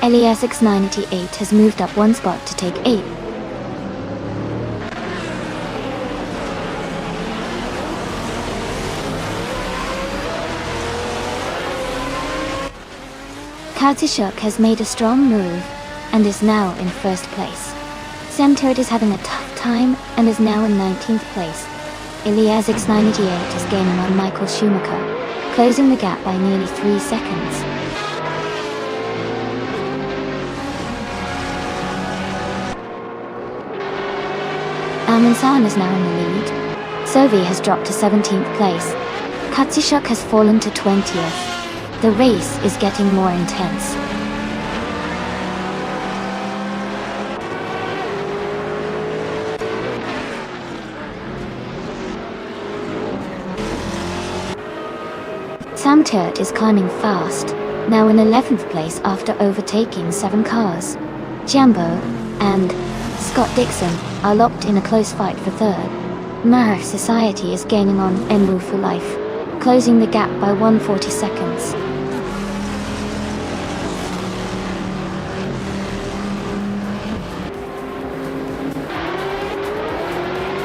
Elias X98 has moved up 1 spot to take 8th. Katsishuk has made a strong move and is now in 1st place. Semterd is having a tough time and is now in 19th place. Elias X98 is gaining on Michael Schumacher, closing the gap by nearly 3 seconds. Amundsen is now in the lead. Sophie has dropped to 17th place. Katsishuk has fallen to 20th. The race is getting more intense. Samtert is climbing fast, now in 11th place after overtaking 7 cars. Jambo and Scott Dixon are locked in a close fight for third. Society is gaining on Enwu for life, closing the gap by 140 seconds.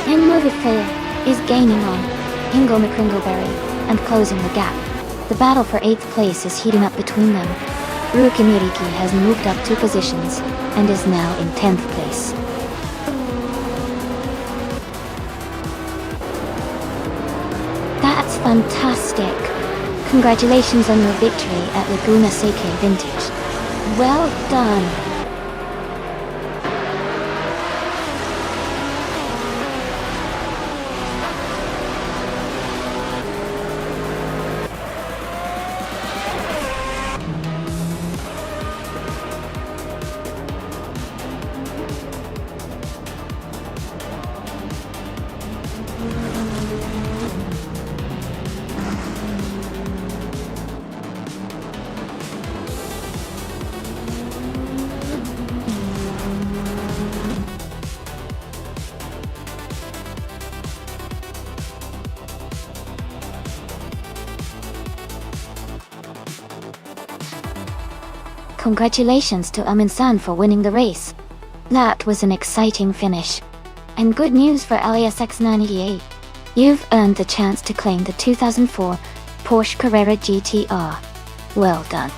Enwu is gaining on Ingo McCringleberry and closing the gap. The battle for 8th place is heating up between them. Ruki Miriki has moved up 2 positions and is now in 10th place. That's fantastic! Congratulations on your victory at Laguna Seike Vintage. Well done! Congratulations to Amin-san for winning the race. That was an exciting finish. And good news for LASX 98. You've earned the chance to claim the 2004 Porsche Carrera GTR. Well done.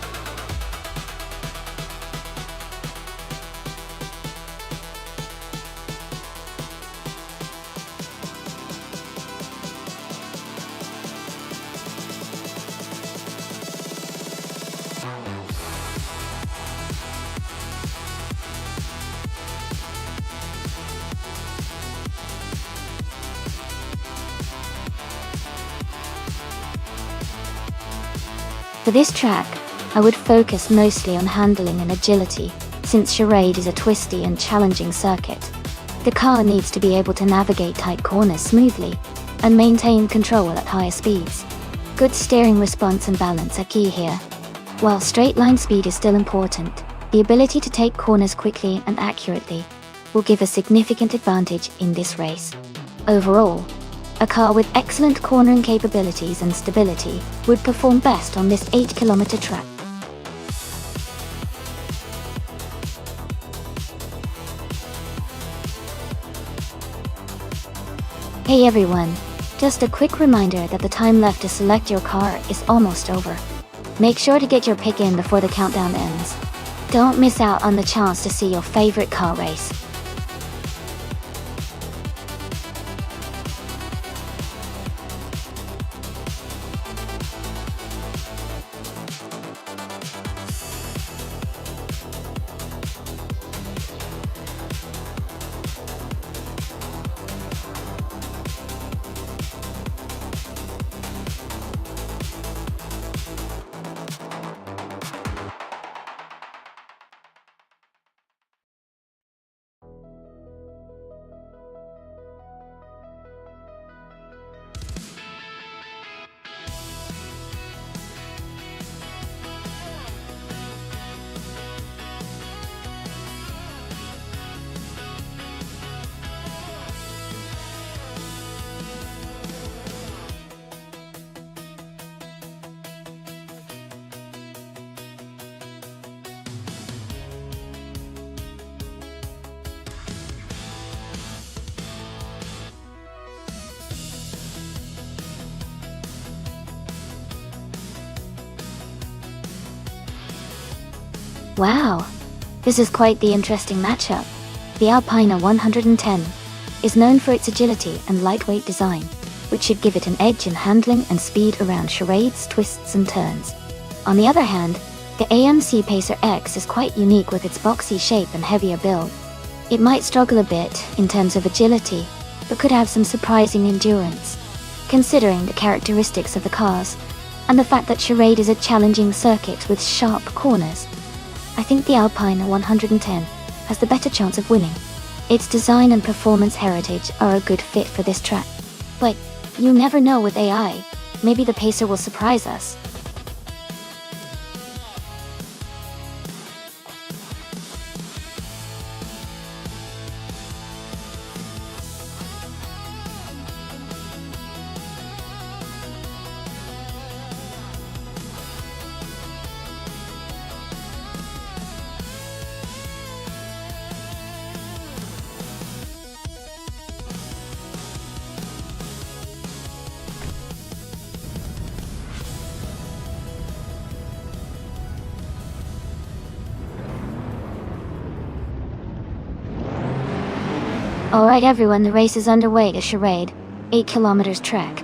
For this track, I would focus mostly on handling and agility, since Charade is a twisty and challenging circuit. The car needs to be able to navigate tight corners smoothly, and maintain control at higher speeds. Good steering response and balance are key here. While straight line speed is still important, the ability to take corners quickly and accurately will give a significant advantage in this race. Overall, a car with excellent cornering capabilities and stability would perform best on this 8-kilometer track. Hey everyone, just a quick reminder that the time left to select your car is almost over. Make sure to get your pick in before the countdown ends. Don't miss out on the chance to see your favorite car race. Wow, this is quite the interesting matchup. The Alpina 110 is known for its agility and lightweight design, which should give it an edge in handling and speed around charades, twists and turns. On the other hand, the AMC Pacer X is quite unique with its boxy shape and heavier build. It might struggle a bit in terms of agility, but could have some surprising endurance, considering the characteristics of the cars, and the fact that Charade is a challenging circuit with sharp corners. I think the Alpina 110 has the better chance of winning. Its design and performance heritage are a good fit for this track. But you never know with AI, maybe the Pacer will surprise us. Alright everyone, the race is underway to Charade, 8 kilometers track.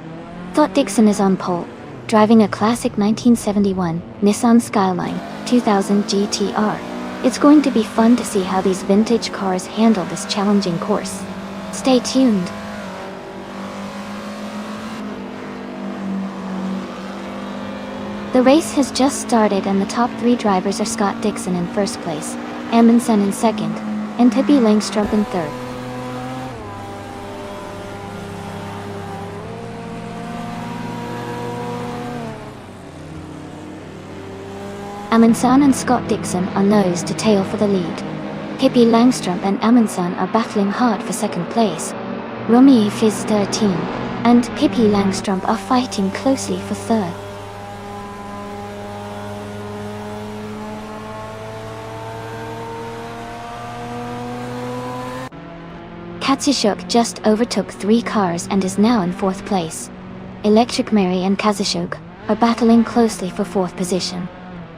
Thought Dixon is on pole, driving a classic 1971 Nissan Skyline 2000 GTR. It's going to be fun to see how these vintage cars handle this challenging course. Stay tuned. The race has just started and the top 3 drivers are Scott Dixon in first place, Amundsen in second, and Pippi Langstrup in third. Amundsen and Scott Dixon are nose to tail for the lead. Pippi Langstrup and Amundsen are battling hard for second place. Romy is 13, and Pippi Langstrup are fighting closely for third. Katsishuk just overtook 3 cars and is now in 4th place. Electric Mary and Kazishuk are battling closely for 4th position.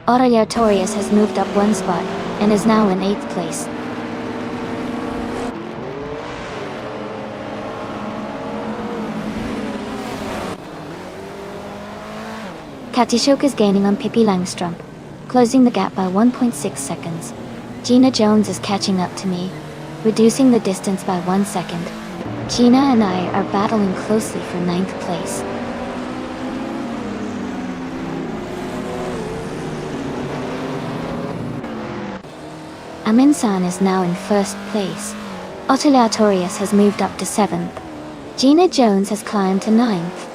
Autoliatorius has moved up 1 spot and is now in 8th place. Katsishuk is gaining on Pippi Langstrup, closing the gap by 1.6 seconds. Gina Jones is catching up to me, reducing the distance by 1 second. Gina and I are battling closely for 9th place. Amundsen is now in 1st place. Autoliatorius has moved up to 7th. Gina Jones has climbed to 9th.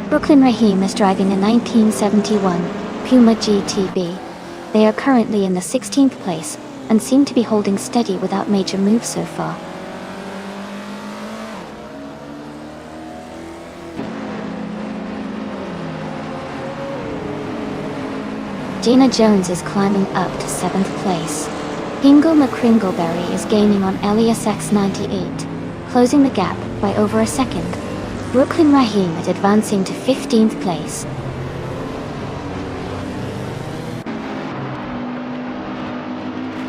Brooklyn Rahim is driving a 1971 Puma GTB. They are currently in the 16th place and seem to be holding steady without major moves so far. Gina Jones is climbing up to 7th place. Hingle McCringleberry is gaining on Elias X98, closing the gap by over a second. Brooklyn Rahim is advancing to 15th place.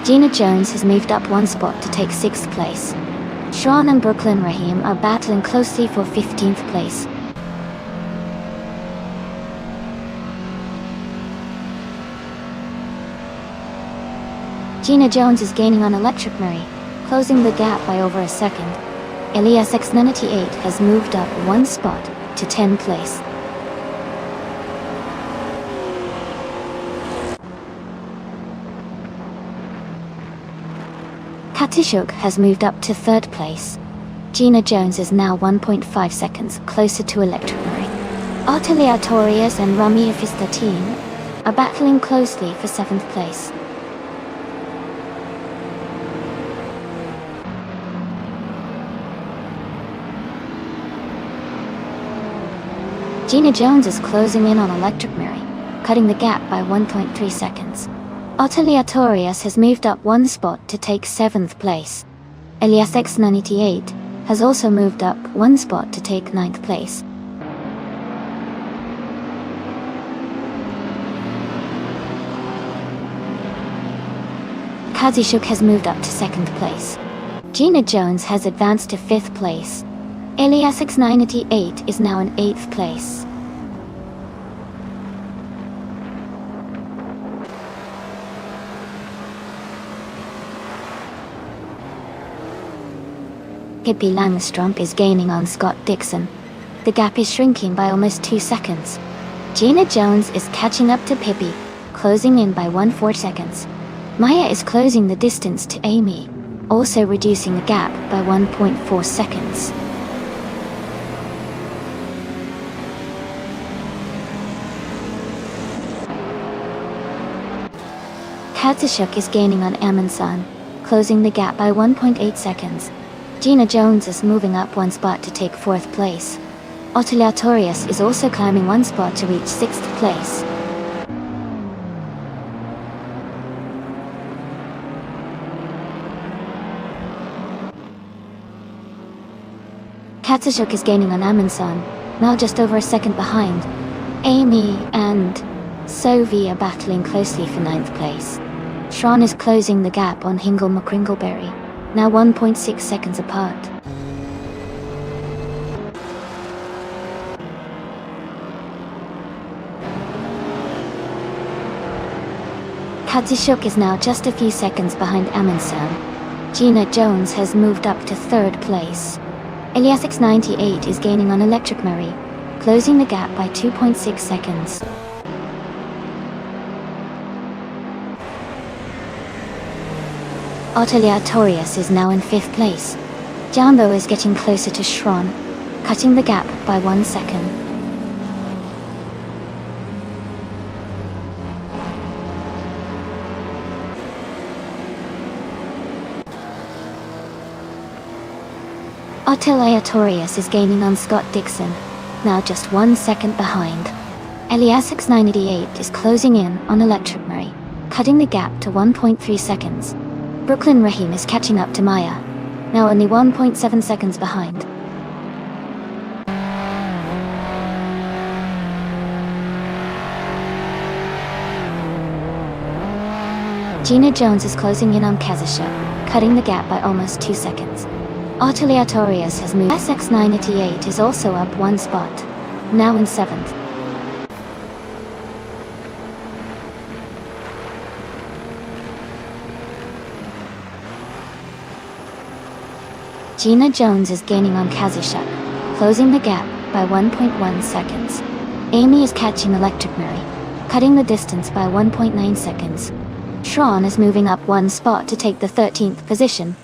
Gina Jones has moved up 1 spot to take 6th place. Sean and Brooklyn Rahim are battling closely for 15th place. Gina Jones is gaining on Electric Mary, closing the gap by over a second. Elias X98 has moved up 1 spot to 10th place. Katsishuk has moved up to 3rd place. Gina Jones is now 1.5 seconds closer to Electric Mary. Autoliatorius and Rami Ifis 13 are battling closely for 7th place. Gina Jones is closing in on Electric Mary, cutting the gap by 1.3 seconds. Autoliatorius has moved up 1 spot to take 7th place. Elias X98 has also moved up 1 spot to take 9th place. Kazishuk has moved up to 2nd place. Gina Jones has advanced to 5th place. Elias X98 is now in 8th place. Pippi Langstrup is gaining on Scott Dixon. The gap is shrinking by almost 2 seconds. Gina Jones is catching up to Pippi, closing in by 1/4 seconds. Maya is closing the distance to Amy, also reducing the gap by 1.4 seconds. Katsishuk is gaining on Amundsen, closing the gap by 1.8 seconds. Gina Jones is moving up 1 spot to take 4th place. Autoliatorius is also climbing 1 spot to reach 6th place. Katsishuk is gaining on Amundsen, now just over a second behind. Amy and Sovi are battling closely for 9th place. Shron is closing the gap on Hingle McCringleberry, now 1.6 seconds apart. Kadzishuk is now just a few seconds behind Amundsen. Gina Jones has moved up to 3rd place. Eliasix 98 is gaining on Electric Marie, closing the gap by 2.6 seconds. Otelia Torius is now in 5th place. Jambo is getting closer to Shron, cutting the gap by 1 second. Otelia Torius is gaining on Scott Dixon, now just 1 second behind. Eliasix 988 is closing in on Electric Marie, cutting the gap to 1.3 seconds. Brooklyn Rahim is catching up to Maya, now only 1.7 seconds behind. Gina Jones is closing in on Kazashuk, cutting the gap by almost 2 seconds. Otelia Torius has moved. SX988 is also up 1 spot, now in 7th. Gina Jones is gaining on Kazashuk, closing the gap by 1.1 seconds. Amy is catching Electric Marie, cutting the distance by 1.9 seconds. Shron is moving up 1 spot to take the 13th position.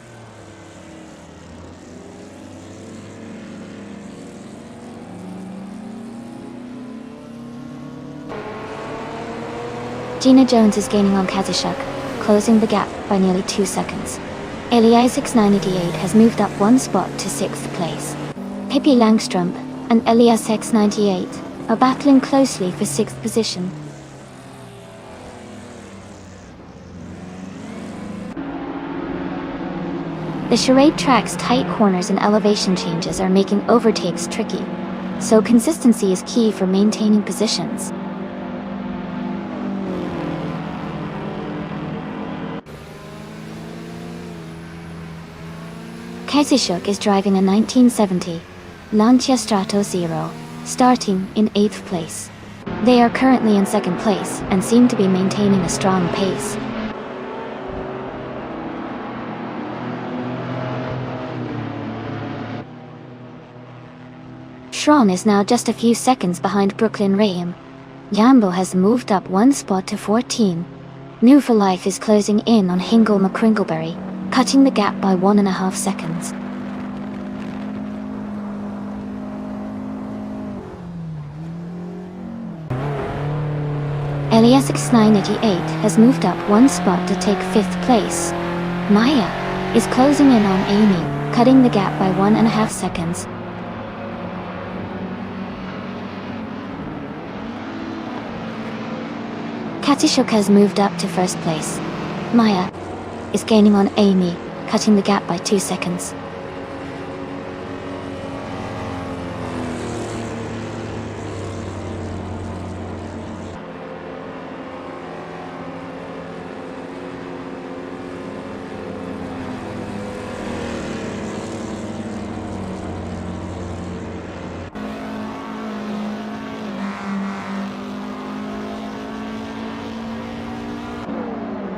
Gina Jones is gaining on Kazashuk, closing the gap by nearly 2 seconds. Eliasix 988 has moved up 1 spot to 6th place. Pippi Langstrom and Eliasix 98 are battling closely for 6th position. The charade track's tight corners and elevation changes are making overtakes tricky, so consistency is key for maintaining positions. Kazishuk is driving a 1970 Lancia Strato Zero, starting in 8th place. They are currently in 2nd place and seem to be maintaining a strong pace. Shron is now just a few seconds behind Brooklyn Rahim. Jambo has moved up 1 spot to 14. New for Life is closing in on Hingle McCringleberry, cutting the gap by 1.5 seconds. Eliasix 988 has moved up 1 spot to take 5th place. Maya is closing in on Amy, cutting the gap by 1.5 seconds. Kazishuk has moved up to 1st place. Maya is gaining on Amy, cutting the gap by 2 seconds.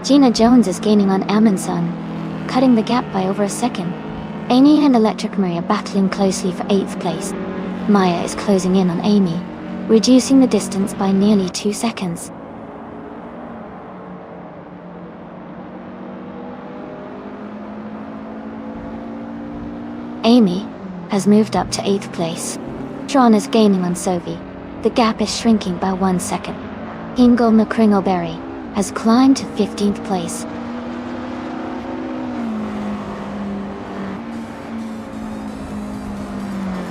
Gina Jones is gaining on Amundsen, cutting the gap by over a second. Amy and Electric Marie are battling closely for 8th place. Maya is closing in on Amy, reducing the distance by nearly 2 seconds. Amy has moved up to 8th place. Shron is gaining on Sovi. The gap is shrinking by 1 second. Hingle McCringleberry has climbed to 15th place.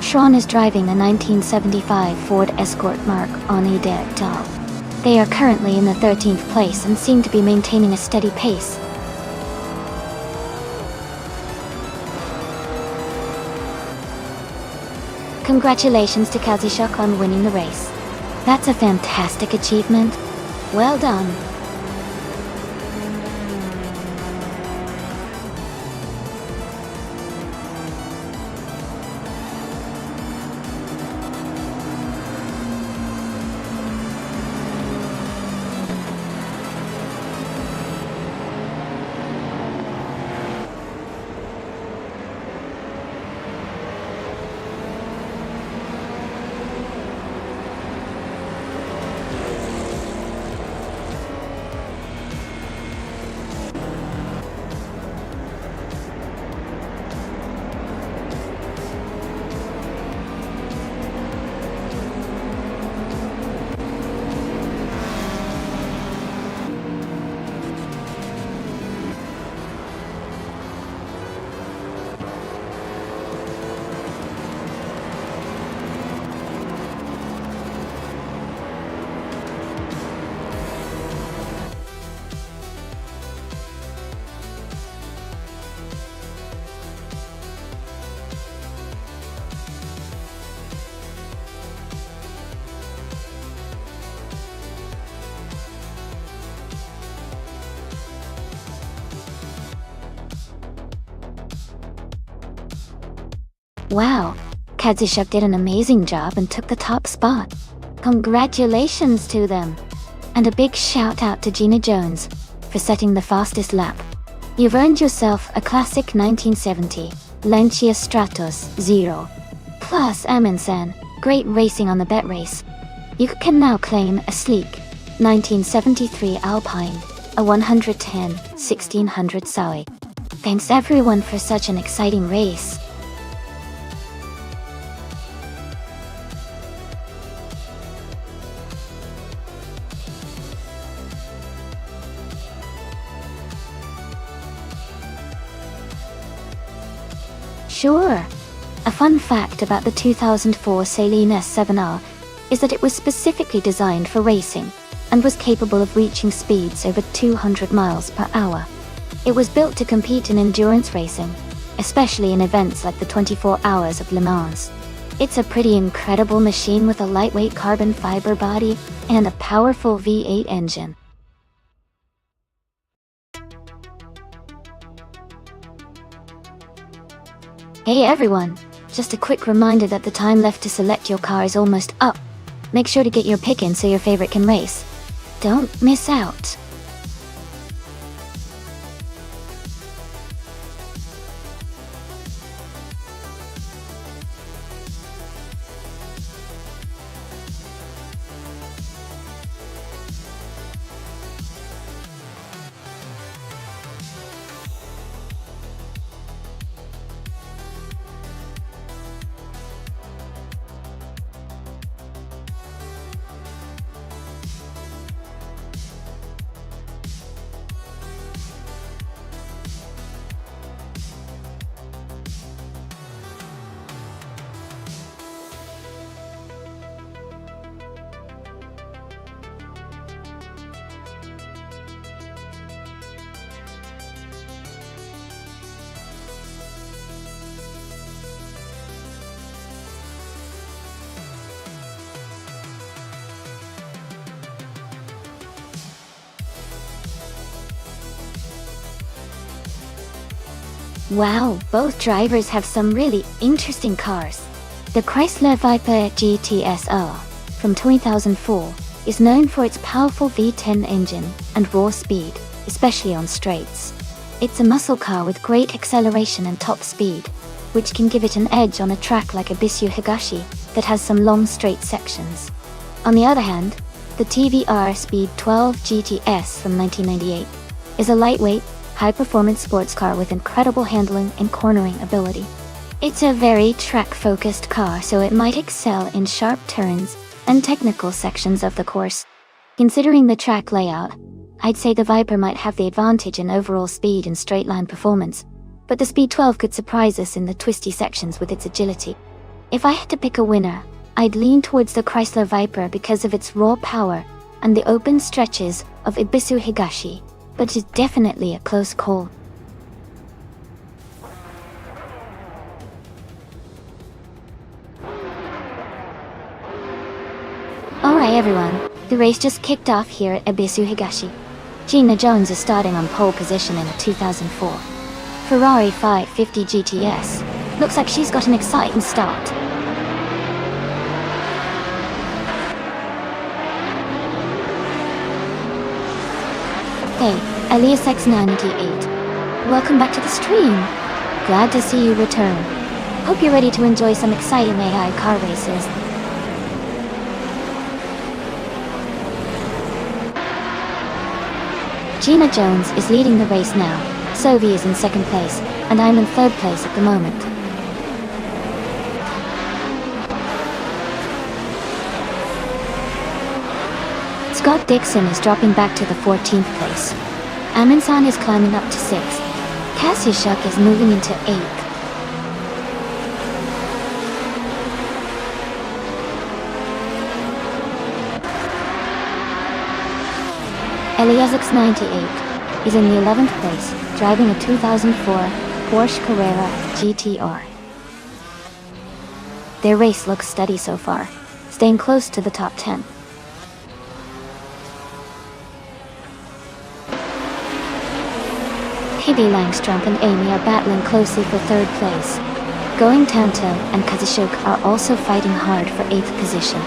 Shron is driving the 1975 Ford Escort Mark Ani Dahl. They are currently in the 13th place and seem to be maintaining a steady pace. Congratulations to Kazishuk on winning the race. That's a fantastic achievement. Well done. Wow, Katsushuk did an amazing job and took the top spot. Congratulations to them! And a big shout out to Gina Jones for setting the fastest lap. You've earned yourself a classic 1970 Lancia Stratos 0. Plus, Amin-san, great racing on the bet race. You can now claim a sleek 1973 Alpine, a 110/1600 Saoi. Thanks everyone for such an exciting race. Sure. A fun fact about the 2004 Saleen S7R is that it was specifically designed for racing and was capable of reaching speeds over 200 miles per hour. It was built to compete in endurance racing, especially in events like the 24 Hours of Le Mans. It's a pretty incredible machine with a lightweight carbon fiber body and a powerful V8 engine. Hey everyone, just a quick reminder that the time left to select your car is almost up. Make sure to get your pick in so your favorite can race. Don't miss out. Wow, both drivers have some really interesting cars. The Chrysler Viper GTSR from 2004 is known for its powerful V10 engine and raw speed, especially on straights. It's a muscle car with great acceleration and top speed, which can give it an edge on a track like Ibisu Higashi that has some long straight sections. On the other hand, the TVR Speed 12 GTS from 1998 is a lightweight, high-performance sports car with incredible handling and cornering ability. It's a very track-focused car, so it might excel in sharp turns and technical sections of the course. Considering the track layout, I'd say the Viper might have the advantage in overall speed and straight-line performance, but the Speed 12 could surprise us in the twisty sections with its agility. If I had to pick a winner, I'd lean towards the Chrysler Viper because of its raw power and the open stretches of Ibisu Higashi, but it's definitely a close call. Alright everyone, The race just kicked off here at Ebisu Higashi. Gina Jones is starting on pole position in a 2004 Ferrari 550 GTS. Looks like she's got an exciting start. Hey, Elias X98. Welcome back to the stream. Glad to see you return. Hope you're ready to enjoy some exciting AI car races. Gina Jones is leading the race now. Sophie is in second place, and I'm in third place at the moment. Scott Dixon is dropping back to the 14th place. Amin-san is climbing up to 6th. Kasyashuk is moving into 8th. Elias 98 is in the 11th place, driving a 2004 Porsche Carrera GTR. Their race looks steady so far, staying close to the top 10. Phoebe Langstrom and Amy are battling closely for third place. Going Tanto and Kazushuk are also fighting hard for 8th position.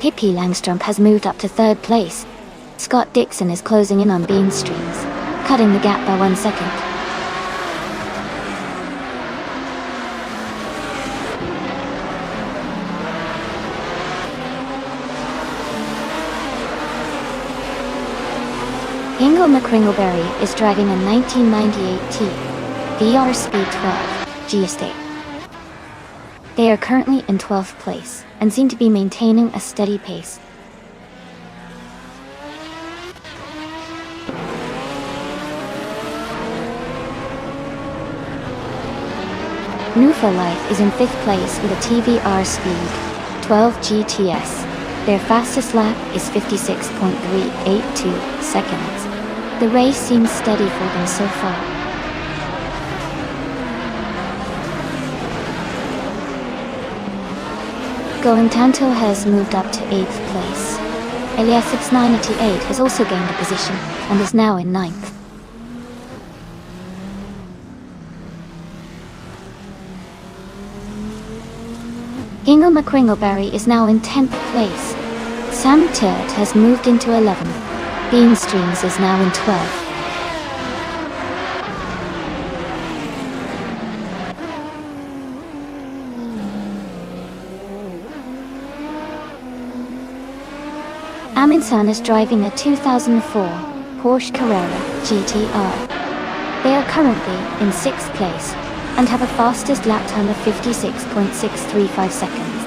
Pippi Langstrom has moved up to third place. Scott Dixon is closing in on Beam Streams, cutting the gap by 1 second. Ingo McCringleberry is driving a 1998 T VR Speed 12 G Estate. They are currently in 12th place and seem to be maintaining a steady pace. Nufa Life is in 5th place with a TVR Speed 12 GTS. Their fastest lap is 56.382 seconds. The race seems steady for them so far. Going Tanto has moved up to 8th place. Elias 698 has also gained a position and is now in 9th. Ingo McCringleberry is now in 10th place. Sam Turt has moved into 11th. Beam Streams is now in 12th. Amin-san is driving a 2004 Porsche Carrera GTR. They are currently in 6th place and have a fastest lap time of 56.635 seconds.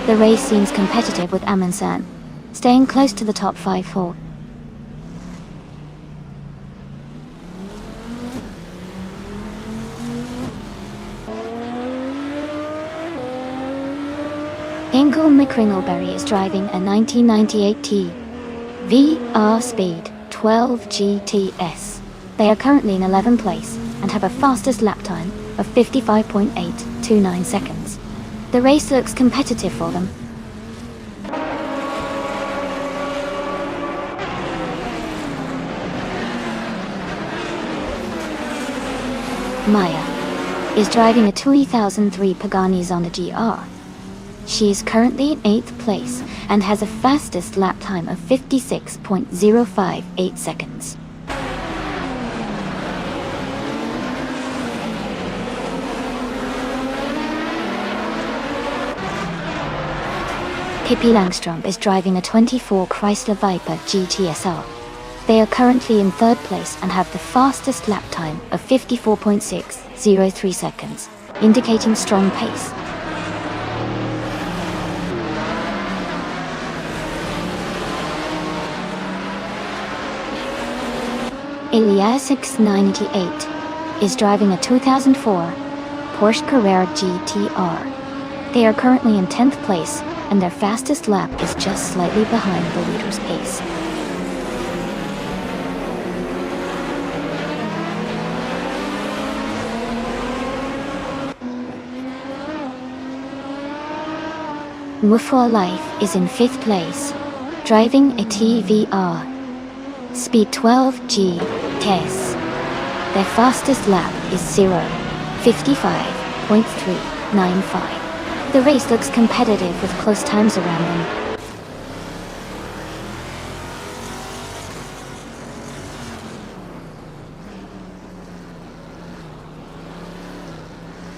The race seems competitive with Amin-san, staying close to the top 5 for. Ingo McCringleberry is driving a 1998 T VR Speed 12 GTS. They are currently in 11th place and have a fastest lap time of 55.829 seconds. The race looks competitive for them. Maya is driving a 2003 Pagani Zonda GR. She is currently in 8th place and has a fastest lap time of 56.058 seconds. Pippi Langstrom is driving a 24 Chrysler Viper GTSR. They are currently in 3rd place and have the fastest lap time of 54.603 seconds, indicating strong pace. Elias 698 is driving a 2004 Porsche Carrera GTR. They are currently in 10th place and their fastest lap is just slightly behind the leader's pace. Muffua Life is in 5th place, driving a TVR. Speed 12 Gs. Their fastest lap is 0:55.395. The race looks competitive with close times around them.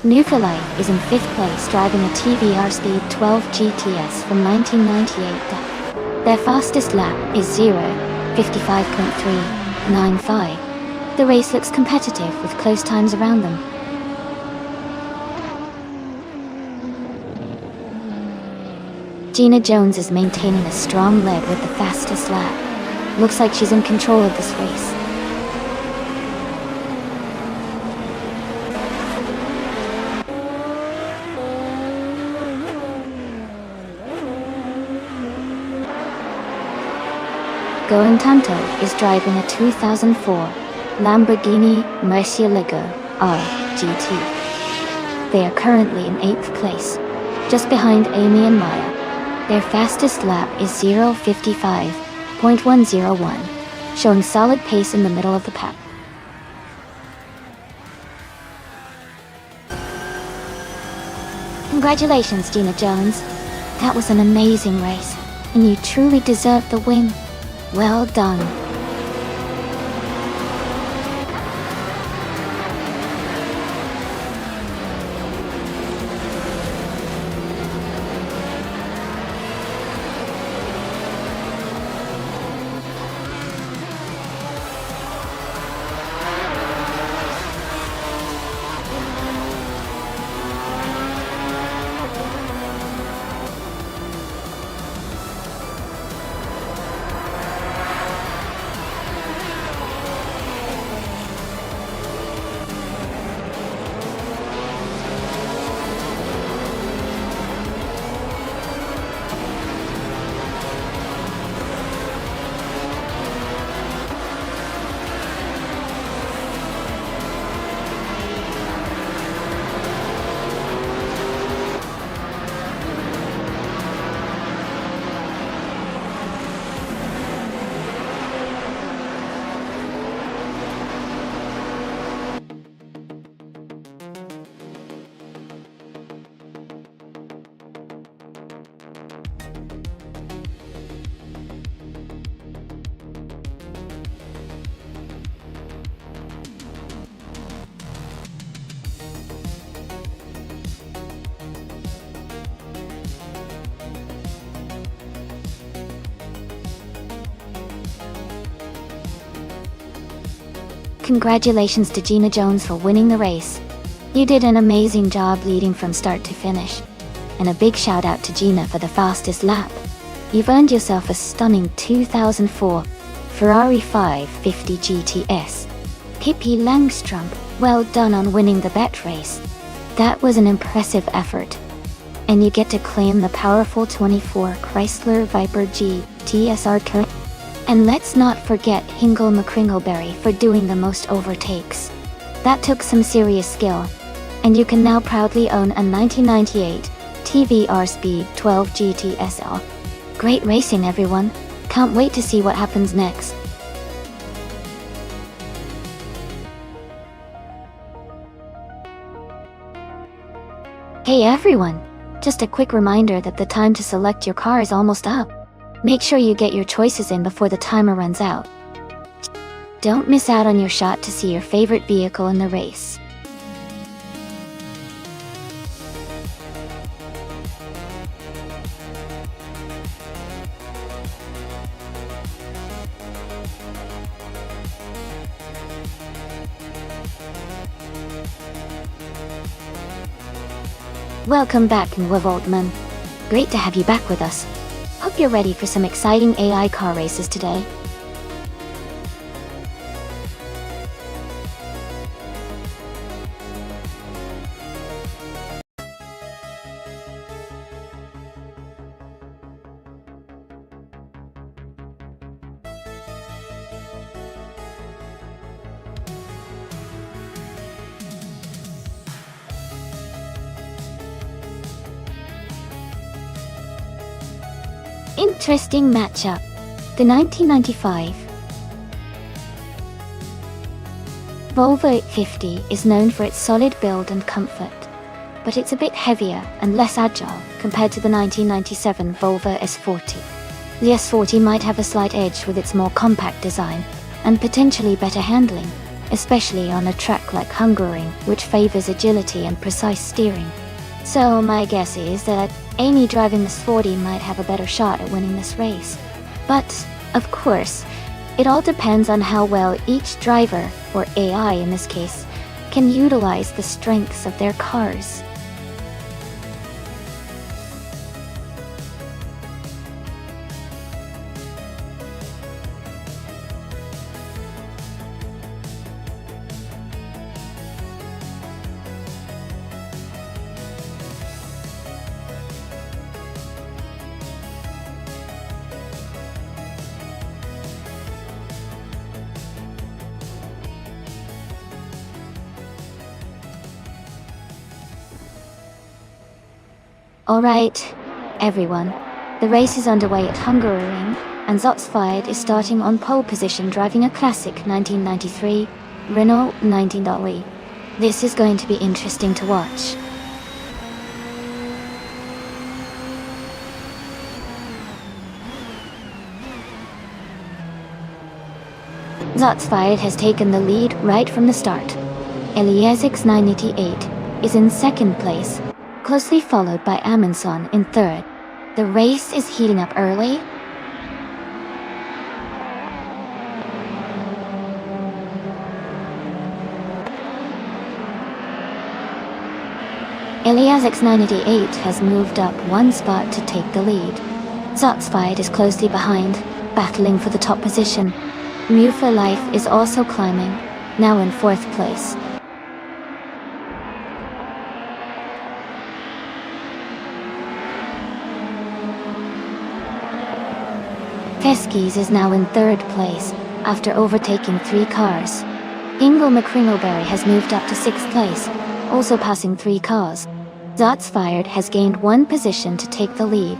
Newfoundlife is in 5th place, driving a TVR Speed 12 GTS from 1998. Their fastest lap is 0:55.395. The race looks competitive with close times around them. Gina Jones is maintaining a strong lead with the fastest lap. Looks like she's in control of this race. Tanto is driving a 2004 Lamborghini Murcielago R GT. They are currently in 8th place, just behind Amy and Maya. Their fastest lap is 0:55.101, showing solid pace in the middle of the pack. Congratulations, Gina Jones. That was an amazing race, and you truly deserve the win. Well done. Congratulations to Gina Jones for winning the race. You did an amazing job leading from start to finish. And a big shout out to Gina for the fastest lap. You've earned yourself a stunning 2004 Ferrari 550 GTS. Pippi Langstrom, well done on winning the bet race. That was an impressive effort. And you get to claim the powerful 24 Chrysler Viper GTSR Turn. And let's not forget Hingle McCringleberry for doing the most overtakes. That took some serious skill. And you can now proudly own a 1998 TVR Speed 12 GTSL. Great racing, everyone. Can't wait to see what happens next. Hey everyone! Just a quick reminder that the time to select your car is almost up. Make sure you get your choices in before the timer runs out. Don't miss out on your shot to see your favorite vehicle in the race. Welcome back, Nwavoltman. Great to have you back with us. Hope you're ready for some exciting AI car races today. Interesting matchup. The 1995 Volvo 850 is known for its solid build and comfort, but it's a bit heavier and less agile compared to the 1997 Volvo S40. The S40 might have a slight edge with its more compact design and potentially better handling, especially on a track like Hungaroring, which favors agility and precise steering. So my guess is that Amy driving this 40 might have a better shot at winning this race. But, of course, it all depends on how well each driver, or AI in this case, can utilize the strengths of their cars. Alright, everyone. The race is underway at Hungaroring, and Zotsfied is starting on pole position driving a classic 1993 Renault 19.E. This is going to be interesting to watch. Zotsfied has taken the lead right from the start. Eliasix 988 is in second place, closely followed by Amundsen in third. The race is heating up early. Eliasix 988 has moved up one spot to take the lead. Zotsfied is closely behind, battling for the top position. Mew for Life is also climbing, now in fourth place. Teskis is now in third place, after overtaking 3 cars. Ingle McCringleberry has moved up to 6th place, also passing 3 cars. Zotsfired has gained 1 position to take the lead.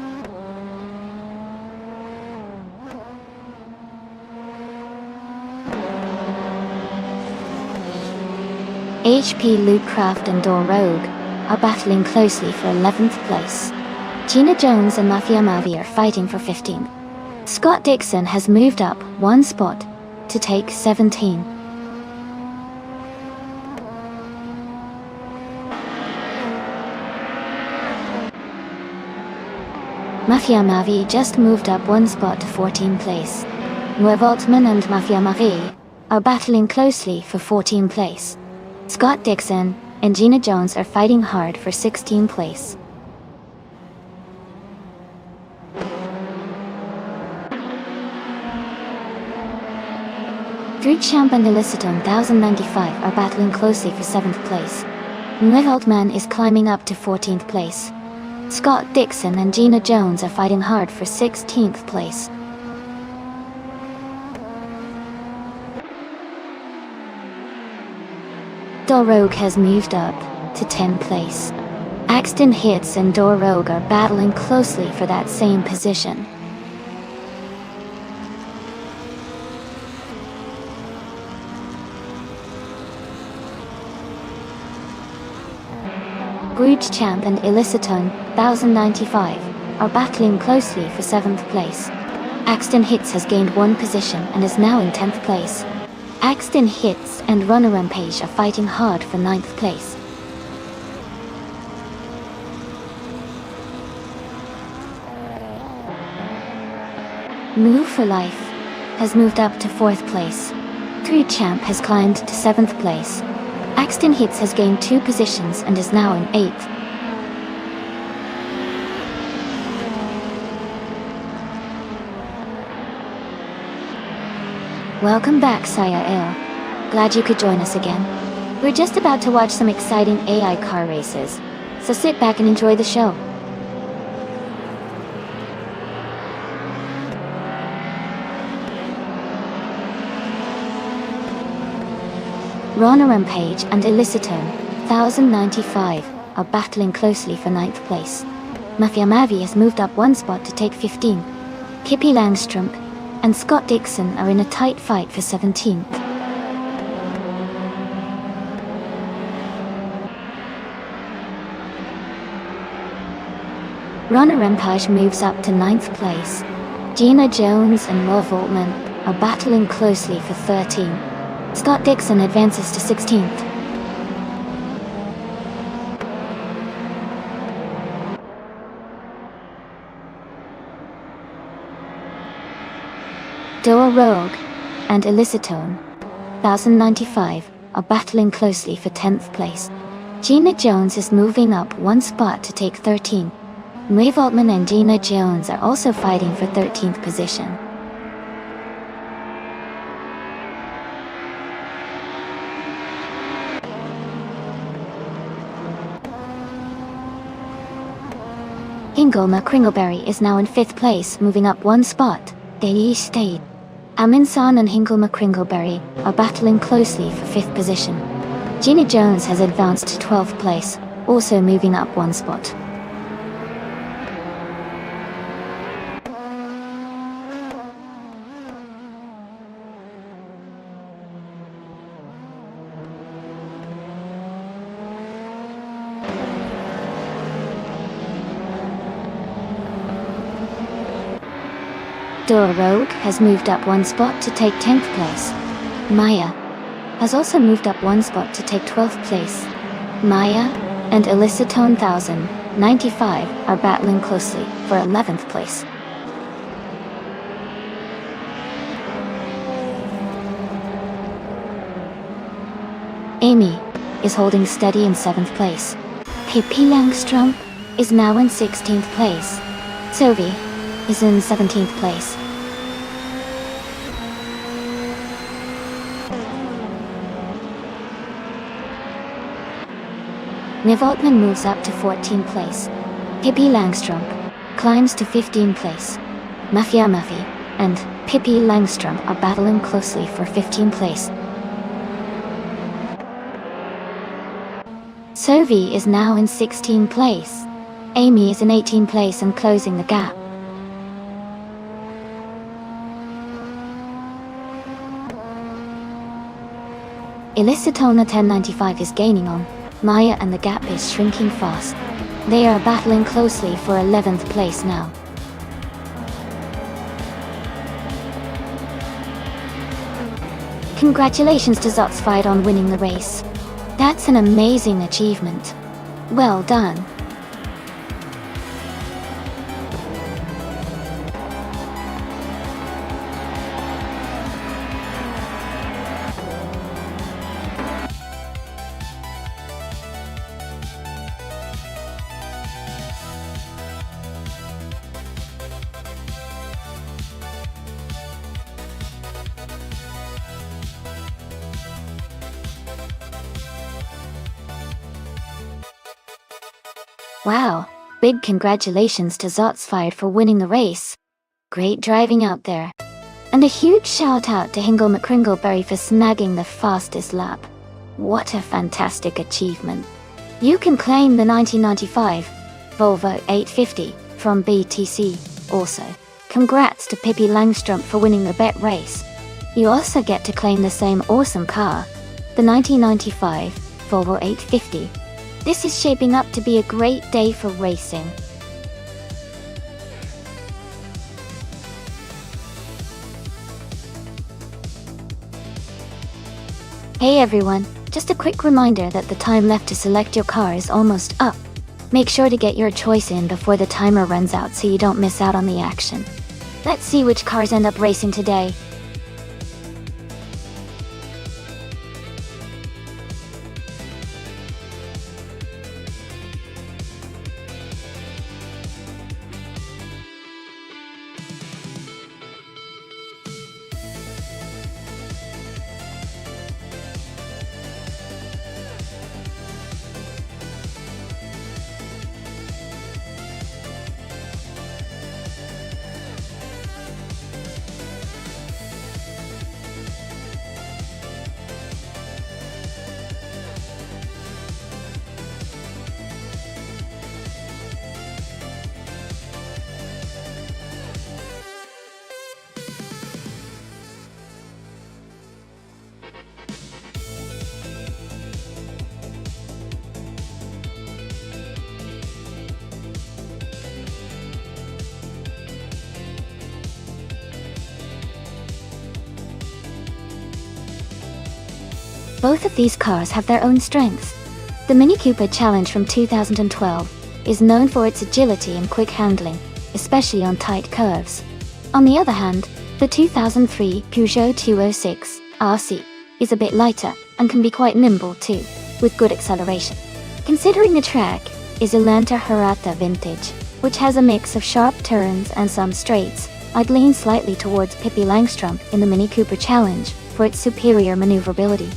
HP Lootcraft and Door Rogue are battling closely for 11th place. Gina Jones and Mafia Mavi are fighting for 15th. Scott Dixon has moved up 1 spot to take 17. Mafia Mavi just moved up 1 spot to 14th place. Altman and Mafia Mavi are battling closely for 14th place. Scott Dixon and Gina Jones are fighting hard for 16th place. Champ and Eliciton 1095 are battling closely for 7th place. Altman is climbing up to 14th place. Scott Dixon and Gina Jones are fighting hard for 16th place. Door Rogue has moved up to 10th place. Axton Hits and Door Rogue are battling closely for that same position. Champ and Eliciton 1095 are battling closely for 7th place. Axton Hits has gained 1 position and is now in 10th place. Axton Hits and Runner Rampage are fighting hard for 9th place. Move for Life has moved up to 4th place. Champ has climbed to 7th place. Axton Hits has gained 2 positions and is now in 8th. Welcome back, Saya El. Glad you could join us again. We're just about to watch some exciting AI car races, so sit back and enjoy the show. Rana Rampage and Eliciton 1095 are battling closely for 9th place. Mafia Mavi has moved up 1 spot to take 15. Pippi Langstrumpf and Scott Dixon are in a tight fight for 17th. Ronna Rempage moves up to 9th place. Gina Jones and Mo Voltman are battling closely for 13. Scott Dixon advances to 16th. Doa Rogue and Elicitone, 1095, are battling closely for 10th place. Gina Jones is moving up one spot to take 13. Mae Voltman and Gina Jones are also fighting for 13th position. Hingolma Kringleberry is now in 5th place, moving up one spot. Dayi State. Amin San and Hingolma Kringleberry are battling closely for 5th position. Gina Jones has advanced to 12th place, also moving up one spot. Dora Rogue has moved up one spot to take 10th place. Maya has also moved up one spot to take 12th place. Maya and Elicitone 1095 are battling closely for 11th place. Amy is holding steady in 7th place. Pippi Langstrumpf is now in 16th place. Sophie is in 17th place. Mae Voltman moves up to 14th place. Pippi Langstrumpf climbs to 15th place. Mafia Muffy and Pippi Langstrumpf are battling closely for 15th place. Sophie is now in 16th place. Amy is in 18th place and closing the gap. Elicitone 1095 is gaining on Maya and the gap is shrinking fast. They are battling closely for 11th place now. Congratulations to Zotsfied on winning the race. That's an amazing achievement. Well done. Wow, big congratulations to Zotsfied for winning the race. Great driving out there. And a huge shout out to Hingolma Kringleberry for snagging the fastest lap. What a fantastic achievement. You can claim the 1995 Volvo 850 from BTC also. Congrats to Pippi Langstrumpf for winning the bet race. You also get to claim the same awesome car, the 1995 Volvo 850. This is shaping up to be a great day for racing. Hey everyone, just a quick reminder that the time left to select your car is almost up. Make sure to get your choice in before the timer runs out so you don't miss out on the action. Let's see which cars end up racing today. Both of these cars have their own strengths. The Mini Cooper Challenge from 2012 is known for its agility and quick handling, especially on tight curves. On the other hand, the 2003 Peugeot 206 RC is a bit lighter and can be quite nimble too, with good acceleration. Considering the track is Atlanta Hirata Vintage, which has a mix of sharp turns and some straights, I'd lean slightly towards Pippi Langstrom in the Mini Cooper Challenge for its superior maneuverability.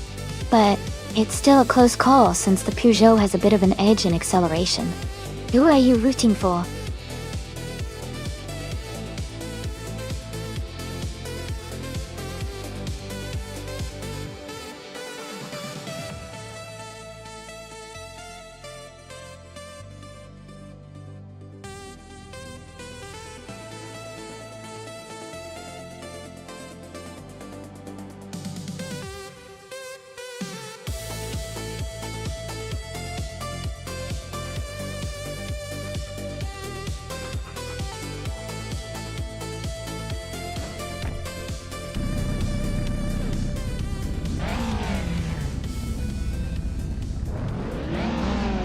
But it's still a close call since the Peugeot has a bit of an edge in acceleration. Who are you rooting for?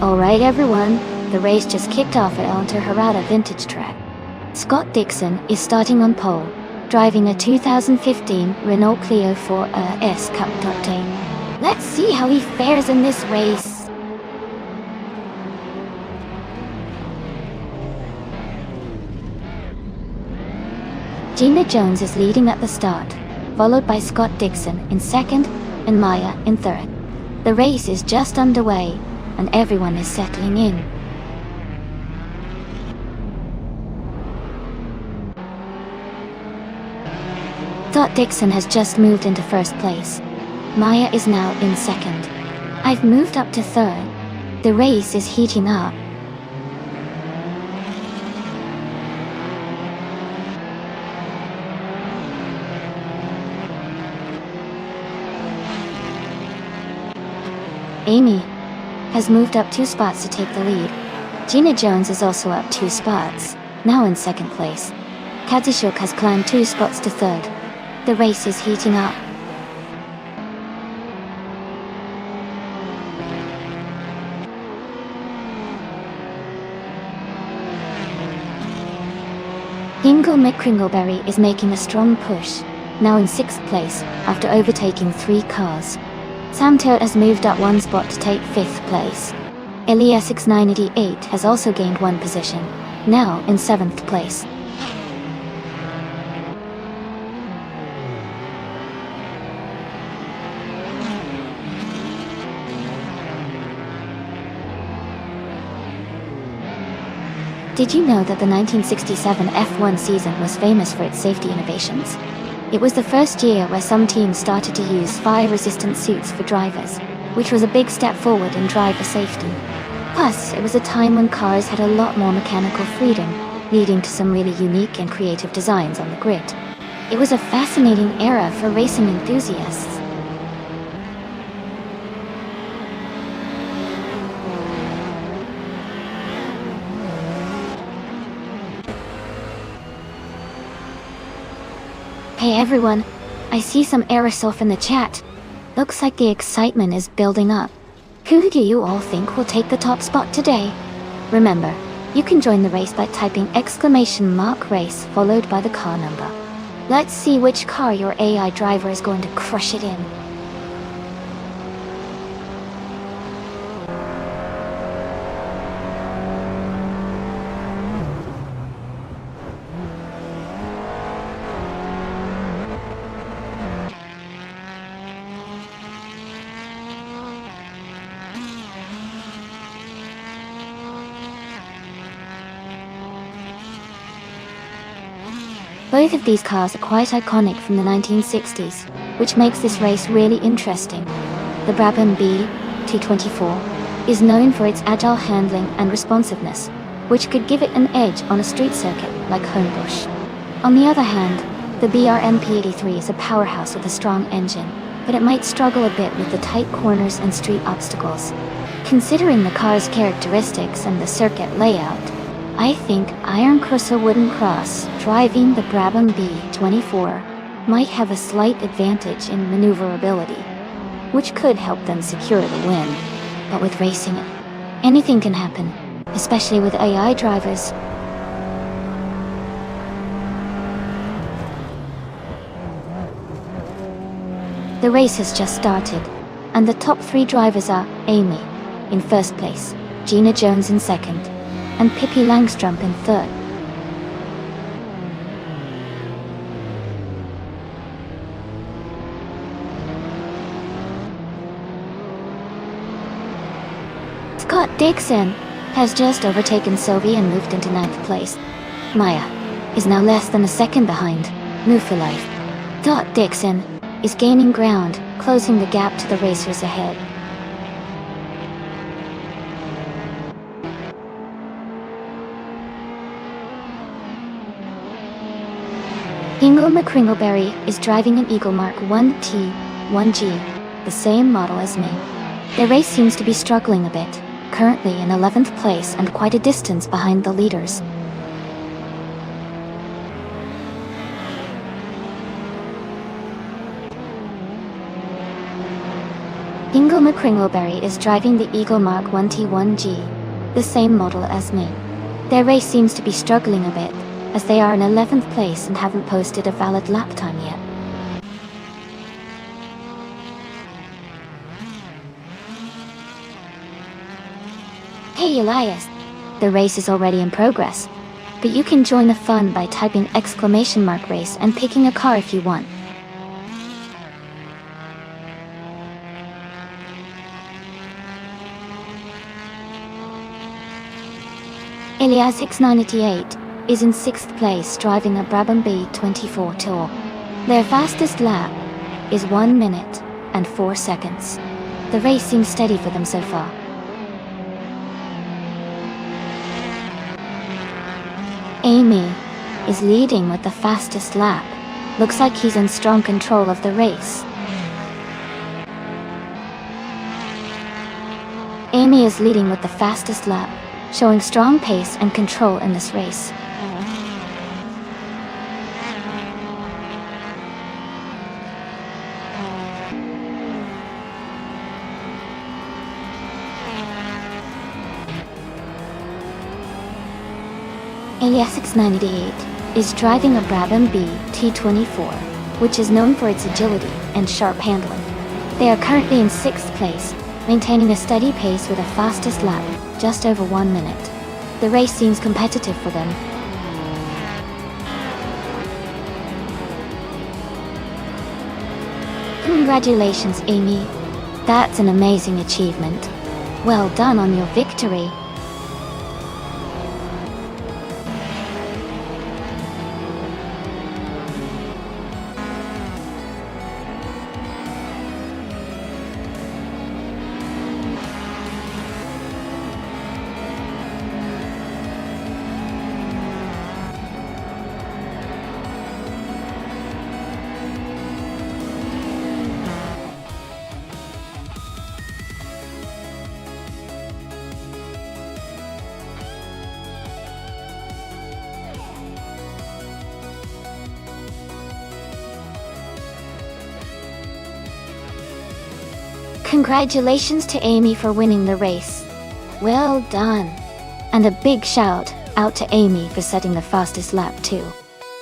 Alright everyone, the race just kicked off at Atlanta Hirata Vintage Track. Scott Dixon is starting on pole, driving a 2015 Renault Clio 4S Cup Octane. Let's see how he fares in this race. Gina Jones is leading at the start, followed by Scott Dixon in second and Maya in third. The race is just underway, and everyone is settling in. Scott Dixon has just moved into first place. Maya is now in second. I've moved up to third. The race is heating up. Amy has moved up 2 spots to take the lead. Gina Jones is also up 2 spots, now in second place. Katishuk has climbed 2 spots to third. The race is heating up. Hingle McCringleberry is making a strong push, now in 6th place after overtaking 3 cars. Sam Tote has moved up 1 spot to take 5th place. Elias 6988 has also gained 1 position, now in 7th place. Did you know that the 1967 F1 season was famous for its safety innovations? It was the first year where some teams started to use fire-resistant suits for drivers, which was a big step forward in driver safety. Plus, it was a time when cars had a lot more mechanical freedom, leading to some really unique and creative designs on the grid. It was a fascinating era for racing enthusiasts. Hey everyone, I see some aerosof in the chat. Looks like the excitement is building up. Who do you all think will take the top spot today? Remember, you can join the race by typing !race followed by the car number. Let's see which car your AI driver is going to crush it in. Both of these cars are quite iconic from the 1960s, which makes this race really interesting. The Brabham B224 is known for its agile handling and responsiveness, which could give it an edge on a street circuit like Homebush. On the other hand, the BRM P83 is a powerhouse with a strong engine, but it might struggle a bit with the tight corners and street obstacles. Considering the car's characteristics and the circuit layout, I think Iron Crusher Wooden Cross driving the Brabham B24 might have a slight advantage in maneuverability. which could help them secure the win. But with racing, anything can happen, especially with AI drivers. The race has just started, and the top 3 drivers are Amy in first place, Gina Jones in second, and Pippi Langstrup in third. Scott Dixon has just overtaken Sylvie and moved into 9th place. Maya is now less than a second behind, Move for Life. Dot Dixon is gaining ground, closing the gap to the racers ahead. Ingo McCringleberry is driving an Eagle Mark 1T, 1G, the same model as me. The race seems to be struggling a bit, currently in 11th place and quite a distance behind the leaders. Ingo McCringleberry is driving the Eagle Mark 1T1G, the same model as me. Their race seems to be struggling a bit, as they are in 11th place and haven't posted a valid lap time yet. Hey Elias! The race is already in progress, but you can join the fun by typing !race and picking a car if you want. Elias6988 is in 6th place driving a Brabham B24 Tour. Their fastest lap is 1 minute and 4 seconds. The race seems steady for them so far. Amy is leading with the fastest lap. Looks like he's in strong control of the race. Amy is leading with the fastest lap, showing strong pace and control in this race. Elias6988 is driving a Brabham B T24, which is known for its agility and sharp handling. They are currently in 6th place, maintaining a steady pace with a fastest lap, just over 1 minute. The race seems competitive for them. Congratulations, Amy. That's an amazing achievement. Well done on your victory. Congratulations to Amy for winning the race. Well done. And a big shout out to Amy for setting the fastest lap too.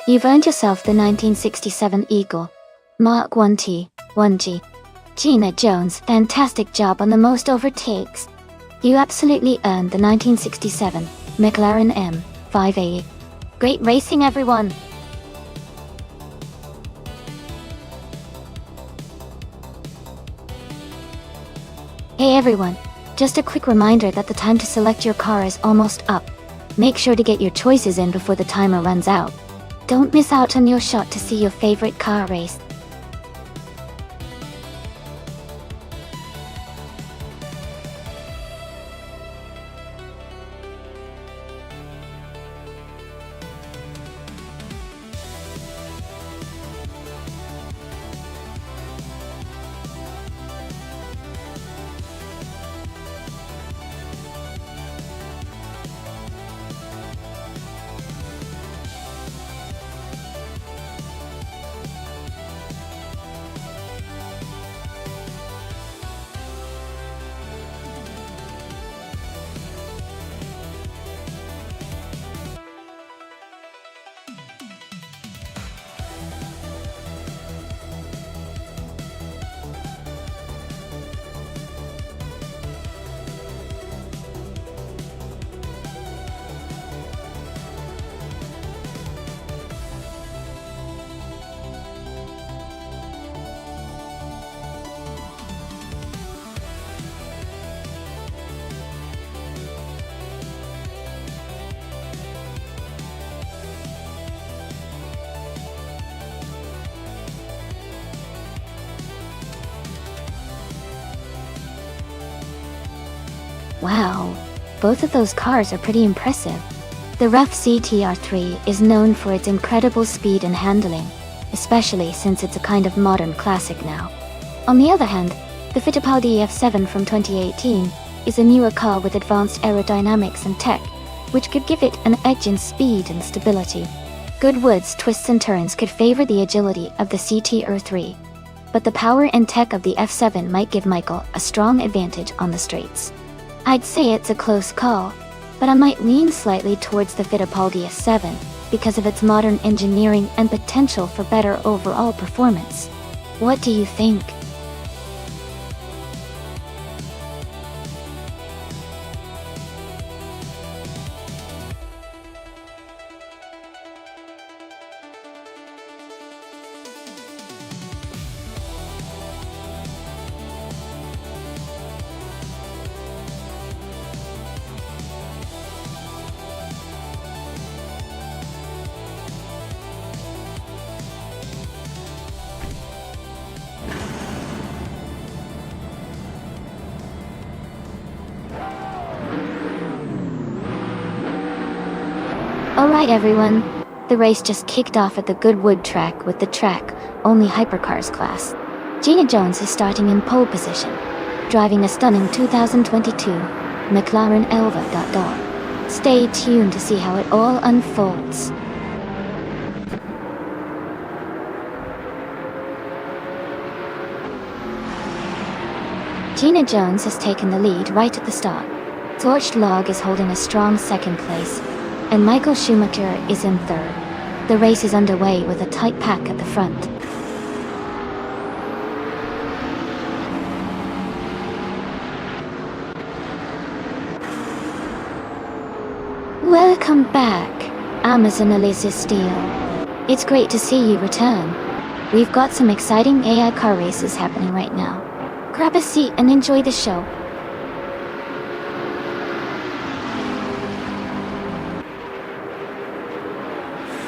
You've earned yourself the 1967 Eagle Mark 1T, 1G. Gina Jones, fantastic job on the most overtakes. You absolutely earned the 1967 McLaren M5A. Great racing, everyone. Hey everyone, just a quick reminder that the time to select your car is almost up. Make sure to get your choices in before the timer runs out. Don't miss out on your shot to see your favorite car race. Wow, both of those cars are pretty impressive. The rough CTR3 is known for its incredible speed and handling, especially since it's a kind of modern classic now. On the other hand, the Fittipaldi F7 from 2018 is a newer car with advanced aerodynamics and tech, which could give it an edge in speed and stability. Goodwood's twists and turns could favor the agility of the CTR3, but the power and tech of the F7 might give Michael a strong advantage on the straights. I'd say it's a close call, but I might lean slightly towards the Fittipaldi F7 because of its modern engineering and potential for better overall performance. What do you think? Alright everyone, the race just kicked off at the Goodwood track with the track-only hypercars class. Gina Jones is starting in pole position, driving a stunning 2022 McLaren Elva. Stay tuned to see how it all unfolds. Gina Jones has taken the lead right at the start. Torched Log is holding a strong second place, and Michael Schumacher is in third. The race is underway with a tight pack at the front. Welcome back, Amazon Elisa Steele. It's great to see you return. We've got some exciting AI car races happening right now. Grab a seat and enjoy the show.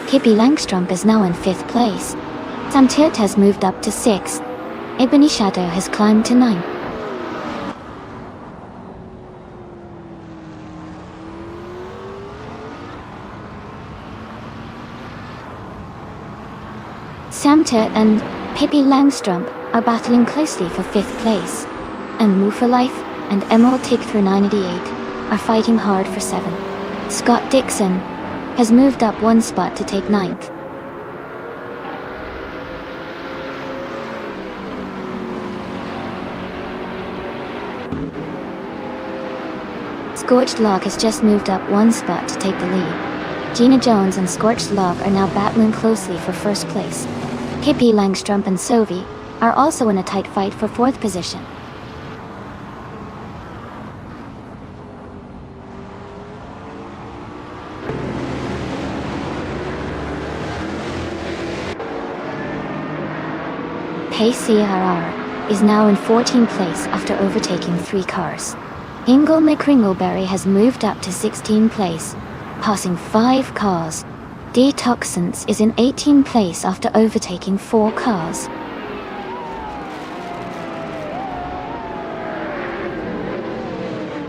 Pippi Langstrump is now in 5th place. Sam Tirt has moved up to 6th. Ebony Shadow has climbed to 9th. Sam Tirt and Pippi Langstrump are battling closely for 5th place, and Move for Life and Emerald Take Through 988 are fighting hard for 7th. Scott Dixon has moved up 1 spot to take 9th. Scorched Log has just moved up 1 spot to take the lead. Gina Jones and Scorched Log are now battling closely for 1st place. Pippi Langstrump and Sovi are also in a tight fight for 4th position. CRR is now in 14th place after overtaking 3 cars. Ingle McCringleberry has moved up to 16th place, passing 5 cars. Detoxins is in 18th place after overtaking 4 cars.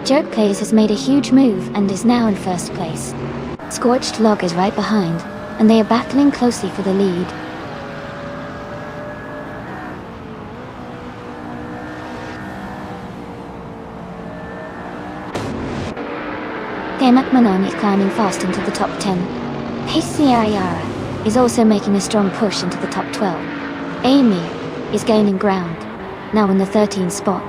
Jerk Plays has made a huge move and is now in 1st place. Scorched Log is right behind, and they are battling closely for the lead. McMahon is climbing fast into the top 10. Yara is also making a strong push into the top 12. Amy is gaining ground, now in the 13th spot.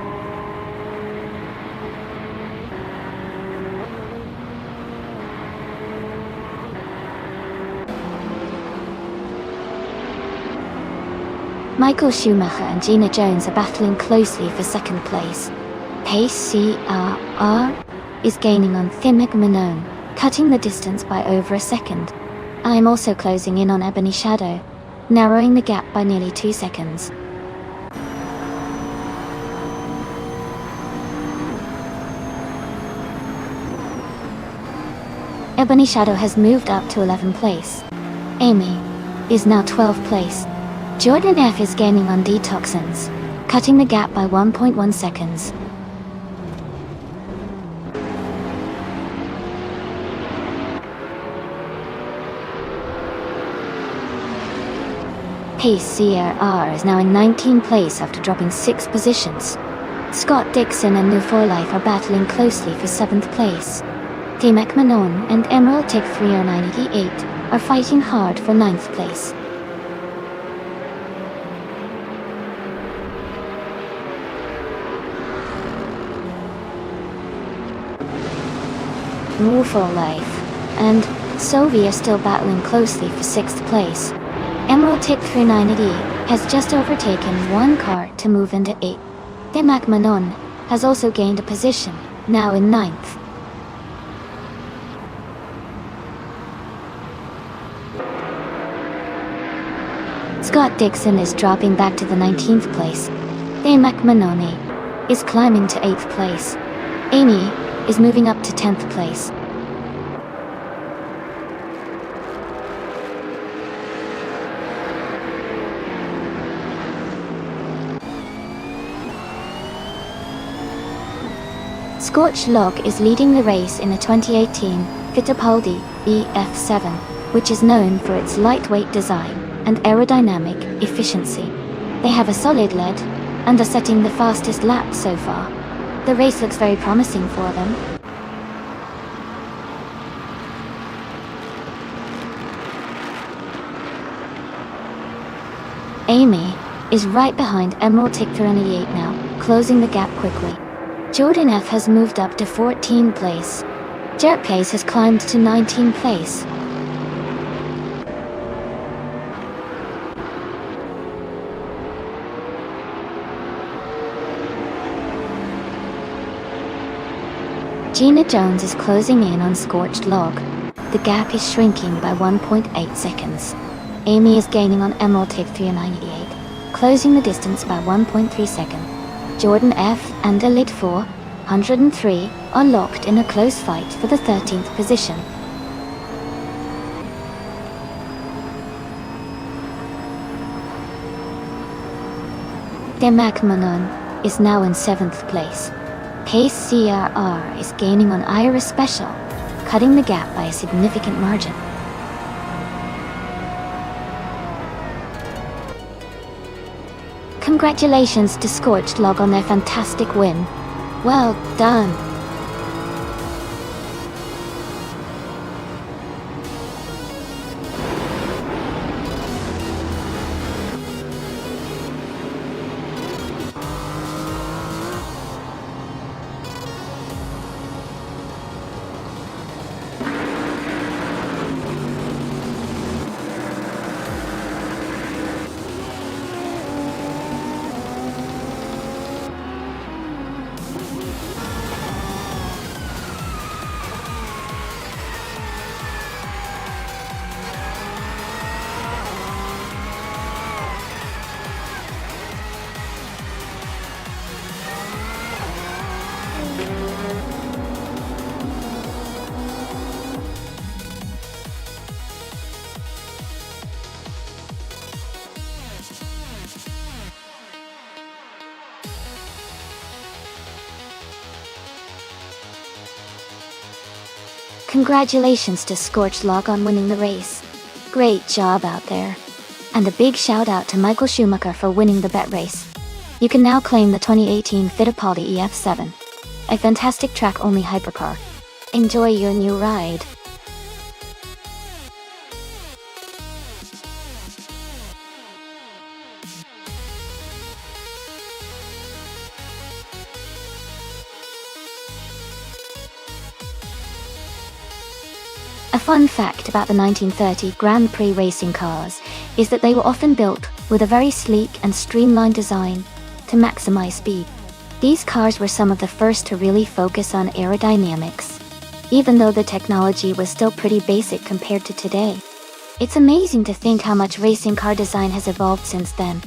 Michael Schumacher and Gina Jones are battling closely for 2nd place. CRR is gaining on McMahon, cutting the distance by over a second. I am also closing in on Ebony Shadow, narrowing the gap by nearly 2 seconds. Ebony Shadow has moved up to 11th place. Amy is now 12th place. Jordan F is gaining on Detoxins, cutting the gap by 1.1 seconds. Pace CRR is now in 19th place after dropping 6 positions. Scott Dixon and New 4 Life are battling closely for 7th place. Team Ekmanon and Emerald Tick 30988 are fighting hard for 9th place. New 4 Life and Sovi are still battling closely for 6th place. Emerald Tick 390 has just overtaken 1 car to move into 8th. Team Manon has also gained a position, now in 9th. Scott Dixon is dropping back to the 19th place. Team Manoni is climbing to 8th place. Amy is moving up to 10th place. Scorched Log is leading the race in the 2018 Fittipaldi EF7, which is known for its lightweight design and aerodynamic efficiency. They have a solid lead and are setting the fastest lap so far. The race looks very promising for them. Amy is right behind Emerald Tick 398 now, closing the gap quickly. Jordan F has moved up to 14th place. Jerk Pace has climbed to 19th place. Gina Jones is closing in on Scorched Log. The gap is shrinking by 1.8 seconds. Amy is gaining on Emerald Tick 398, closing the distance by 1.3 seconds. Jordan F and Elite 403 are locked in a close fight for the 13th position. Demak Manon is now in 7th place. Pace CRR is gaining on Ira Special, cutting the gap by a significant margin. Congratulations to Scorched Log on their fantastic win. Well done. Congratulations to Scorched Log on winning the race. Great job out there. And a big shout out to Michael Schumacher for winning the bet race. You can now claim the 2018 Fittipaldi EF7, a fantastic track-only hypercar. Enjoy your new ride. A fun fact about the 1930 Grand Prix racing cars is that they were often built with a very sleek and streamlined design to maximize speed. These cars were some of the first to really focus on aerodynamics, even though the technology was still pretty basic compared to today. It's amazing to think how much racing car design has evolved since then.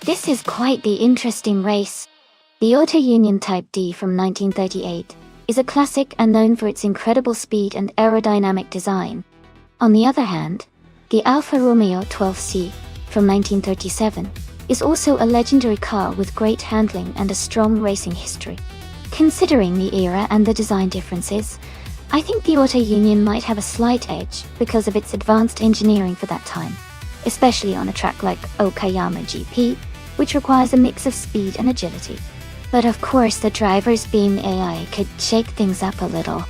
This is quite the interesting race. The Auto Union Type D from 1938 is a classic and known for its incredible speed and aerodynamic design. On the other hand, the Alfa Romeo 12C from 1937 is also a legendary car with great handling and a strong racing history. Considering the era and the design differences, I think the Auto Union might have a slight edge because of its advanced engineering for that time, especially on a track like Okayama GP, which requires a mix of speed and agility. But of course, the drivers being AI could shake things up a little.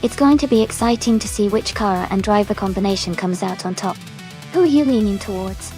It's going to be exciting to see which car and driver combination comes out on top. Who are you leaning towards?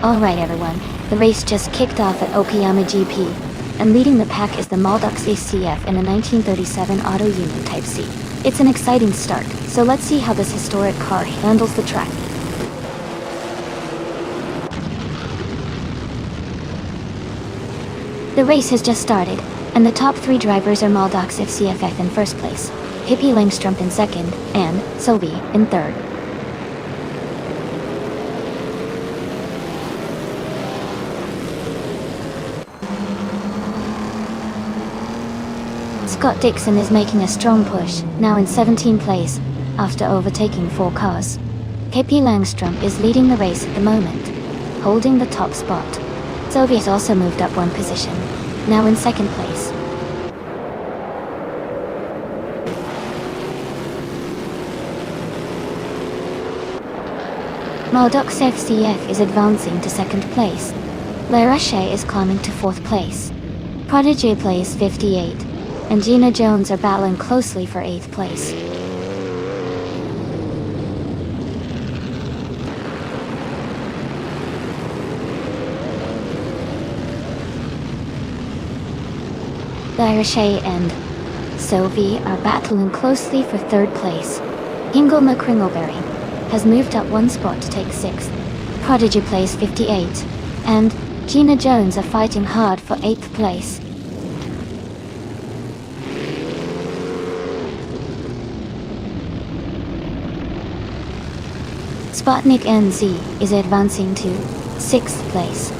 Alright everyone, the race just kicked off at Okayama GP, and leading the pack is the Maldux ACF in a 1937 Auto Union Type C. It's an exciting start, so let's see how this historic car handles the track. The race has just started, and the top three drivers are Maldux FCFF in first place, Hippie Langstrup in second, and Sylvie in third. Scott Dixon is making a strong push, now in 17th place, after overtaking 4 cars. Hippie Langstrup is leading the race at the moment, holding the top spot. Sylvie has also moved up 1 position, now in 2nd place. Maldux FCF is advancing to 2nd place. La Roche is climbing to 4th place. Prodigy plays 58. And Gina Jones are battling closely for 8th place. La Roche and Sylvie are battling closely for 3rd place. Ingle McCringleberry has moved up 1 spot to take 6th. Prodigy plays 58, and Gina Jones are fighting hard for 8th place. Sputnik NZ is advancing to 6th place.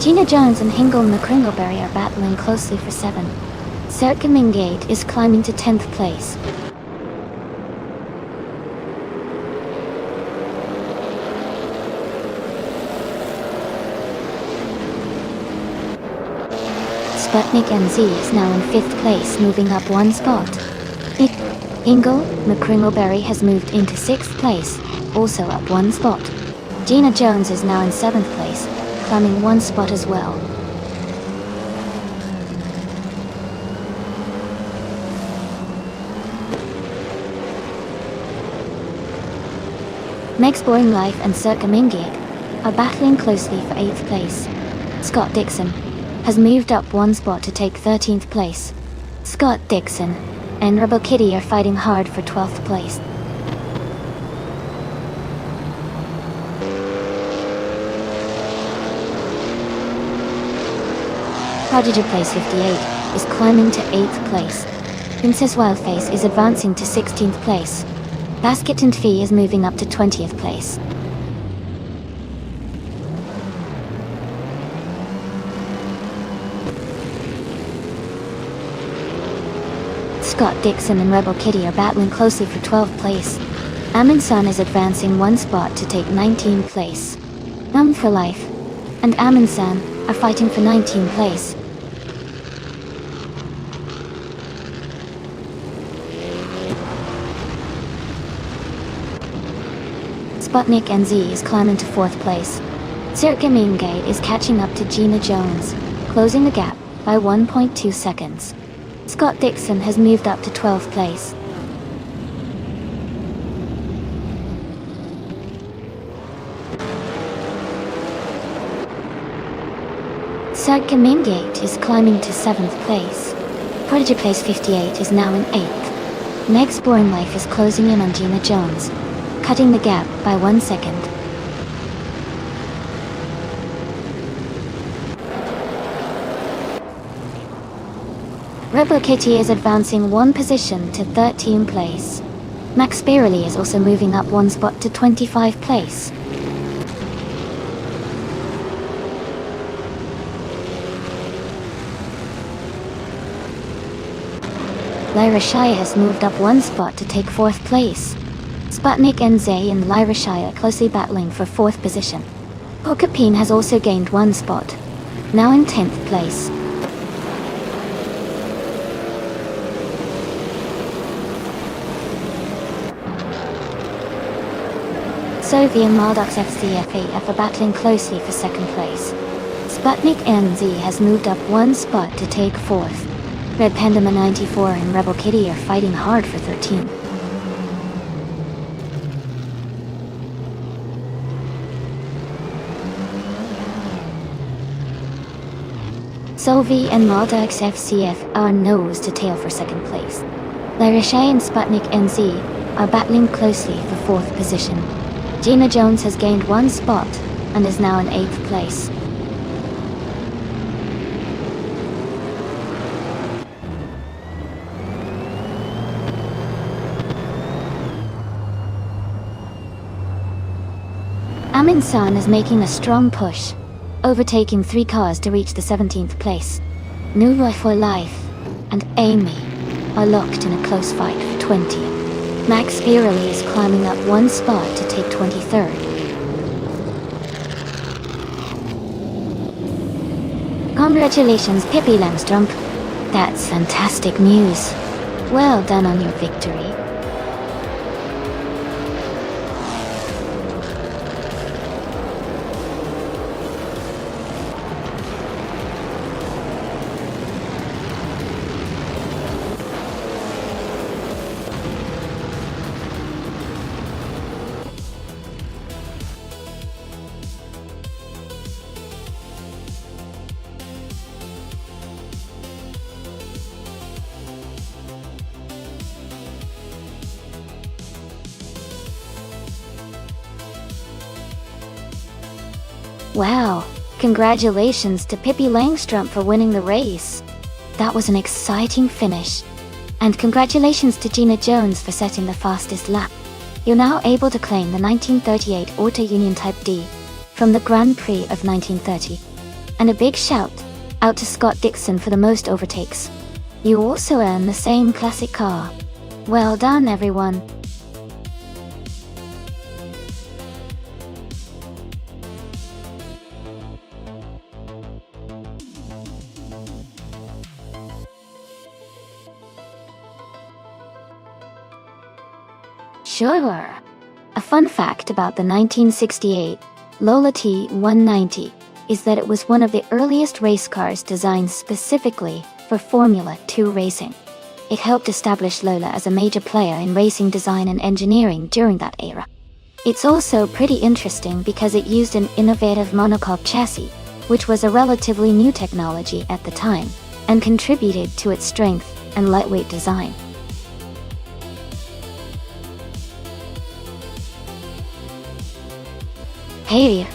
Gina Jones and Hingle McCringleberry are battling closely for 7. Serka Mingate is climbing to 10th place. Sputnik NZ is now in 5th place, moving up 1 spot. Hingle McCringleberry has moved into 6th place, also up 1 spot. Gina Jones is now in 7th place, climbing 1 spot as well. Meg's Boring Life and Circa Mingate are battling closely for 8th place. Scott Dixon has moved up 1 spot to take 13th place. Scott Dixon and Rebel Kitty are fighting hard for 12th place. Prodigy plays 58 is climbing to 8th place. Princess Wildface is advancing to 16th place. Basket and Fee is moving up to 20th place. Scott Dixon and Rebel Kitty are battling closely for 12th place. Amin Sun is advancing 1 spot to take 19th place. Numb for Life and Amin San are fighting for 19th place. Sputnik NZ is climbing to 4th place. Circa Mingate is catching up to Gina Jones, closing the gap by 1.2 seconds. Scott Dixon has moved up to 12th place. Circa Main Gate is climbing to 7th place. Prodigy Place 58 is now in 8th. Meg's Boring Life is closing in on Gina Jones, cutting the gap by 1 second. Rebel Kitty is advancing 1 position to 13th place. Max Beerley is also moving up 1 spot to 25th place. Lyra Shire has moved up 1 spot to take 4th place. Sputnik NZ and Lyra Shire closely battling for 4th position. Pokapine has also gained 1 spot, now in 10th place. Sophie and Maldox FCFAF are battling closely for 2nd place. Sputnik NZ has moved up 1 spot to take 4th. Red Pandama 94 and Rebel Kitty are fighting hard for 13. Solvi and Maldox FCF are nose to tail for 2nd place. Larishai and Sputnik NZ are battling closely for 4th position. Gina Jones has gained 1 spot and is now in 8th place. Amin San is making a strong push, overtaking 3 cars to reach the 17th place. New Roy for Life and Amy are locked in a close fight for 20th. Max Beerley is climbing up 1 spot to take 23rd. Congratulations, Pippi Langstrump. That's fantastic news. Well done on your victory. Wow, congratulations to Pippi Langstrump for winning the race. That was an exciting finish. And congratulations to Gina Jones for setting the fastest lap. You're now able to claim the 1938 Auto Union Type D from the Grand Prix of 1930. And a big shout out to Scott Dixon for the most overtakes. You also earn the same classic car. Well done, everyone. Sure. A fun fact about the 1968 Lola T190 is that it was one of the earliest race cars designed specifically for Formula 2 racing. It helped establish Lola as a major player in racing design and engineering during that era. It's also pretty interesting because it used an innovative monocoque chassis, which was a relatively new technology at the time, and contributed to its strength and lightweight design. Hey,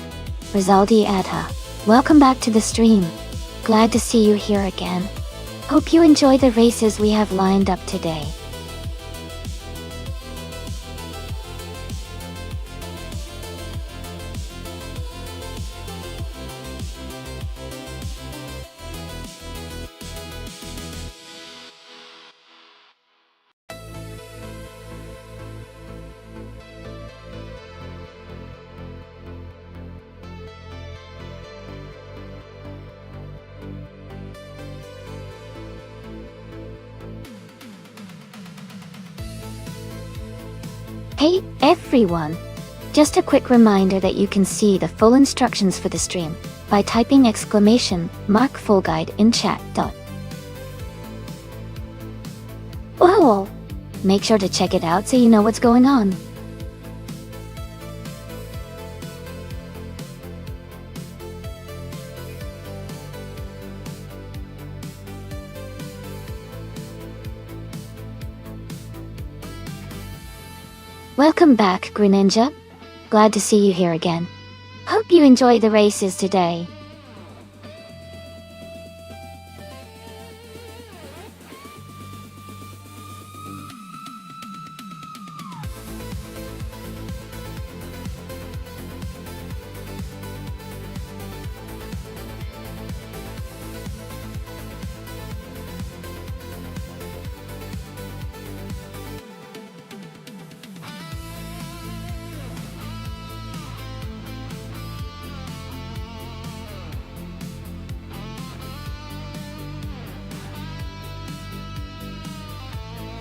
Rizaldi Adha. Welcome back to the stream. Glad to see you here again. Hope you enjoy the races we have lined up today. Hey everyone! Just a quick reminder that you can see the full instructions for the stream by typing !full guide in chat. Oh! Make sure to check it out so you know what's going on. Welcome back, Greninja. Glad to see you here again. Hope you enjoyed the races today.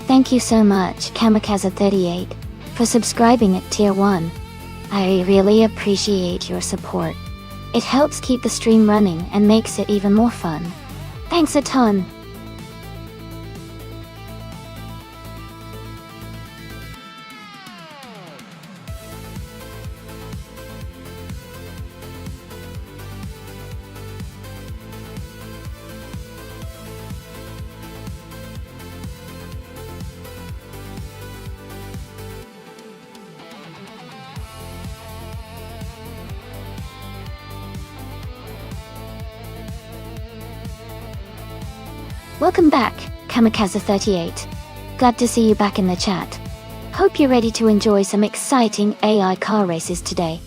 Thank you so much, Kamikaze38, for subscribing at Tier 1. I really appreciate your support. It helps keep the stream running and makes it even more fun. Thanks a ton. Welcome back, Kamikaze38. Glad to see you back in the chat. Hope you're ready to enjoy some exciting AI car races today.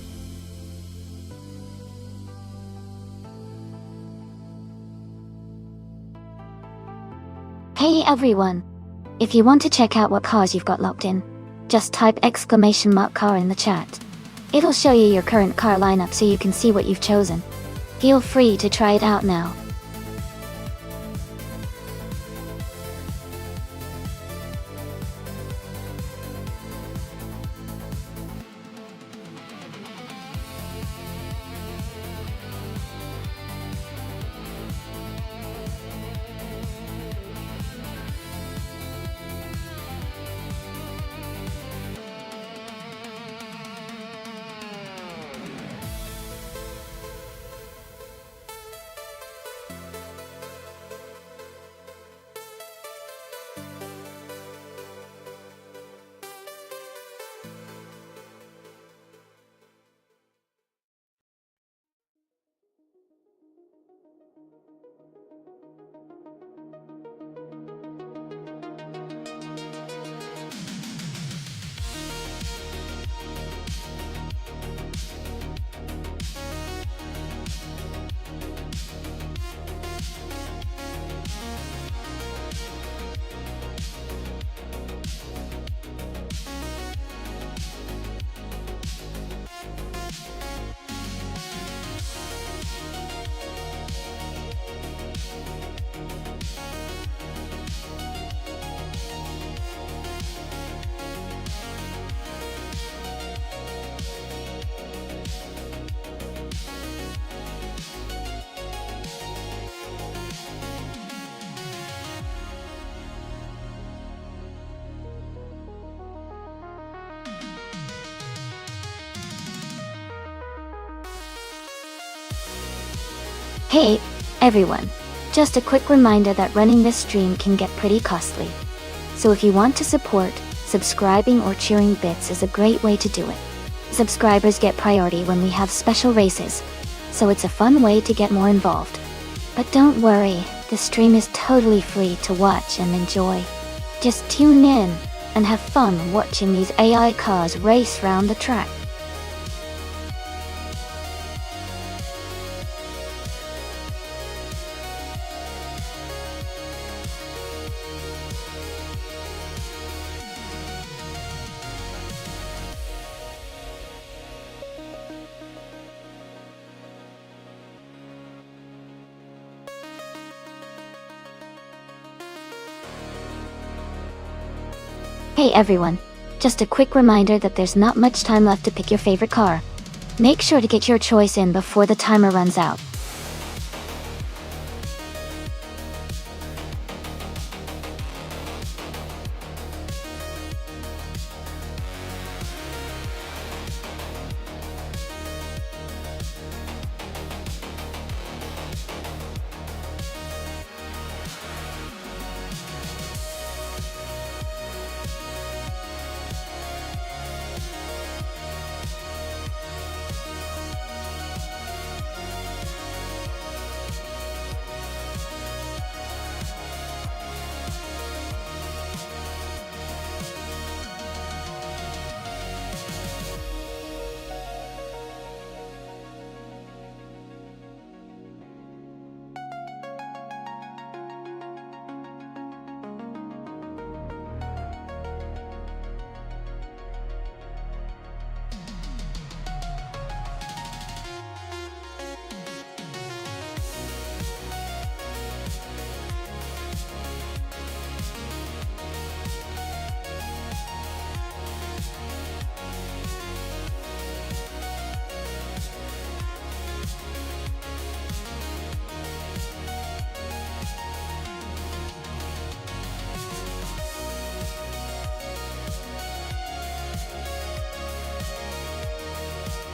Hey everyone! If you want to check out what cars you've got locked in, just type !car in the chat. It'll show you your current car lineup so you can see what you've chosen. Feel free to try it out now. Hey, everyone. Just a quick reminder that running this stream can get pretty costly. So if you want to support, subscribing or cheering bits is a great way to do it. Subscribers get priority when we have special races, so it's a fun way to get more involved. But don't worry, the stream is totally free to watch and enjoy. Just tune in and have fun watching these AI cars race round the track. Hey everyone, just a quick reminder that there's not much time left to pick your favorite car. Make sure to get your choice in before the timer runs out.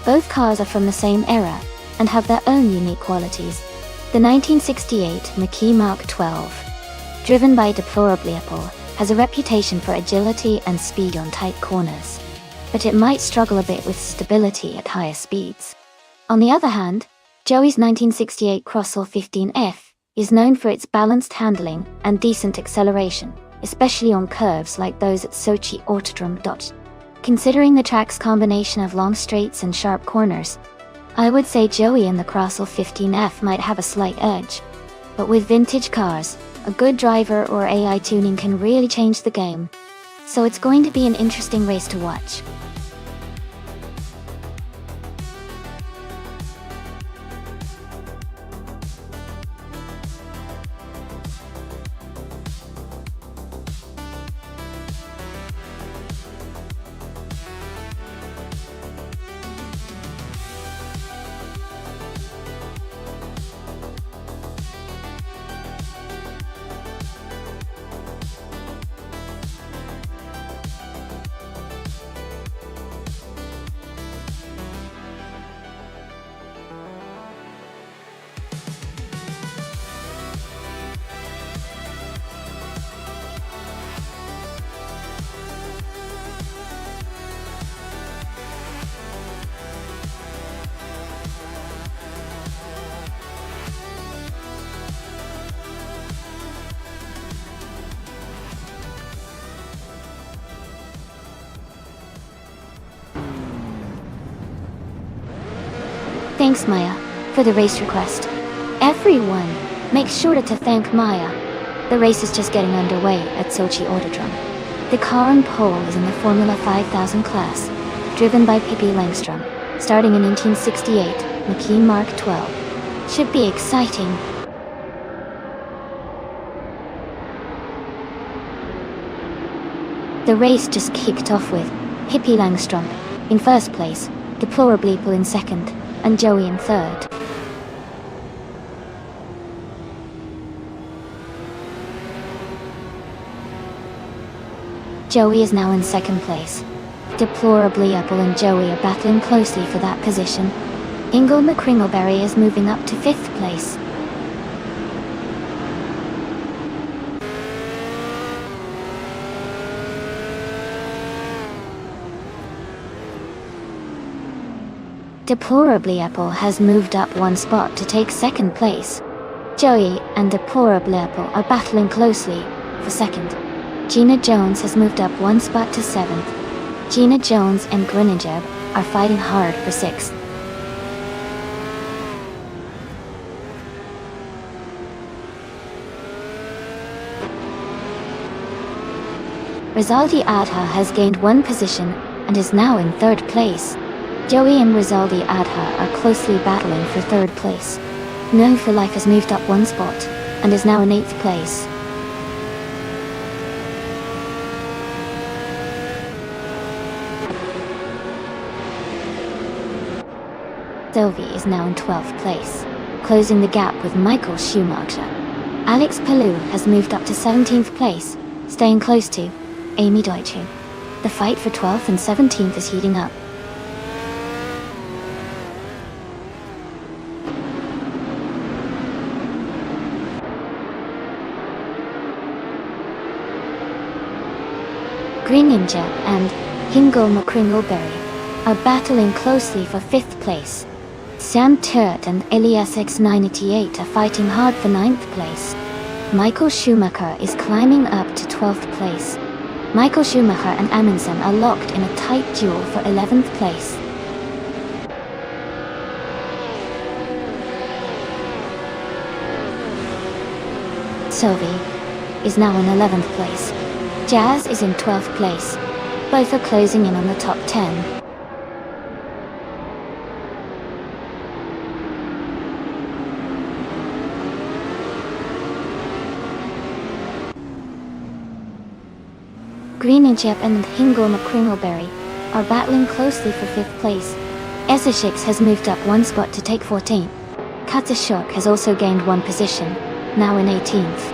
Both cars are from the same era and have their own unique qualities. The 1968 McKee Mark 12, driven by deplorably Apple, has a reputation for agility and speed on tight corners, but it might struggle a bit with stability at higher speeds. On the other hand, Joey's 1968 Crossall 15F is known for its balanced handling and decent acceleration, especially on curves like those at Sochi Autodrome. Considering the track's combination of long straights and sharp corners, I would say Joey in the Crossall 15F might have a slight edge. But with vintage cars, a good driver or AI tuning can really change the game. So it's going to be an interesting race to watch. Thanks, Maya, for the race request. Everyone, make sure to thank Maya. The race is just getting underway at Sochi Autodrome. The car on pole is in the Formula 5000 class, driven by Pippi Langstrom, starting in 1968, McKee Mark 12. Should be exciting. The race just kicked off with Pippi Langstrom in first place, Deplorably Apple in second, and Joey in third. Joey is now in second place. Deplorably Apple and Joey are battling closely for that position. Ingle McCringleberry is moving up to fifth place. Deplorably Apple has moved up one spot to take second place. Joey and Deplorably Apple are battling closely for second. Gina Jones has moved up one spot to seventh. Gina Jones and Grinninjeb are fighting hard for sixth. Rizaldi Adha has gained one position and is now in third place. Joey and Rizaldi Adha are closely battling for third place. No for Life has moved up one spot and is now in eighth place. Sylvie is now in 12th place, closing the gap with Michael Schumacher. Alex Palou has moved up to 17th place, staying close to Amy Deutsche. The fight for 12th and 17th is heating up. Grinninjeb and Hingle McCringleberry are battling closely for 5th place. Sam Turt and Elias X988 are fighting hard for 9th place. Michael Schumacher is climbing up to 12th place. Michael Schumacher and Amundsen are locked in a tight duel for 11th place. Sylvie is now in 11th place. Jazz is in 12th place. Both are closing in on the top 10. Grinninjeb and Hingle McCringleberry are battling closely for 5th place. Eseshix has moved up one spot to take 14th. Katsishok has also gained one position, now in 18th.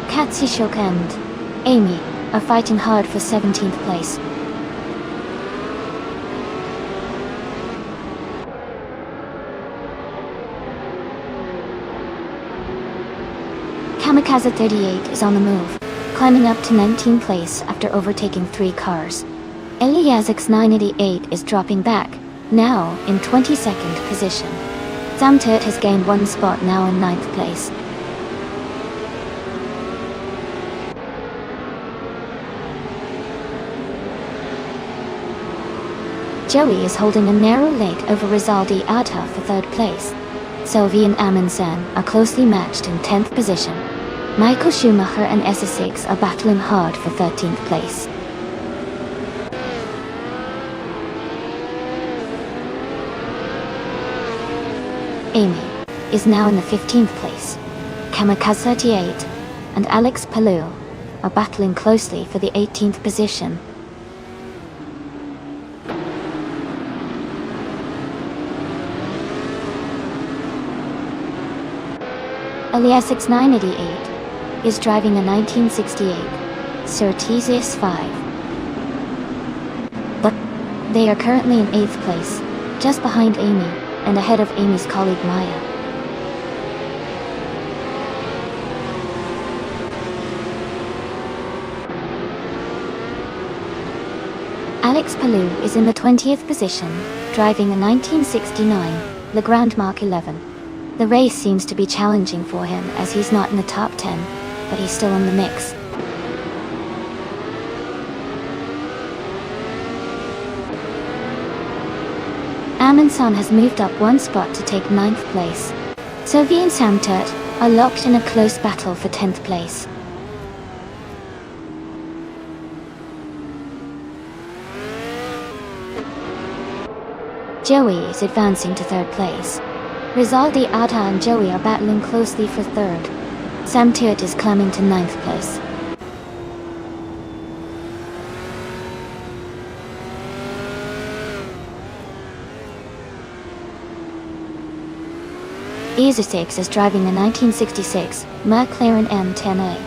Katsishok and Amy are fighting hard for 17th place. Kaza 38 is on the move, climbing up to 19th place after overtaking 3 cars. Eliasix 988 is dropping back, now in 22nd position. Samtert has gained 1 spot, now in 9th place. Joey is holding a narrow lead over Rizaldi Ata for 3rd place. Sylvie and Amundsen are closely matched in 10th position. Michael Schumacher and Essex are battling hard for 13th place. Amy is now in the 15th place. Kamikaze 38 and Alex Palou are battling closely for the 18th position. Eliasix 988 is driving a 1968 Surtees 5. But they are currently in 8th place, just behind Amy, and ahead of Amy's colleague Maya. Alex Palou is in the 20th position, driving a 1969 Le Grand Mark 11. The race seems to be challenging for him as he's not in the top 10, but he's still in the mix. Amundsen has moved up 1 spot to take 9th place. Sylvie and Samtert are locked in a close battle for 10th place. Joey is advancing to 3rd place. Rizaldi Ata and Joey are battling closely for 3rd. Samtert is climbing to 9th place. Essex is driving a 1966 McLaren M10A.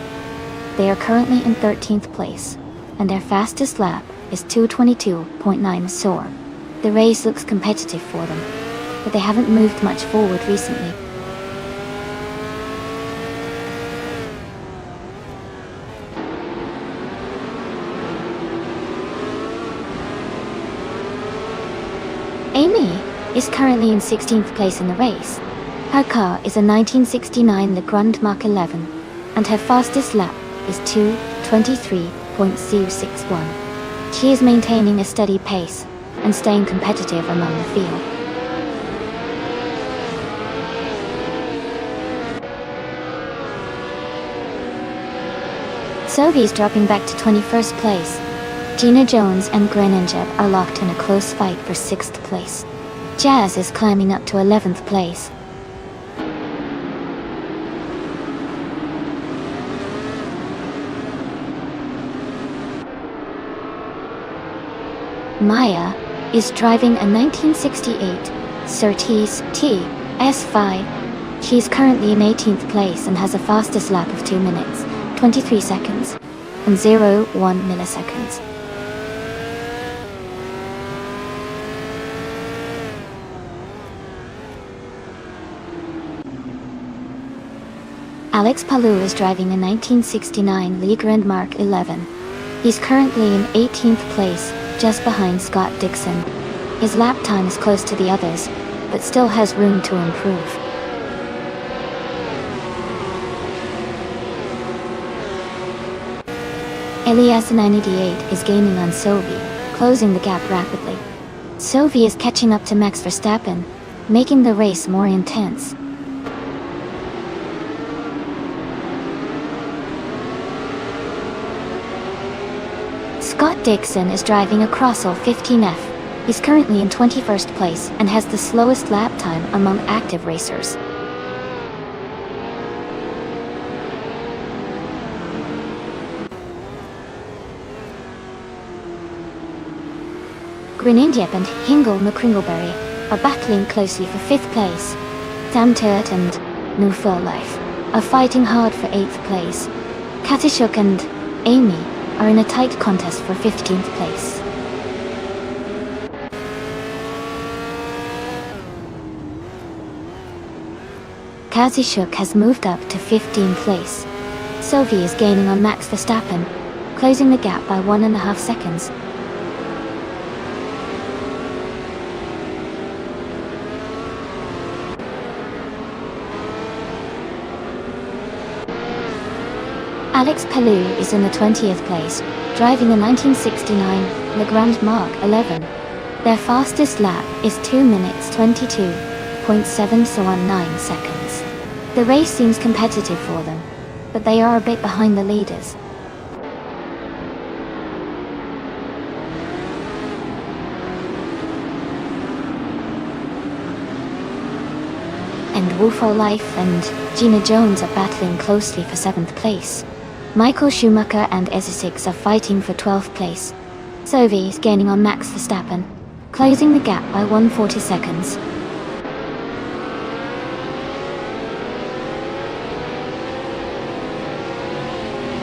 They are currently in 13th place, and their fastest lap is 2:22.9 soar. The race looks competitive for them, but they haven't moved much forward recently. Amy is currently in 16th place in the race. Her car is a 1969 Le Grand Mark 11, and her fastest lap is 2:23.061. She is maintaining a steady pace and staying competitive among the field. Sophie's dropping back to 21st place. Gina Jones and Greninjeb are locked in a close fight for 6th place. Jazz is climbing up to 11th place. Maya is driving a 1968 Surtees TS5. She is currently in 18th place and has a fastest lap of 2 minutes, 23 seconds, and 0.1 milliseconds. Alex Palou is driving a 1969 Le Grand Mark 11. He's currently in 18th place, just behind Scott Dixon. His lap time is close to the others, but still has room to improve. Elias 988 is gaining on Sophie, closing the gap rapidly. Sophie is catching up to Max Verstappen, making the race more intense. Scott Dixon is driving a Crossell 15F. He's currently in 21st place and has the slowest lap time among active racers. Greninjeb and Hingle McCringleberry are battling closely for 5th place. Sam Turt and No Full Life are fighting hard for 8th place. Katishuk and Amy are in a tight contest for 15th place. Kazishuk has moved up to 15th place. Sophie is gaining on Max Verstappen, closing the gap by 1.5 seconds. Alex Palou is in the 20th place, driving a 1969 Le Grand Marque 11. Their fastest lap is 2 minutes 22.719 seconds. The race seems competitive for them, but they are a bit behind the leaders. And Wolfo Life and Gina Jones are battling closely for 7th place. Michael Schumacher and Essex are fighting for 12th place. Sophie is gaining on Max Verstappen, closing the gap by 140 seconds.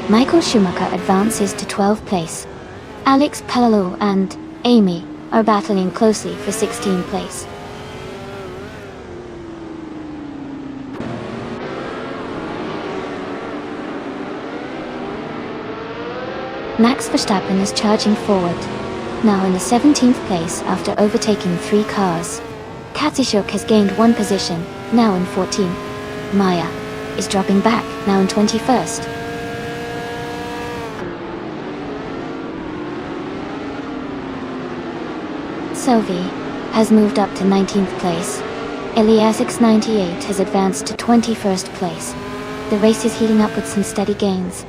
Michael Schumacher advances to 12th place. Alex Palou and Amy are battling closely for 16th place. Max Verstappen is charging forward, now in the 17th place after overtaking 3 cars. Katsuyuk has gained 1 position, now in 14th. Maya is dropping back, now in 21st. Sophie has moved up to 19th place. Eliasix 98 has advanced to 21st place. The race is heating up with some steady gains.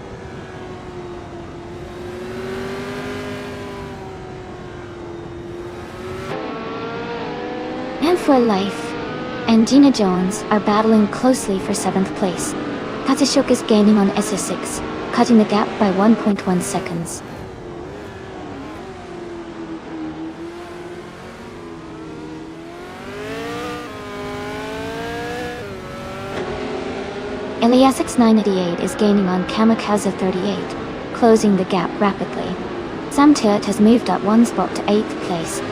And for Life and Gina Jones are battling closely for 7th place. Katsuyuk is gaining on SS6, cutting the gap by 1.1 seconds. Eliasix 988 is gaining on Kamikaze 38, closing the gap rapidly. Sam Turt has moved up 1 spot to 8th place.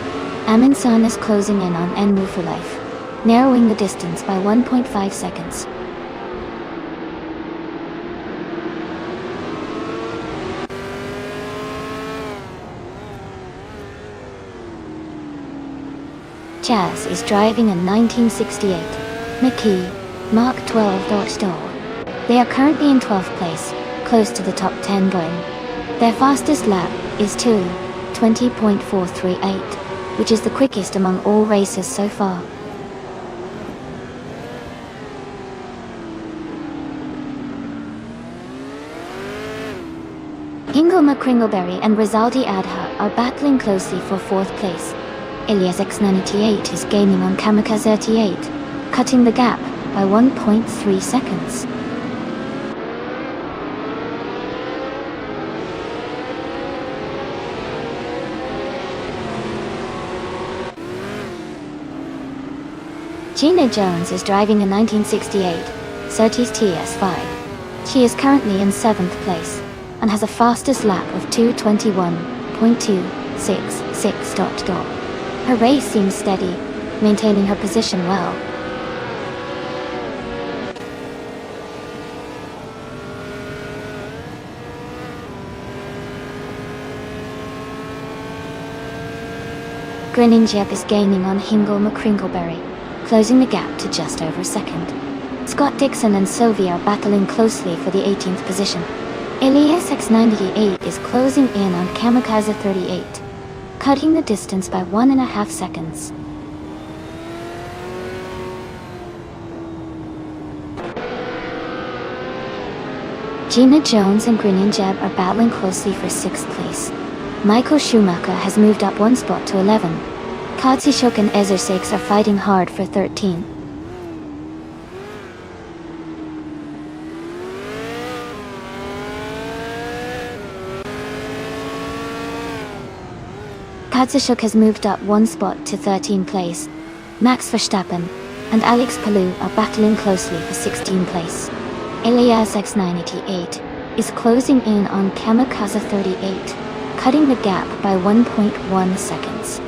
Amin San is closing in on Enwu for Life, narrowing the distance by 1.5 seconds. Chaz is driving a 1968 McKee Mark 12 Dodge Dog. They are currently in 12th place, close to the top 10 going. Their fastest lap is 2:20.438. which is the quickest among all racers so far. Ingoma Kringleberry and Rizaldi Adha are battling closely for 4th place. Elias X98 is gaining on Kamikaze 38, cutting the gap by 1.3 seconds. Gina Jones is driving a 1968 Surtees TS5. She is currently in 7th place and has a fastest lap of 2:21.266. Her race seems steady, maintaining her position well. Greninjeb is gaining on Hingle McCringleberry, closing the gap to just over a second. Scott Dixon and Sylvie are battling closely for the 18th position. Elias X98 is closing in on Kamikaze 38, cutting the distance by 1.5 seconds. Gina Jones and Greninjeb are battling closely for 6th place. Michael Schumacher has moved up 1 spot to 11. Katsuyuk and Ezersex are fighting hard for 13. Katsuyuk has moved up 1 spot to 13th place. Max Verstappen and Alex Palou are battling closely for 16th place. Elias X988 is closing in on Kamikaze 38, cutting the gap by 1.1 seconds.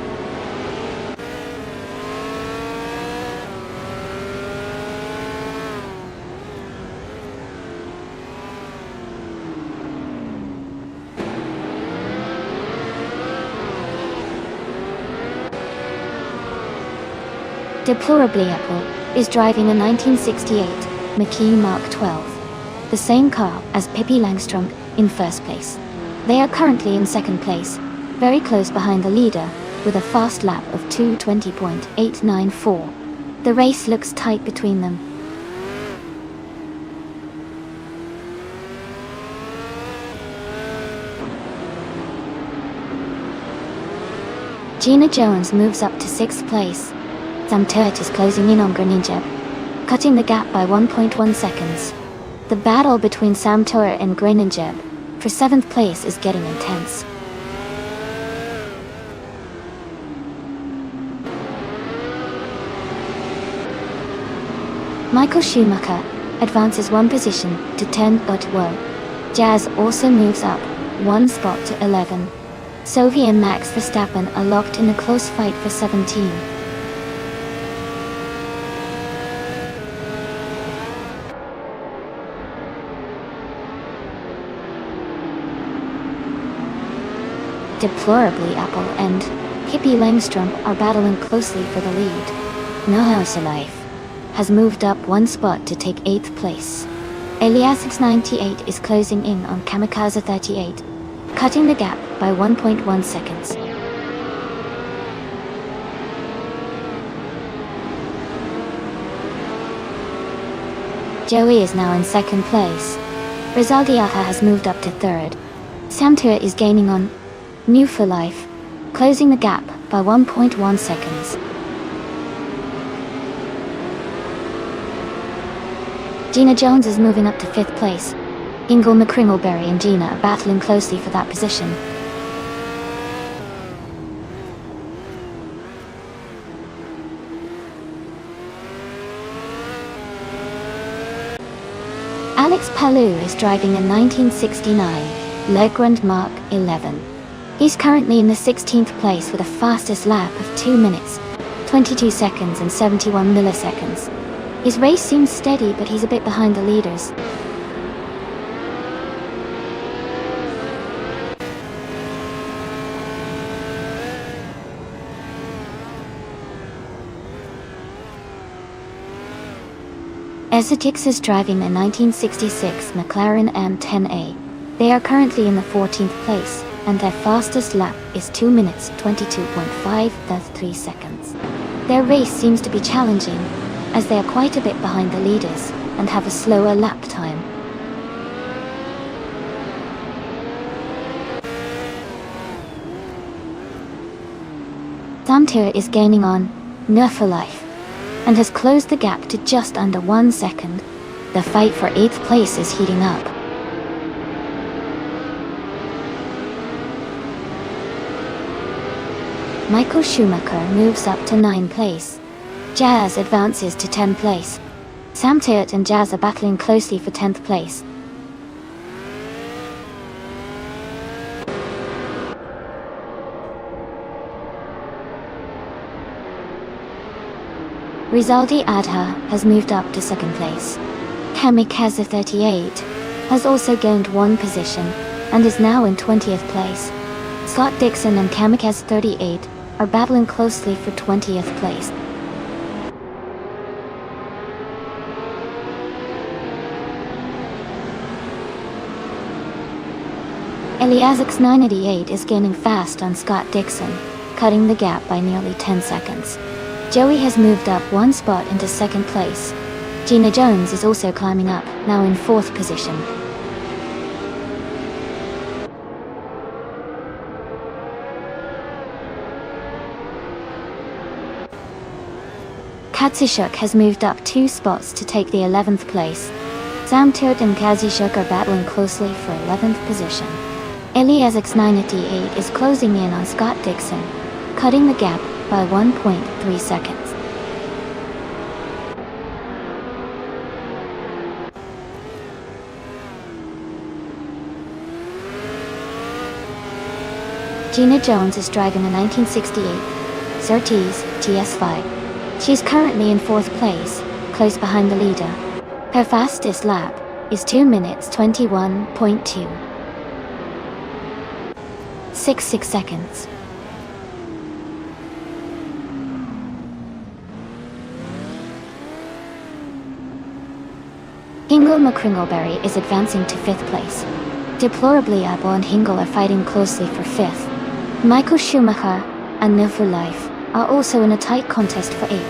Deplorably Apple is driving a 1968 McKee Mark 12, the same car as Pippi Langström in first place. They are currently in second place, very close behind the leader, with a fast lap of 2:20.894. The race looks tight between them. Gina Jones moves up to 6th place. Sam Turt is closing in on Groningen, cutting the gap by 1.1 seconds. The battle between Sam Turt and Groningen for 7th place is getting intense. Michael Schumacher advances 1 position to 10.1. Jazz also moves up 1 spot to 11. Sophie and Max Verstappen are locked in a close fight for 17. Deplorably Apple and Pippi Langström are battling closely for the lead. No House Alive has moved up 1 spot to take 8th place. Eliasix 98 is closing in on Kamikaze 38, cutting the gap by 1.1 seconds. Joey is now in 2nd place. Rizaldiata has moved up to 3rd. Sam Turt is gaining on New for Life, closing the gap by 1.1 seconds. Gina Jones is moving up to 5th place. Ingle McCringleberry and Gina are battling closely for that position. Alex Palou is driving a 1969 Legrand Mark 11. He's currently in the 16th place with a fastest lap of 2 minutes, 22 seconds and 71 milliseconds. His race seems steady, but he's a bit behind the leaders. Essetix is driving a 1966 McLaren M10A. They are currently in the 14th place, and their fastest lap is 2 minutes 22.533 seconds. Their race seems to be challenging, as they are quite a bit behind the leaders and have a slower lap time. Sam Turt is gaining on Nerf for Life and has closed the gap to just under 1 second. The fight for 8th place is heating up. Michael Schumacher moves up to 9th place. Jazz advances to 10th place. Sam Turt and Jazz are battling closely for 10th place. Rizaldi Adha has moved up to 2nd place. Kamikaze 38 has also gained 1 position and is now in 20th place. Scott Dixon and Kamikaze 38 are battling closely for 20th place. Eliasix 988 is gaining fast on Scott Dixon, cutting the gap by nearly 10 seconds. Joey has moved up 1 spot into 2nd place. Gina Jones is also climbing up, now in 4th position. Katsishuk has moved up 2 spots to take the 11th place. Sam Turt and Katsishuk are battling closely for 11th position. Eliasix 988 is closing in on Scott Dixon, cutting the gap by 1.3 seconds. Gina Jones is driving a 1968 Surtees TS5. She's currently in 4th place, close behind the leader. Her fastest lap is 2 minutes 21.266 seconds. Hingle McCringleberry is advancing to 5th place. Deplorably Apple and Hingle are fighting closely for 5th. Michael Schumacher and Nil for Life are also in a tight contest for 8th.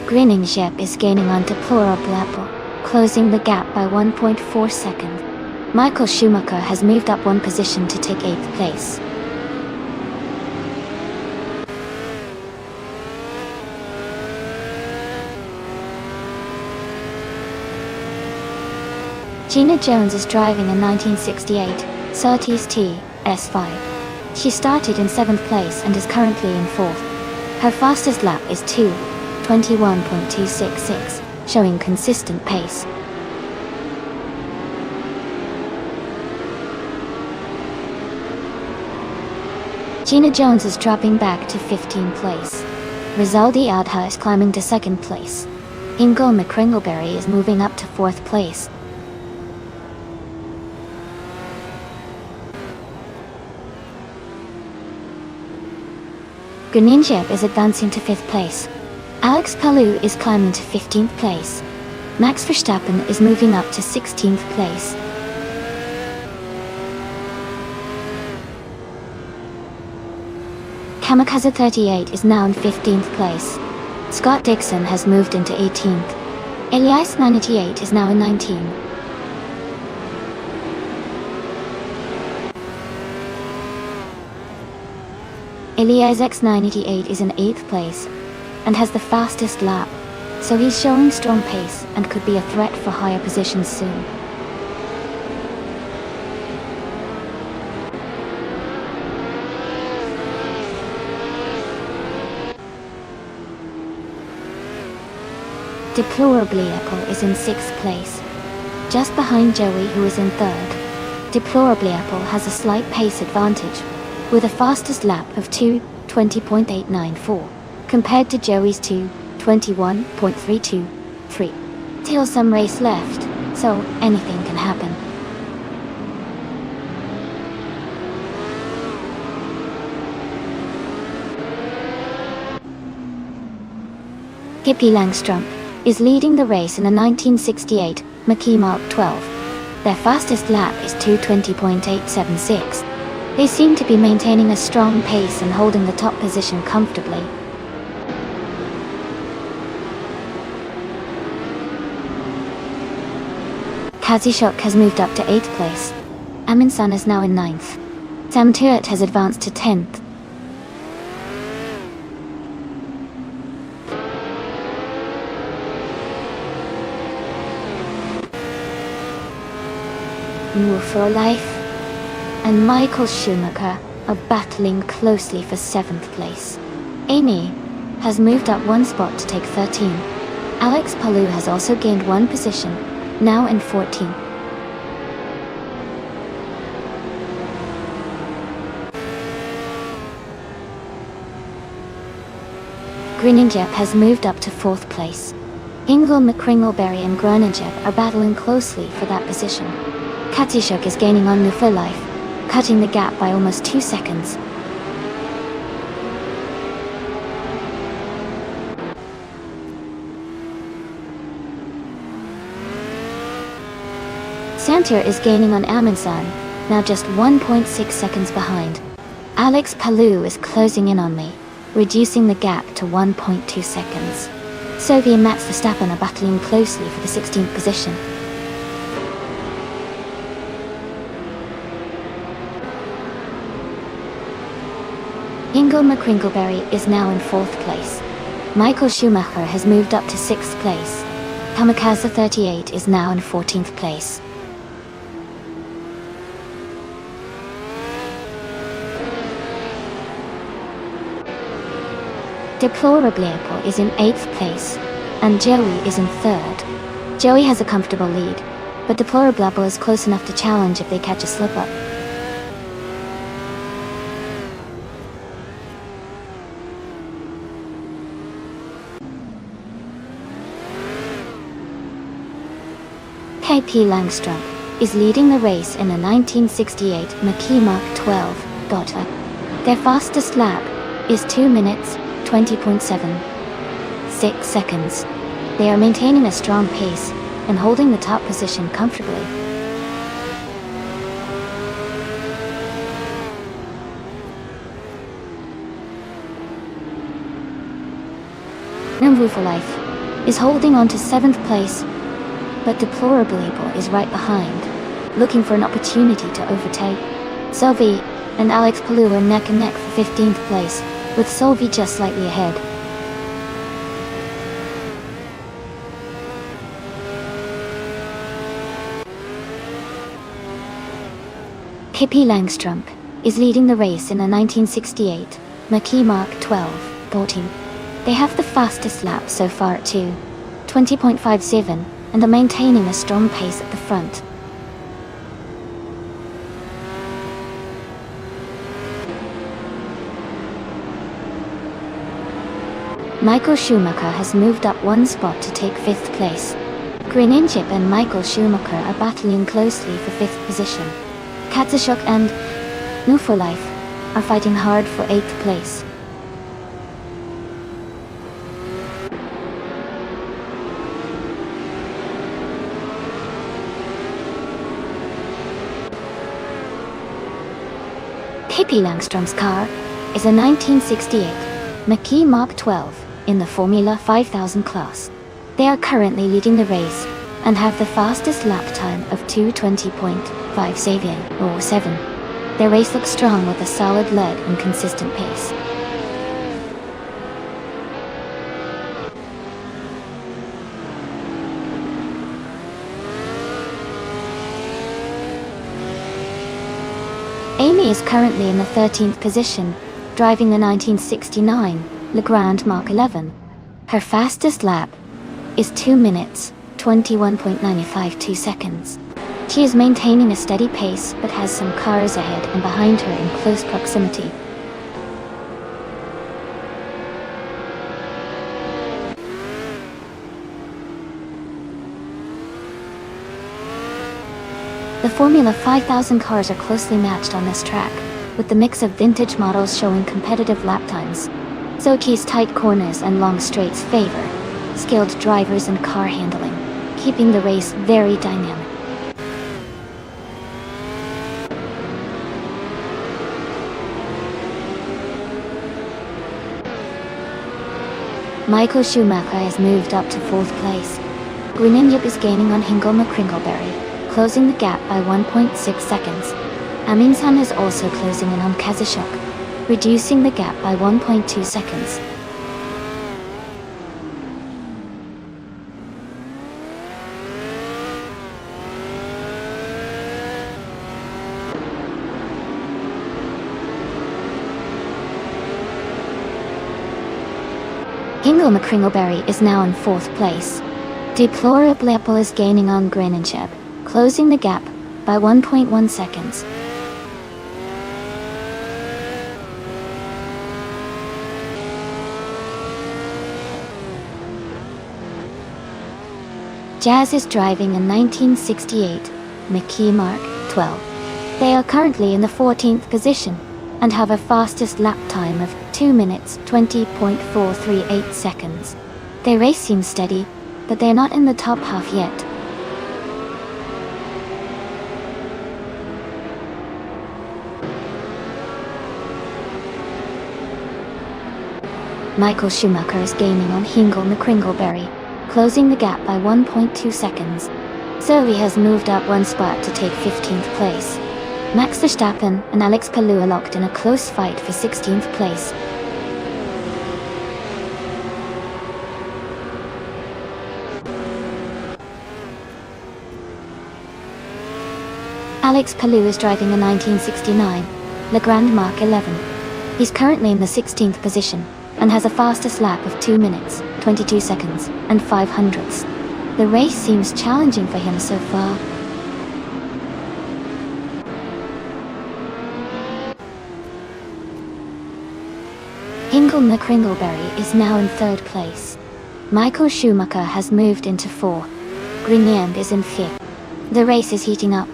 Grinning Jeb is gaining on Deplorable Apple, closing the gap by 1.4 seconds. Michael Schumacher has moved up 1 position to take 8th place. Gina Jones is driving a 1968 Surtees T S5. She started in 7th place and is currently in 4th. Her fastest lap is 2:21.266, showing consistent pace. Gina Jones is dropping back to 15th place. Rizaldi Adha is climbing to 2nd place. Hingle McCringleberry is moving up to 4th place. Grinning is advancing to 5th place. Alex Palou is climbing to 15th place. Max Verstappen is moving up to 16th place. Kamikaze 38 is now in 15th place. Scott Dixon has moved into 18th. Elias 98 is now in 19th. Elias X98 is in 8th place and has the fastest lap, so he's showing strong pace and could be a threat for higher positions soon. Deplorably Apple is in 6th place, just behind Joey, who is in 3rd. Deplorably Apple has a slight pace advantage, with a fastest lap of 2:20.894, compared to Joey's 2:21.323. Still some race left, so anything can happen. Pippi Langstrom is leading the race in a 1968 Mackie Mark 12. Their fastest lap is 2:20.876. They seem to be maintaining a strong pace and holding the top position comfortably. Kazishok has moved up to 8th place. Amin San is now in 9th. Sam Tuat has advanced to 10th. Move for Life and Michael Schumacher are battling closely for 7th place. Amy has moved up 1 spot to take 13. Alex Palou has also gained 1 position, now in 14. Grinning has moved up to 4th place. Hingle McCringleberry and Groningen are battling closely for that position. Katishuk is gaining on New for Life, cutting the gap by almost 2 seconds. Santir is gaining on Amundsen, now just 1.6 seconds behind. Alex Palou is closing in on me, reducing the gap to 1.2 seconds. Sophie and Max Verstappen are battling closely for the 16th position. Hingle McCringleberry is now in 4th place. Michael Schumacher has moved up to 6th place. Kamikaze 38 is now in 14th place. Deplorably Apple is in 8th place, and Joey is in 3rd. Joey has a comfortable lead, but Deplorable Apple is close enough to challenge if they catch a slip-up. KP Langstrom is leading the race in a 1968 Mackie Mark 12 Gotha. Their fastest lap is 2 minutes, 20.76 seconds. They are maintaining a strong pace and holding the top position comfortably. Number for Life is holding on to 7th place, but Deplorably is right behind, looking for an opportunity to overtake. Sylvie and Alex Palou are neck and neck for 15th place, with Sylvie just slightly ahead. Pippi Langstrump is leading the race in a 1968 Mackie Mark 12 14. They have the fastest lap so far at 2:20.57 and are maintaining a strong pace at the front. Michael Schumacher has moved up one spot to take 5th place. Greninjip and Michael Schumacher are battling closely for 5th position. Katsashok and New for Life are fighting hard for 8th place. Pippi Langstrum's car is a 1968 Mackie Mark 12 in the Formula 5000 class. They are currently leading the race and have the fastest lap time of 2:20.57. Their race looks strong with a solid lead and consistent pace. Amy is currently in the 13th position, driving the 1969 Legrand Mark 11. Her fastest lap is 2 minutes, 21.952 seconds. She is maintaining a steady pace but has some cars ahead and behind her in close proximity. The Formula 5000 cars are closely matched on this track, with the mix of vintage models showing competitive lap times. Sochi's tight corners and long straights favor skilled drivers and car handling, keeping the race very dynamic. Michael Schumacher has moved up to 4th place. Greninjip is gaining on Hingle McCringleberry, closing the gap by 1.6 seconds. Aminsan is also closing in on Kazashok, reducing the gap by 1.2 seconds. Hingle McCringleberry is now in 4th place. Deplorably is gaining on Greninjip, closing the gap by 1.1 seconds. Jazz is driving a 1968 Mackie Mark 12. They are currently in the 14th position and have a fastest lap time of 2 minutes 20.438 seconds. Their race seems steady, but they're not in the top half yet. Michael Schumacher is gaining on Hingle McCringleberry, closing the gap by 1.2 seconds. Zoe has moved up one spot to take 15th place. Max Verstappen and Alex Palou are locked in a close fight for 16th place. Alex Palou is driving a 1969 Legrand Mark 11. He's currently in the 16th position and has a fastest lap of 2 minutes, 22 seconds, and 5 hundredths. The race seems challenging for him so far. Hingle McCringleberry is now in 3rd place. Michael Schumacher has moved into 4th. Greninjip is in 5th. The race is heating up.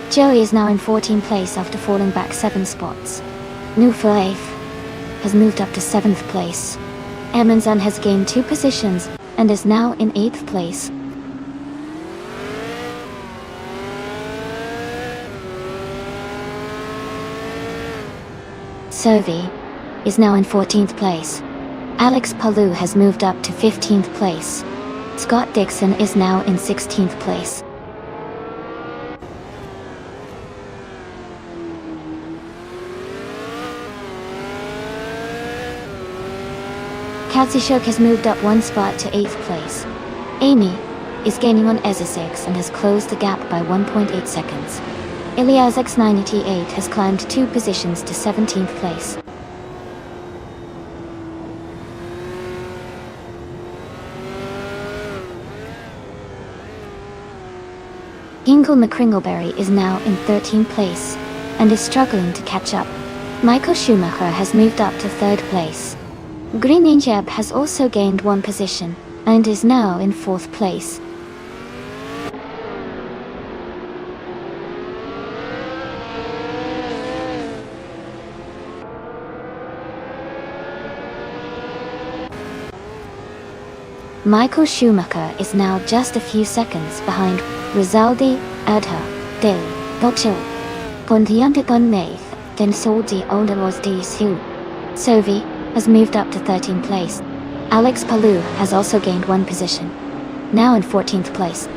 Joey is now in 14th place after falling back 7 spots. Nufa 8th has moved up to 7th place. Emanzan has gained 2 positions and is now in 8th place. Sovi is now in 14th place. Alex Palou has moved up to 15th place. Scott Dixon is now in 16th place. Katsishok has moved up 1 spot to 8th place. Amy is gaining on Ezesix and has closed the gap by 1.8 seconds. Ilias X98 has climbed 2 positions to 17th place. Hingle McCringleberry is now in 13th place and is struggling to catch up. Michael Schumacher has moved up to 3rd place. Green Injab has also gained 1 position and is now in 4th place. Michael Schumacher is now just a few seconds behind Rizaldi, Adha, Del, Docho, Pontiantagon Nath, then Soldi Olderos D. Su. Sovi has moved up to 13th place. Alex Palou has also gained 1 position, now in 14th place.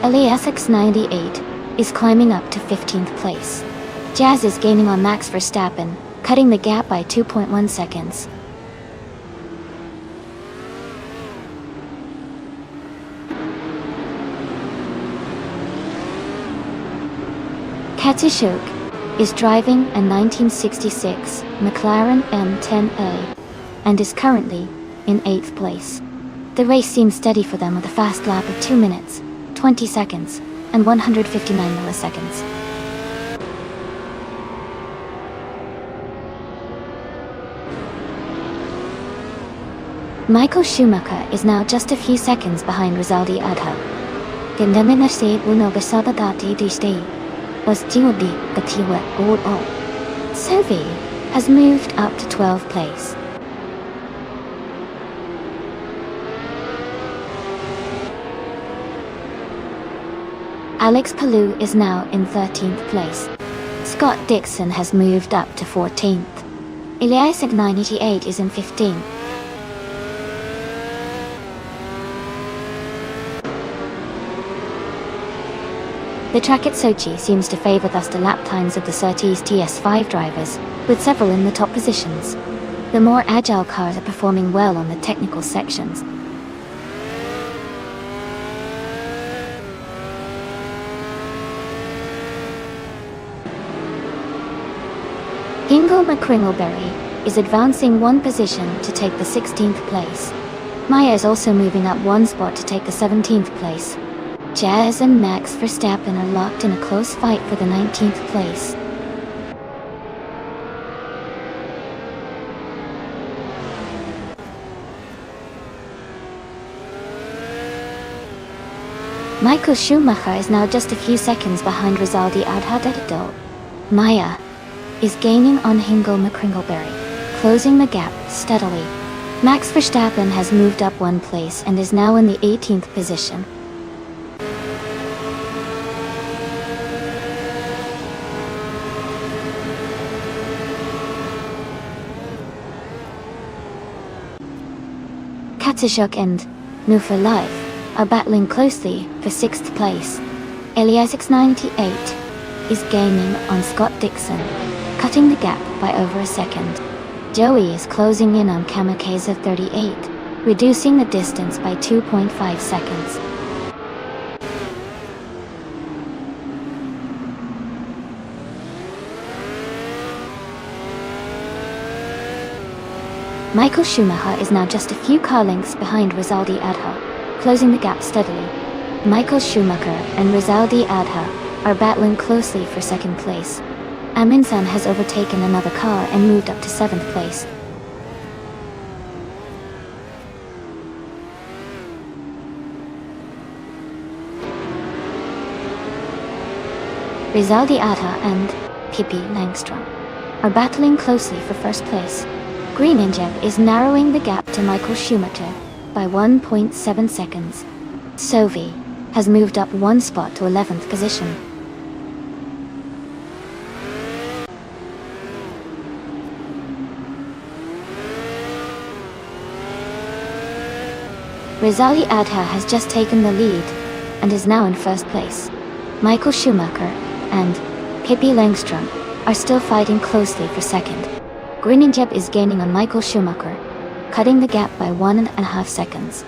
Elias X98 is climbing up to 15th place. Jazz is gaining on Max Verstappen, cutting the gap by 2.1 seconds. Katishuk is driving a 1966 McLaren M10A and is currently in 8th place. The race seems steady for them with a fast lap of 2 minutes, 20 seconds, and 159 milliseconds. Michael Schumacher is now just a few seconds behind Rizaldi Adha. Gendaminase Unogasabadati Diste was Giudi Gatiwa Gordo. Sovi has moved up to 12th place. Alex Palou is now in 13th place. Scott Dixon has moved up to 14th. Elias X98 is in 15th. The track at Sochi seems to favor thus the lap times of the Surtees TS5 drivers, with several in the top positions. The more agile cars are performing well on the technical sections. Hingle McCringleberry is advancing 1 position to take the 16th place. Maya is also moving up 1 spot to take the 17th place. Jazz and Max Verstappen are locked in a close fight for the 19th place. Michael Schumacher is now just a few seconds behind Rizaldi Adhadado. Maya is gaining on Hingle McCringleberry, closing the gap steadily. Max Verstappen has moved up 1 place and is now in the 18th position. Katishuk and Nufa Life are battling closely for 6th place. Elias X98 is gaining on Scott Dixon, cutting the gap by over a second. Joey is closing in on Kamikaze 38, reducing the distance by 2.5 seconds. Michael Schumacher is now just a few car lengths behind Rizaldi Adha, closing the gap steadily. Michael Schumacher and Rizaldi Adha are battling closely for 2nd place. Aminsan has overtaken another car and moved up to 7th place. Rizaldi Atta and Pippi Langstrom are battling closely for first place. Green Injeb is narrowing the gap to Michael Schumacher by 1.7 seconds. Sovi has moved up one spot to 11th position. Rizaldi Adha has just taken the lead and is now in first place. Michael Schumacher and Pippi Langstrom are still fighting closely for second. Grinninjeb is gaining on Michael Schumacher, cutting the gap by 1.5 seconds.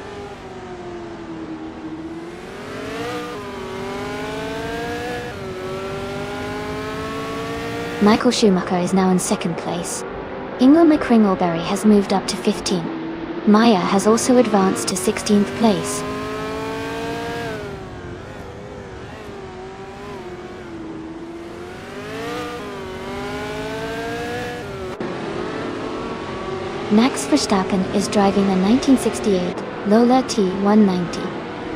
Michael Schumacher is now in second place. Ingo McCringleberry has moved up to 15. Maya has also advanced to 16th place. Max Verstappen is driving a 1968 Lola T190.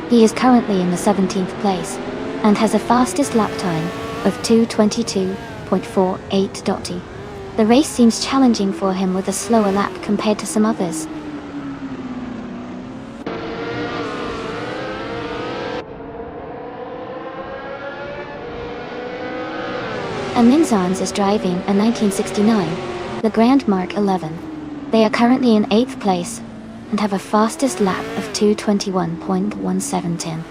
He is currently in the 17th place and has a fastest lap time of 2:22.48. The race seems challenging for him with a slower lap compared to some others. Amin Zans is driving a 1969 Le Grand Mark 11. They are currently in 8th place and have a fastest lap of 2:21.17.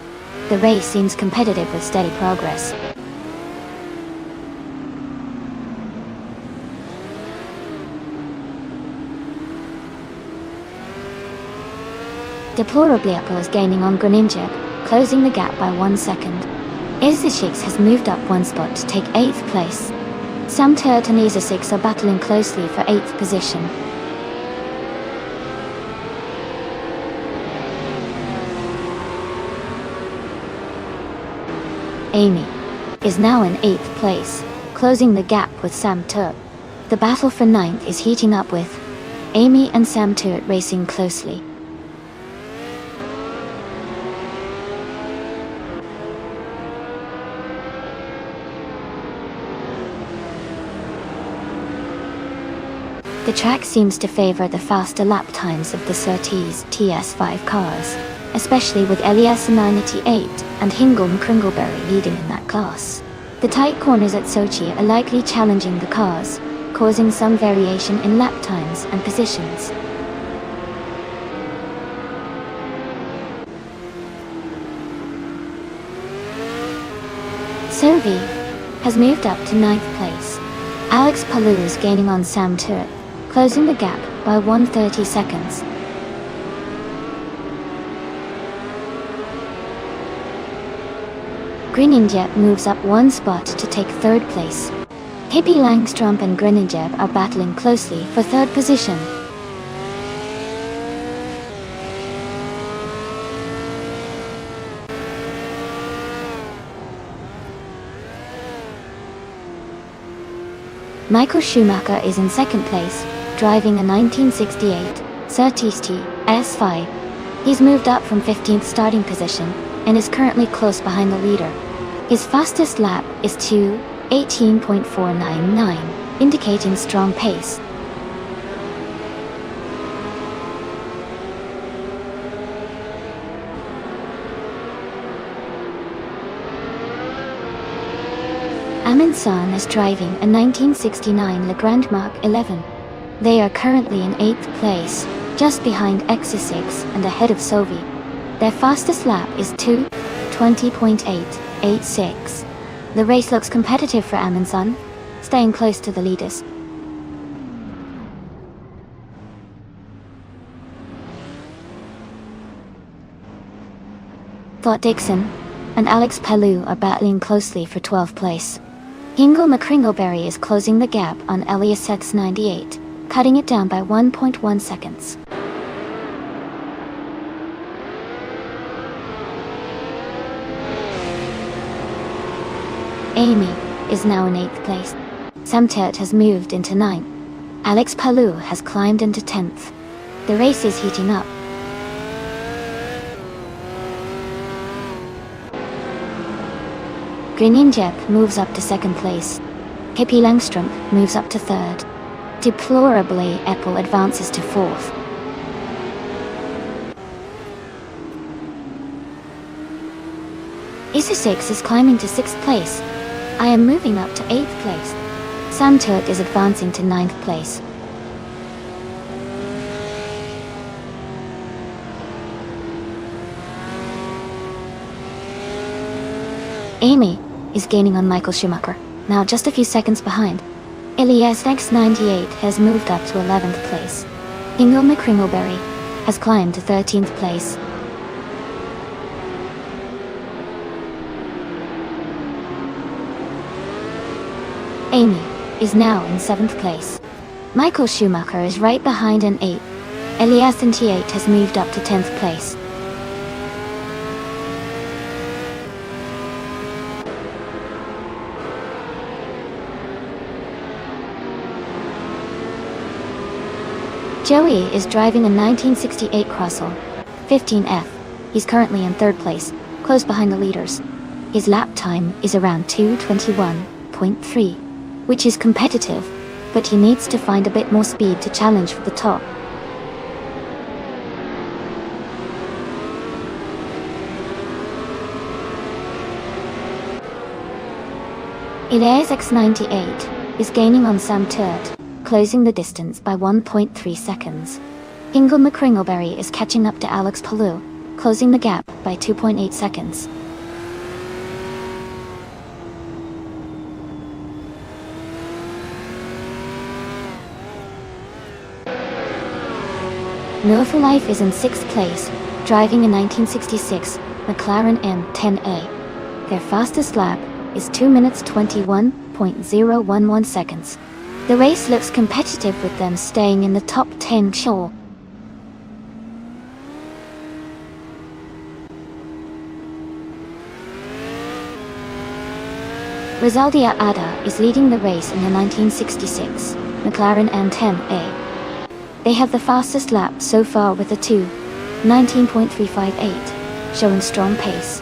The race seems competitive with steady progress. Deplorabliaco is gaining on Groninjeb, closing the gap by 1 second. Izishix has moved up one spot to take 8th place. Sam Turt and Izishix are battling closely for 8th position. Amy is now in 8th place, closing the gap with Sam Turt. The battle for 9th is heating up with Amy and Sam Turt racing closely. The track seems to favor the faster lap times of the Surtees TS5 cars, especially with Elias 98 and Hingle Kringleberry leading in that class. The tight corners at Sochi are likely challenging the cars, causing some variation in lap times and positions. Sovi has moved up to 9th place. Alex Palou is gaining on Sam Turt, closing the gap by 1:30 seconds. Grinninjeb moves up one spot to take 3rd place. Pippi Langstrom and Grinninjeb are battling closely for 3rd position. Michael Schumacher is in 2nd place, driving a 1968 Surtees S5. He's moved up from 15th starting position and is currently close behind the leader. His fastest lap is 2:18.499, indicating strong pace. Amin San is driving a 1969 Le Grand Mark 11. They are currently in 8th place, just behind X6 and ahead of Sovi. Their fastest lap is 2:20.886. The race looks competitive for Amin San, staying close to the leaders. Thought Dixon and Alex Palou are battling closely for 12th place. Hingle McCringleberry is closing the gap on Elias 98, cutting it down by 1.1 seconds. Amy is now in 8th place. Sam Turt has moved into 9th. Alex Palou has climbed into 10th. The race is heating up. Greninjep moves up to second place. KP Langstrom moves up to third. Deplorably, Apple advances to fourth. Isu6 is climbing to 6th place. I am moving up to 8th place. Samturk is advancing to 9th place. Amy is gaining on Michael Schumacher, now just a few seconds behind. Elias X98 has moved up to 11th place. Ingo McCringleberry has climbed to 13th place. Amy is now in 7th place. Michael Schumacher is right behind in 8th. Elias N98 has moved up to 10th place. Joey is driving a 1968 Crossell 15F. He's currently in 3rd place, close behind the leaders. His lap time is around 2:21.3, which is competitive, but he needs to find a bit more speed to challenge for the top. Elias X98 is gaining on Sam Turt, closing the distance by 1.3 seconds. Ingo McCringleberry is catching up to Alex Palou, closing the gap by 2.8 seconds. No for Life is in 6th place, driving a 1966 McLaren M10A. Their fastest lap is 2 minutes 21.011 seconds. The race looks competitive with them staying in the top 10 sure. Rizaldia Ada is leading the race in the 1966 McLaren M10A. They have the fastest lap so far with a 2:19.358, showing strong pace.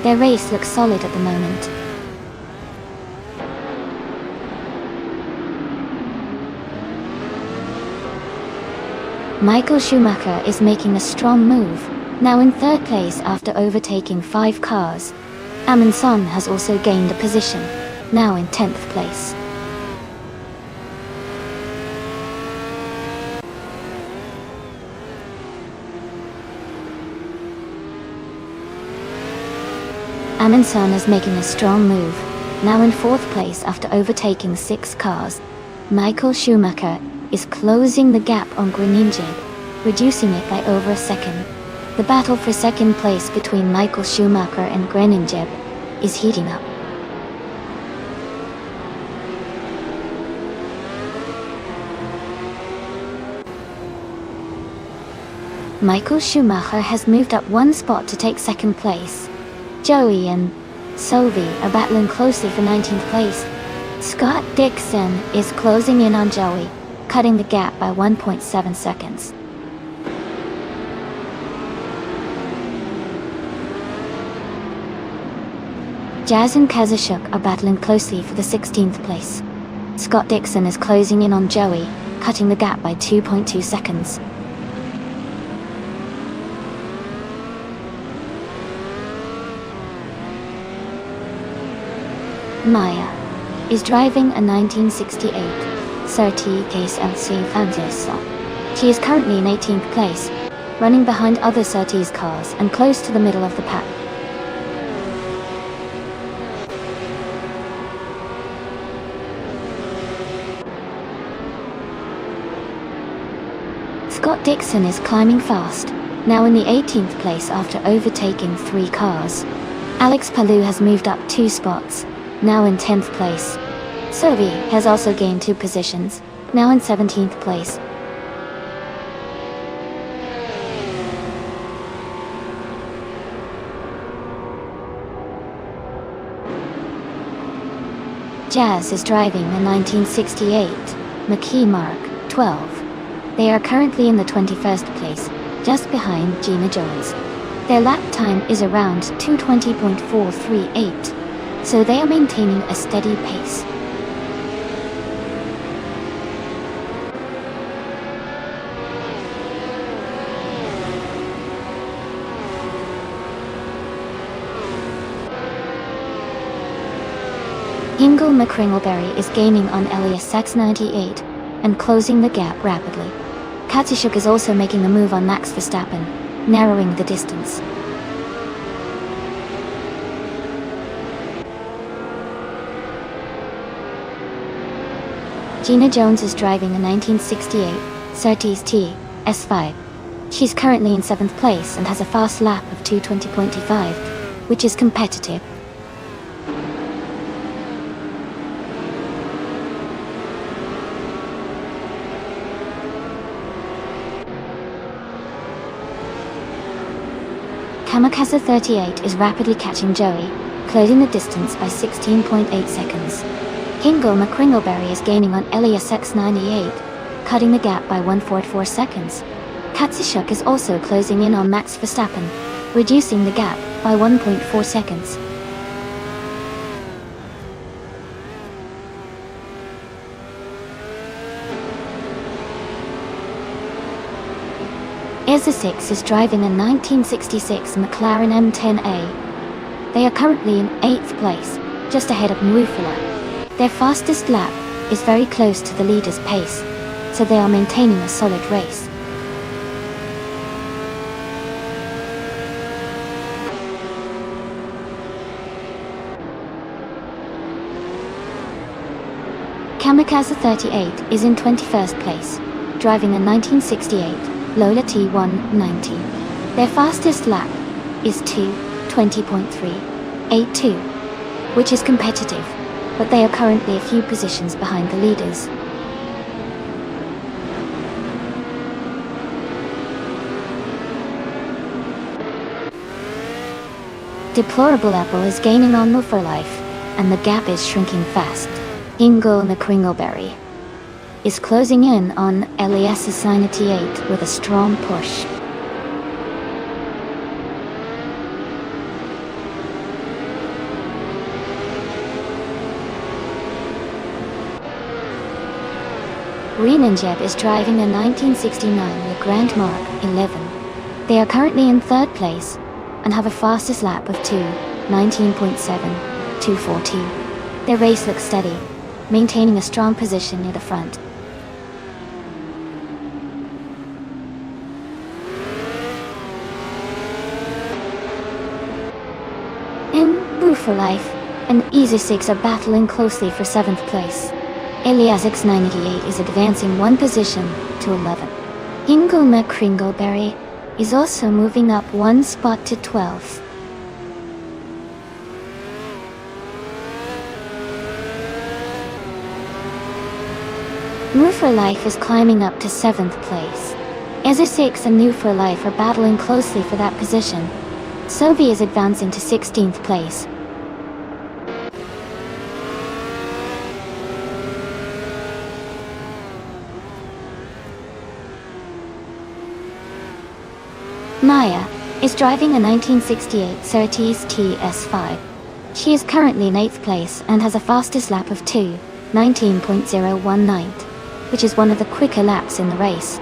Their race looks solid at the moment. Michael Schumacher is making a strong move, now in 3rd place after overtaking 5 cars. Amundsen has also gained a position, now in 10th place. Amundsen is making a strong move, now in 4th place after overtaking 6 cars. Michael Schumacher is closing the gap on Greninjeb, reducing it by over a second. The battle for 2nd place between Michael Schumacher and Greninjeb is heating up. Michael Schumacher has moved up 1 spot to take 2nd place. Joey and Sophie are battling closely for 19th place. Scott Dixon is closing in on Joey, cutting the gap by 1.7 seconds. Jazz and Kazashuk are battling closely for the 16th place. Scott Dixon is closing in on Joey, cutting the gap by 2.2 seconds. Maya is driving a 1968 Surtees KSLC Fantasy. She is currently in 18th place, running behind other Surtees cars and close to the middle of the pack. Scott Dixon is climbing fast, now in the 18th place after overtaking 3 cars. Alex Palou has moved up 2 spots, now in 10th place. Sophie has also gained 2 positions, now in 17th place. Jazz is driving the 1968 McKee Mark 12. They are currently in the 21st place, just behind Gina Jones. Their lap time is around 2:20.438. so they are maintaining a steady pace. Ingo McCringleberry is gaining on Elias X98 and closing the gap rapidly. Katsushuk is also making a move on Max Verstappen, narrowing the distance. Gina Jones is driving a 1968 Surtees T S5. She's currently in 7th place and has a fast lap of 2:20.25, which is competitive. Kamikaze 38 is rapidly catching Joey, closing the distance by 16.8 seconds. Ingo McCringleberry is gaining on Elias X98, cutting the gap by 1.44 seconds. Katsushuk is also closing in on Max Verstappen, reducing the gap by 1.4 seconds. Ezra6 is driving a 1966 McLaren M10A. They are currently in 8th place, just ahead of Nwufala. Their fastest lap is very close to the leader's pace, so they are maintaining a solid race. Kamikaze 38 is in 21st place, driving a 1968 Lola T190. Their fastest lap is 2:20.382, which is competitive, but they are currently a few positions behind the leaders. Deplorable Apple is gaining on More for Life, and the gap is shrinking fast. Ingo McCringleberry is closing in on Elias X98 with a strong push. Renanjeb is driving a 1969 Le Grand Marque 11. They are currently in 3rd place and have a fastest lap of 2:19.724. Their race looks steady, maintaining a strong position near the front. In Blue for Life and Ezra6 are battling closely for 7th place. Elias X98 is advancing 1 position to 11. Ingo McCringleberry is also moving up 1 spot to 12th. Move for Life is climbing up to 7th place. Ezra6 and New for Life are battling closely for that position. Sovi is advancing to 16th place. Maya is driving a 1968 Surtees TS5. She is currently in 8th place and has a fastest lap of 2:19.019, which is one of the quicker laps in the race.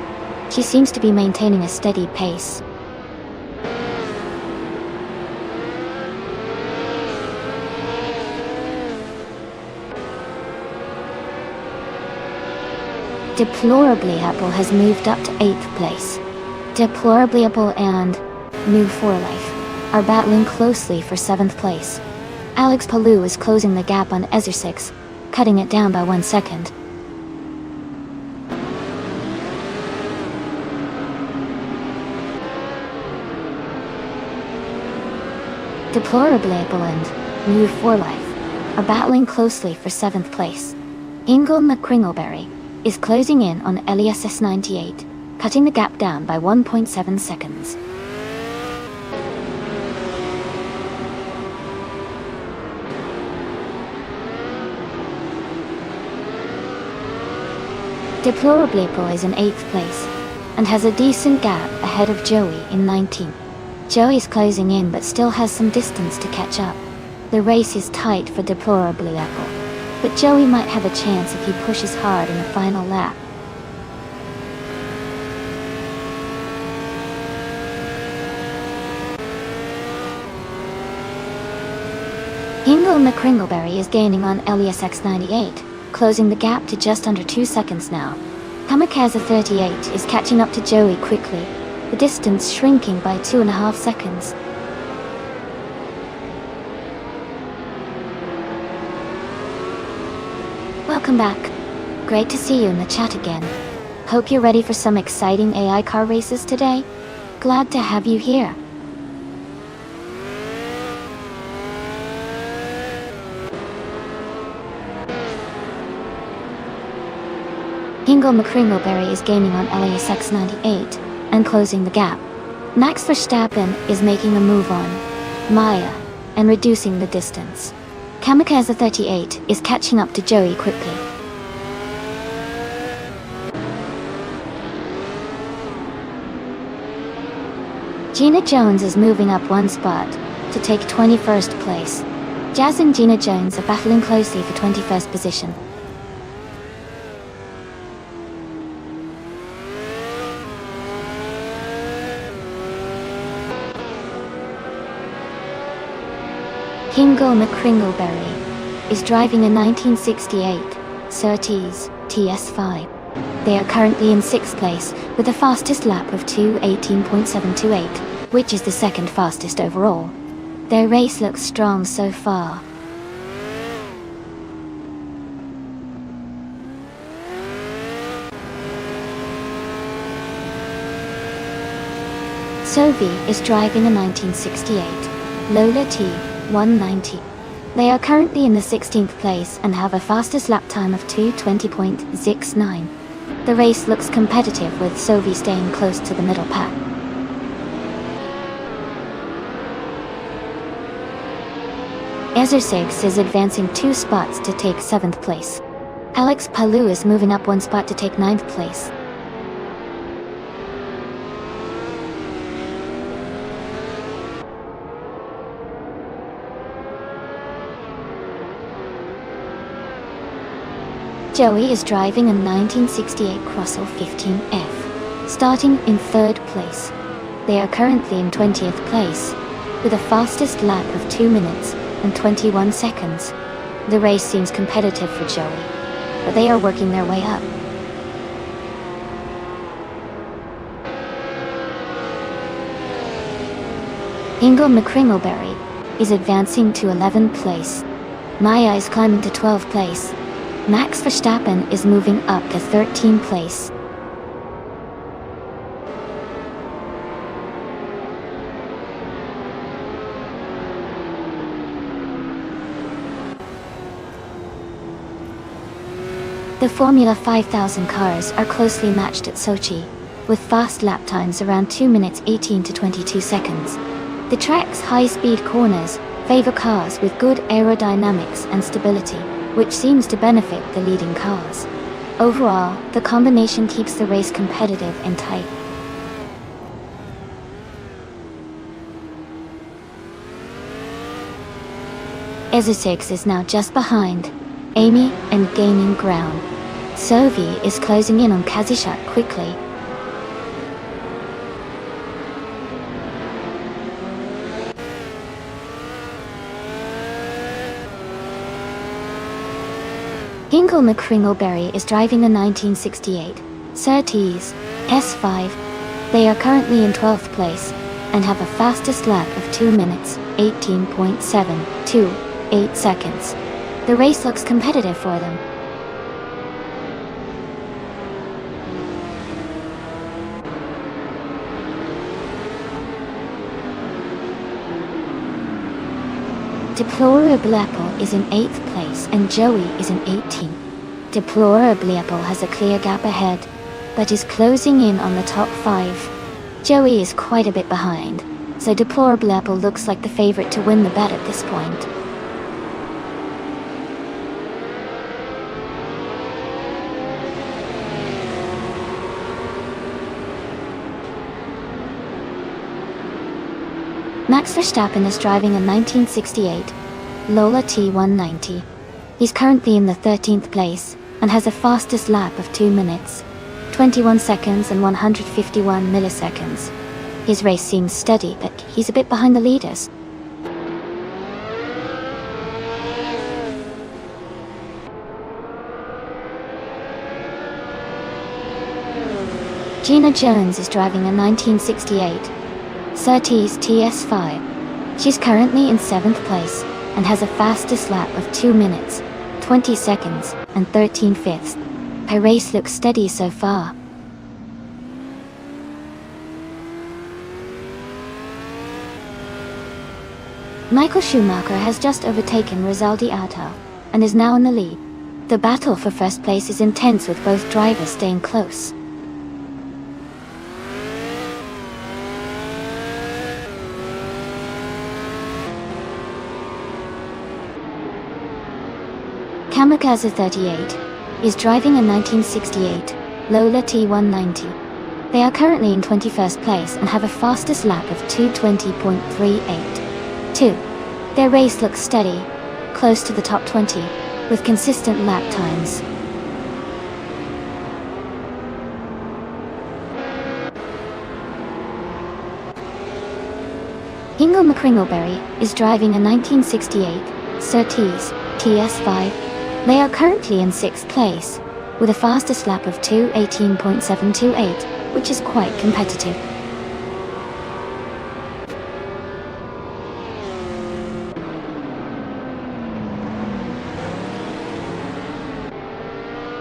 She seems to be maintaining a steady pace. Deplorably Apple has moved up to 8th place. Deplorably Apple and New for Life are battling closely for 7th place. Alex Palou is closing the gap on Ezra6, cutting it down by 1 second. Deplorably Apple and New for Life are battling closely for 7th place. Ingo McCringleberry is closing in on Elias X98, cutting the gap down by 1.7 seconds. Deplorably Apple is in 8th place and has a decent gap ahead of Joey in 19th. Joey is closing in but still has some distance to catch up. The race is tight for Deplorable Apple, but Joey might have a chance if he pushes hard in the final lap. Hingle McCringleberry is gaining on Elias X98, closing the gap to just under 2 seconds now. Kamikaze 38 is catching up to Joey quickly, the distance shrinking by 2.5 seconds. Welcome back. Great to see you in the chat again. Hope you're ready for some exciting AI car races today. Glad to have you here. Hingle McCringleberry is gaining on Elias X98 and closing the gap. Max Verstappen is making a move on Maya and reducing the distance. Kamikaze 38 is catching up to Joey quickly. Gina Jones is moving up 1 spot to take 21st place. Jazz and Gina Jones are battling closely for 21st position. Hingle McCringleberry is driving a 1968 Surtees TS5. They are currently in 6th place with a fastest lap of 2:18.728, which is the 2nd fastest overall. Their race looks strong so far. Sophie is driving a 1968 Lola T190. They are currently in the 16th place and have a fastest lap time of 2:20.69. The race looks competitive with Sophie staying close to the middle pack. Ezersigs is advancing 2 spots to take 7th place. Alex Palou is moving up 1 spot to take 9th place. Joey is driving a 1968 Crossell 15F, starting in 3rd place. They are currently in 20th place, with a fastest lap of 2 minutes and 21 seconds. The race seems competitive for Joey, but they are working their way up. Hingle McCringleberry is advancing to 11th place. Maya is climbing to 12th place. Max Verstappen is moving up to 13th place. The Formula 5000 cars are closely matched at Sochi, with fast lap times around 2 minutes 18 to 22 seconds. The track's high-speed corners favor cars with good aerodynamics and stability, which seems to benefit the leading cars. Overall, the combination keeps the race competitive and tight. Ezersigs is now just behind Amy and gaining ground. Sophie is closing in on Kazishat quickly. Hingle McCringleberry is driving a 1968 Surtees S5. They are currently in 12th place and have a fastest lap of 2 minutes 18.728 seconds. The race looks competitive for them. Deplorable Apple is in 8th place and Joey is in 18th. Deplorable Apple has a clear gap ahead, but is closing in on the top 5. Joey is quite a bit behind, so Deplorable Apple looks like the favorite to win the bet at this point. Max Verstappen is driving a 1968 Lola T190. He's currently in the 13th place and has a fastest lap of 2 minutes, 21 seconds and 151 milliseconds. His race seems steady, but he's a bit behind the leaders. Gina Jones is driving a 1968 Surtees TS5. She's currently in 7th place and has a fastest lap of 2 minutes, 20 seconds and 13 fifths. Her race looks steady so far. Michael Schumacher has just overtaken Rizaldi Auto and is now in the lead. The battle for first place is intense, with both drivers staying close. Kamikaze 38 is driving a 1968 Lola T190. They are currently in 21st place and have a fastest lap of 2:20.38. Their race looks steady, close to the top 20, with consistent lap times. Ingo McCringleberry is driving a 1968 Surtees TS5. They are currently in 6th place, with a fastest lap of 2:18.728, which is quite competitive.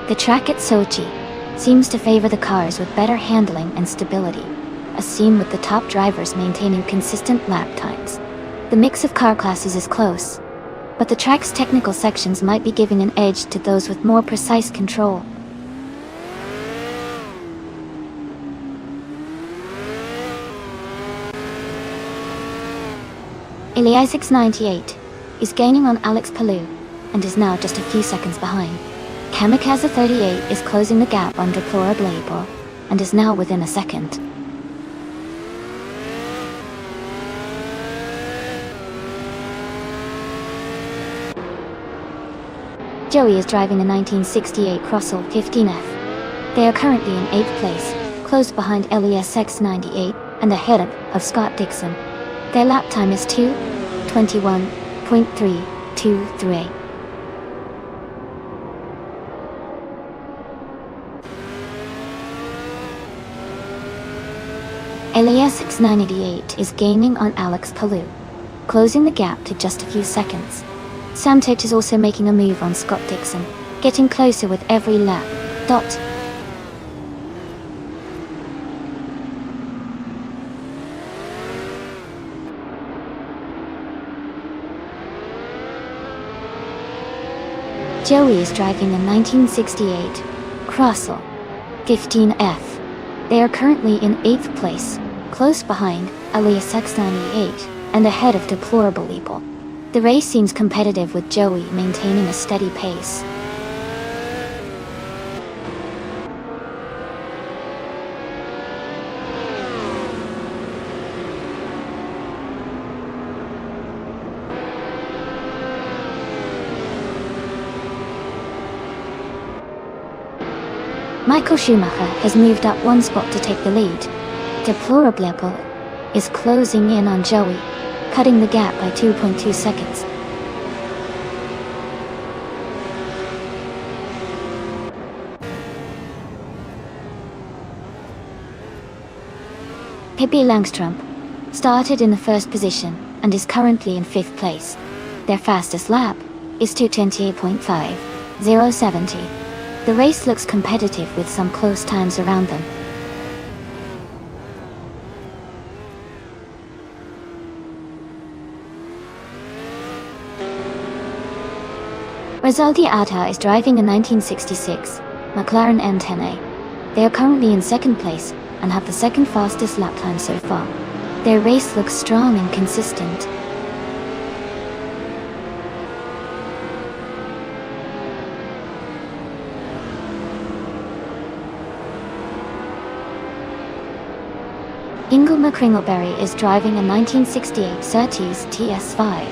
The track at Sochi seems to favor the cars with better handling and stability, as seen with the top drivers maintaining consistent lap times. The mix of car classes is close, but the track's technical sections might be giving an edge to those with more precise control. Iliasix 98 is gaining on Alex Palou and is now just a few seconds behind. Kamikaze 38 is closing the gap on Deplorable Label and is now within a second. Joey is driving a 1968 Crossall 15F. They are currently in 8th place, close behind LESX 98 and ahead of Scott Dixon. Their lap time is 2:21.323. LESX 988 is gaining on Alex Palou, closing the gap to just a few seconds. Sam Tate is also making a move on Scott Dixon, getting closer with every lap. Joey is driving a 1968 Crossall 15F. They are currently in 8th place, close behind Alias X98 and ahead of Deplorable Label. The race seems competitive, with Joey maintaining a steady pace. Michael Schumacher has moved up one spot to take the lead. Deplorable Label is closing in on Joey, cutting the gap by 2.2 seconds. Pippi Langström started in the first position and is currently in 5th place. Their fastest lap is 2:28.5070. The race looks competitive with some close times around them. Rizaldi Auto is driving a 1966 McLaren N10A. They are currently in 2nd place and have the 2nd fastest lap time so far. Their race looks strong and consistent. Ingo McCringleberry is driving a 1968 Surtees TS5.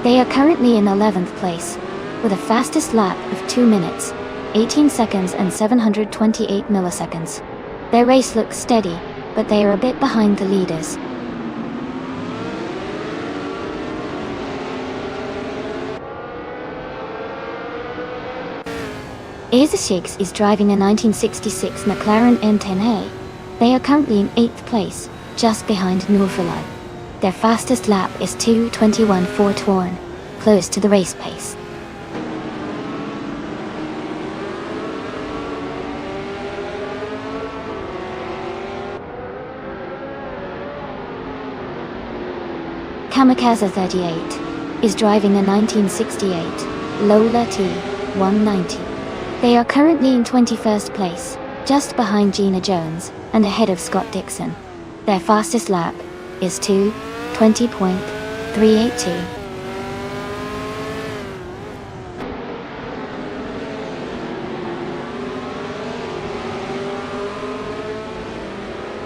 They are currently in 11th place, with a fastest lap of 2 minutes, 18 seconds and 728 milliseconds. Their race looks steady, but they are a bit behind the leaders. Essex is driving a 1966 McLaren N10A. They are currently in 8th place, just behind Newfoundland. Their fastest lap is 2:21.4, close to the race pace. Kamikaze 38 is driving a 1968 Lola T190. They are currently in 21st place, just behind Gina Jones and ahead of Scott Dixon. Their fastest lap is 2:20.382.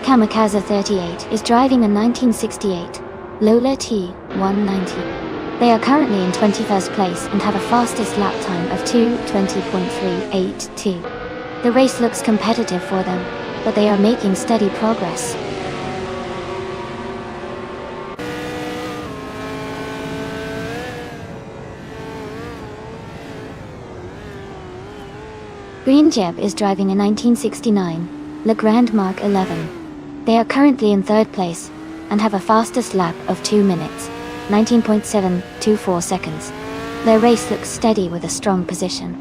Kamikaze 38 is driving a 1968 Lola T190. They are currently in 21st place and have a fastest lap time of 2:20.382. The race looks competitive for them, but they are making steady progress. Green Jeb is driving a 1969 Le Grand Mark 11. They are currently in 3rd place and have a fastest lap of 2 minutes, 19.724 seconds. Their race looks steady with a strong position.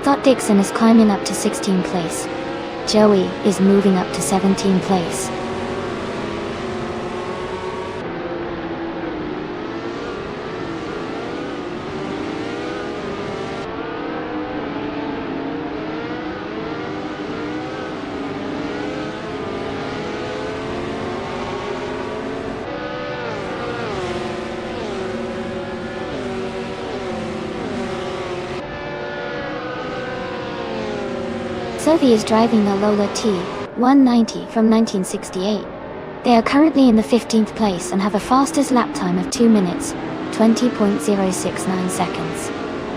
Scott Dixon is climbing up to 16th place. Joey is moving up to 17th place. Sophie is driving the Lola T190 from 1968. They are currently in the 15th place and have a fastest lap time of 2 minutes, 20.069 seconds.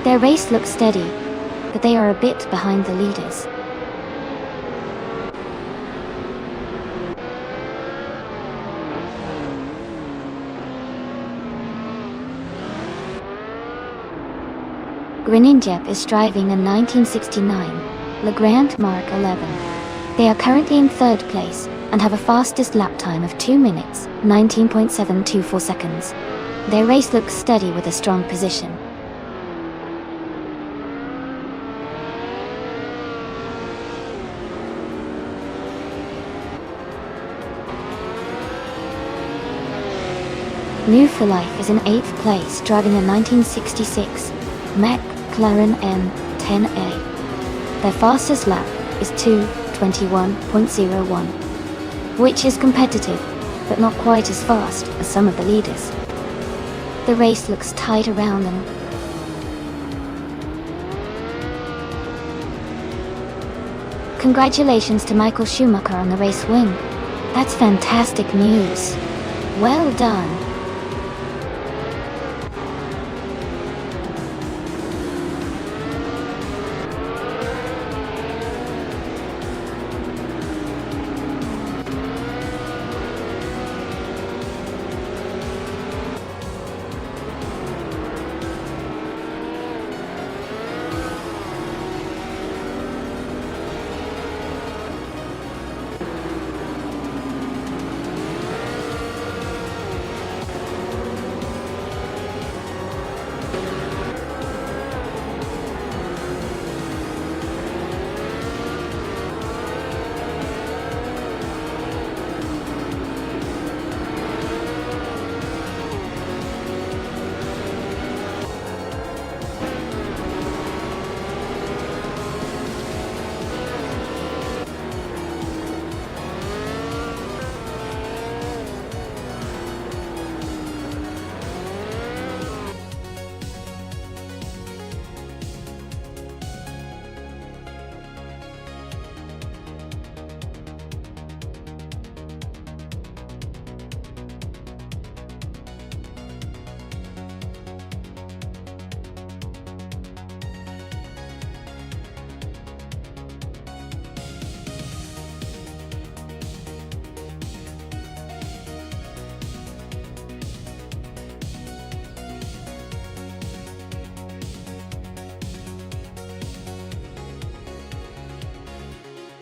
Their race looks steady, but they are a bit behind the leaders. Greninjep is driving a 1969 Le Grand Mark 11. They are currently in 3rd place and have a fastest lap time of 2 minutes, 19.724 seconds. Their race looks steady with a strong position. New for Life is in 8th place driving a 1966 McLaren N10A. Their fastest lap is 2:21.01, which is competitive, but not quite as fast as some of the leaders. The race looks tight around them. Congratulations to Michael Schumacher on the race win. That's fantastic news. Well done.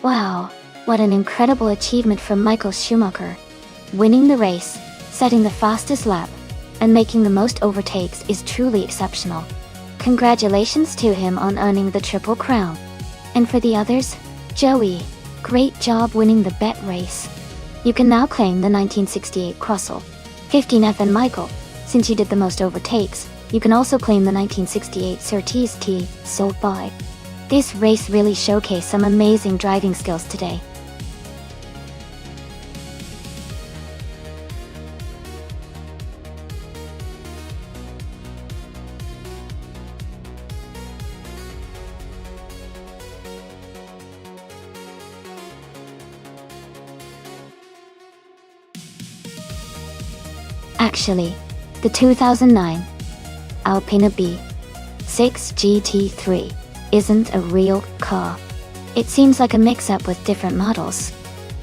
Wow, what an incredible achievement from Michael Schumacher. Winning the race, setting the fastest lap, and making the most overtakes is truly exceptional. Congratulations to him on earning the Triple Crown. And for the others, Joey, great job winning the bet race. You can now claim the 1968 Crossel. 15F and Michael, since you did the most overtakes, you can also claim the 1968 Surtees T, sold by. This race really showcased some amazing driving skills today. Actually, the 2009 Alpina B6 GT3 isn't a real car. It seems like a mix-up with different models.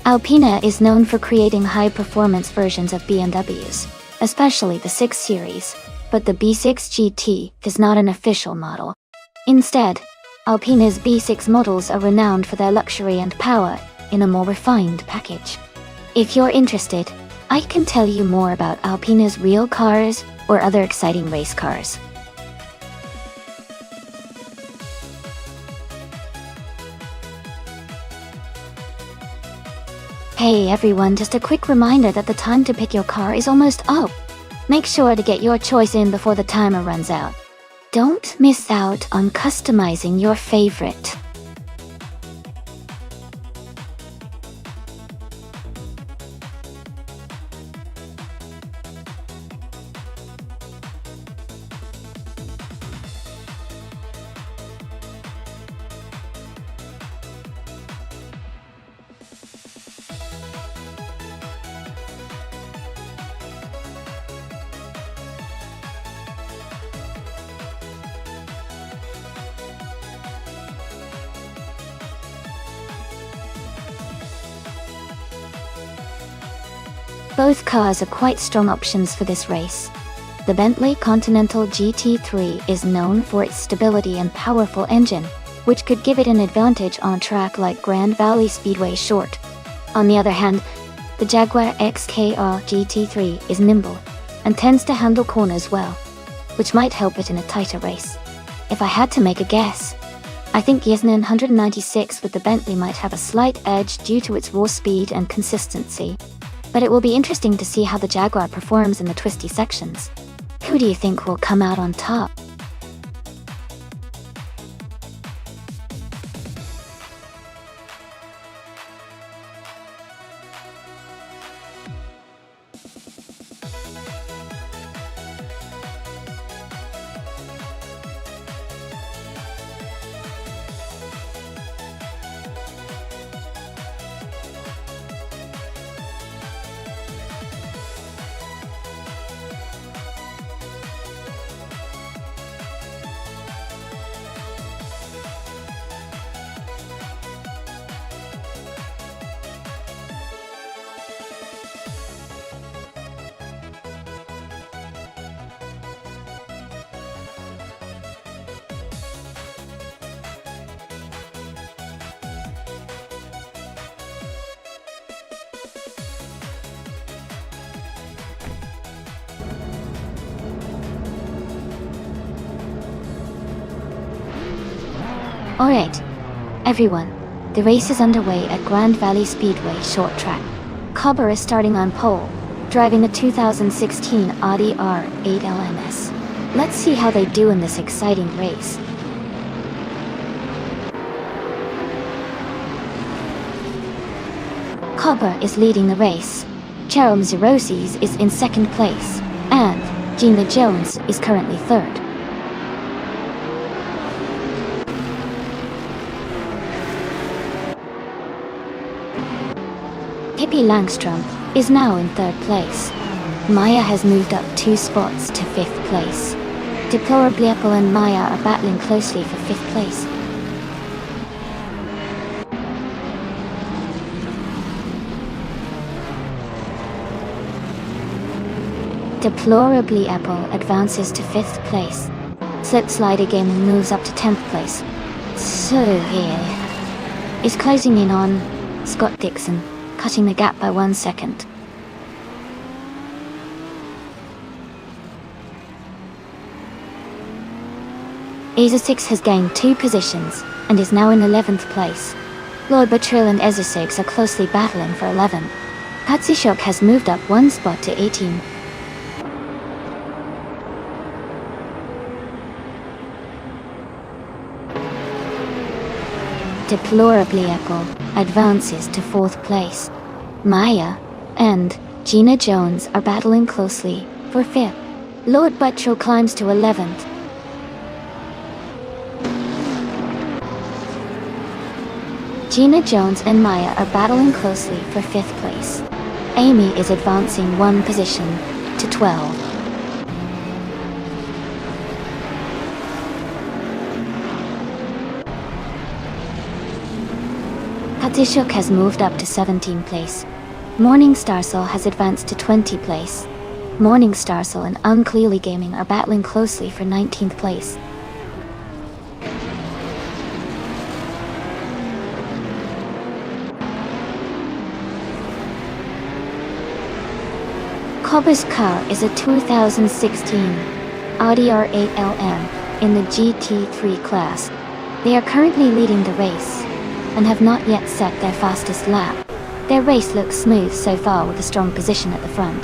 Alpina is known for creating high-performance versions of BMWs, especially the 6 Series, but the B6 GT is not an official model. Instead, Alpina's B6 models are renowned for their luxury and power in a more refined package. If you're interested, I can tell you more about Alpina's real cars or other exciting race cars. Hey everyone, just a quick reminder that the time to pick your car is almost up. Make sure to get your choice in before the timer runs out. Don't miss out on customizing your favorite. Both cars are quite strong options for this race. The Bentley Continental GT3 is known for its stability and powerful engine, which could give it an advantage on a track like Grand Valley Speedway Short. On the other hand, the Jaguar XKR GT3 is nimble and tends to handle corners well, which might help it in a tighter race. If I had to make a guess, I think Yasnin 196 with the Bentley might have a slight edge due to its raw speed and consistency. But it will be interesting to see how the Jaguar performs in the twisty sections. Who do you think will come out on top? Alright, everyone, the race is underway at Grand Valley Speedway Short Track. Cobber is starting on pole, driving the 2016 Audi R8 LMS. Let's see how they do in this exciting race. Cobber is leading the race, Jerome Zerosis is in second place, and Gina Jones is currently third. Pippi Langstrom is now in third place. Maya has moved up 2 spots to 5th place. Deplorably Apple and Maya are battling closely for 5th place. Deplorably Apple advances to 5th place. Slipslider Gaming moves up to 10th place. So here. is closing in on Scott Dixon, cutting the gap by 1 second. Aza 6 has gained 2 positions and is now in 11th place. Lord Batril and Aza 6 are closely battling for 11. Katsishok has moved up 1 spot to 18. Deplorably Apple advances to 4th place. Maya and Gina Jones are battling closely for 5th. Lord Buttrell climbs to 11th. Gina Jones and Maya are battling closely for 5th place. Amy is advancing 1 position to 12. Katishuk has moved up to 17th place. Morning Starsol has advanced to 20th place. Morning Starsol and Unclearly Gaming are battling closely for 19th place. Cobber's car is a 2016 Audi R8 LM in the GT3 class. They are currently leading the race and have not yet set their fastest lap. Their race looks smooth so far with a strong position at the front.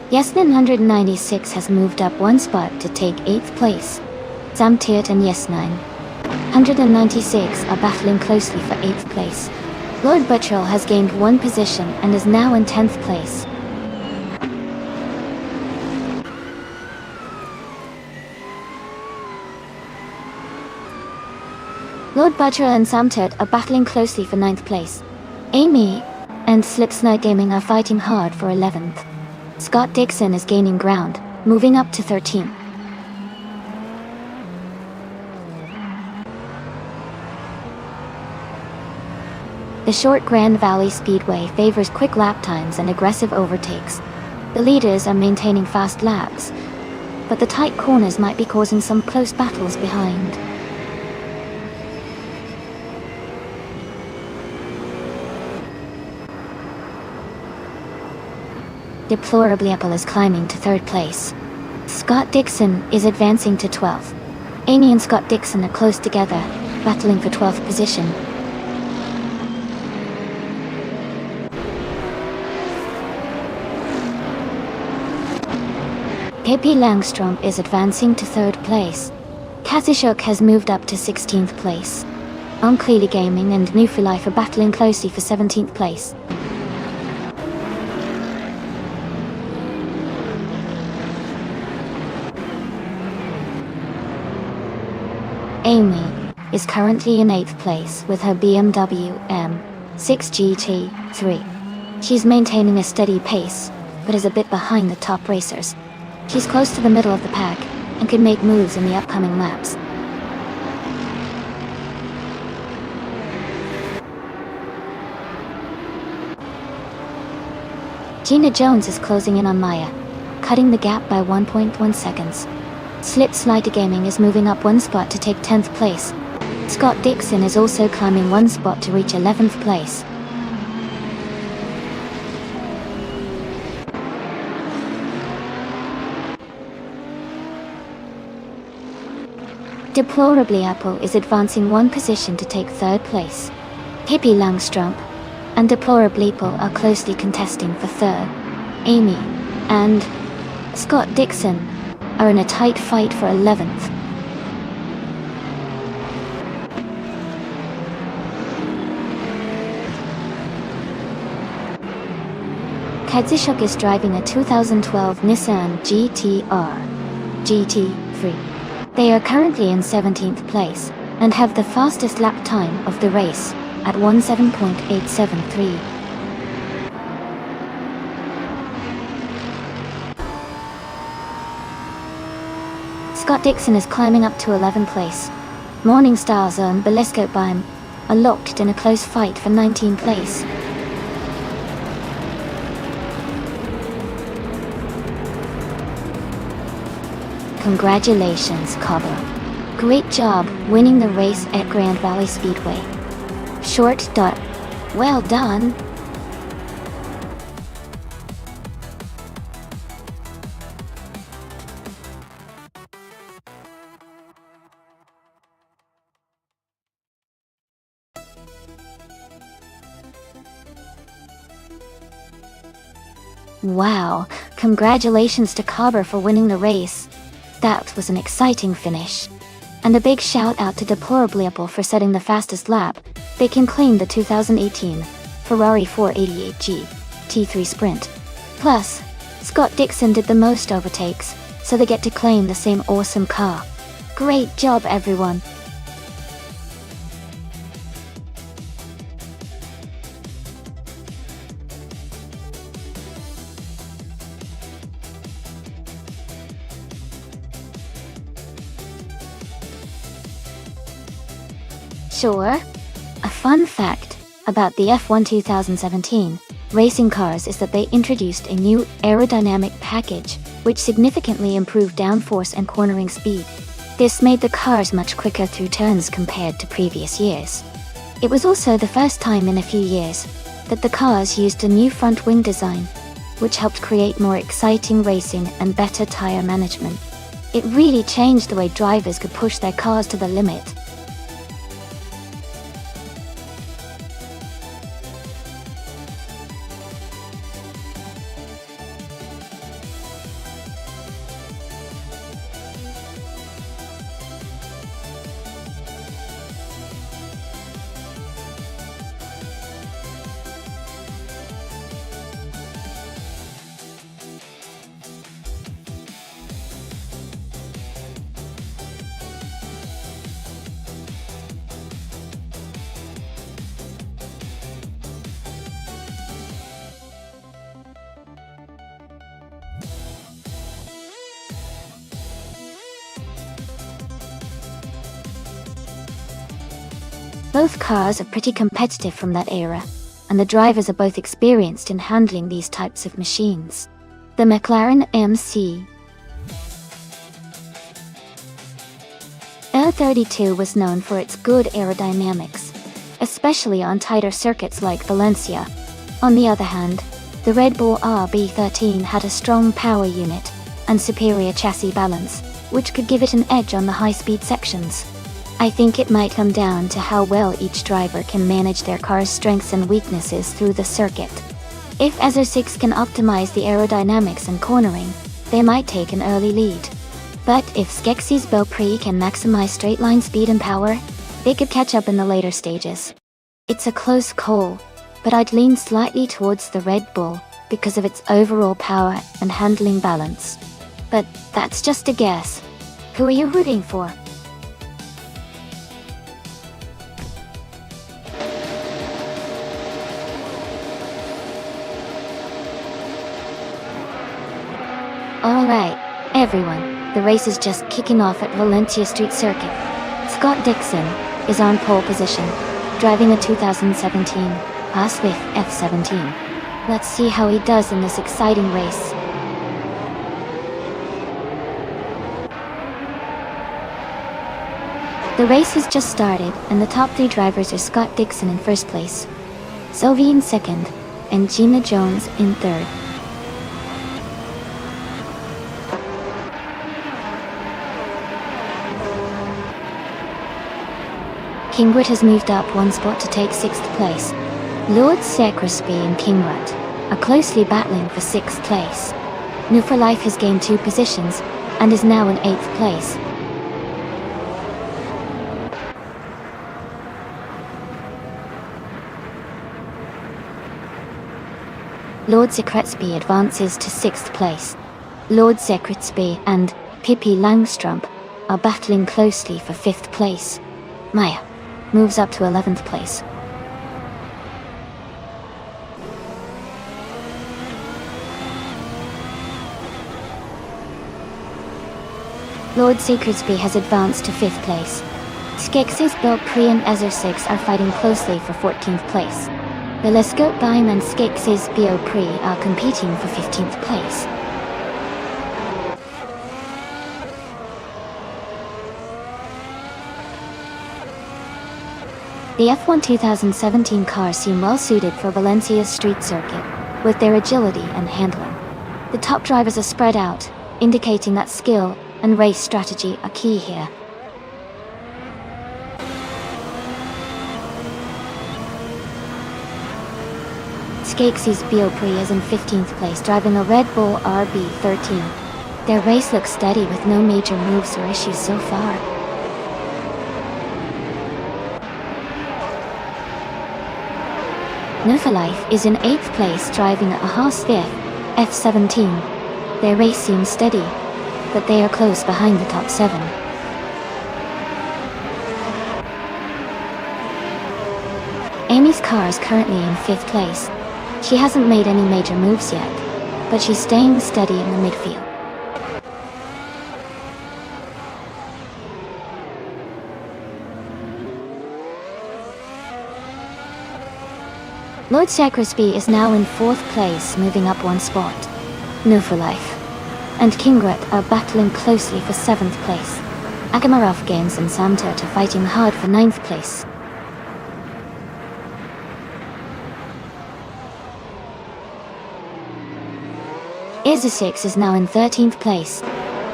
Yesnin 196 has moved up 1 spot to take 8th place. Samtiat and Yes9 196 are battling closely for 8th place. Lord Buttrell has gained 1 position and is now in 10th place. Lord Buttrell and Samtiat are battling closely for 9th place. Amy and Slipsnide Gaming are fighting hard for 11th. Scott Dixon is gaining ground, moving up to 13th. The short Grand Valley Speedway favors quick lap times and aggressive overtakes. The leaders are maintaining fast laps, but the tight corners might be causing some close battles behind. Deplorably Apple is climbing to 3rd place. Scott Dixon is advancing to 12th. Amy and Scott Dixon are close together, battling for 12th position. KP Langstrom is advancing to 3rd place. Katishuk has moved up to 16th place. Unclearly Gaming and Newfree are battling closely for 17th place. Amy is currently in 8th place with her BMW M6 GT3. She's maintaining a steady pace, but is a bit behind the top racers. She's close to the middle of the pack and could make moves in the upcoming laps. Gina Jones is closing in on Maya, cutting the gap by 1.1 seconds. Slipslider Gaming is moving up 1 spot to take 10th place. Scott Dixon is also climbing 1 spot to reach 11th place. Deplorably Apple is advancing 1 position to take 3rd place. Hippie Langstrom and Deplorably Apple are closely contesting for 3rd. Amy and Scott Dixon are in a tight fight for 11th. Kadzishuk is driving a 2012 Nissan GT-R GT3. They are currently in 17th place and have the fastest lap time of the race at 17.873. Scott Dixon is climbing up to 11th place. Morning Stars and Belesco Bime are locked in a close fight for 19th place. Congratulations, Cobber. Great job winning the race at Grand Valley Speedway. Short dot. Well done. Wow, congratulations to Cobber for winning the race. That was an exciting finish. And a big shout out to Deplorableable for setting the fastest lap. They can claim the 2018 Ferrari 488G T3 Sprint. Plus, Scott Dixon did the most overtakes, so they get to claim the same awesome car. Great job, everyone. Sure. A fun fact about the F1 2017 racing cars is that they introduced a new aerodynamic package, which significantly improved downforce and cornering speed. This made the cars much quicker through turns compared to previous years. It was also the first time in a few years that the cars used a new front wing design, which helped create more exciting racing and better tire management. It really changed the way drivers could push their cars to the limit. Both cars are pretty competitive from that era, and the drivers are both experienced in handling these types of machines. The McLaren MC R32 was known for its good aerodynamics, especially on tighter circuits like Valencia. On the other hand, the Red Bull RB13 had a strong power unit and superior chassis balance, which could give it an edge on the high-speed sections. I think it might come down to how well each driver can manage their car's strengths and weaknesses through the circuit. If SR6 can optimize the aerodynamics and cornering, they might take an early lead. But if Skeksis Beaupré can maximize straight-line speed and power, they could catch up in the later stages. It's a close call, but I'd lean slightly towards the Red Bull because of its overall power and handling balance. But that's just a guess. Who are you rooting for? Alright, everyone, the race is just kicking off at Valencia Street Circuit. Scott Dixon is on pole position, driving a 2017 Haas with F17. Let's see how he does in this exciting race. The race has just started, and the top three drivers are Scott Dixon in first place, Sylvie in second, and Gina Jones in third. Kingwood has moved up one spot to take 6th place. Lord Sacrisby and Kingrut are closely battling for 6th place. New for Life has gained 2 positions and is now in 8th place. Lord Secretsby advances to 6th place. Lord Secretsby and Pippi Langstrump are battling closely for 5th place. Maya moves up to 11th place. Lord Secretsby has advanced to 5th place. Skeksis Beaupré and SR6 are fighting closely for 14th place. Telescope Bime and Skeksis Beaupré are competing for 15th place. The F1 2017 cars seem well suited for Valencia's street circuit, with their agility and handling. The top drivers are spread out, indicating that skill and race strategy are key here. Skeksis Biopri is in 15th place, driving a Red Bull RB13. Their race looks steady with no major moves or issues so far. Nonstop is in 8th place, driving a Haas F17. Their race seems steady, but they are close behind the top 7. Amy's car is currently in 5th place. She hasn't made any major moves yet, but she's staying steady in the midfield. Lord Sacrisby is now in 4th place, moving up 1 spot. Nonstop and Kingret are battling closely for 7th place. Agamarov Games and Samtert are fighting hard for 9th place. Izasix is now in 13th place.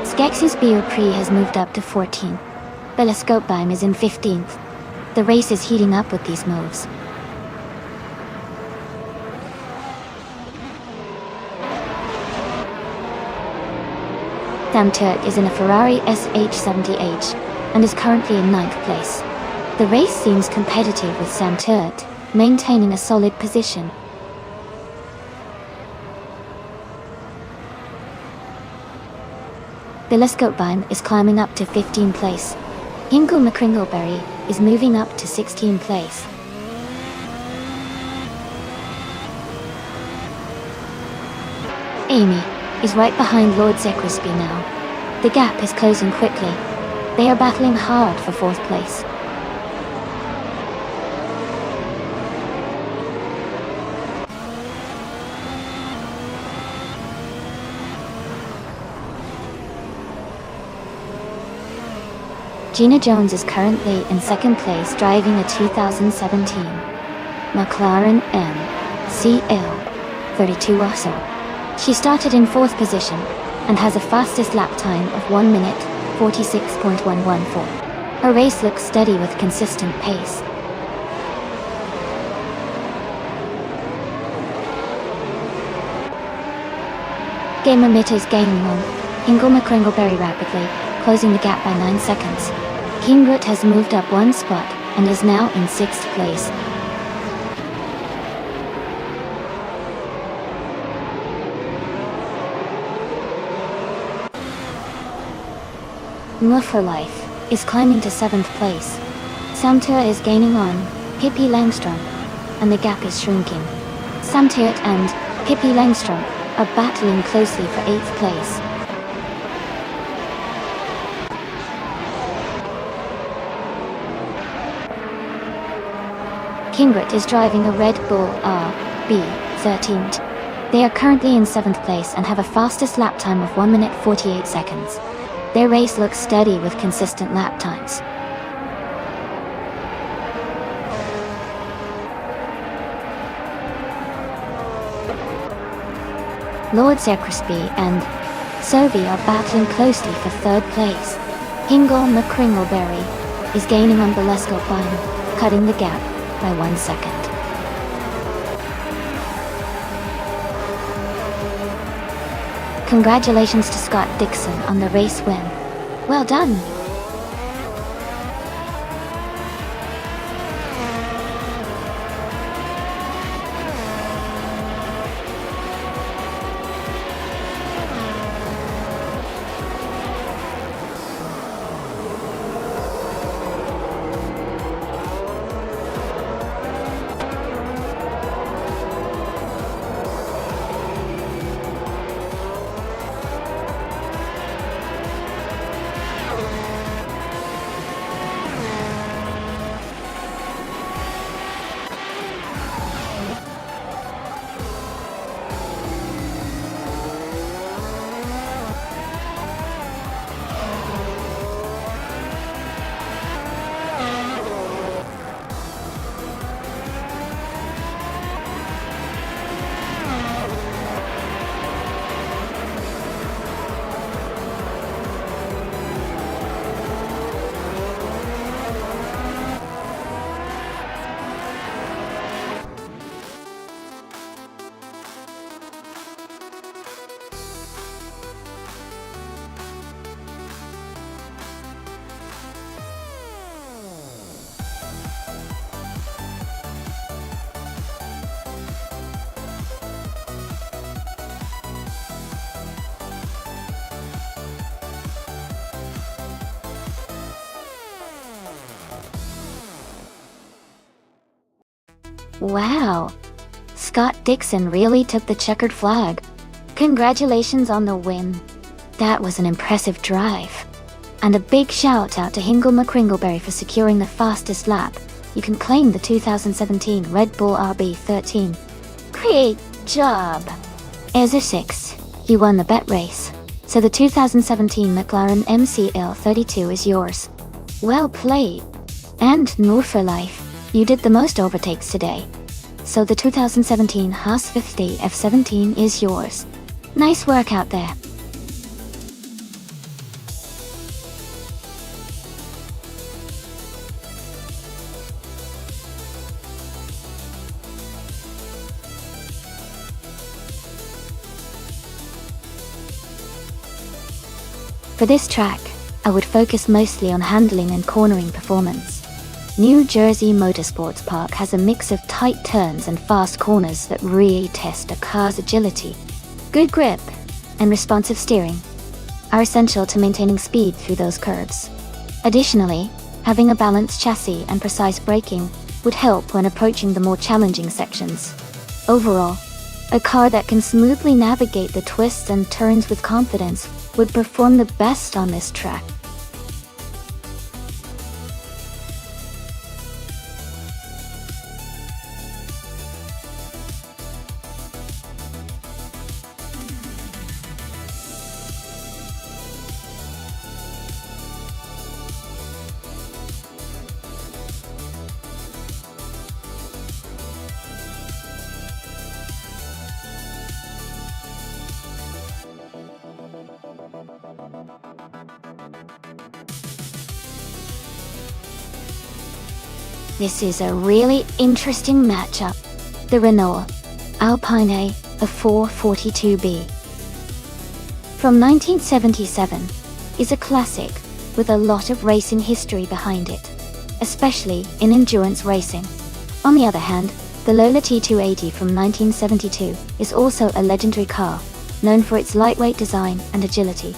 Skeksis Biopri has moved up to 14th. Belescopebeim is in 15th. The race is heating up with these moves. Samtert is in a Ferrari SH70H and is currently in 9th place. The race seems competitive with Samtert maintaining a solid position. Belescopebeim is climbing up to 15th place. Ingo McCringleberry is moving up to 16th place. Amy is right behind Lord Zekrisby now. The gap is closing quickly. They are battling hard for 4th place. Gina Jones is currently in 2nd place, driving a 2017 McLaren MCL32 also. She started in 4th position and has a fastest lap time of 1 minute 46.114. Her race looks steady with consistent pace. Gamer Mitta is gaining on Ingo McCringleberry rapidly, closing the gap by 9 seconds. Kingret has moved up 1 spot and is now in 6th place. Nonstop is climbing to 7th place. Samtert is gaining on Pippi Langstrom, and the gap is shrinking. Samtert and Pippi Langstrom are battling closely for 8th place. Kingret is driving a Red Bull RB13. They are currently in 7th place and have a fastest lap time of 1 minute 48 seconds. Their race looks steady with consistent lap times. Lord Zekrisby and Sophie are battling closely for 3rd place. Ingo McCringleberry is gaining on Belescopebeim, cutting the gap by 1 second. Congratulations to Scott Dixon on the race win. Well done! Wow, Scott Dixon really took the checkered flag. Congratulations on the win. That was an impressive drive. And a big shout out to Hingle McCringleberry for securing the fastest lap. You can claim the 2017 Red Bull RB13. Great job! As a 6, you won the bet race, so the 2017 McLaren MCL32 is yours. Well played! And Nor for life, you did the most overtakes today. So the 2017 Haas 50 F17 is yours. Nice work out there. For this track, I would focus mostly on handling and cornering performance. New Jersey Motorsports Park has a mix of tight turns and fast corners that really test a car's agility. Good grip and responsive steering are essential to maintaining speed through those curves. Additionally, having a balanced chassis and precise braking would help when approaching the more challenging sections. Overall, a car that can smoothly navigate the twists and turns with confidence would perform the best on this track. This is a really interesting matchup. The Renault Alpine A, a 442B. From 1977, is a classic with a lot of racing history behind it, especially in endurance racing. On the other hand, the Lola T280 from 1972 is also a legendary car, known for its lightweight design and agility.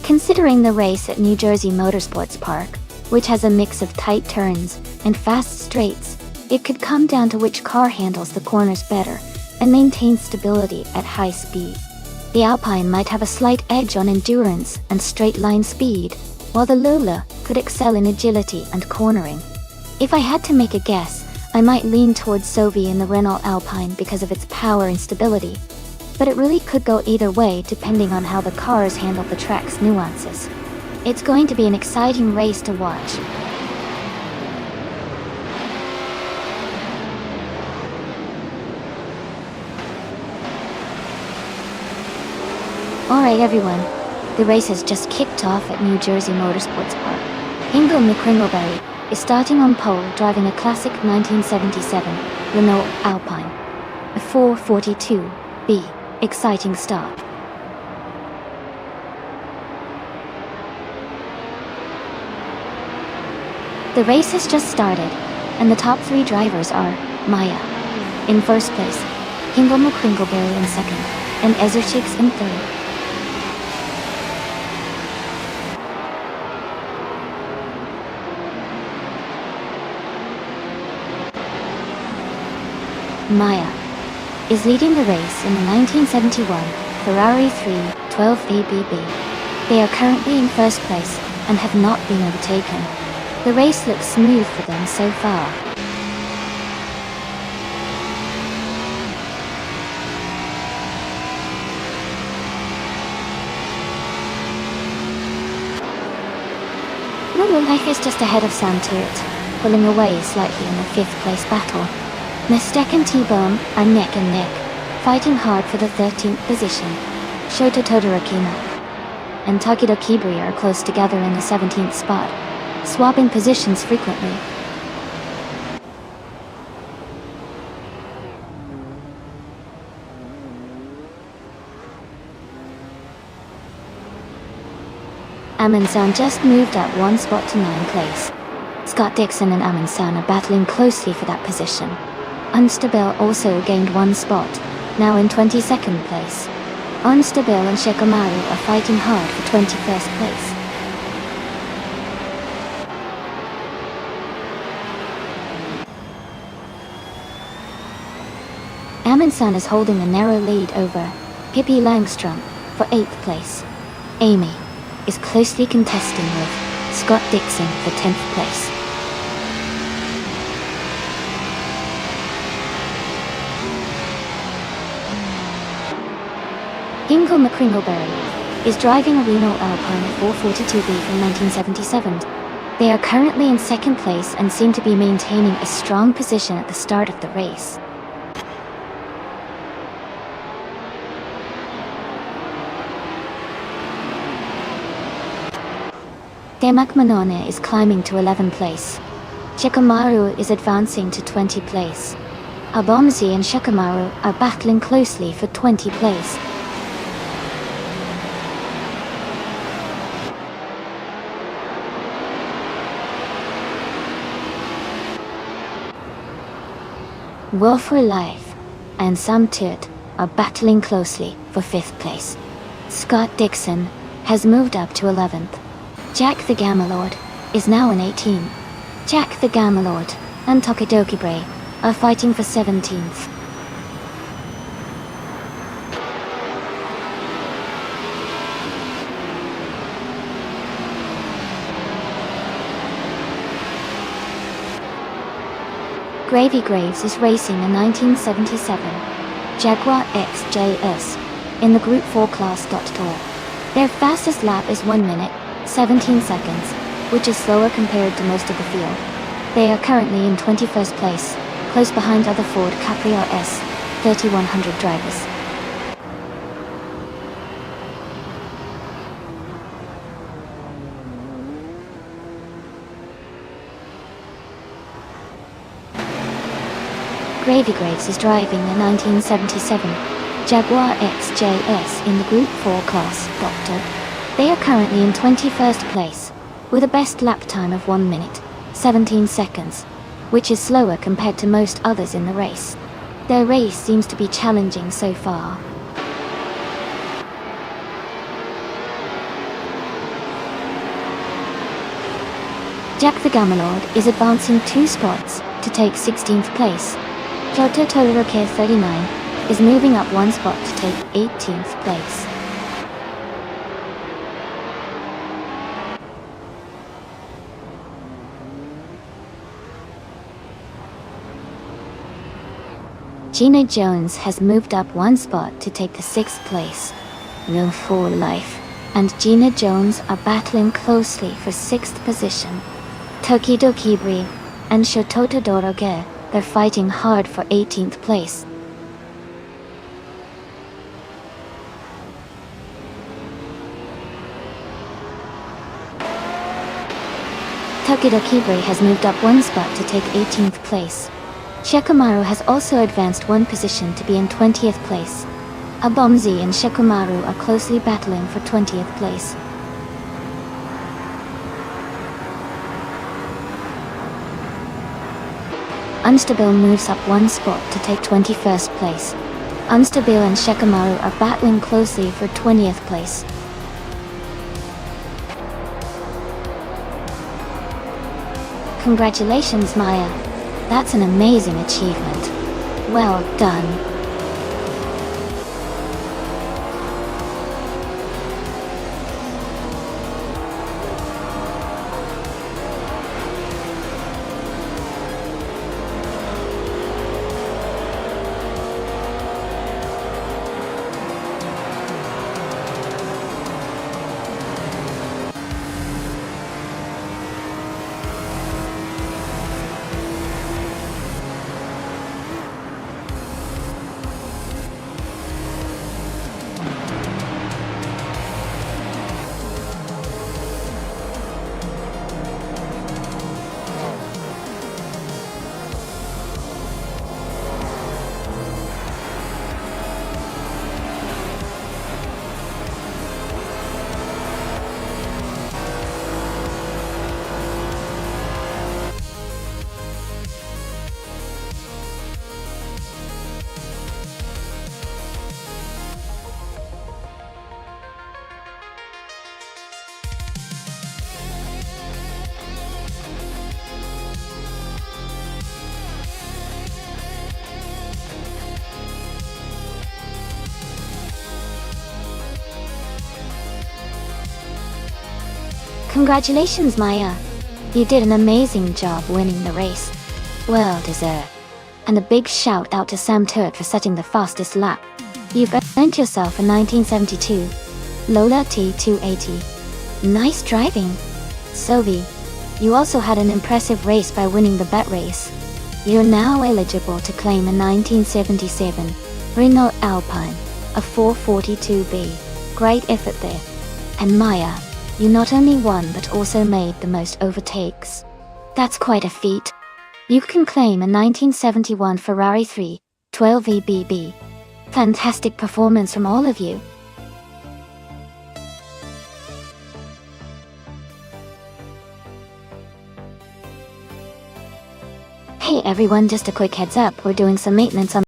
Considering the race at New Jersey Motorsports Park, which has a mix of tight turns and fast straights, it could come down to which car handles the corners better and maintains stability at high speed. The Alpine might have a slight edge on endurance and straight-line speed, while the Lola could excel in agility and cornering. If I had to make a guess, I might lean towards Sophie in the Renault Alpine because of its power and stability, but it really could go either way depending on how the cars handle the track's nuances. It's going to be an exciting race to watch. Alright everyone, the race has just kicked off at New Jersey Motorsports Park. Hingle McCringleberry is starting on pole driving a classic 1977 Renault Alpine, a 442B. Exciting start. The race has just started, and the top 3 drivers are Maya in first place, Hingle McCringleberry in second, and Ezerchicks in third. Maya is leading the race in the 1971 Ferrari 312 ABB. They are currently in first place and have not been overtaken. The race looks smooth for them so far. Life is just ahead of Sam Toots, pulling away slightly in the 5th place battle. Mestek and T-Bone are neck and neck, fighting hard for the 13th position. Shota Todorakina and Takedo Kibri are close together in the 17th spot, swapping positions frequently. Amundsen just moved up 1 spot to 9th place. Scott Dixon and Amundsen are battling closely for that position. Unstabel also gained 1 spot, now in 22nd place. Unstabel and Shekamaru are fighting hard for 21st place. Amundsen is holding a narrow lead over Pippi Langstrom for 8th place. Amy is closely contesting with Scott Dixon for 10th place. Hinkle McCringleberry is driving a Renault Alpine 442B from 1977. They are currently in 2nd place and seem to be maintaining a strong position at the start of the race. Demak Manone is climbing to 11th place. Shikamaru is advancing to 20th place. Abomzi and Shikamaru are battling closely for 20th place. Will for Life and Sam Tut are battling closely for 5th place. Scott Dixon has moved up to 11th. Jack the Gamalord is now in 18. Jack the Gamalord and Tokidoki Bray are fighting for 17th. Gravy Graves is racing a 1977 Jaguar XJS in the Group 4 class. Tour. Their fastest lap is 1 minute, 17 seconds, which is slower compared to most of the field. They are currently in 21st place, close behind other Ford Capri RS 3100 drivers. Gravy Graves is driving a 1977 Jaguar XJS in the Group 4 class. They are currently in 21st place, with a best lap time of 1 minute, 17 seconds, which is slower compared to most others in the race. Their race seems to be challenging so far. Jack the Gamalord is advancing 2 spots to take 16th place. Kyoto Todoroki 39 is moving up 1 spot to take 18th place. Gina Jones has moved up 1 spot to take the 6th place. Will for Life and Gina Jones are battling closely for 6th position. Tokido Kibri and Shototo Doroge, they're fighting hard for 18th place. Tokido Kibri has moved up 1 spot to take 18th place. Shikamaru has also advanced 1 position to be in 20th place. Abomzi and Shikamaru are closely battling for 20th place. Unstable moves up 1 spot to take 21st place. Unstable and Shikamaru are battling closely for 20th place. Congratulations, Maya. That's an amazing achievement. Well done. Congratulations, Maya. You did an amazing job winning the race. Well deserved. And a big shout out to Sam Turt for setting the fastest lap. You've earned yourself a 1972 Lola T280. Nice driving. Sovi, you also had an impressive race by winning the bet race. You're now eligible to claim a 1977 Renault Alpine, a 442B. Great effort there. And Maya, you not only won but also made the most overtakes. That's quite a feat. You can claim a 1971 Ferrari 312 EBB. Fantastic performance from all of you. Hey everyone, just a quick heads up, we're doing some maintenance on